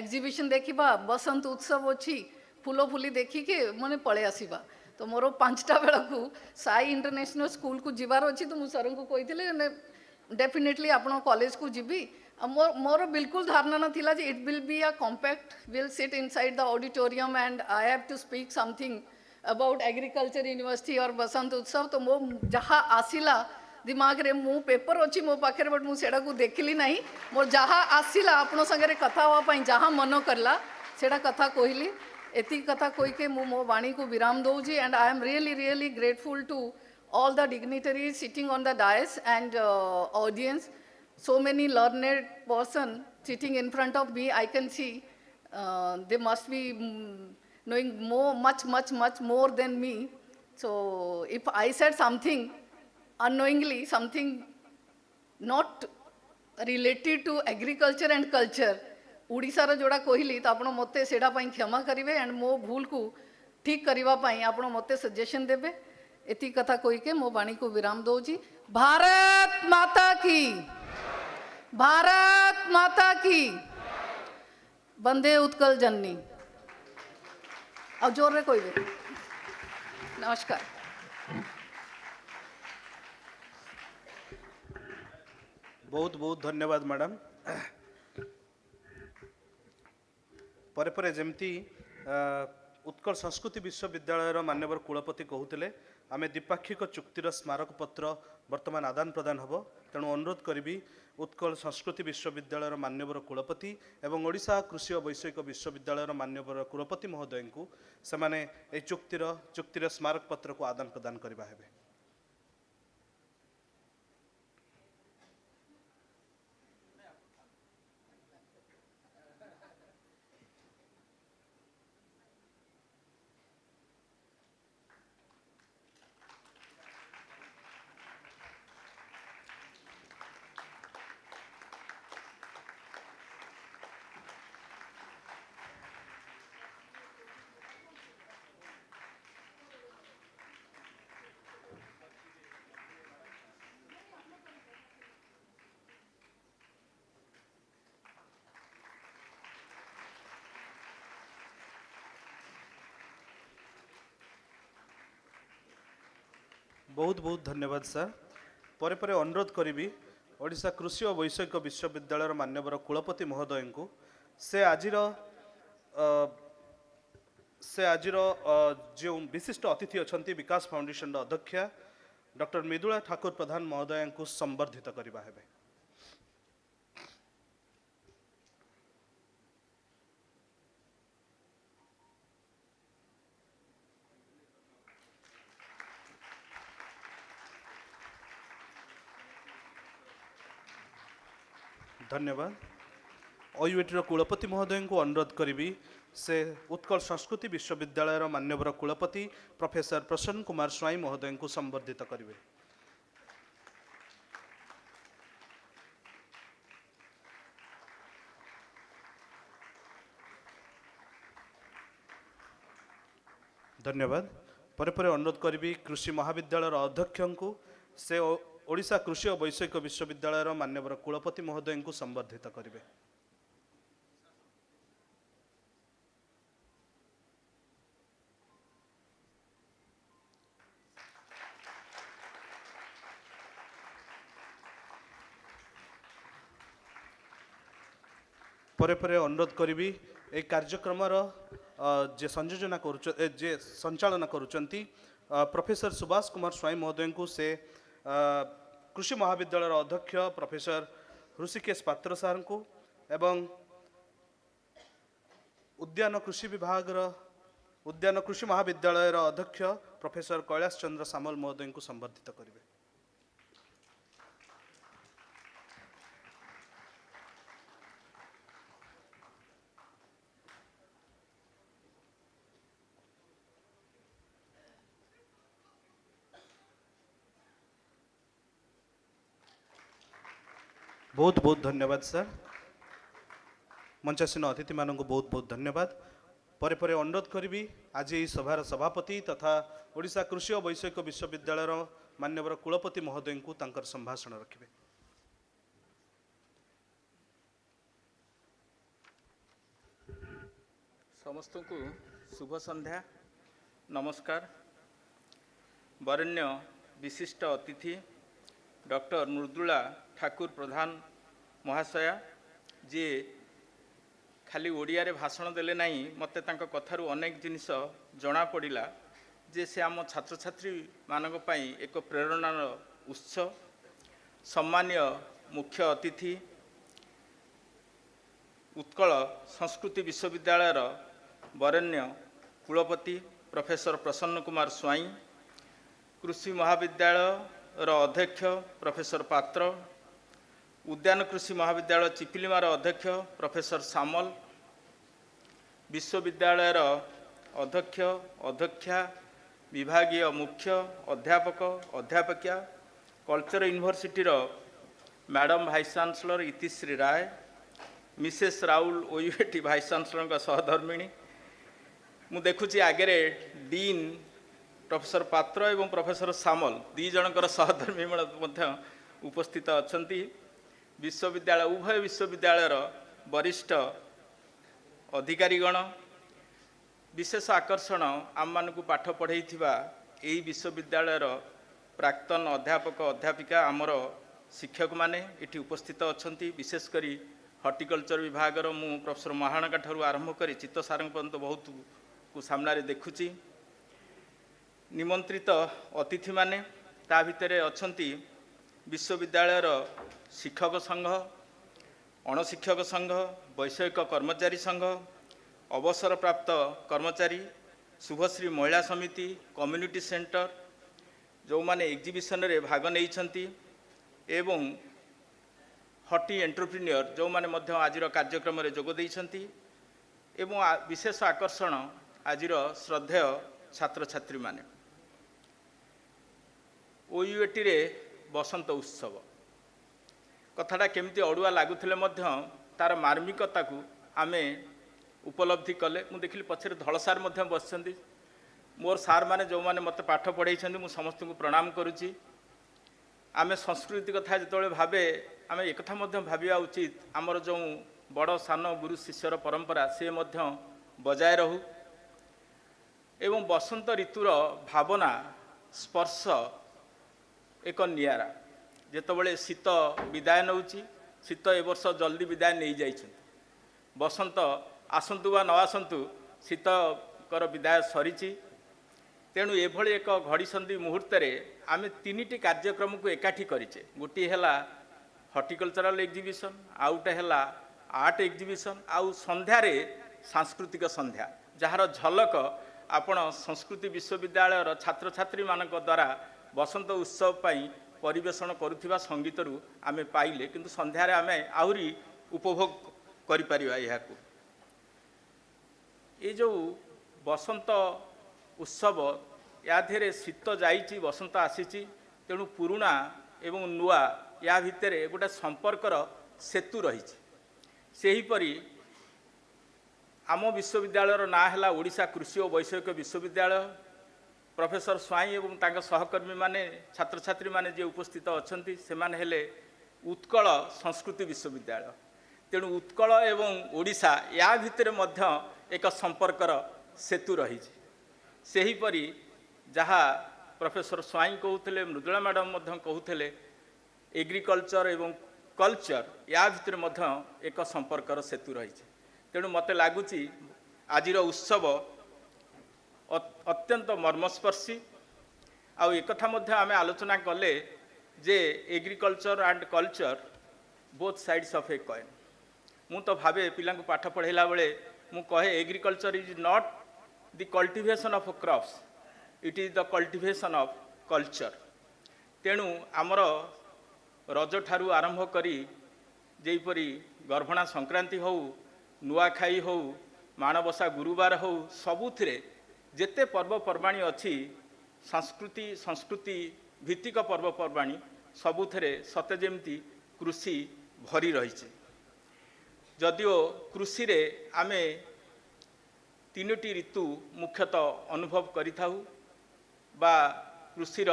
P: एग्जीबिशन देखिबा बसंत उत्सव अछि फूलो फुली देखि के मने पळे आसीबा तो मोर 5टा बेला को साई इंटरनेशनल स्कूल को जिबार अछि तो मु सर को कहिथिले डेफिनेटली आपन कॉलेज को जिबी मोर बिल्कुल धारणा ना थिला जे it will be a compact will sit inside the auditorium and I have to speak something about agriculture university और बसंत उत्सव तो मो जहाँ आसिला दिमाग रे मु पेपर अच्छी मो पाखे बट मुझे को देखिली नहीं मोर जहाँ आसिला आपण संगे कथा हाँपाई जहाँ मन करला सेटा कथा कहली एति कथा कहीके मु मो वाणी को विराम दौजी and I am really grateful to all the dignitaries sitting on the dais and audience. So many learned person sitting in front of me, I can see they must be knowing much more than me. So if I said something unknowingly, something not related to agriculture and culture, Odisha रा जोड़ा कहली तो आपण मते सेडा पई क्षमा करिवे and मो भूल को ठीक करिवा पई आपण मते सजेशन देबे एति कथा कोई के मो वाणी को विराम दौजी भारत माता की बंदे उत्कल जननी अब जोर रे कोई भी नमस्कार
M: बहुत बहुत धन्यवाद मैडम परे परे जमती उत्कल संस्कृति विश्वविद्यालय मान्यवर कुलपति कहते आमे द्विपाक्षिक चुक्तिर स्मारक पत्र वर्तमान आदान प्रदान हम तेणु अनुरोध करी उत्कल संस्कृति विश्वविद्यालय मान्यवर कुलपति एवं ओडिशा कृषि और वैषयिक विश्वविद्यालय मान्यवर कुलपति महोदय को सेमाने ए चुक्तिर स्मारक पत्र को आदान प्रदान करबा हेबे। बहुत बहुत धन्यवाद सर परे परे अनुरोध करी ओडिशा कृषि और वैषयिक विश्वविद्यालय मान्यवर कुलपति महोदय को से आजिर जो विशिष्ट अतिथि अच्छा विकास फाउंडेशन अध्यक्षा डॉक्टर मृदुला ठाकुर प्रधान महोदय को संबर्धित करबा हेबे। धन्यवाद ओयूएटी कुलपति महोदय को अनुरोध करी से उत्कल संस्कृति विश्वविद्यालय मान्यवर कुलपति प्रोफेसर प्रसन्न कुमार स्वाई महोदय को संबर्धित करेंगे। धन्यवाद परे परे अनुरोध करी कृषि महाविद्यालय अध्यक्ष को से ओडिशा कृषि और वैषयिक विश्वविद्यालय मान्यवर कुलपति महोदय को संबर्धित करेंगे। परे परे अनुरोध करी ए कार्यक्रम जे संयोजना जे संचालन करुचंती प्रोफेसर सुभाष कुमार स्वाई महोदय को से कृषि महाविद्यालय अध्यक्ष प्रोफेसर ऋषिकेश पात्र सार को एवं उद्यान कृषि विभाग उद्यान कृषि महाविद्यालय अध्यक्ष प्रोफेसर कैलाश चंद्र सामल महोदय को संबर्धित करेंगे। बहुत बहुत धन्यवाद सर। मंचासीन अतिथि मानक बहुत बहुत धन्यवाद। परे परे अनुरोध करी आज यही सभार सभापति तथा ओडिशा कृषि और वैषयिक विश्वविद्यालय मान्यवर कुलपति महोदय को तांकर संभाषण रखिबे।
Q: समस्त को शुभ संध्या नमस्कार। वरेण्य विशिष्ट अतिथि डॉक्टर मृदुला ठाकुर प्रधान महाशया जी खाली ओडिया रे भाषण देले नहीं मते तांको कथारु अनेक जिनिस जना पड़िला जे से आम छात्र छात्री मानक पई एक प्रेरणार उत्स। सम्मान्य मुख्य अतिथि उत्कल संस्कृति विश्वविद्यालय वरेण्य कुलपति प्रोफेसर प्रसन्न कुमार स्वाई, कृषि महाविद्यालय अध्यक्ष प्रोफेसर पात्र, उद्यान कृषि महाविद्यालय चिपिलिमार अध्यक्ष प्रोफेसर सामल, विश्वविद्यालय अध्यक्ष अध्यक्षा विभागीय मुख्य अध्यापक अध्यापिका, culture university madam vice chancellor Itishree Ray, Mrs Raul OUAT vice chancellor का सहधर्मिणी, मु देखुची आगे डीन प्रोफेसर पात्र एवं प्रोफेसर सामल दी जनकर सहधर्मी उपस्थित अछंती। विश्वविद्यालय उभय विश्वविद्यालय वरिष्ठ अधिकारीगण विशेष आकर्षण आम मानकु पाठ पढ़ई यही विश्वविद्यालय प्राक्तन अध्यापक अध्यापिका आमर शिक्षक माने इठी उपस्थित अछंती। विशेषकर हॉर्टिकल्चर विभाग मु प्रोफेसर महाणका ठारू आरंभ करी चित्त सारंग पर्यंत बहुत को सामने देखुची। निमंत्रित अतिथि माने ता भितरे अछंती विश्वविद्यालय शिक्षक संघ, अणशिक्षक संघ, वैषयिक कर्मचारी संघ, अवसर प्राप्त कर्मचारी, शुभश्री महिला समिति, कम्युनिटी सेंटर जो माने एग्जिबिशन रे भाग नहीं एवं हॉर्टी एंटरप्रेन्योर जो माने मध्य आजिर कार्यक्रम रे जोग देइछंती एवं विशेष आकर्षण आजिर श्रद्धेय छात्र छात्री माने। ओयूएटी रे बसंत उत्सव कथाटा केमती अड़ुआ लगुले तार मार्मिकता को आमे उपलब्धि कले। मु देखिली पछरे धल सार बस मोर सार माने जो माने मत पाठ पढ़ाई मु समस्त को प्रणाम करुच्ची। आमे संस्कृति कथा जो भावे आमे एक कथा भाविया उचित आमर जो बड़ सान गुरु शिष्यर परंपरा से बजाय रहू एवं बसंत ऋतुर भावना स्पर्श एक नियारा। जेतबले शीत विदाय नौची शीत ए वर्ष जल्दी विदाय नहीं जाइछन, बसंत आसंतु वा न आसंतु शीतकर विदाय सरीची। तेणु एभली एक घड़ी संधि मुहूर्त आमे तीनिटी कार्यक्रम को एकाठी करिचे। गोटी हैला हॉर्टिकल्चरल एग्जिबिशन, आउटे हैला आर्ट एग्जिबिशन, आउ संध्यारे सांस्कृतिक संध्या जहार झलक आपण संस्कृति विश्वविद्यालय छात्र छात्री मानक द्वारा बसंत उत्सव पाई परिवेषण करुथिबा संगीतरू आमे पाइले, किंतु संध्यारे आमे आहुरी उपभोग करि परिबा। याकू ये जो बसंत उत्सव या धेरे शीत जाइची बसंत आसीची, तेणु पुरुणा एवं नुआ या भितरे गोटे संपर्कर सेतु रहिछि। सेहीपरि आम विश्वविद्यालय ना है ओडिशा कृषि और वैषयिक विश्वविद्यालय। प्रोफेसर स्वाई एवं तांका सहकर्मी माने छात्र छात्री माने जे उपस्थित अछंती सेमाने हेले उत्कल संस्कृति विश्वविद्यालय। तेणु उत्कल एवं ओडिशा या भितर मध्य एक संपर्कर सेतु रही। सेहीपरि जहाँ प्रोफेसर स्वाई कहते मृदुला मैडम कहते एग्रीकल्चर एवं कल्चर या भितर मध्य एक संपर्कर सेतु रही। तेणु मते लगुच आजिर उत्सव अत्यंत मर्मस्पर्शी। आउ एक आम आलोचना कले जे agriculture and culture both sides of a coin. मु तो भावे पिला पाठ पढ़ाइला बेले मु कहे agriculture is not the cultivation of crops, it is the cultivation of culture. तेणु आमर रज ठारू आरंभ करी जेपरी गर्भणा संक्रांति हो, नुआखाई हो, माणबसा गुरुवार हो, सबुथिरे जेते पर्वपर्वाणी अच्छी संस्कृति भित्तिक पर्वपर्वाणी सबुथिरे सते जेमती कृषि भरी रही। जदिओ कृषि रे आमे तीनोटी ऋतु मुख्यतः अनुभव करिथाउ बा कृषिर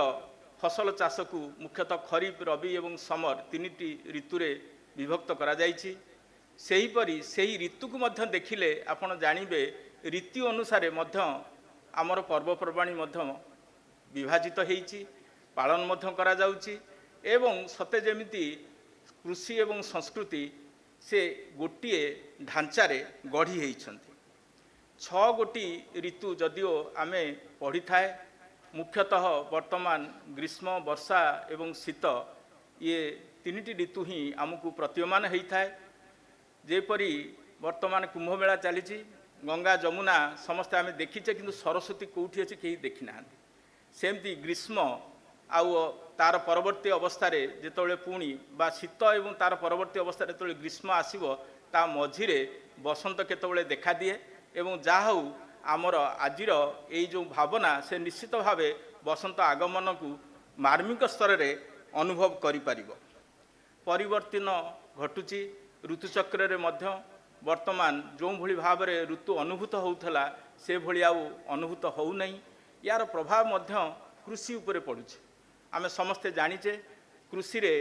Q: फसल चाष को मुख्यतः खरीफ, रबी एवं समर तीनोटी ऋतुरे विभक्त करा जाइछि। सेहीपरि सेही ऋतु को मध्य देखिले आपण जानिबे ऋतु अनुसार मध्य आमर पर्वपर्वाणी मध्य विभाजित होइछि, पालन मध्य करा जाउछि एवं सते जेमिति कृषि एवं संस्कृति से गोटे ढांचारे गढ़ी होइछन्ति। 6 गोटी ऋतु जदिओ आमे पढ़ी थाए मुख्यतः वर्तमान ग्रीष्म, वर्षा एवं शीत ये तीनटी ऋतु ही आमको प्रतीयमान होता है। जेपरी वर्तमान कुंभमेला चली गंगा जमुना समस्ते आम देखीचे किंतु सरस्वती कौटी अच्छी कहीं देखी ना। सेमती ग्रीष्म आउ तार परवर्ती अवस्था जिते पुणी बा शीत एवं तार परवर्ती अवस्था जो ग्रीष्म आसो ता मझिरे बसंत केतबेले देखा दिए एवं जहा हूँ आमर आजिर यही जो भावना से निश्चित भाव बसंत आगमन को मार्मिक स्तर में अनुभव करिपारिबो। परिवर्तन घटुची ऋतुचक्र रे मध्य वर्तमान जो भली भाव में ऋतु अनुभूत होउथला से भली आउ अनुभूत हो नहीं। यार प्रभाव मध्य कृषि उपरे पड़ुछि। आमे समस्ते जानिचे कृषि रे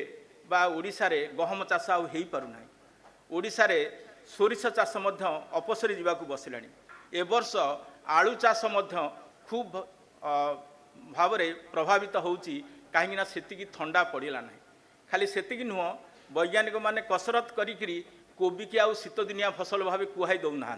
Q: बा ओडिशा रे गहम चाष आउ हेई पारु नाही। ओडिशा रे सोरिष चाष मध्य अपसरी जीवाकू बसिलाणी। ए वर्ष आलू चाष मध्य खूब भाव में प्रभावित होउछि कहीं सेतिकी ठंडा पड़िला नाही। खाली सेतिकी नुह वैज्ञानिक माने कसरत करिकरी कोबी की आउ शीत दिनिया फसल भाव कुहाई दौना।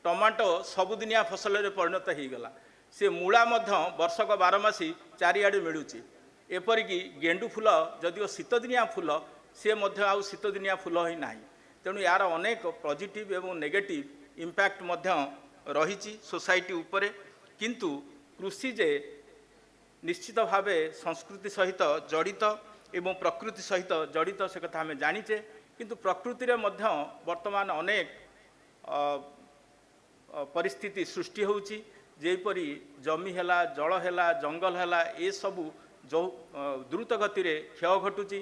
Q: टमाटो सबुदिनिया फसल रे परिणत हो गला। से मूला मध्य वर्षक 12 मासी चारिआडे मिलूची। एपरिकी गेंडू फूल जदिओ शीत दिनिया फूल सी मध्य आउ शीत दिनिया फूल ही नाही। तेणु यार अनेक पॉजिटिव एवं नेगेटिव इम्पैक्ट मध्य रही सोसाइटी उपरे। किंतु कृषि जे निश्चित भाव संस्कृति सहित जड़ित एवं प्रकृति सहित जड़ित से कथा आम जानीचे। किंतु प्रकृति रे मध्य वर्तमान अनेक परिस्थिति सृष्टि होउची। जेपरी जमी हैला, जल हैला, जंगल हैला, ए सबू जो द्रुत गति रे क्षय घटुची,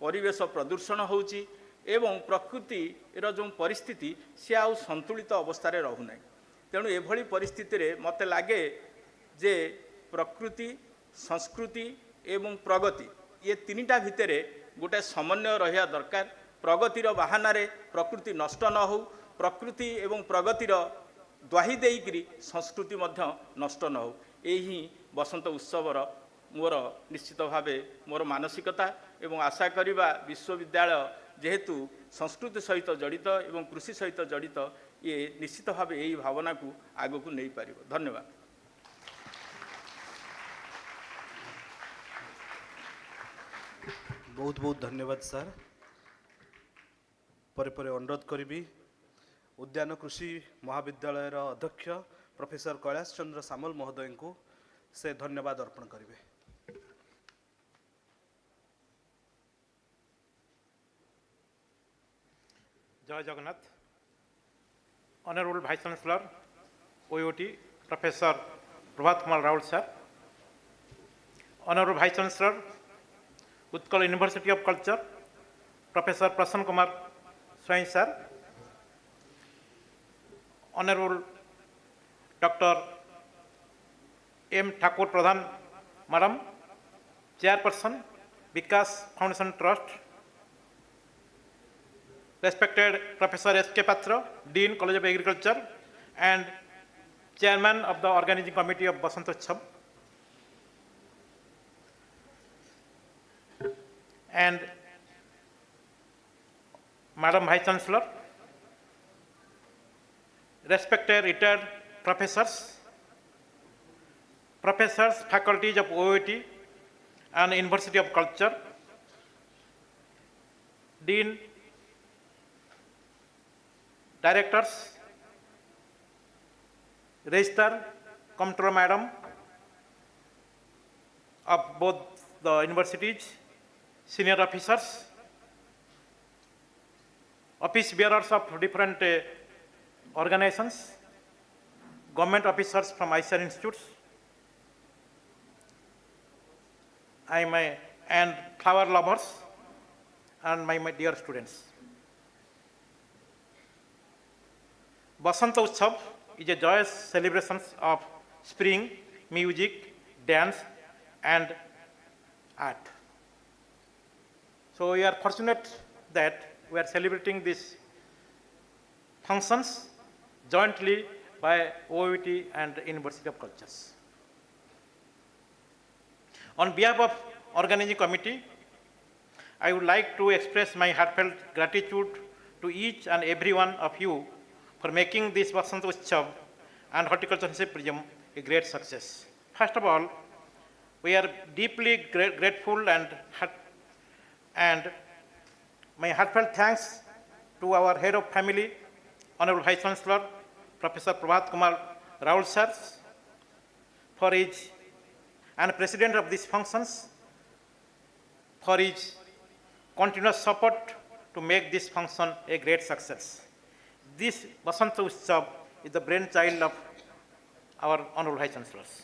Q: परिवेश प्रदूषण होउची एवं प्रकृति रो जो परिस्थिति सी आउ संतुलित अवस्था रे रहु नै। तेणु एभली परिस्थिति रे मते लागे जे प्रकृति, संस्कृति एवं प्रगति ये तीनटा भितरे गोटे समन्वय रहिया दरकार। प्रगतिर बाहाना रे प्रकृति नष्ट न हो, प्रकृति एवं प्रगतिर द्वाही देइकरी संस्कृति मध्य नष्ट न हो। यही बसंत उत्सवर मोर निश्चित भावे मोर मानसिकता एवं आशा करिबा विश्वविद्यालय जेहेतु संस्कृति सहित जड़ित एवं कृषि सहित जड़ित ये निश्चित भाव यही भावना को आगो को नहीं पारिबो। धन्यवाद।
M: बहुत बहुत धन्यवाद सर। परे परे अनुरोध करी उद्यान कृषि महाविद्यालय अध्यक्ष प्रोफेसर कैलाश चंद्र सामल महोदय को से धन्यवाद अर्पण करेंगे।
B: जय Jagannath. Honourable vice chancellor OUT professor Prabhat Kumar Raul sir, honourable vice chancellor Utkal university of culture professor Prasanna Kumar Swain sir, honourable doctor M. Thakur Pradhan, Madam, Chairperson, Vikas Foundation Trust, respected Professor S.K. Patra, Dean, College of Agriculture, and Chairman of the Organizing Committee of Basant Utsav, and Madam Vice Chancellor, respected retired professors, faculties of OIT and University of Culture, Dean, Directors, Registrar, Comptroller Madam of both the universities, senior officers, office bearers of different organizations, government officers from ICR institutes, and flower lovers, and my dear students. Basant Utsav is a joyous celebration of spring, music, dance, and art. So we are fortunate that we are celebrating these functions jointly by OIT and University of Cultures. On behalf of Organizing Committee, I would like to express my heartfelt gratitude to each and every one of you for making this Basant Utsav and Horticultural Symposium a great success. First of all, we are deeply grateful and my heartfelt thanks to our head of family, Honorable Vice Chancellor, Professor Prabhat Kumar Raul sir, for his, and President of these functions, for his continuous support to make this function a great success. This Basant Utsav is the brainchild of our Honorable Vice Chancellors.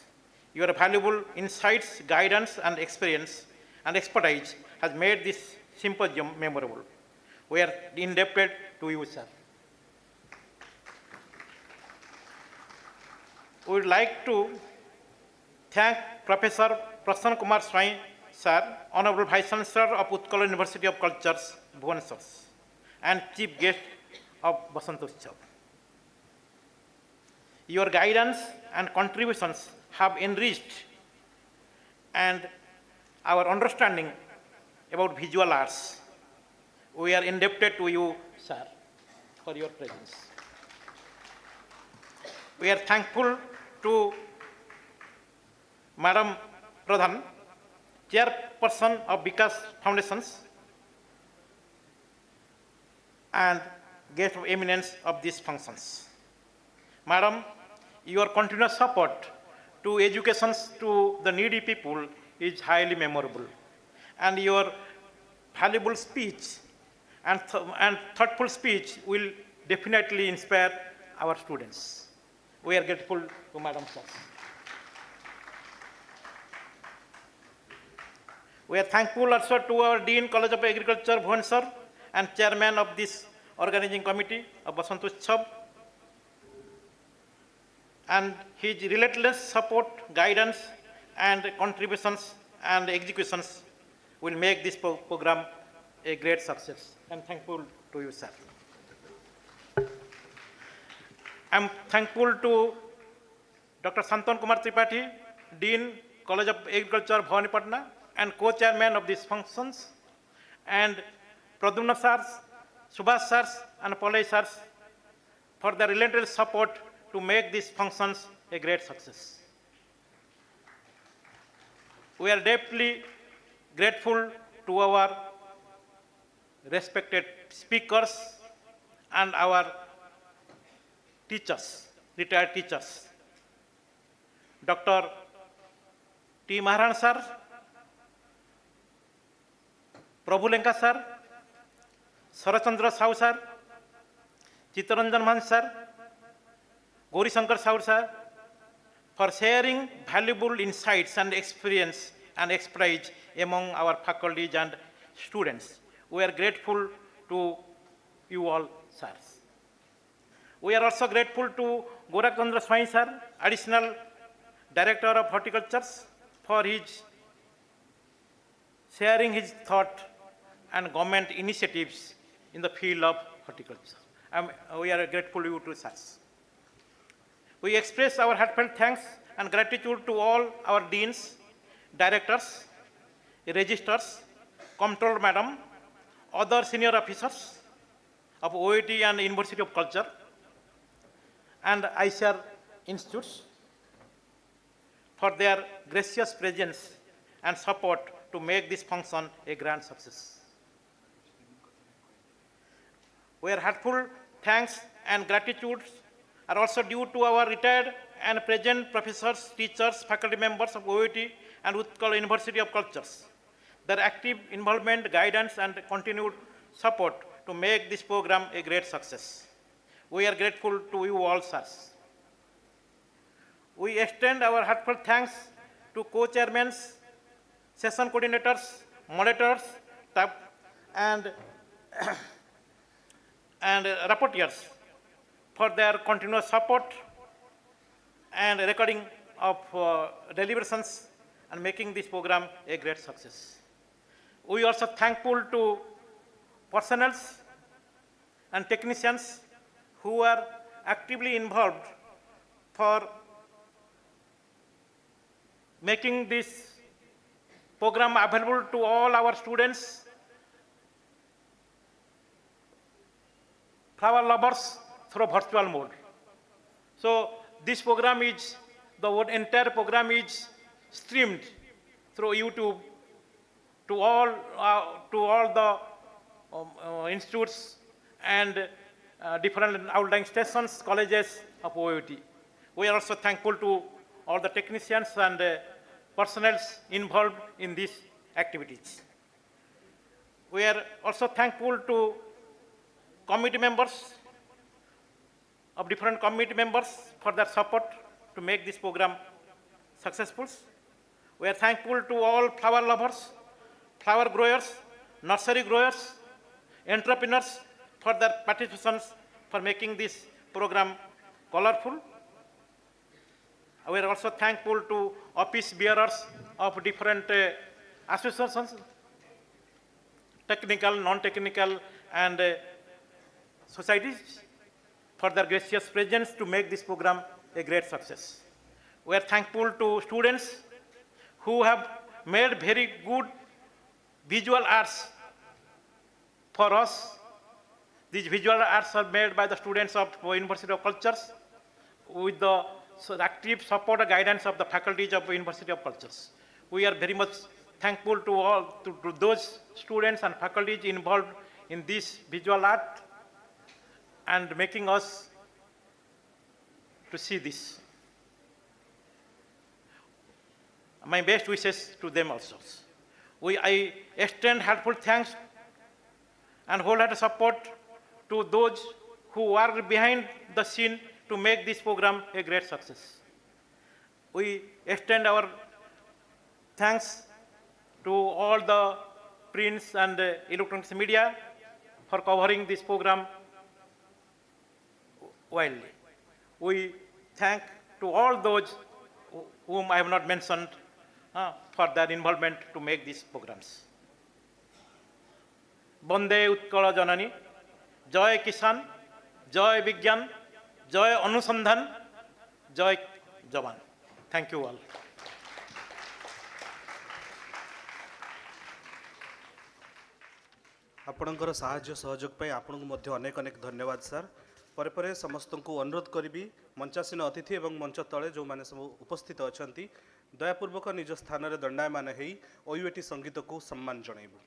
B: Your valuable insights, guidance, and experience and expertise has made this symposium memorable. We are indebted to you, sir. We would like to thank Professor Prasanna Kumar Swai, sir, Honorable Vice Chancellor of Utkal University of Cultures, Bhubaneswar, and Chief Guest of Basant Utsav. Your guidance and contributions have enriched and our understanding about visual arts. We are indebted to you, sir, for your presence. We are thankful to Madam Pradhan, Chairperson of Vikas Foundations, and guest of eminence of these functions. Madam, your continuous support to education to the needy people is highly memorable, and your valuable speech and thoughtful speech will definitely inspire our students. We are grateful to Madam sir. We are thankful also to our Dean, College of Agriculture, Bhubaneswar, and Chairman of this Organizing Committee of Basant Utsav, and his relentless support, guidance, and contributions and executions will make this program a great success. I am thankful to you, sir. I am thankful to Dr. Santan Kumar Tripathi, Dean, College of Agriculture, Bhubaneswar, and co-chairman of these functions, and Pradyumna sirs, Subhash sirs, and Palay sirs for their relentless support to make these functions a great success. We are deeply grateful to our respected speakers and our teachers, retired teachers. Dr. T. Maharan sir, Prabhu Lenka sir, Sarachandra Sahu sir, Chittaranjan Man sir, Gauri Shankar Sahu sir, for sharing valuable insights and experience and expertise among our faculties and students. We are grateful to you all, sirs. We are also grateful to Gorakchandra Swai sir, additional Director of Horticulture, for his sharing his thought and government initiatives in the field of horticulture. We are grateful to you to such. We express our heartfelt thanks and gratitude to all our deans, directors, registrars, comptroller madam, other senior officers of OIT and University of Culture and ICR institutes for their gracious presence and support to make this function a grand success. Our heartful thanks and gratitude are also due to our retired and present professors, teachers, faculty members of OIT and Utkal University of Cultures. Their active involvement, guidance and continued support to make this program a great success. We are grateful to you all, sirs. We extend our heartfelt thanks to co-chairmen, session coordinators, moderators, and rapporteurs for their continuous support and recording of deliberations and making this program a great success. We are also thankful to personnel and technicians who are actively involved for making this program available to all our students, flower lovers through virtual mode. So this program is, the entire program is streamed through YouTube to all the institutes and different outlying stations, colleges of OIT. We are also thankful to all the technicians and personnel involved in these activities. We are also thankful to committee members of different committee members for their support to make this program successful. We are thankful to all flower lovers, flower growers, nursery growers, entrepreneurs for their participations for making this program colorful. We are also thankful to office bearers of different associations, technical, non-technical, and societies for their gracious presence to make this program a great success. We are thankful to students who have made very good visual arts for us. These visual arts are made by the students of University of Cultures with the active support and guidance of the faculties of University of Cultures. We are very much thankful to those students and faculties involved in this visual art and making us to see this. My best wishes to them also. I extend heartful thanks and wholehearted support to those who are behind the scene to make this program a great success. We extend our thanks to all the prints and electronics media for covering this program widely. We thank to all those whom I have not mentioned for their involvement to make these programs. Bande Utkal Janani, Joy Kisan, Joy Vigyan, Joy Anusandhan, Joy Jawan. Thank you all.
M: ଆପଣଙ୍କର ସାହାଯ୍ୟ ସହଯୋଗ ପାଇଁ ଆପଣଙ୍କୁ ମଧ୍ୟ ଅନେକ ଅନେକ ଧନ୍ୟବାଦ sir. ପରେ ପରେ ସମସ୍ତଙ୍କୁ ଅନୁରୋଧ କରିବି ମଞ୍ଚାସୀନ ଅତିଥି ଏବଂ ମଞ୍ଚ ତଳେ ଯେଉଁମାନେ ସବୁ ଉପସ୍ଥିତ ଅଛନ୍ତି ଦୟାପୂର୍ବକ ନିଜ ସ୍ଥାନରେ ଦଣ୍ଡାୟମାନ ହୋଇ OUAT ସଙ୍ଗୀତକୁ ସମ୍ମାନ ଜଣାଇବୁ।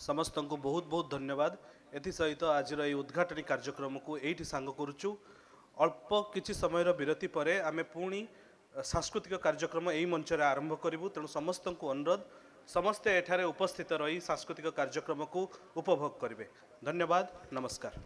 M: समस्त को बहुत बहुत धन्यवाद एथि सहित आज उद्घाटनी कार्यक्रम को यही सांग करुचु अल्प किछि समय विरति परे आमे पुणी सांस्कृतिक कार्यक्रम यही मंच आरंभ करूँ तेणु समस्त को अनुरोध समस्ते एठारे उपस्थित रही सांस्कृतिक कार्यक्रम को उपभोग करेंगे धन्यवाद नमस्कार।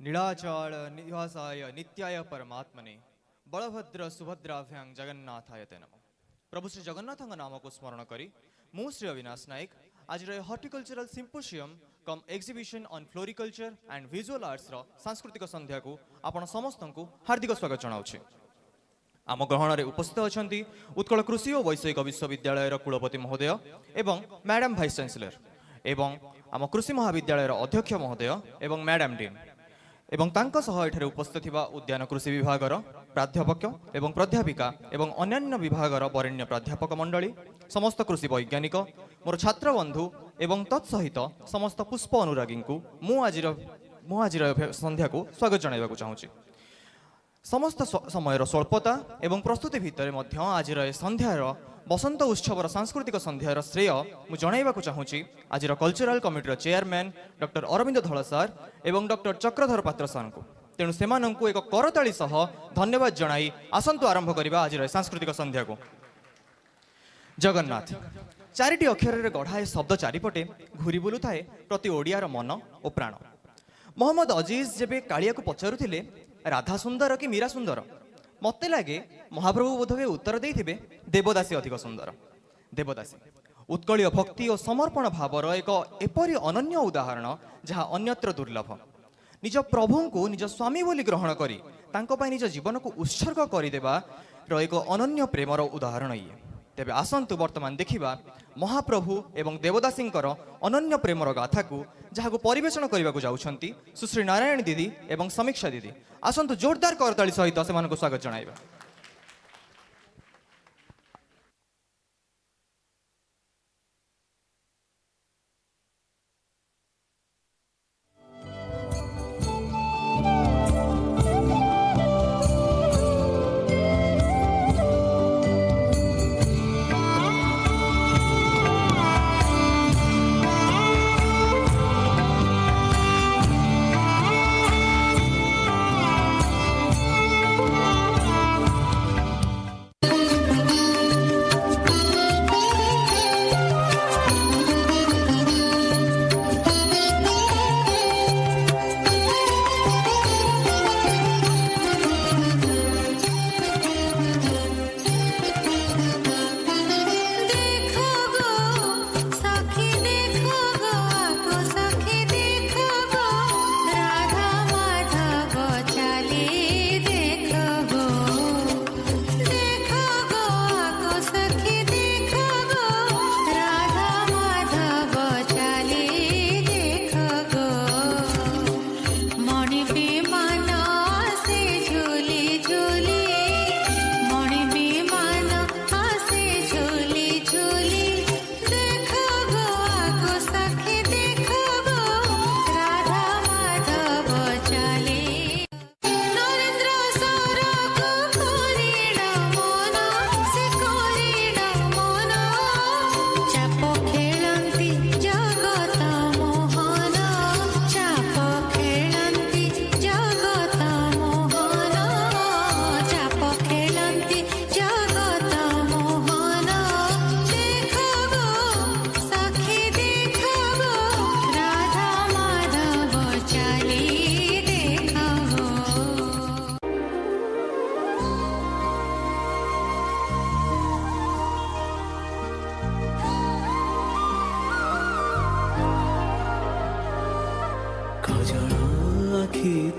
R: नीलाचल निवासाय नित्याय परमात्मने बलभद्र सुभद्राभ्यां जगन्नाथाय ते नमः। प्रभु श्री जगन्नाथ नाम को स्मरण करी मु श्री अविनाश नायक आज horticultural symposium cum exhibition on floriculture and visual arts रो सांस्कृतिक संध्या को आपण समस्त को हार्दिक स्वागत जनाउछि। आम ग्रहण में उपस्थित अच्छा उत्कल कृषि और वैषयिक विश्वविद्यालय कुलपति महोदय एवं मैडम भाइस चांसलर एवं आम कृषि महाविद्यालय अध्यक्ष महोदय एवं मैडम डीन एवं तांको सह एठारे उपस्थित थिबा उद्यान कृषि विभाग प्राध्यापक एवं प्राध्यापिका एवं अन्यान्य विभाग वरेण्य प्राध्यापक मंडली समस्त कृषि वैज्ञानिक मोर छात्र बंधु एवं तत्सहित समस्त पुष्प अनुरागी को मु आज संध्या को स्वागत जणाइबाकु चाहूछि। समस्त समयर स्वल्पता एवं प्रस्तुति भितर मध्य आज संध्यार बसंत उत्सवर सांस्कृतिक संध्यार श्रेय मु जणाइबाकु चाहूछि आज कल्चरल कमिटीर चेयरमैन डॉक्टर अरविंद धळ सार एवं डॉक्टर चक्रधर पात्र सार को। तेणु सेमानंकु एक करताली सह धन्यवाद जणाई आसंतु आरंभ करिबा आज सांस्कृतिक संध्या को। जगन्नाथ चारिटी अक्षर गढ़ाए शब्द चारिपटे घूरी बुलु थाए प्रति ओडियार मन और प्राण। मोहम्मद अजीज जेबे कालिया को पचारुथिले राधा सुंदर कि मीरा सुंदर मते लगे महाप्रभु बोधवे उत्तर देइथिबे देवदासी अधिक सुंदर। देवदासी उत्कलीय भक्ति और समर्पण भावर एक एपरी अनन्य उदाहरण जहाँ अन्यत्र दुर्लभ। निज प्रभु को निज स्वामी बोली ग्रहण करी तांको पाई निज जीवन को उत्सर्ग करदेवार एक अनन्य प्रेमर उदाहरण ये। तेबे आसंतु वर्तमान देखिबा महाप्रभु एवं देवदासींकर अनन्य प्रेमर गाथा को जहाँ परिवेषण करने को जाउछंती सुश्री नारायण दीदी एवं समीक्षा दीदी। आसंतु जोरदार करताली सहित सेमानकु स्वागत जणाइबा।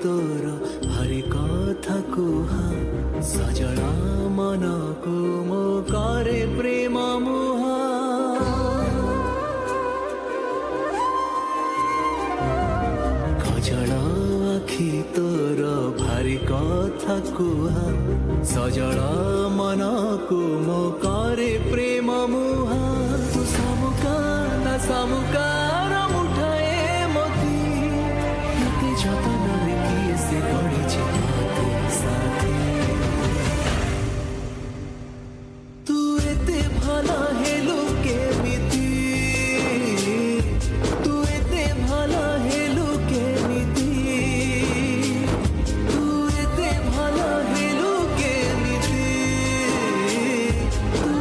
S: तोर भारी कथा कुहा सजड़ा मन को मो करे प्रेम मुहा खजड़ा आखि तोर भारी कथा कुहा सजड़ा मन को मो करे प्रेम मुहा तू सामुका ना सामुका उठाए मोती जतन से तू एते भला हेलु केमिति तू एते भला हेलु केमिति तू एते भला हेलु केमिति तू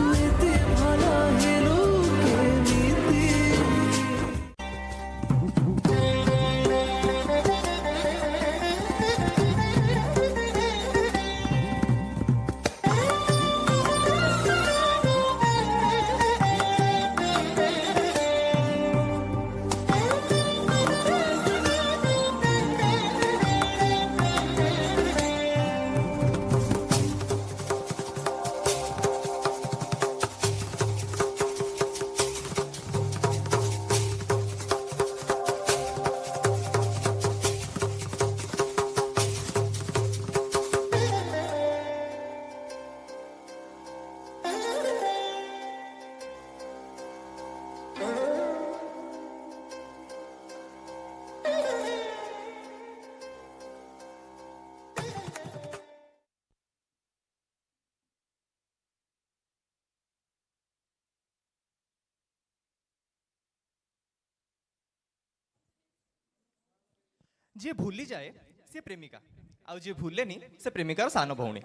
R: जी भूली जाए सी प्रेमिका आउ जी भूलेनी से प्रेमिकार सान भौणी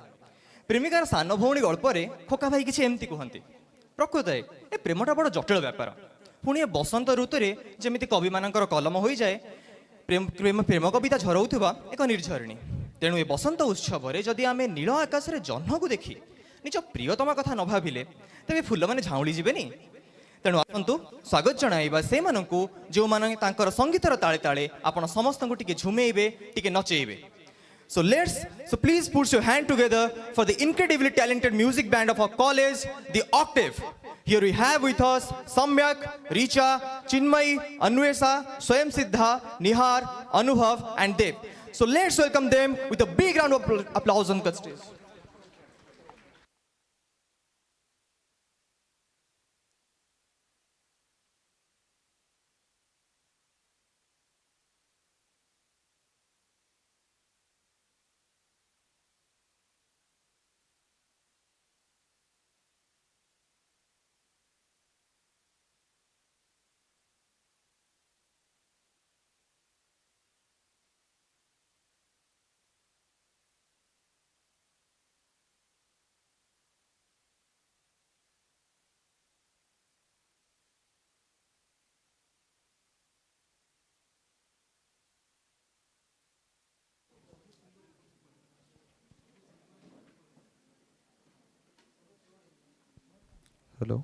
R: प्रेमिकार सान भौणी गल्परे खोका भाई किसी एमती कहते प्रकृत ए प्रेमटा बड़ जटिल व्यापार पुणी ए बसंत ऋतु में जमी कवि मानकर कलम हो जाए प्रेम प्रेम प्रेम कविता झरउथुवा एक निर्झरिणी तेणु ए बसंत उत्सव जदि आम नील आकाश में जह्न को देखी निज प्रियतमा कथा न भाविले तेरे फुल मैंने झाउली जीवेनी तेणु आसतु स्वागत जणाइबा से मानकु जो माने तांकर संगीतर ताले ताले आपण समस्त को टिके झुमेइबे टिके नचेइबे so please put your hand together for the incredibly talented music band of our college, the Octave. Here we have with us Samyak, Richa, Chinmay, Anvesha, Swayam Siddha, Nihar, Anubhav and Dev. So let's welcome them with a big round of applause on the stage.
T: Hello.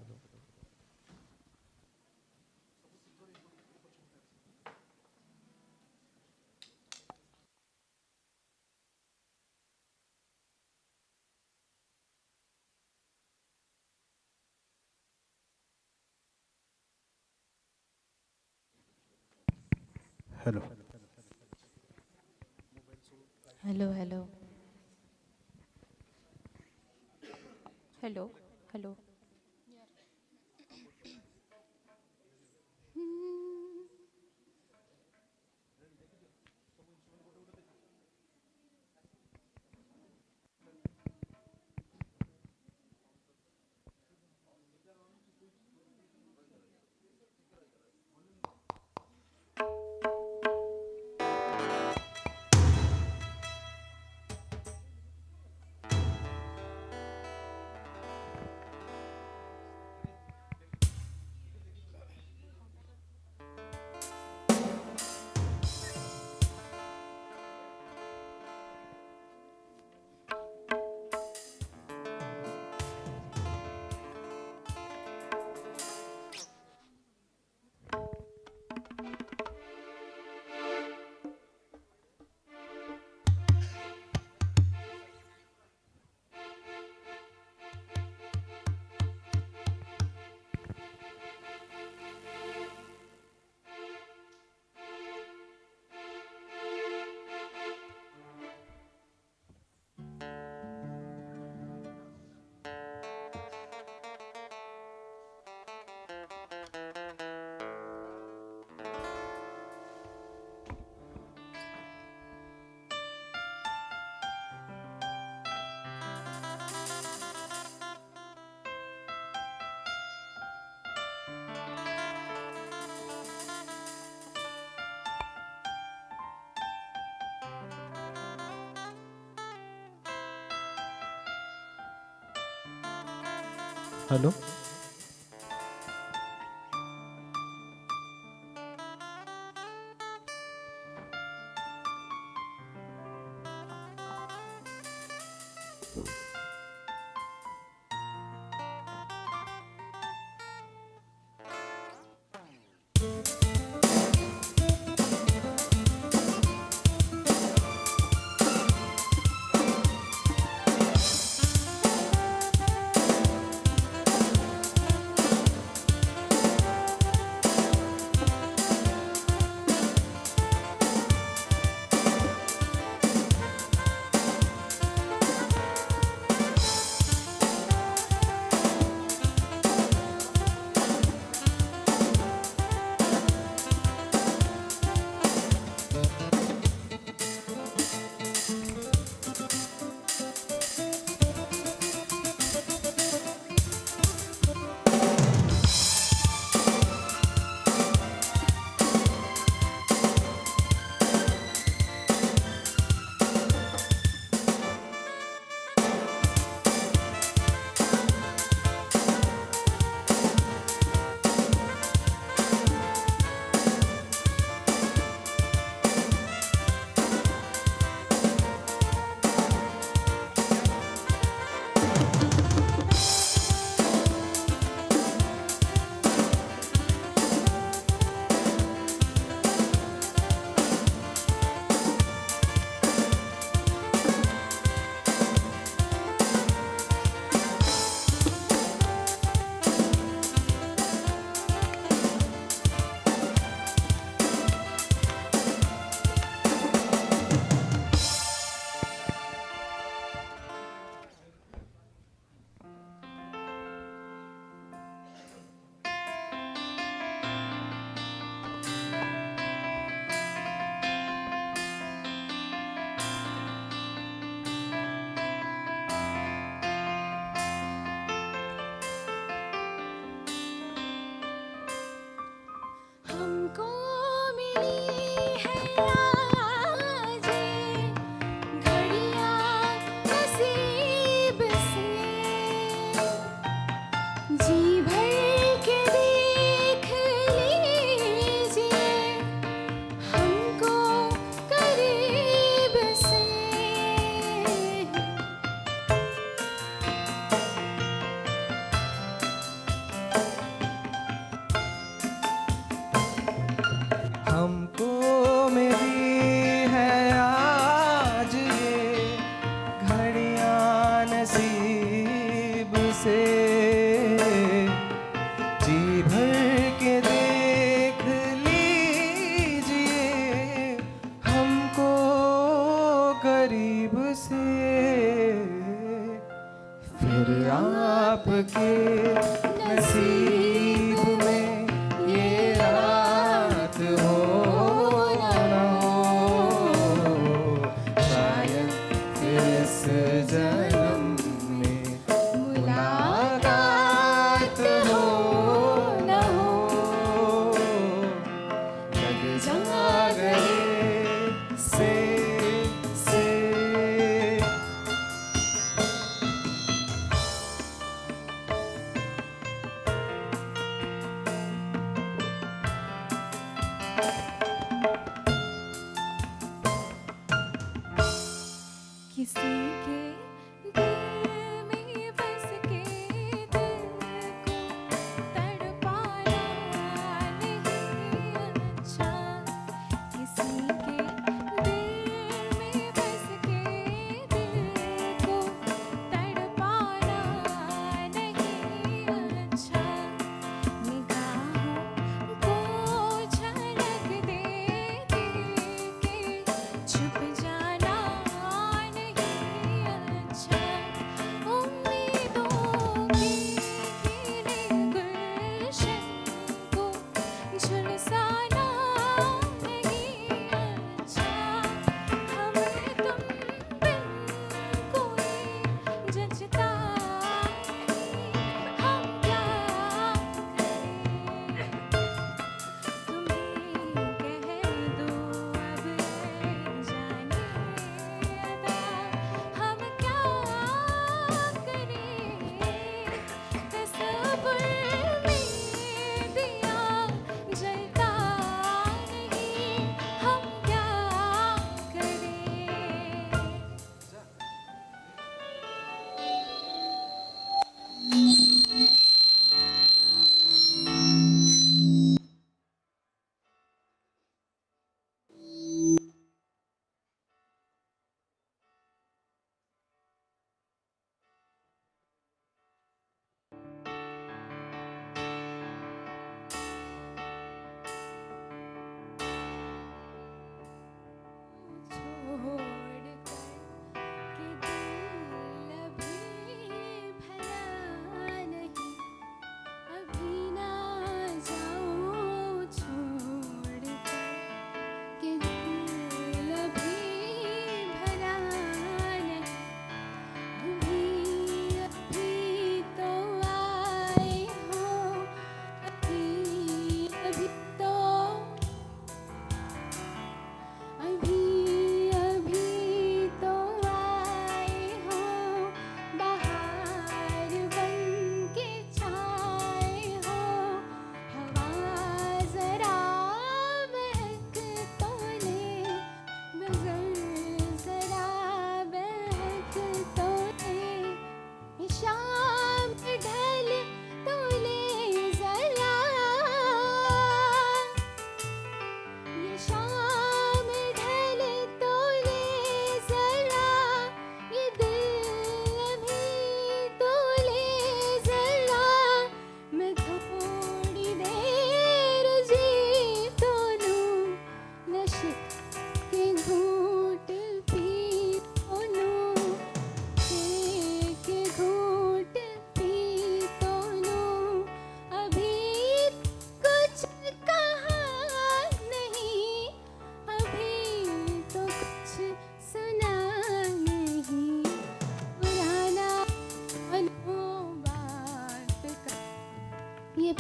T: Hello.
U: Hello, hello. Hello, hello.
T: Hello.
S: आपके नसीब में ये रात हो ना हो, शायद फिर इस जन्म में मुलाकात हो ना हो, जग जागरे से किसी के दिल में बस के दिल को तड़पाना नहीं अच्छा, किसी के दिल में बस के दिल को तड़पाना नहीं अच्छा, निगाहों को झलक दे के छुप जाना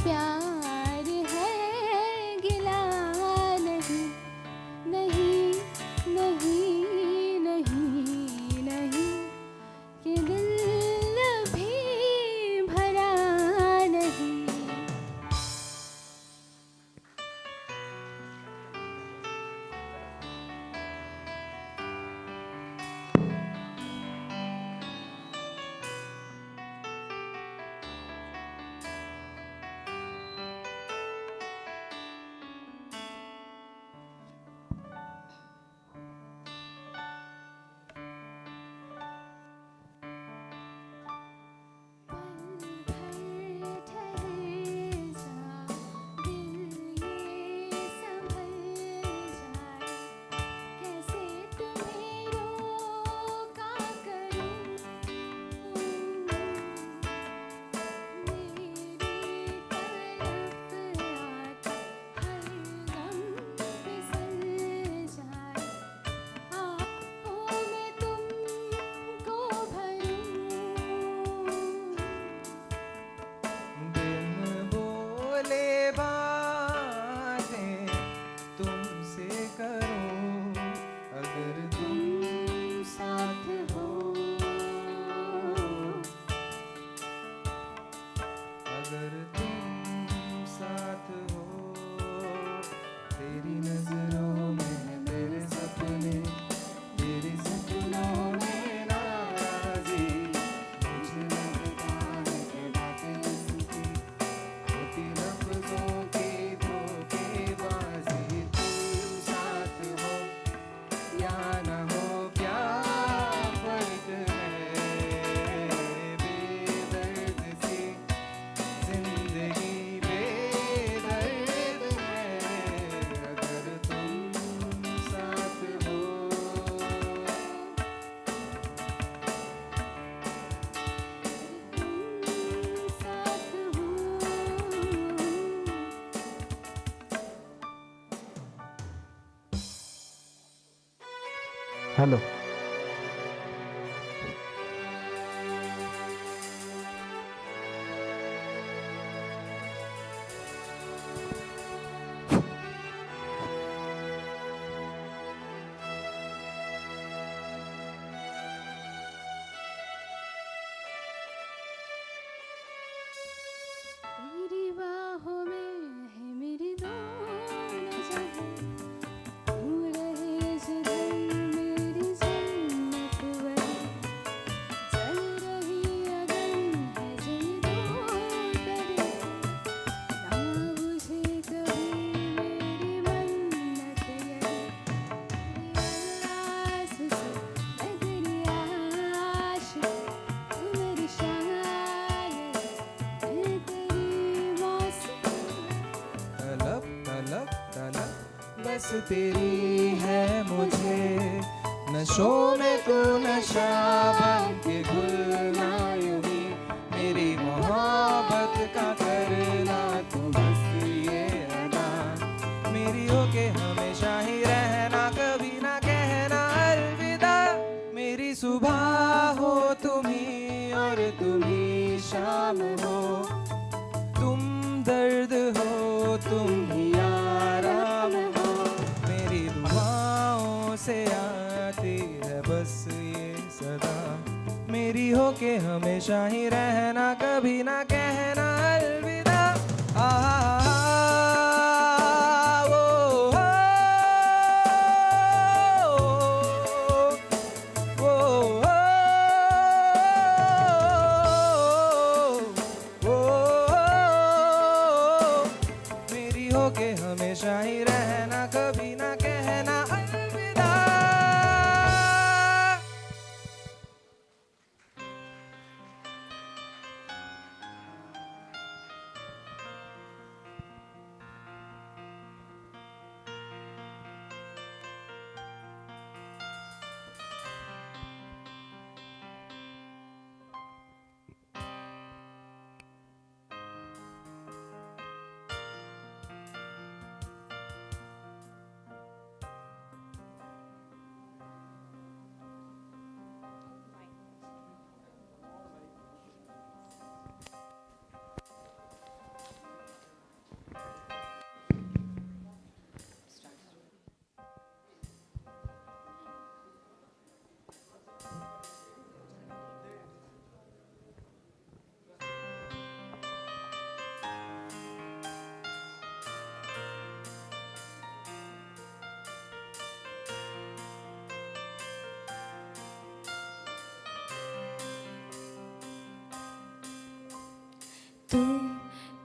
S: प्यार है गिला नहीं नहीं नहीं नहीं नहीं कि दिल भी भरा नहीं। अगर तुम साथ हो, तेरी नजरों में मेरे सपने, तेरे सपनों में नाराजी, मुझे लगता है कि बातें उसकी होती लफ्जों की धोखेबाजी। तुम साथ हो या न हो क्या फर्क है, बेदर्द सी जिंदगी बेदर्द है, अगर तुम साथ हो।
T: हेलो
C: तेरी बाहों में है मेरी दोनों जहां, तू रहे जिधर मेरी जन्नत वही, जल रही अगन है जिन दो दरिया, ना बुझे कभी मेरी मन्नत यही, अल्लाह से मैं तेरी आशिक, तू मेरी शायर, मैं तेरी मौसीकी।
S: तलब तलब तलब बस तेरी है मुझे, नशों में तू नशा बन के घुलना यूं ही, मेरी मोहब्बत का करना तू बस ये अदा, मेरी होके हमेशा ही रहना, कभी ना कहना अलविदा, मेरी सुबह हो तुम ही और तुम ही शाम हो, तुम दर्द हो तुम ही आराम हो, मेरी दुआओं से आती है बस ये सदा, मेरी होके हमेशा ही रहना, कभी ना कहना अलविदा। मेरी होके हमेशा ही रहना, कभी ना कहना अलविदा।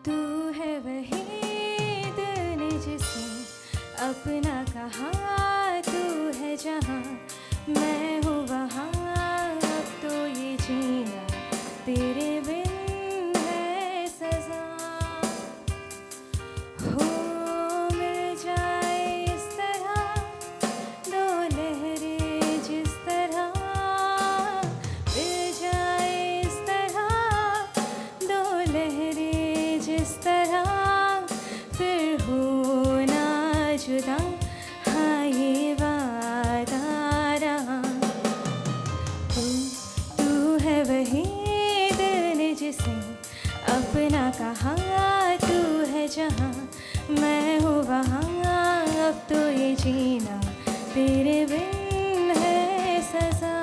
C: तू है वही दिल जिसे अपना कहा, तू है जहाँ मैं हूँ वहाँ, अब तो ये जीना तेरे बिन है सजा, हो मिल जाए इस तरह दो लहरें, जिस तरह मिल जाए इस तरह दो लहरें, जिस तरह फिर हो ना जुदा, हाँ ये वादा रहा। तू है वही दिल जिसे अपना कहा, तू है जहाँ मैं हूँ वहाँ, अब तो ये जीना तेरे बिन है सजा।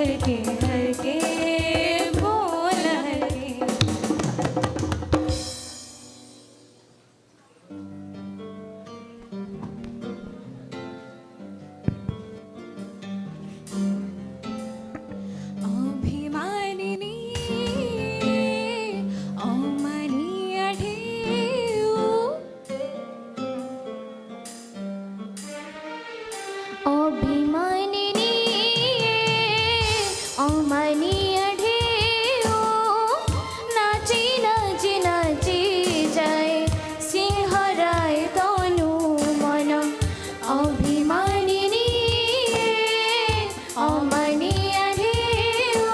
C: हल्के हल्के बोल हल्के। अभिमानिनी अमानिया ढेऊ अभिमानिनी अमानिया ढेऊ नाची नाची नाची जाए सिंहराय तनु मन। अभिमानिनी अमानिया ढेऊ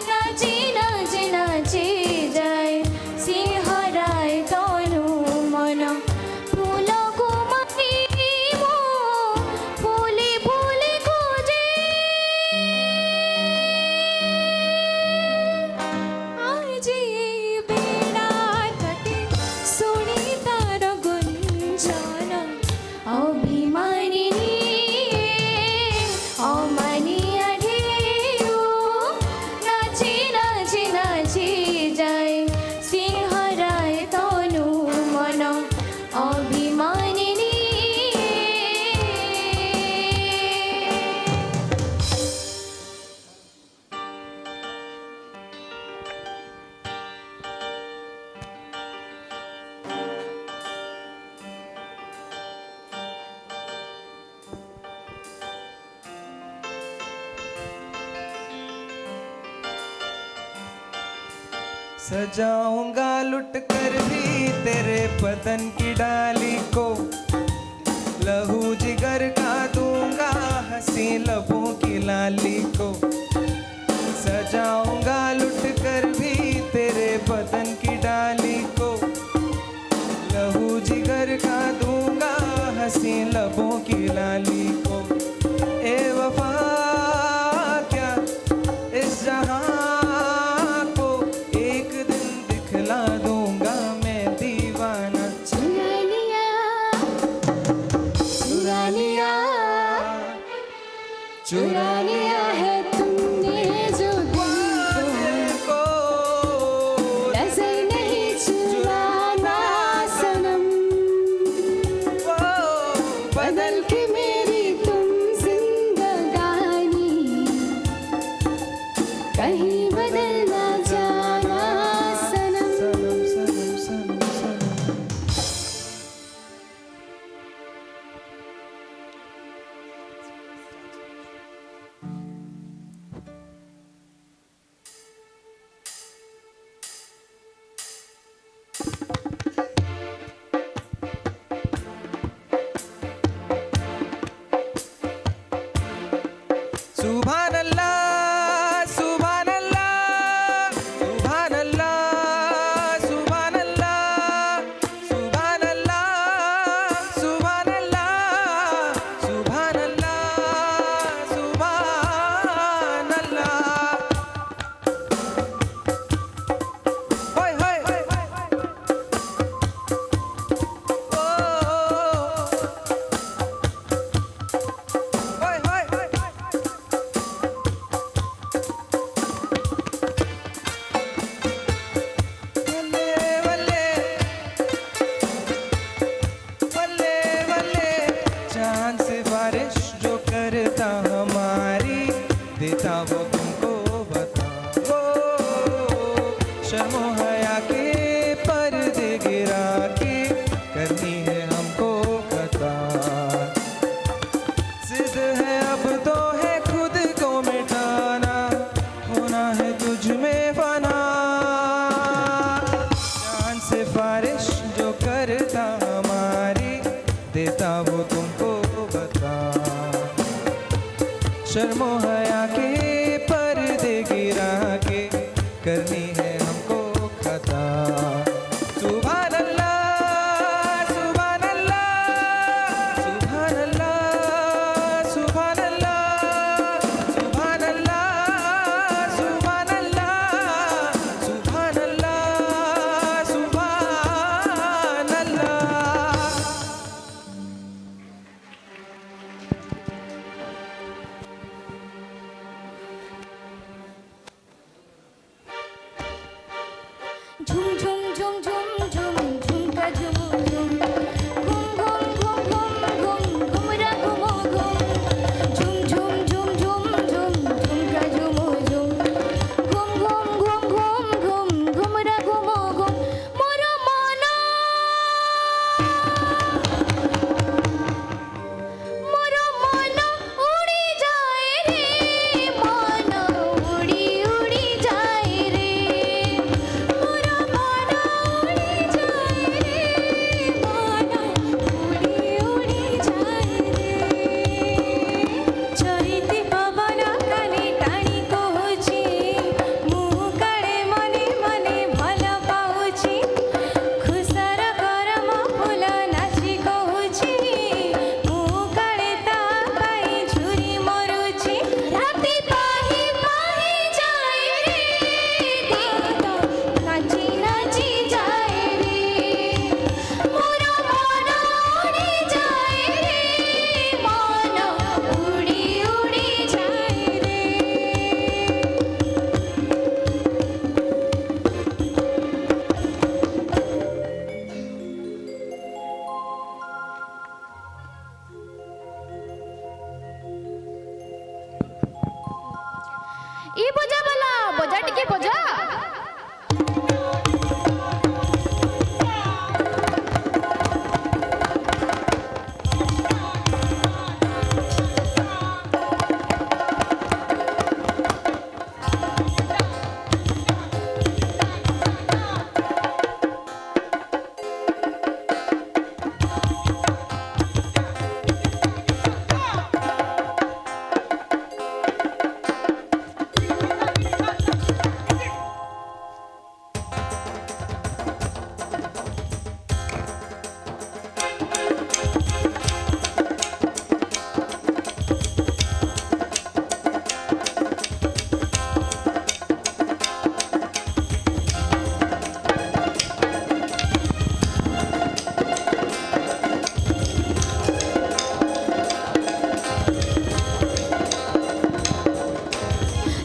C: नाची नाची नाची जाए सिंहराय तनु मन। फूल को मनी मो फूले फूले खोजे आज ये बेड़ा तटे सुनी तार गुंजन। अभिमानिनी अमानिया ढेऊ नाची नाची नाची जाए सिंहराय तनु मन। अभिमानिनी
S: सजाऊंगा लुट कर भी तेरे बदन की डाली को, लहू जिगर का दूंगा हंसी लबों की लाली को। सजाऊंगा लुट कर भी तेरे बदन की डाली को, लहू जिगर का दूंगा हंसी लबों की लाली को। ए वफा क्या इस जहां को एक दिन दिखला दूंगा मैं दीवाना।
C: चुरा लिया चुरा लिया है तुमने जो दिल को, नजर नहीं चुराना सनम। बदल के मेरी तुम जिंदगानी, कहीं बदल ना जाना सनम।
S: सुभान अल्लाह सुभान अल्लाह सुभान अल्लाह सुभान अल्लाह सुभान अल्लाह सुभान अल्लाह सुभान अल्लाह सुभान अल्लाह। होय होय ओ होय होय बल्ले बल्ले चांद से बारिश जो करता हमारी, देता वो तुमको बता। वो शर्मो हया के पर्दे गिरा के करनी है हमको कथा। जिद है अब तो है खुद को मिटाना, होना है तुझ में फना। चांद से बारिश जो करता हमारी, देता वो तुमको बता। शर्मो हया के पर्दे गिरा के करनी है हमको खता। सुभान अल्लाह सुभान अल्लाह सुभान अल्लाह सुभान अल्लाह सुभान अल्लाह सुभान अल्लाह सुभान अल्लाह सुभान अल्लाह।
C: झुम झुम झुम झुम झुम झुमका झुम झुम घुम घुम घुम घुम घुम घुमरा घुमो घुम झुम झुम झुम झुम झुम झुमका झुम झुम घुम घुम घुम घुम घुम घुमरा घुमो घुम मोर मन उड़ी जाए रे मन उड़ी उड़ी जाए रे मोर मन उड़ी जाए रे मन उड़ी उड़ी जाए रे चरिती पवन काने टाणी कहुची मुँह काड़े मने मने भल पाउची खुसर करम फूल नाची कहुची मुँह काड़े ता पाई झुरी मरुची राति पाही पाही जाए रे दिन नाची नाची जाए रे मोर मन उड़ी जाए रे मन उड़ी उड़ी जाए रे ई बजा वाला बजा टिके बजा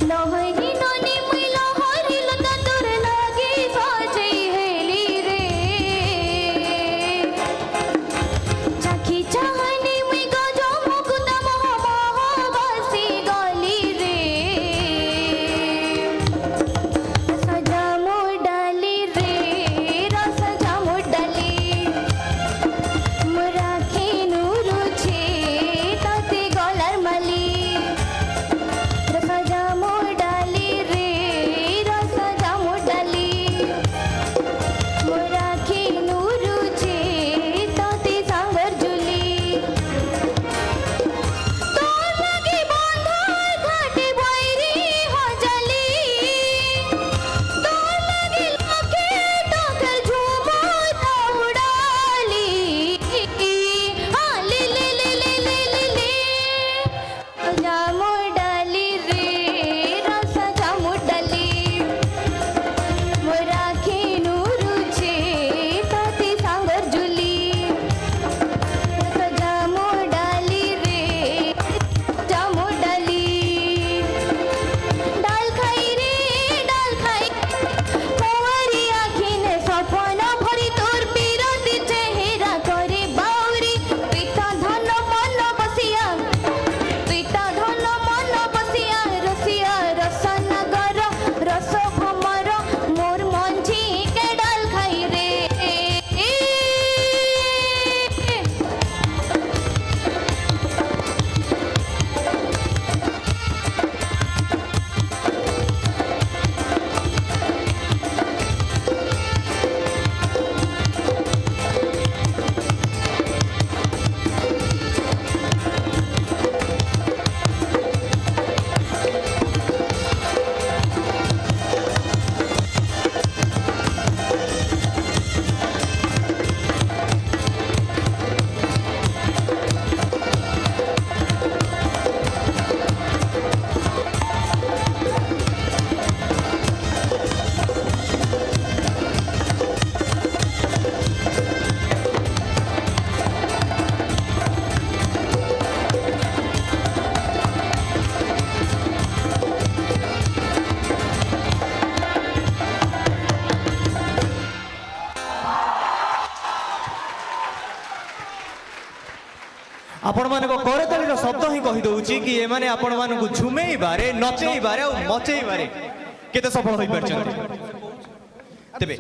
C: लहरी ननी मुई लहरी लता तोर लागी सजई हेली रे चाखी चाहनी मुई गजो मुकुद मोह मोह बसी गली रे सजा मो डाली रे सजा मो डाली मोरा खेनु रुचे तते गलार माली सजा मोर डाली
R: आपण मान करताली शब्द ही कही दउची कि ए माने आपण मान को झुमेइबारे नचेइबारे और मचेइबारे केते सफल होई परछन तेबे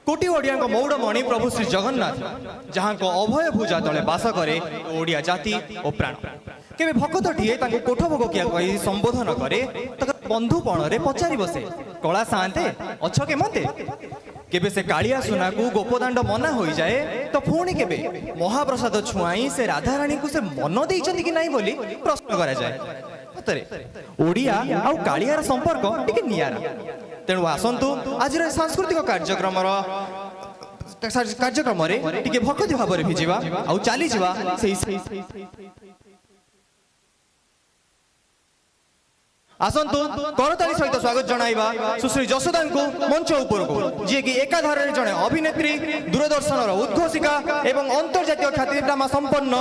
R: कोटी ओडिया मौड़ मणि प्रभु श्री जगन्नाथ जहाँ को अभय भुजा तले बास करे ओडिया जाति और प्राण केबे भक्तटीए ताको कोठ भोग किया कही संबोधन करे बंधुपण रे पचारि बसे कला साते अछ के मते केबे से कालिया सुना को गोपदांड मना हो जाए तो पुणी केबे महाप्रसाद छुआई से राधा रानी को से मन देइछन्ति कि नाही बोली प्रश्न करा जाए सतरे ओडिया आ कालियार संपर्क टिके नियारा तेणु आसतु आज सांस्कृतिक कार्यक्रम टिके भक्ति भाव में भिजिबा आउ चली जावा आसतु करताली सहित स्वागत जणाइबा सुश्री जशोदा को मंच ऊपर को जी कि एकाधार जड़े अभिनेत्री दूरदर्शन उद्घोषिका एवं अंतर्जातीय ख्यातिनामा संपन्न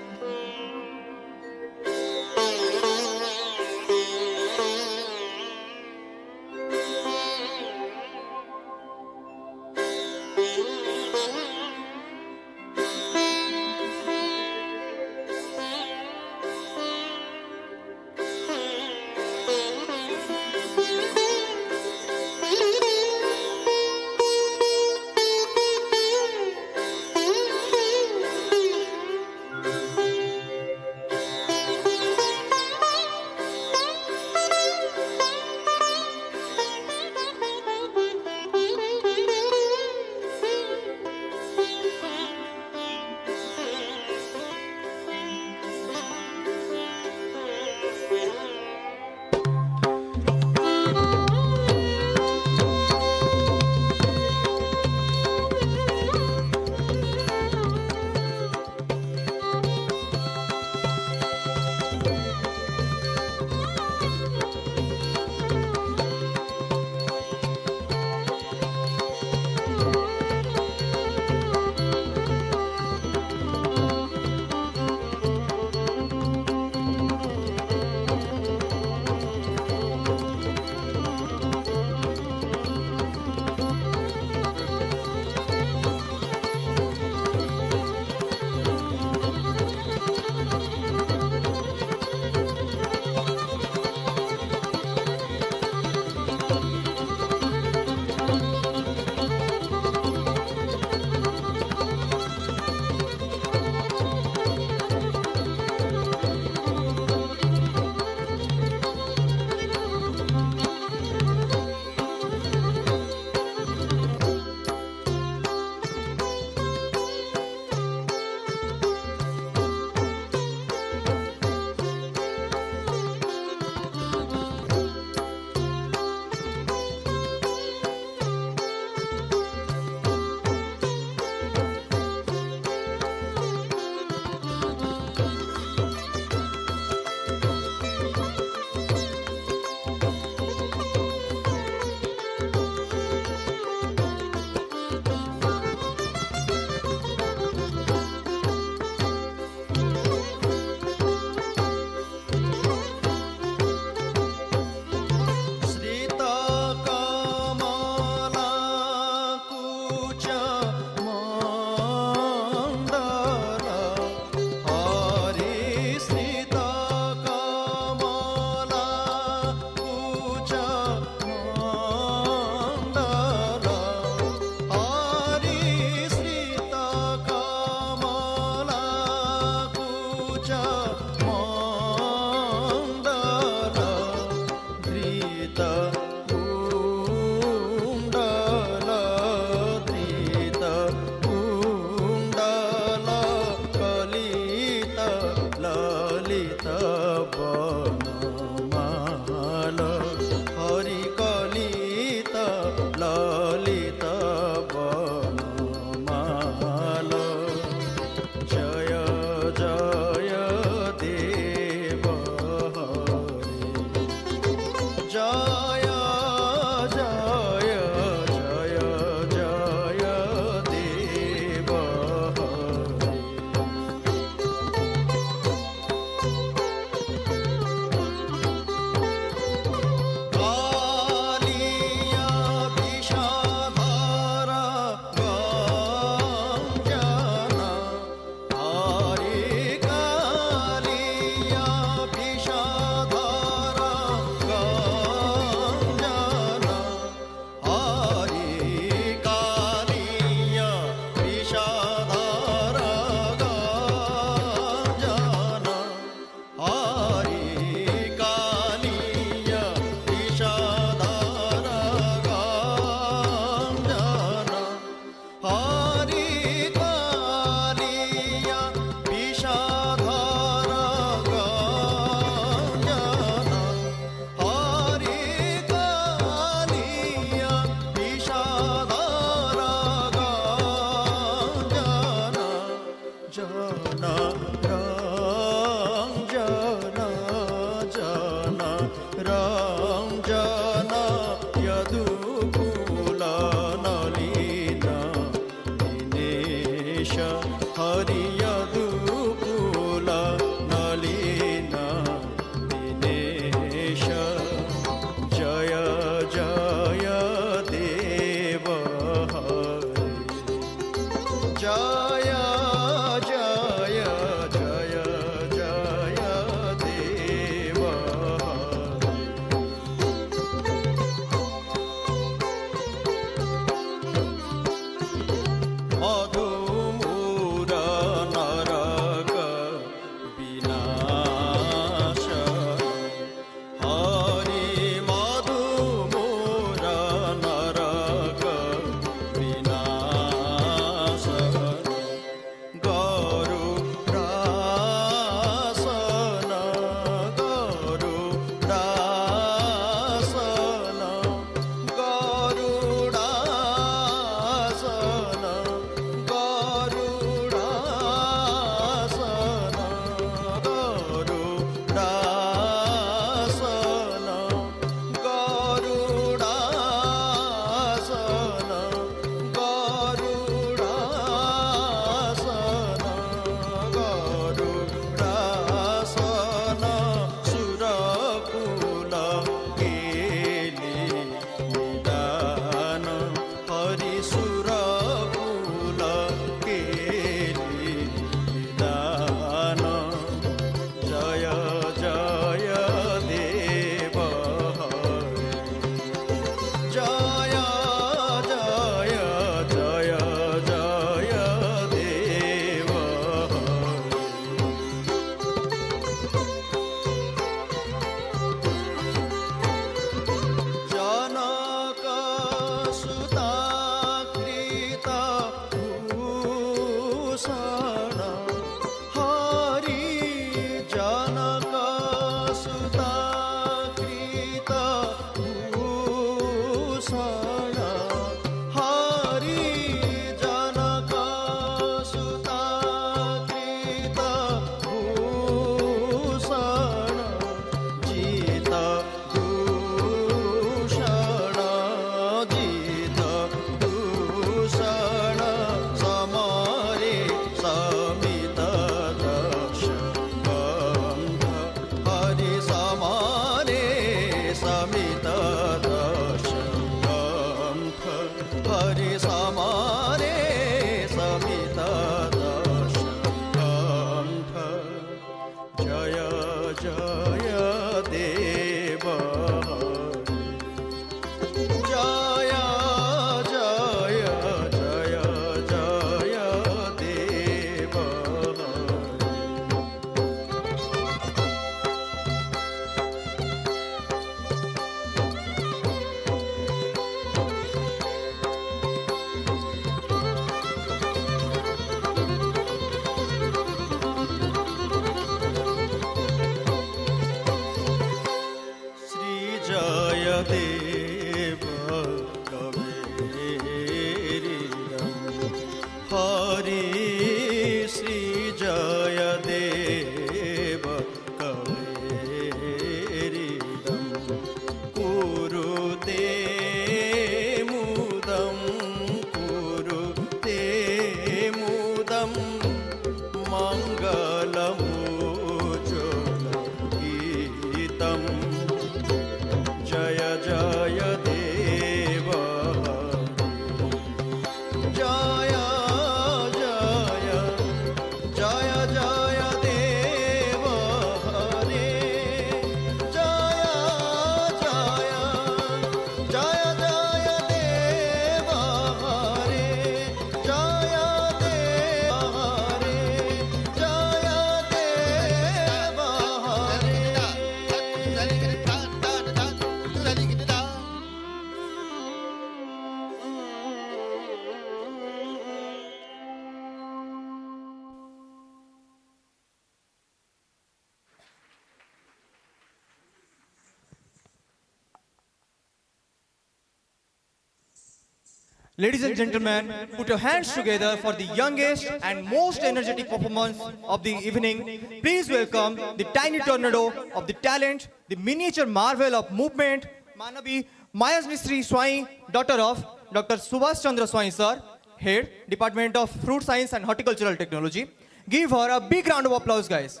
R: Ladies and gentlemen, put your hands together for the youngest and most energetic performance of the evening. Please welcome the tiny tornado of the talent, the miniature marvel of movement, Manabi Mayasmisri Swai, daughter of Dr. Subhash Chandra Swai sir, Head, Department of Fruit Science and Horticultural Technology. Give her a big round of applause, guys.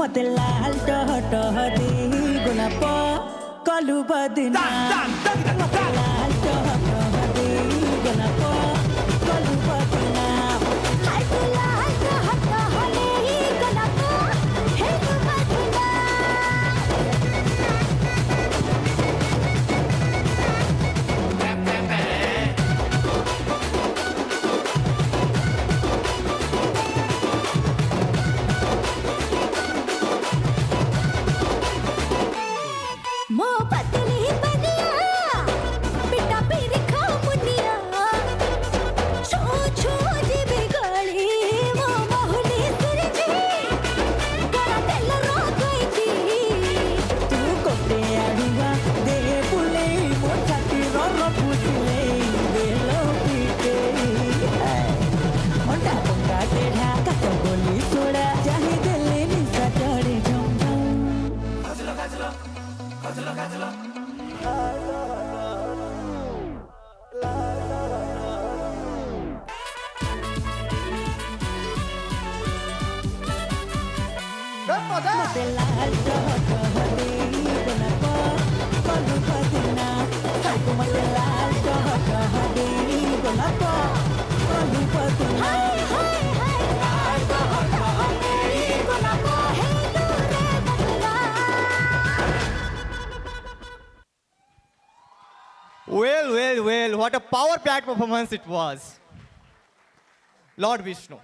D: मते लाल टह टह दे गोलाप कलु बदना मते लाल टह टह दे गोलाप कलु बदना हाय लाल टह टह दे गोलाप हे बदना मो पतली बनिया पिटा पीर खा मुनिया छो छो जीबी गली मो मोहनी सिरजी गला तेल रो गईची तू कोटे आडुआ दे बुले मो छाती रो रो पुछले बेलो पीटे मोटा पंगा तेढ़ा कत बोली छोड़ा चाहे दिले निसा चढ़े झम झम मते लाल टह टह दे गोलाप कलु बदना हाय मते लाल टह टह दे गोलाप कलु बदना हाय हाय लाल टह टह दे गोलाप हे दूरे बदला
R: Well, what a power-packed performance it was. Lord Vishnu,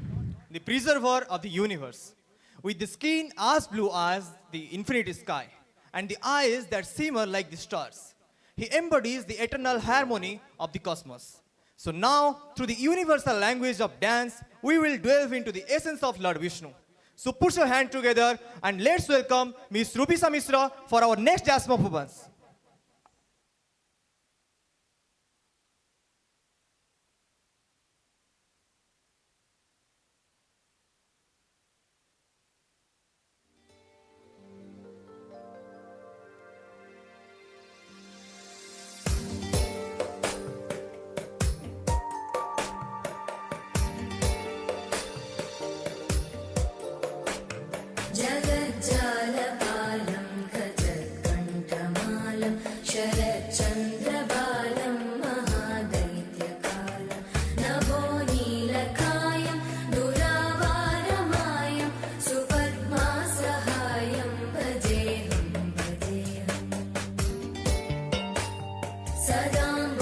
R: the preserver of the universe, with the skin as blue as the infinite sky, and the eyes that simmer like the stars. He embodies the eternal harmony of the cosmos. So now, through the universal language of dance, we will delve into the essence of Lord Vishnu. So put your hand together and let's welcome Miss Rupisa Misra for our next jazz performance.
V: जगज्जालपालं खचत्कण्ठमालं शरच्चन्द्रबालं महादैत्यकालं नभो नीलकायं दुरावारमायं सुपद्मासहायं भजेऽहं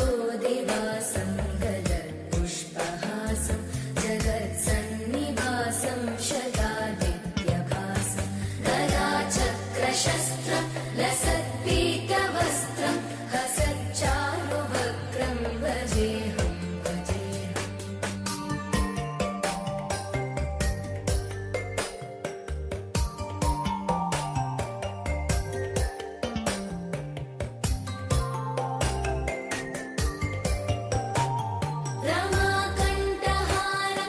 V: सदाम्बोधिवासं गलत्पुष्पहासं जगत्सन्निवासं शतादित्यभासं गदाचक्रशस्त्रं लसत्पीतवस्त्रं हसच्चारुवक्त्रं भजेऽहं रमाकण्ठहारं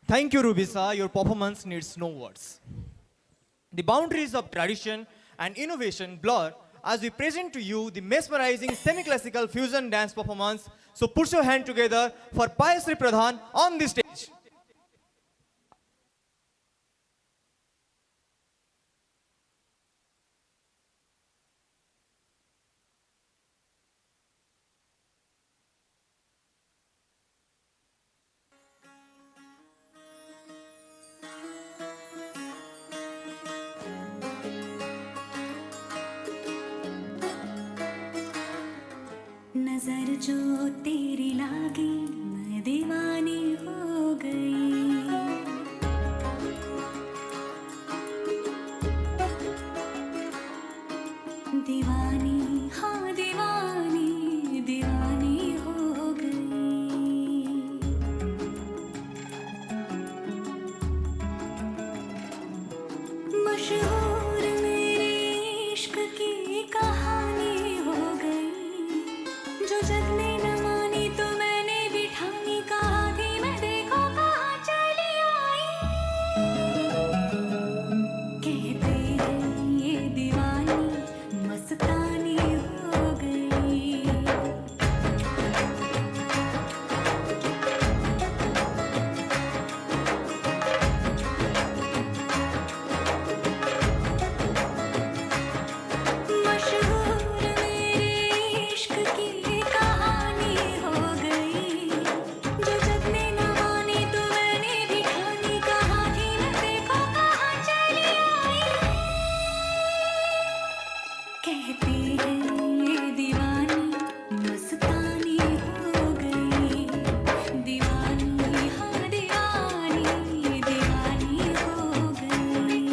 R: Thank you, Rubisa. Your performance needs no words. The boundaries of tradition and innovation blur as we present to you the mesmerizing semi-classical fusion dance performance. So put your hand together for Payasri Pradhan on the stage.
C: नजर जो तेरी लागी मैं दीवानी हो गई दीवानी हाँ दीवानी दीवानी हो गई मशहूर मेरे इश्क की कहानी हो गई जो जग ने न मानी तो मैंने भी ठानी कहा थी मैं देखो कहाँ चली आई कहते हैं ये दीवानी मस्तानी हो गई मशहूर मेरे इश्क की कहानी हो गई जो जग ने न मानी तो मैंने भी ठानी कहा थी मैं देखो कहाँ चली आई कहते हैं ये दीवानी मस्तानी हो गई दीवानी हाँ दीवानी दीवानी हो गई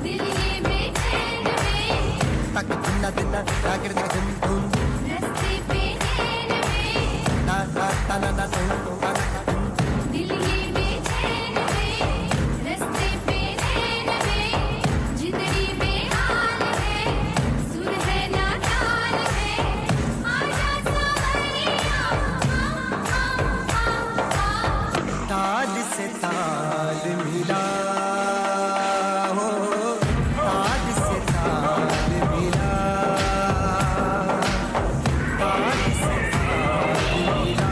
C: दिल ये बेचैन में रास्ते पे नैन में दिल ये बेचैन में रास्ते पे नैन में जिंदड़ी में हाल है सुर है ना ताल है आजा सावरिया
D: ताल से ताल मिला हो ताल से ताल मिला ताल से ताल मिला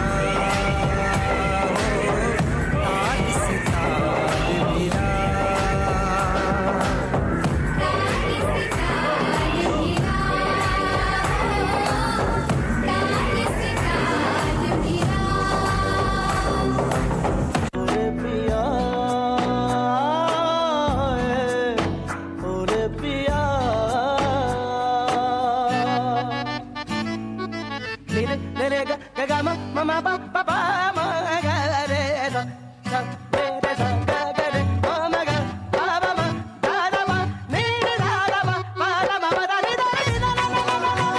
D: हो ताल से ताल मिला ओरे पिया ओरे पिया रे रे रे ग ग ग म म म प प प म ग रे सा सा रे रे सा ग ग रे म म ग प प म दा दा म नि रे दा दा म म दा म म दा नि दा नि दा दा दा दा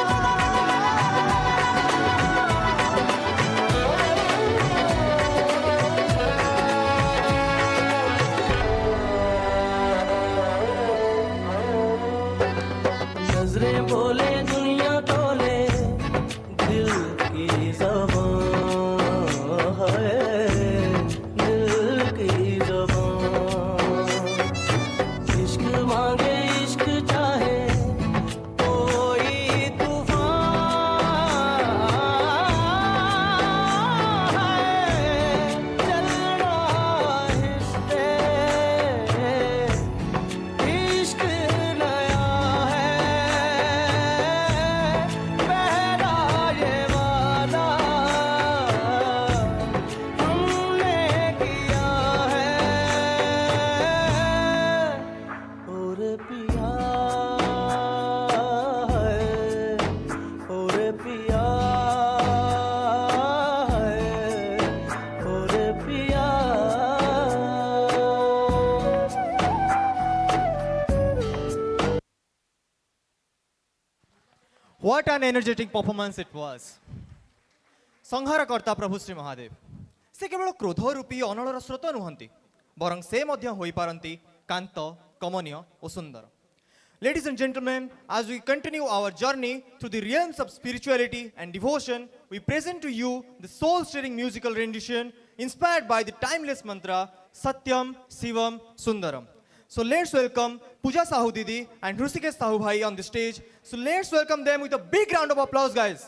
D: नजरें बोले दुनिया तोले दिल की ज़बान है दिल की ज़बान इश्क मांगे इश्क चाहे कोई तूफान है चलना इश्क़ इश्क नया है पहला ये वादा हमने किया है और पिया है और पिया है और पिया
R: What an energetic performance it was. संहारकर्ता प्रभु श्री महादेव से केवल क्रोध रूपी अनलर स्रोत नुहंती बरं से मध्य होई पारंती कांत कमनीय और सुंदर. Ladies and gentlemen, as we continue our journey through the realms of spirituality and devotion, we present to you the soul-stirring musical rendition inspired by the timeless mantra Satyam Shivam Sundaram. So let's welcome Pooja Sahu Didi and Hrusikesh Sahu Bhai on the stage. So let's welcome them with a big round of applause, guys.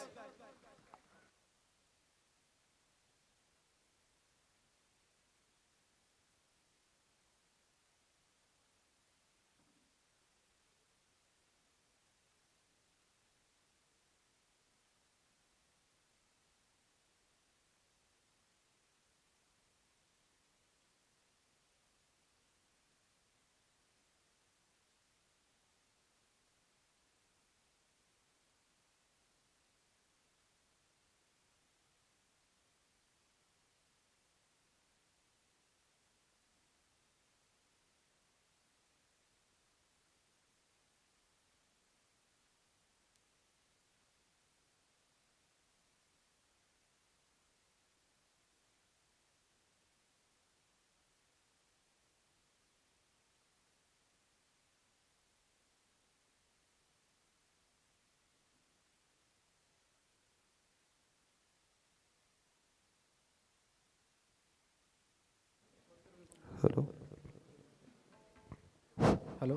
V: Hello
G: hello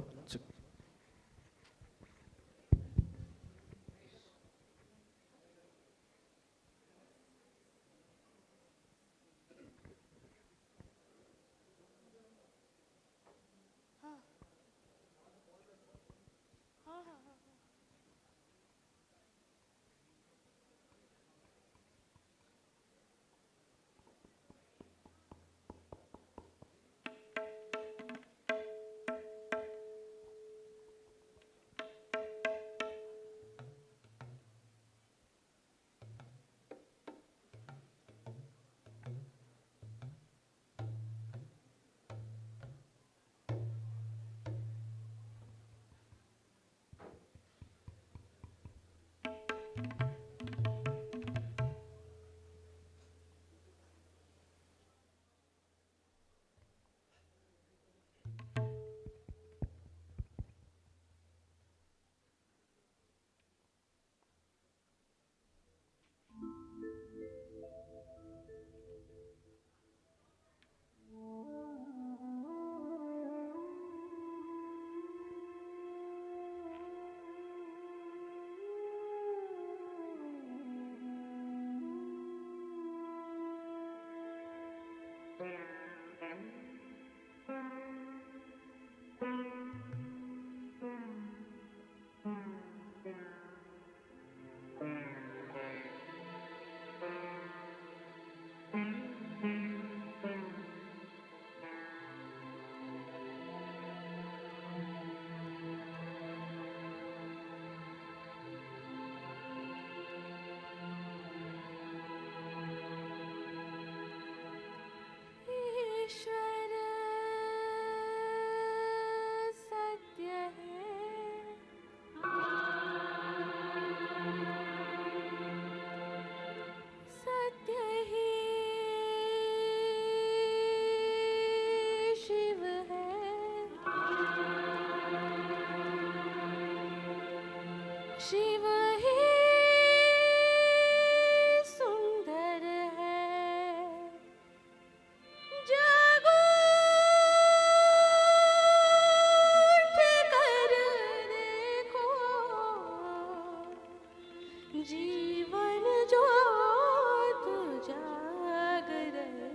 C: जीवन ज्योत जाग रहे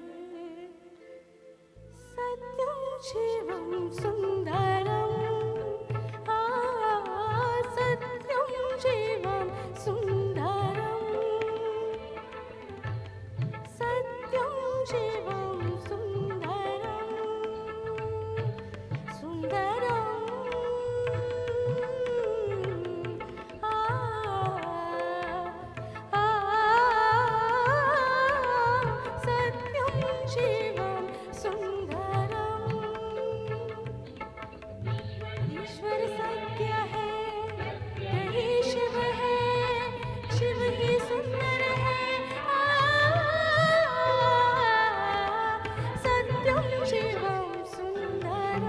C: सत्यम शिवम सुंदरम सत्यम शिवम सुंदरम सत्यम शिवम सुंदरम सुंदरम सत्यम शिवम सुंदरम ईश्वर सत्य है यही शिव है शिव ही सुंदर है सत्यम शिवम सुंदरम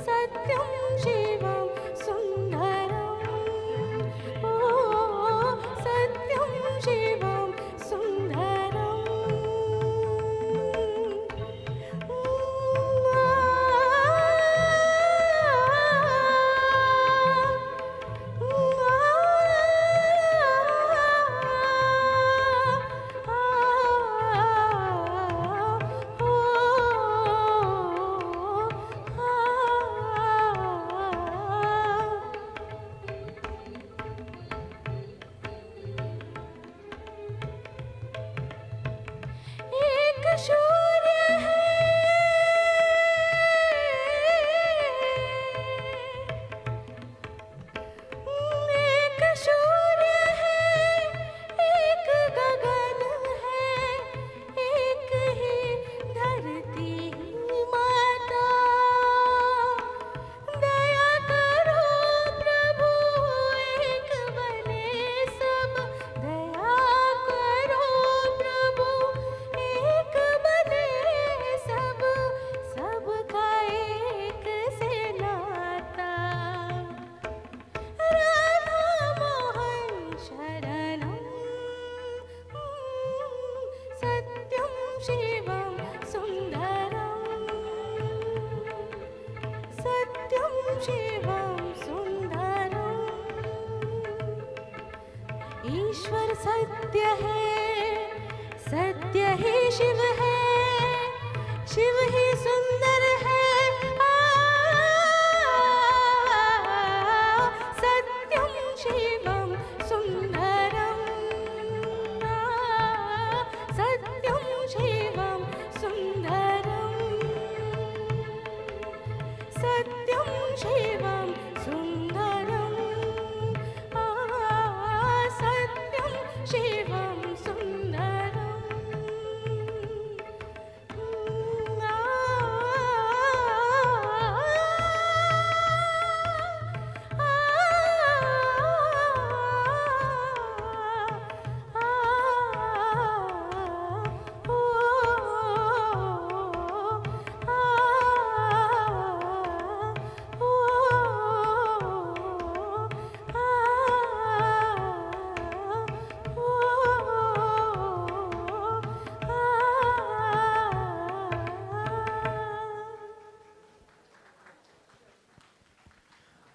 C: सत्यम शिवम सुंदरम सत्यम शिवम सुंदरम एक सूर्य है एक सूर्य है एक गगन है एक ही धरती माता दया करो प्रभु एक बने सब दया करो प्रभु एक बने सब सबका एक से नाता राधा मोहन शरणम सत्यम शिवम सुंदरम सत्यम शिवम सुंदरम ईश्वर सत्य है सत्य ही शिव है शिव ही सुंदर है सत्यम शिवम सुंदरम सत्यम शिवम सुंदरम सत्यम शिवम सुंदरम सत्यम Shivam Sundaram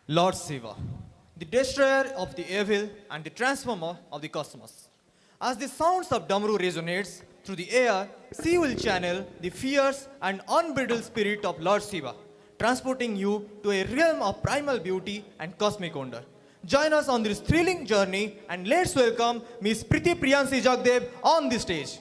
R: Lord Shiva, the destroyer of the evil and the transformer of the cosmos. As the sounds of Damru resonates through the air, she will channel the fierce and unbridled spirit of Lord Shiva, transporting you to a realm of primal beauty and cosmic wonder. Join us on this thrilling journey and let's welcome Miss Priti Priyansi Jagdev on the stage.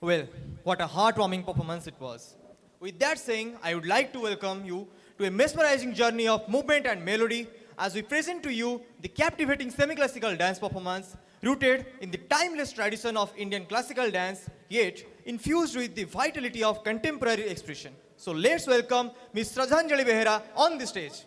R: Well, what a heartwarming performance it was. With that saying, I would like to welcome you to a mesmerizing journey of movement and melody as we present to you the captivating semi-classical dance performance rooted in the timeless tradition of Indian classical dance, yet infused with the vitality of contemporary expression. So let's welcome Ms. Shraddhanjali Behera on the stage.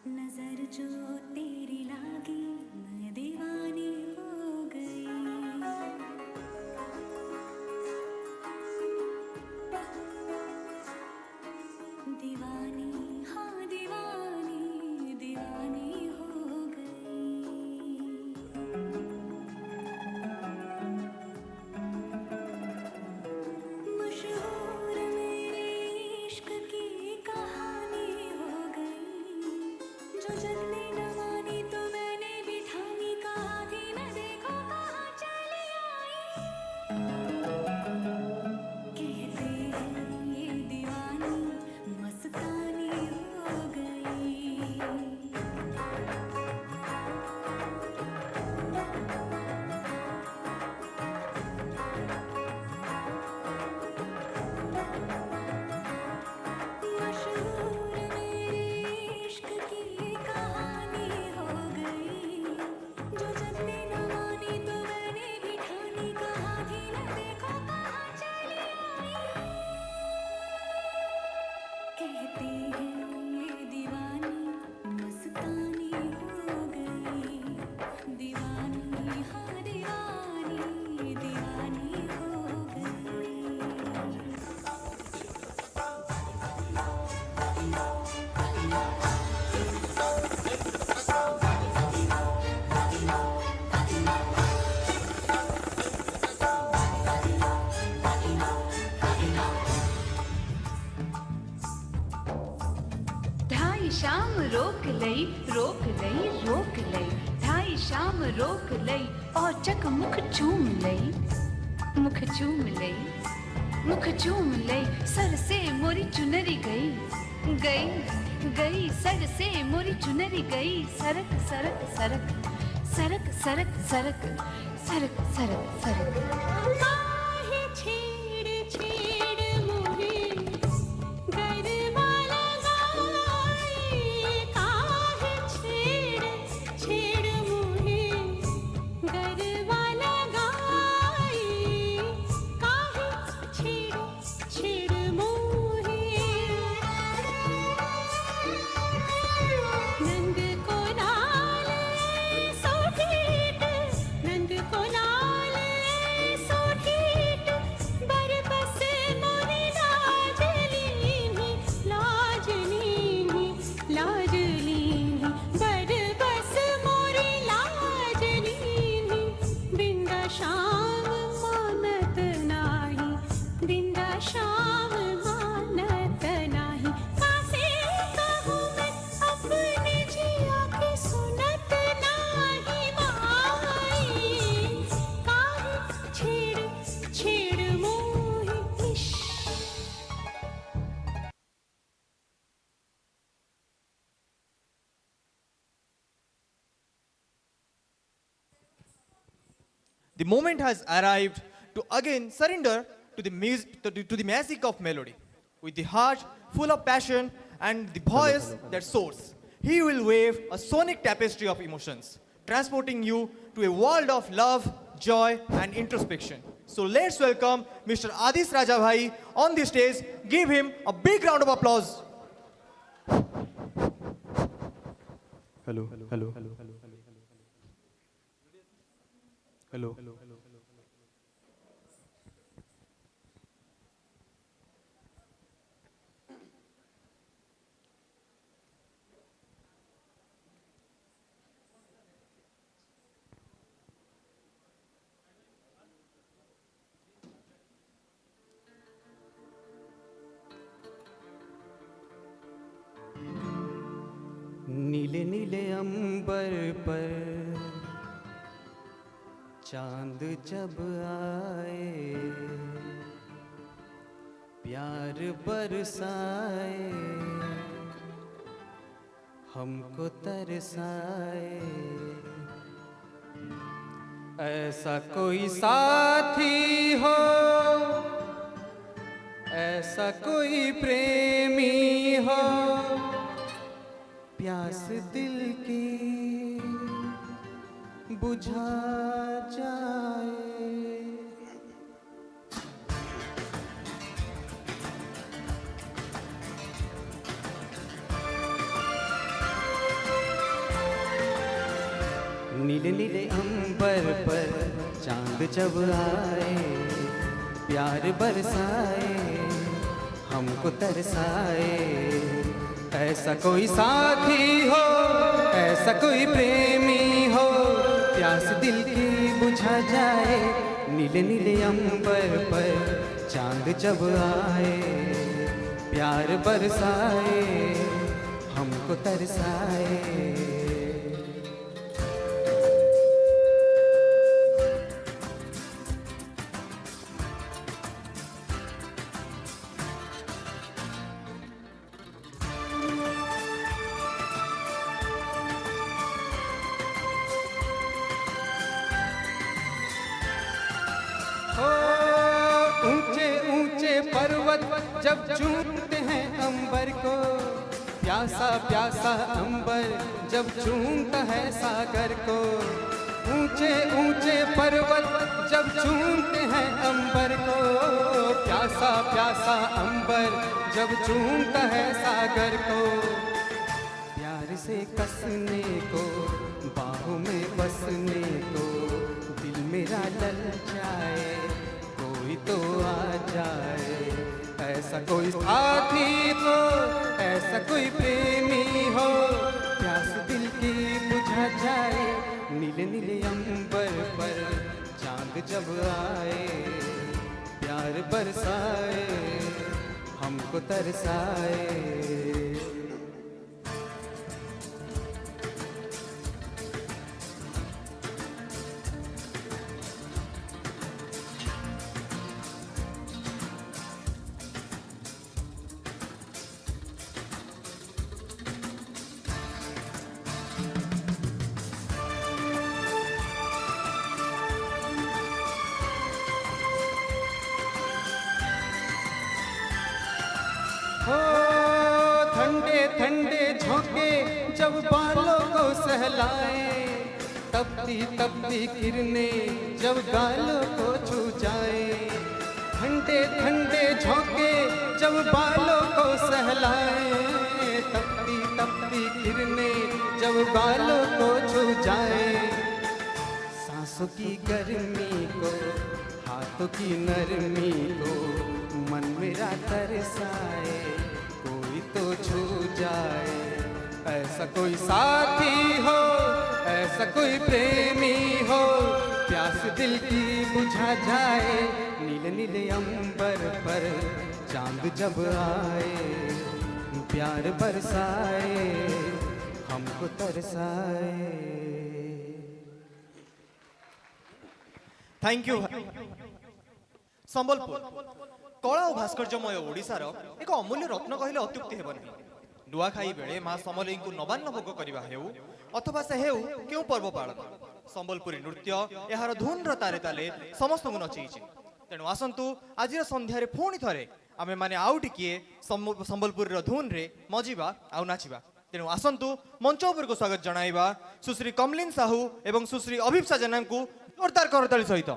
E: नजर जो तेरी लई रोक लई ढाई शाम रोक लई और चक मुख चूम लई सर से मोरी चुनरी गई सर से मोरी चुनरी गई सरक सरक सरक सरक सरक सरक सरक सरक सरक काहे छेड़ छेड़ मोहे गरबा लगाए काहे छेड़ छेड़ मोहे गरबा लगाए काहे छेड़ छेड़ मोहे नंद को लाल सोठीट नंद को लाल सोठीट बरबस मोरी लाजली बरबस मोरी लाजली बिंदा शाम मानत नाही बिंदा शाम मानत नाही कासे कहूँ मैं अपने जिया की सुनत नाही माई काहे छेड़ छेड़ मोहे इश्क
R: The moment has arrived to again surrender to the magic of melody. With the heart full of passion and the voice that soars, he will wave a sonic tapestry of emotions, transporting you to a world of love, joy and introspection. So let's welcome Mr. Adis Rajabhai on the stage. Give him a big round of applause.
F: Hello.
S: नीले नीले अंबर पर चांद जब आए प्यार बरसाए हमको तरसाए ऐसा कोई साथी हो ऐसा कोई प्रेमी हो प्यास दिल की बुझा जाए नीले नीले अंबर पर चांद जब आए प्यार बरसाए हमको तरसाए ऐसा कोई साथी हो ऐसा कोई प्रेमी हो प्यास दिल की बुझा जाए नीले नीले अंबर पर चांद जब आए प्यार बरसाए हमको तरसाए जब चूमते हैं अंबर को प्यासा प्यासा अंबर जब चूमता है सागर को ऊंचे ऊंचे पर्वत जब चूमते हैं अंबर को प्यासा प्यासा अंबर जब चूमता है सागर को प्यार से कसने को बाहों में बसने को दिल मेरा ललचाए कोई तो आ जाए ऐसा कोई साथी हो ऐसा कोई प्रेमी हो प्यास दिल की बुझा जाए नीले नीले अंबर पर चांद जब आए प्यार बरसाए हमको तरसाए ठंडे झोंके जब बालों को सहलाए, तपती तपती किरणें जब गालों को छू जाए। ठंडे ठंडे झोंके जब बालों को सहलाए, तपती तपती किरणें जब बालों को छू जाए। सांसों की गर्मी को, हाथों की नरमी को मन मेरा तरसाए, कोई तो छू जाए। ऐसा कोई साथी हो, ऐसा कोई प्रेमी हो, प्यास दिल की बुझा जाए। नीले नीले अंबर पर चांद जब आए, प्यार बरसाए, हमको तरसाए।
R: Thank you. संबलपुर कला और भास्कर्यमय ओडिशार एक अमूल्य रत्न कहले अत्युक्ति हेब नहीं। नुआखाई बेले माँ समलेई को नवान्न भोग करवा हेउ अथवा से हेउ केउ पर्व पालन, संबलपुरी नृत्य यार धुन तारे ताले समस्त को नचेइछि। तेणु आसंतु आज संध्यारे पुणी थरे आमे माने आउ टिकिए संबलपुरी धुन रे मजिबा आउ नाचिबा। तेणु आसंतु मंच उपर को स्वागत जणाइबा सुश्री कमलिन साहू एवं सुश्री अभिप्सा जेना को जोरदार करताली सहित।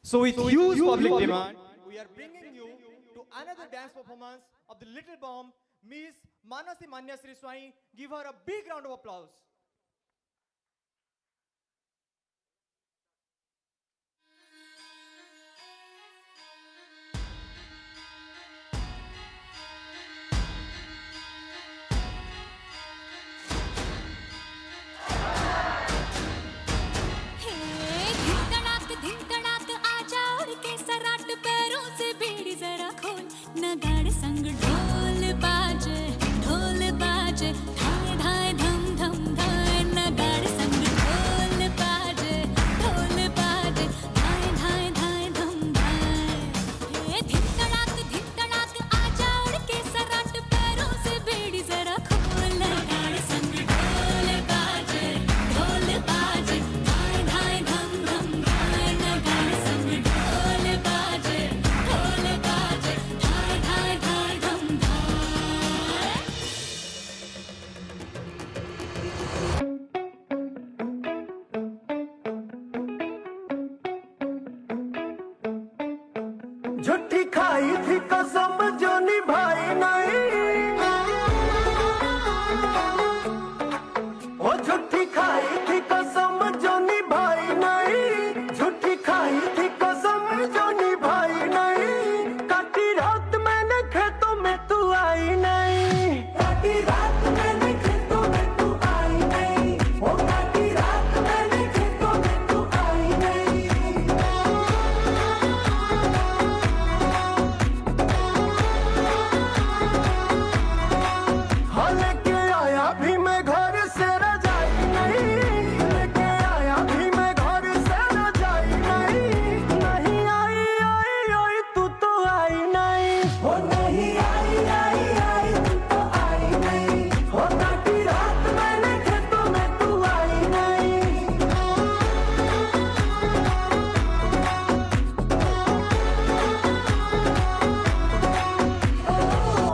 R: So with huge public demand, we are bringing you to another dance performance of the little bomb, Miss Manasi Manyasri Swai. Give her a big round of applause.
C: धिन तड़ाक आजा उड़ के सराट पैरों से बेड़ी जरा खोल नगाड़े संग ढोल बाजे धाए धाए धम धम धाए नगाड़े संग ढोल बाजे धाए धाए धाए धम धाए धिन तड़ाक आजा उड़ के सराट पैरों से बेड़ी जरा खोल नगाड़े संग ढोल बाजे धाए धाए धम धम धाए नगाड़े संग ढोल बाजे धाए धाए धाए धम धाए
D: झूठी खाई थी कसम जो निभाई नहीं, ओ झूठी खाई थी कसम जो निभाई नहीं, झूठी खाई थी कसम जो निभाई नहीं, काटी रात मैंने खेतों में तू आई नहीं, काटी रात मैंने खेतों में तू आई नहीं, ओ काटी रात मैंने खेतों में तू आई नहीं। हाँ लेके आया भी मैं घर से रजाई नहीं, लेके आया भी मैं घर से रजाई नहीं, नहीं आई आई आई तू तो आई नहीं, हो नहीं आई आई आई तू तो आई नहीं, हो काटी रात मैंने खेतों में तू आई नहीं।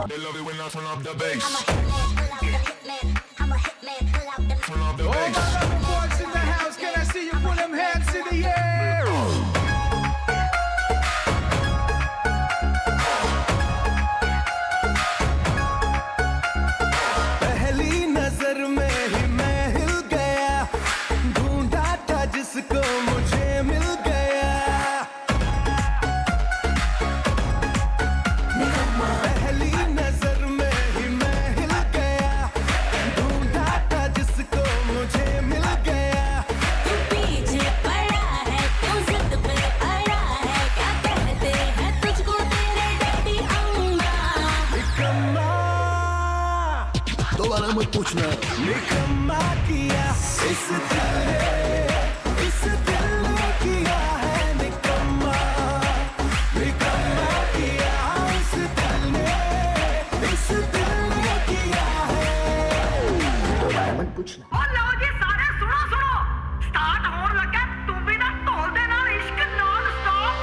I: They love it when I turn up the bass. Turn up the bass.
D: Boys in the house, can I see you put them hands in the air? पहली नजर में ही मैं हिल गया, ढूंढा था जिसको मुझे मिल गया, पहली नजर में ही मैं हिल गया, ढूंढा था जिसको मुझे मिल गया।
C: तू पीछे पड़ा है क्यों जिद पे अड़ा है क्या कहते हैं तुझको तेरे डैडी अम्मा
D: निकम्मा,
I: दोबारा मत पूछना।
D: निकम्मा किया इस दिल ने किया है निकम्मा, निकम्मा किया इस दिल ने किया है।
I: दोबारा मत पूछना।
D: और लो जी सारे सुनो सुनो, स्टार्ट होने लगा तू भी ना तोल देना इश्क non stop.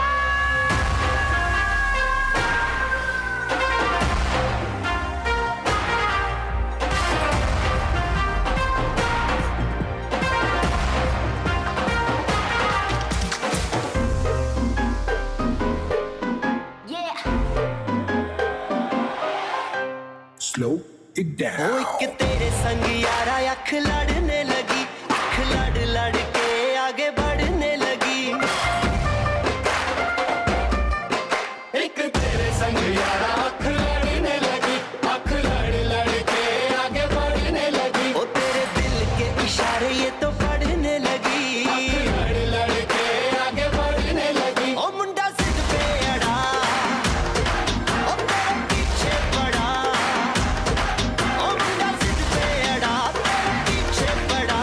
I: Slow it down.
D: ओ एक तेरे संग यारा अख लड़ने लगी, अख लड़ लड़ के आगे बढ़ने लगी, एक तेरे संग यारा अख लड़ने लगी, अख लड़ लड़ के आगे बढ़ने लगी, ओ तेरे दिल के इशारे ये तो पढ़ने लगी, अख लड़ लड़ के आगे बढ़ने लगी, ओ मुंडा जिद पे अड़ा, ओ तेरे पीछे पड़ा, ओ मुंडा जिद पे अड़ा, तेरे पीछे पड़ा,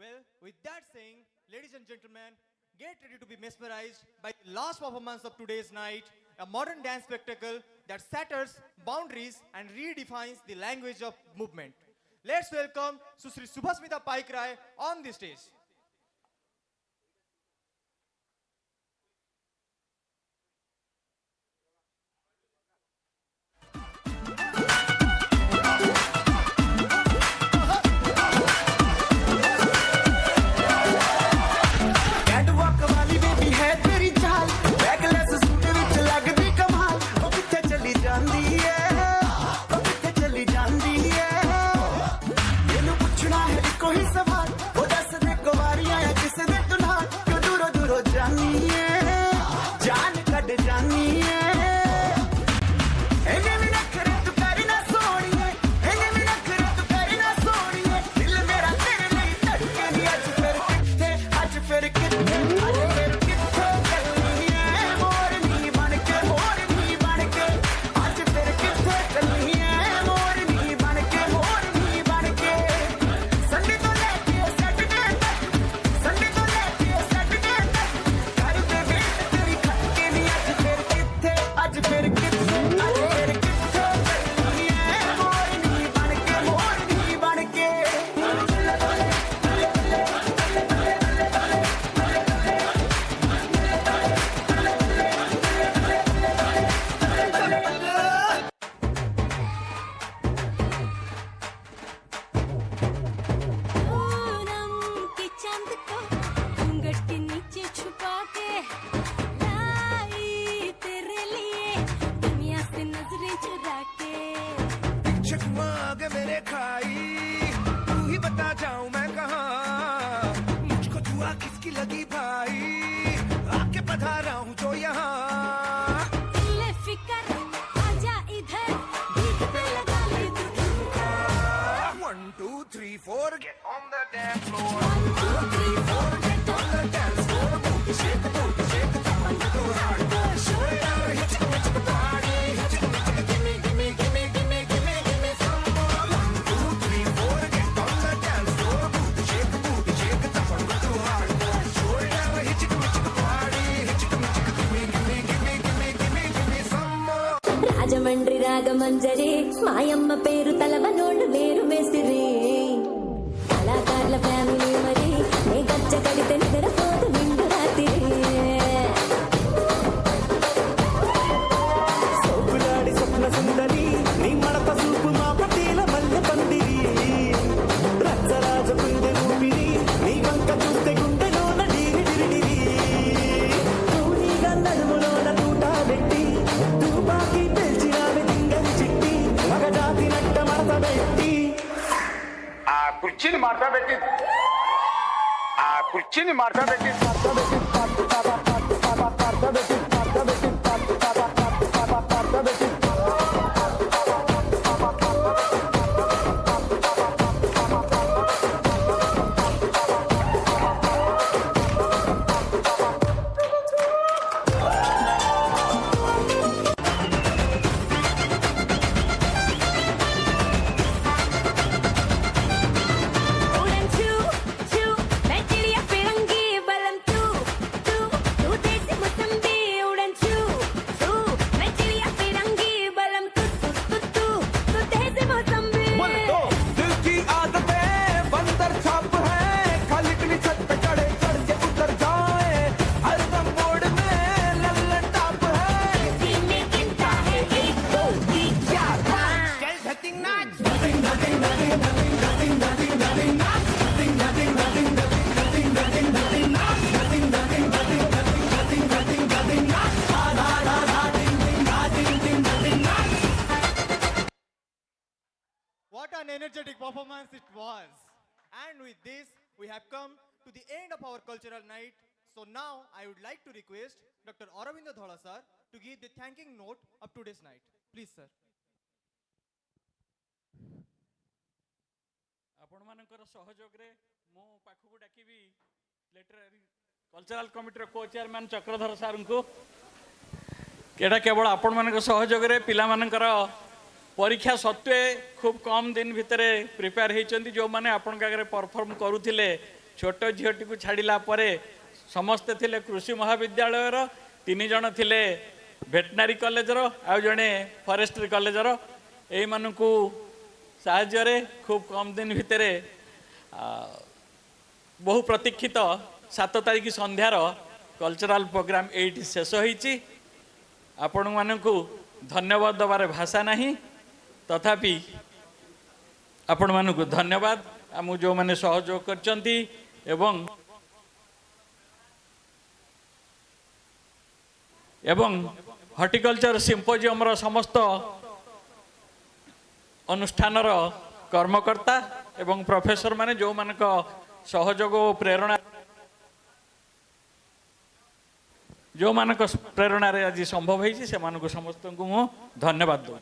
R: Well, with that saying, ladies and gentlemen, get ready to be mesmerized by the last performance of today's night, a modern dance spectacle that shatters boundaries and redefines the language of movement. Let's welcome Susri Subhasmita Paik Rai on the stage.
V: Rajahmundry Ragamanjari మాయమ్మ పేరు తలవనోళ్ళు వేరు మేస్తిరి కళాకారుల family మరి నే గచ్చ కడితే నిద్రపోదు నిండు రాత్రి
D: సోకులాడి స్వప్న సుందరి నీ మడత చూపు మా పటీల మల్లె పందిరి రచ్చరాజ కుందె ఊపిరి నీ వంక చూస్తే గుండెలోన డీరి డిరిడిరి తూనీగా నడుములోన తూట పెట్టి తూపాకి పెంచినావి దింగని చిట్టి మగజాతి నట్ట మడత పెట్టి
J: ఆ కుర్చీని మార్తా పెట్టి
R: What an energetic performance it was. And with this, we have come to the end of our cultural night. So now, I would like to request Dr. Aravinda Dhola sir to give the thanking note of today's night. Please, sir.
K: आपण मानकर सहयोग रे मो पाखु डाकिबी literary cultural committee को chairman Chakradhar sir को केटा केवल आपण मानकर सहयोग रे पिला मानकर परीक्षा सत्वे खूब कम दिन भितर प्रिपेयर होती जो मैंने आपण आगे परफॉर्म करुले छोट झीटी को छाड़ा पर समस्ते थिले कृषि महाविद्यालय 3 जन थिले भेटनारी कॉलेजर आउ जड़े फॉरेस्ट्री कॉलेजर यही मानू साहाय्य खूब कम दिन भितर बहु प्रतीक्षित 7 तारीख संध्यार कल्चरल प्रोग्राम ये शेष होती आपण मानू धन्यवाद दबार भाषा नहीं तथापि आपण मानू धन्यवाद आम जो मैंने सहयोग करचंती एवं हॉर्टिकल्चर सिम्पोजियम समस्त अनुष्ठान कर्मकर्ता एवं प्रोफेसर माने जो मान सहयोग और प्रेरणा जो मान प्रेरणा आज संभव होती से समस्त को धन्यवाद दूँ।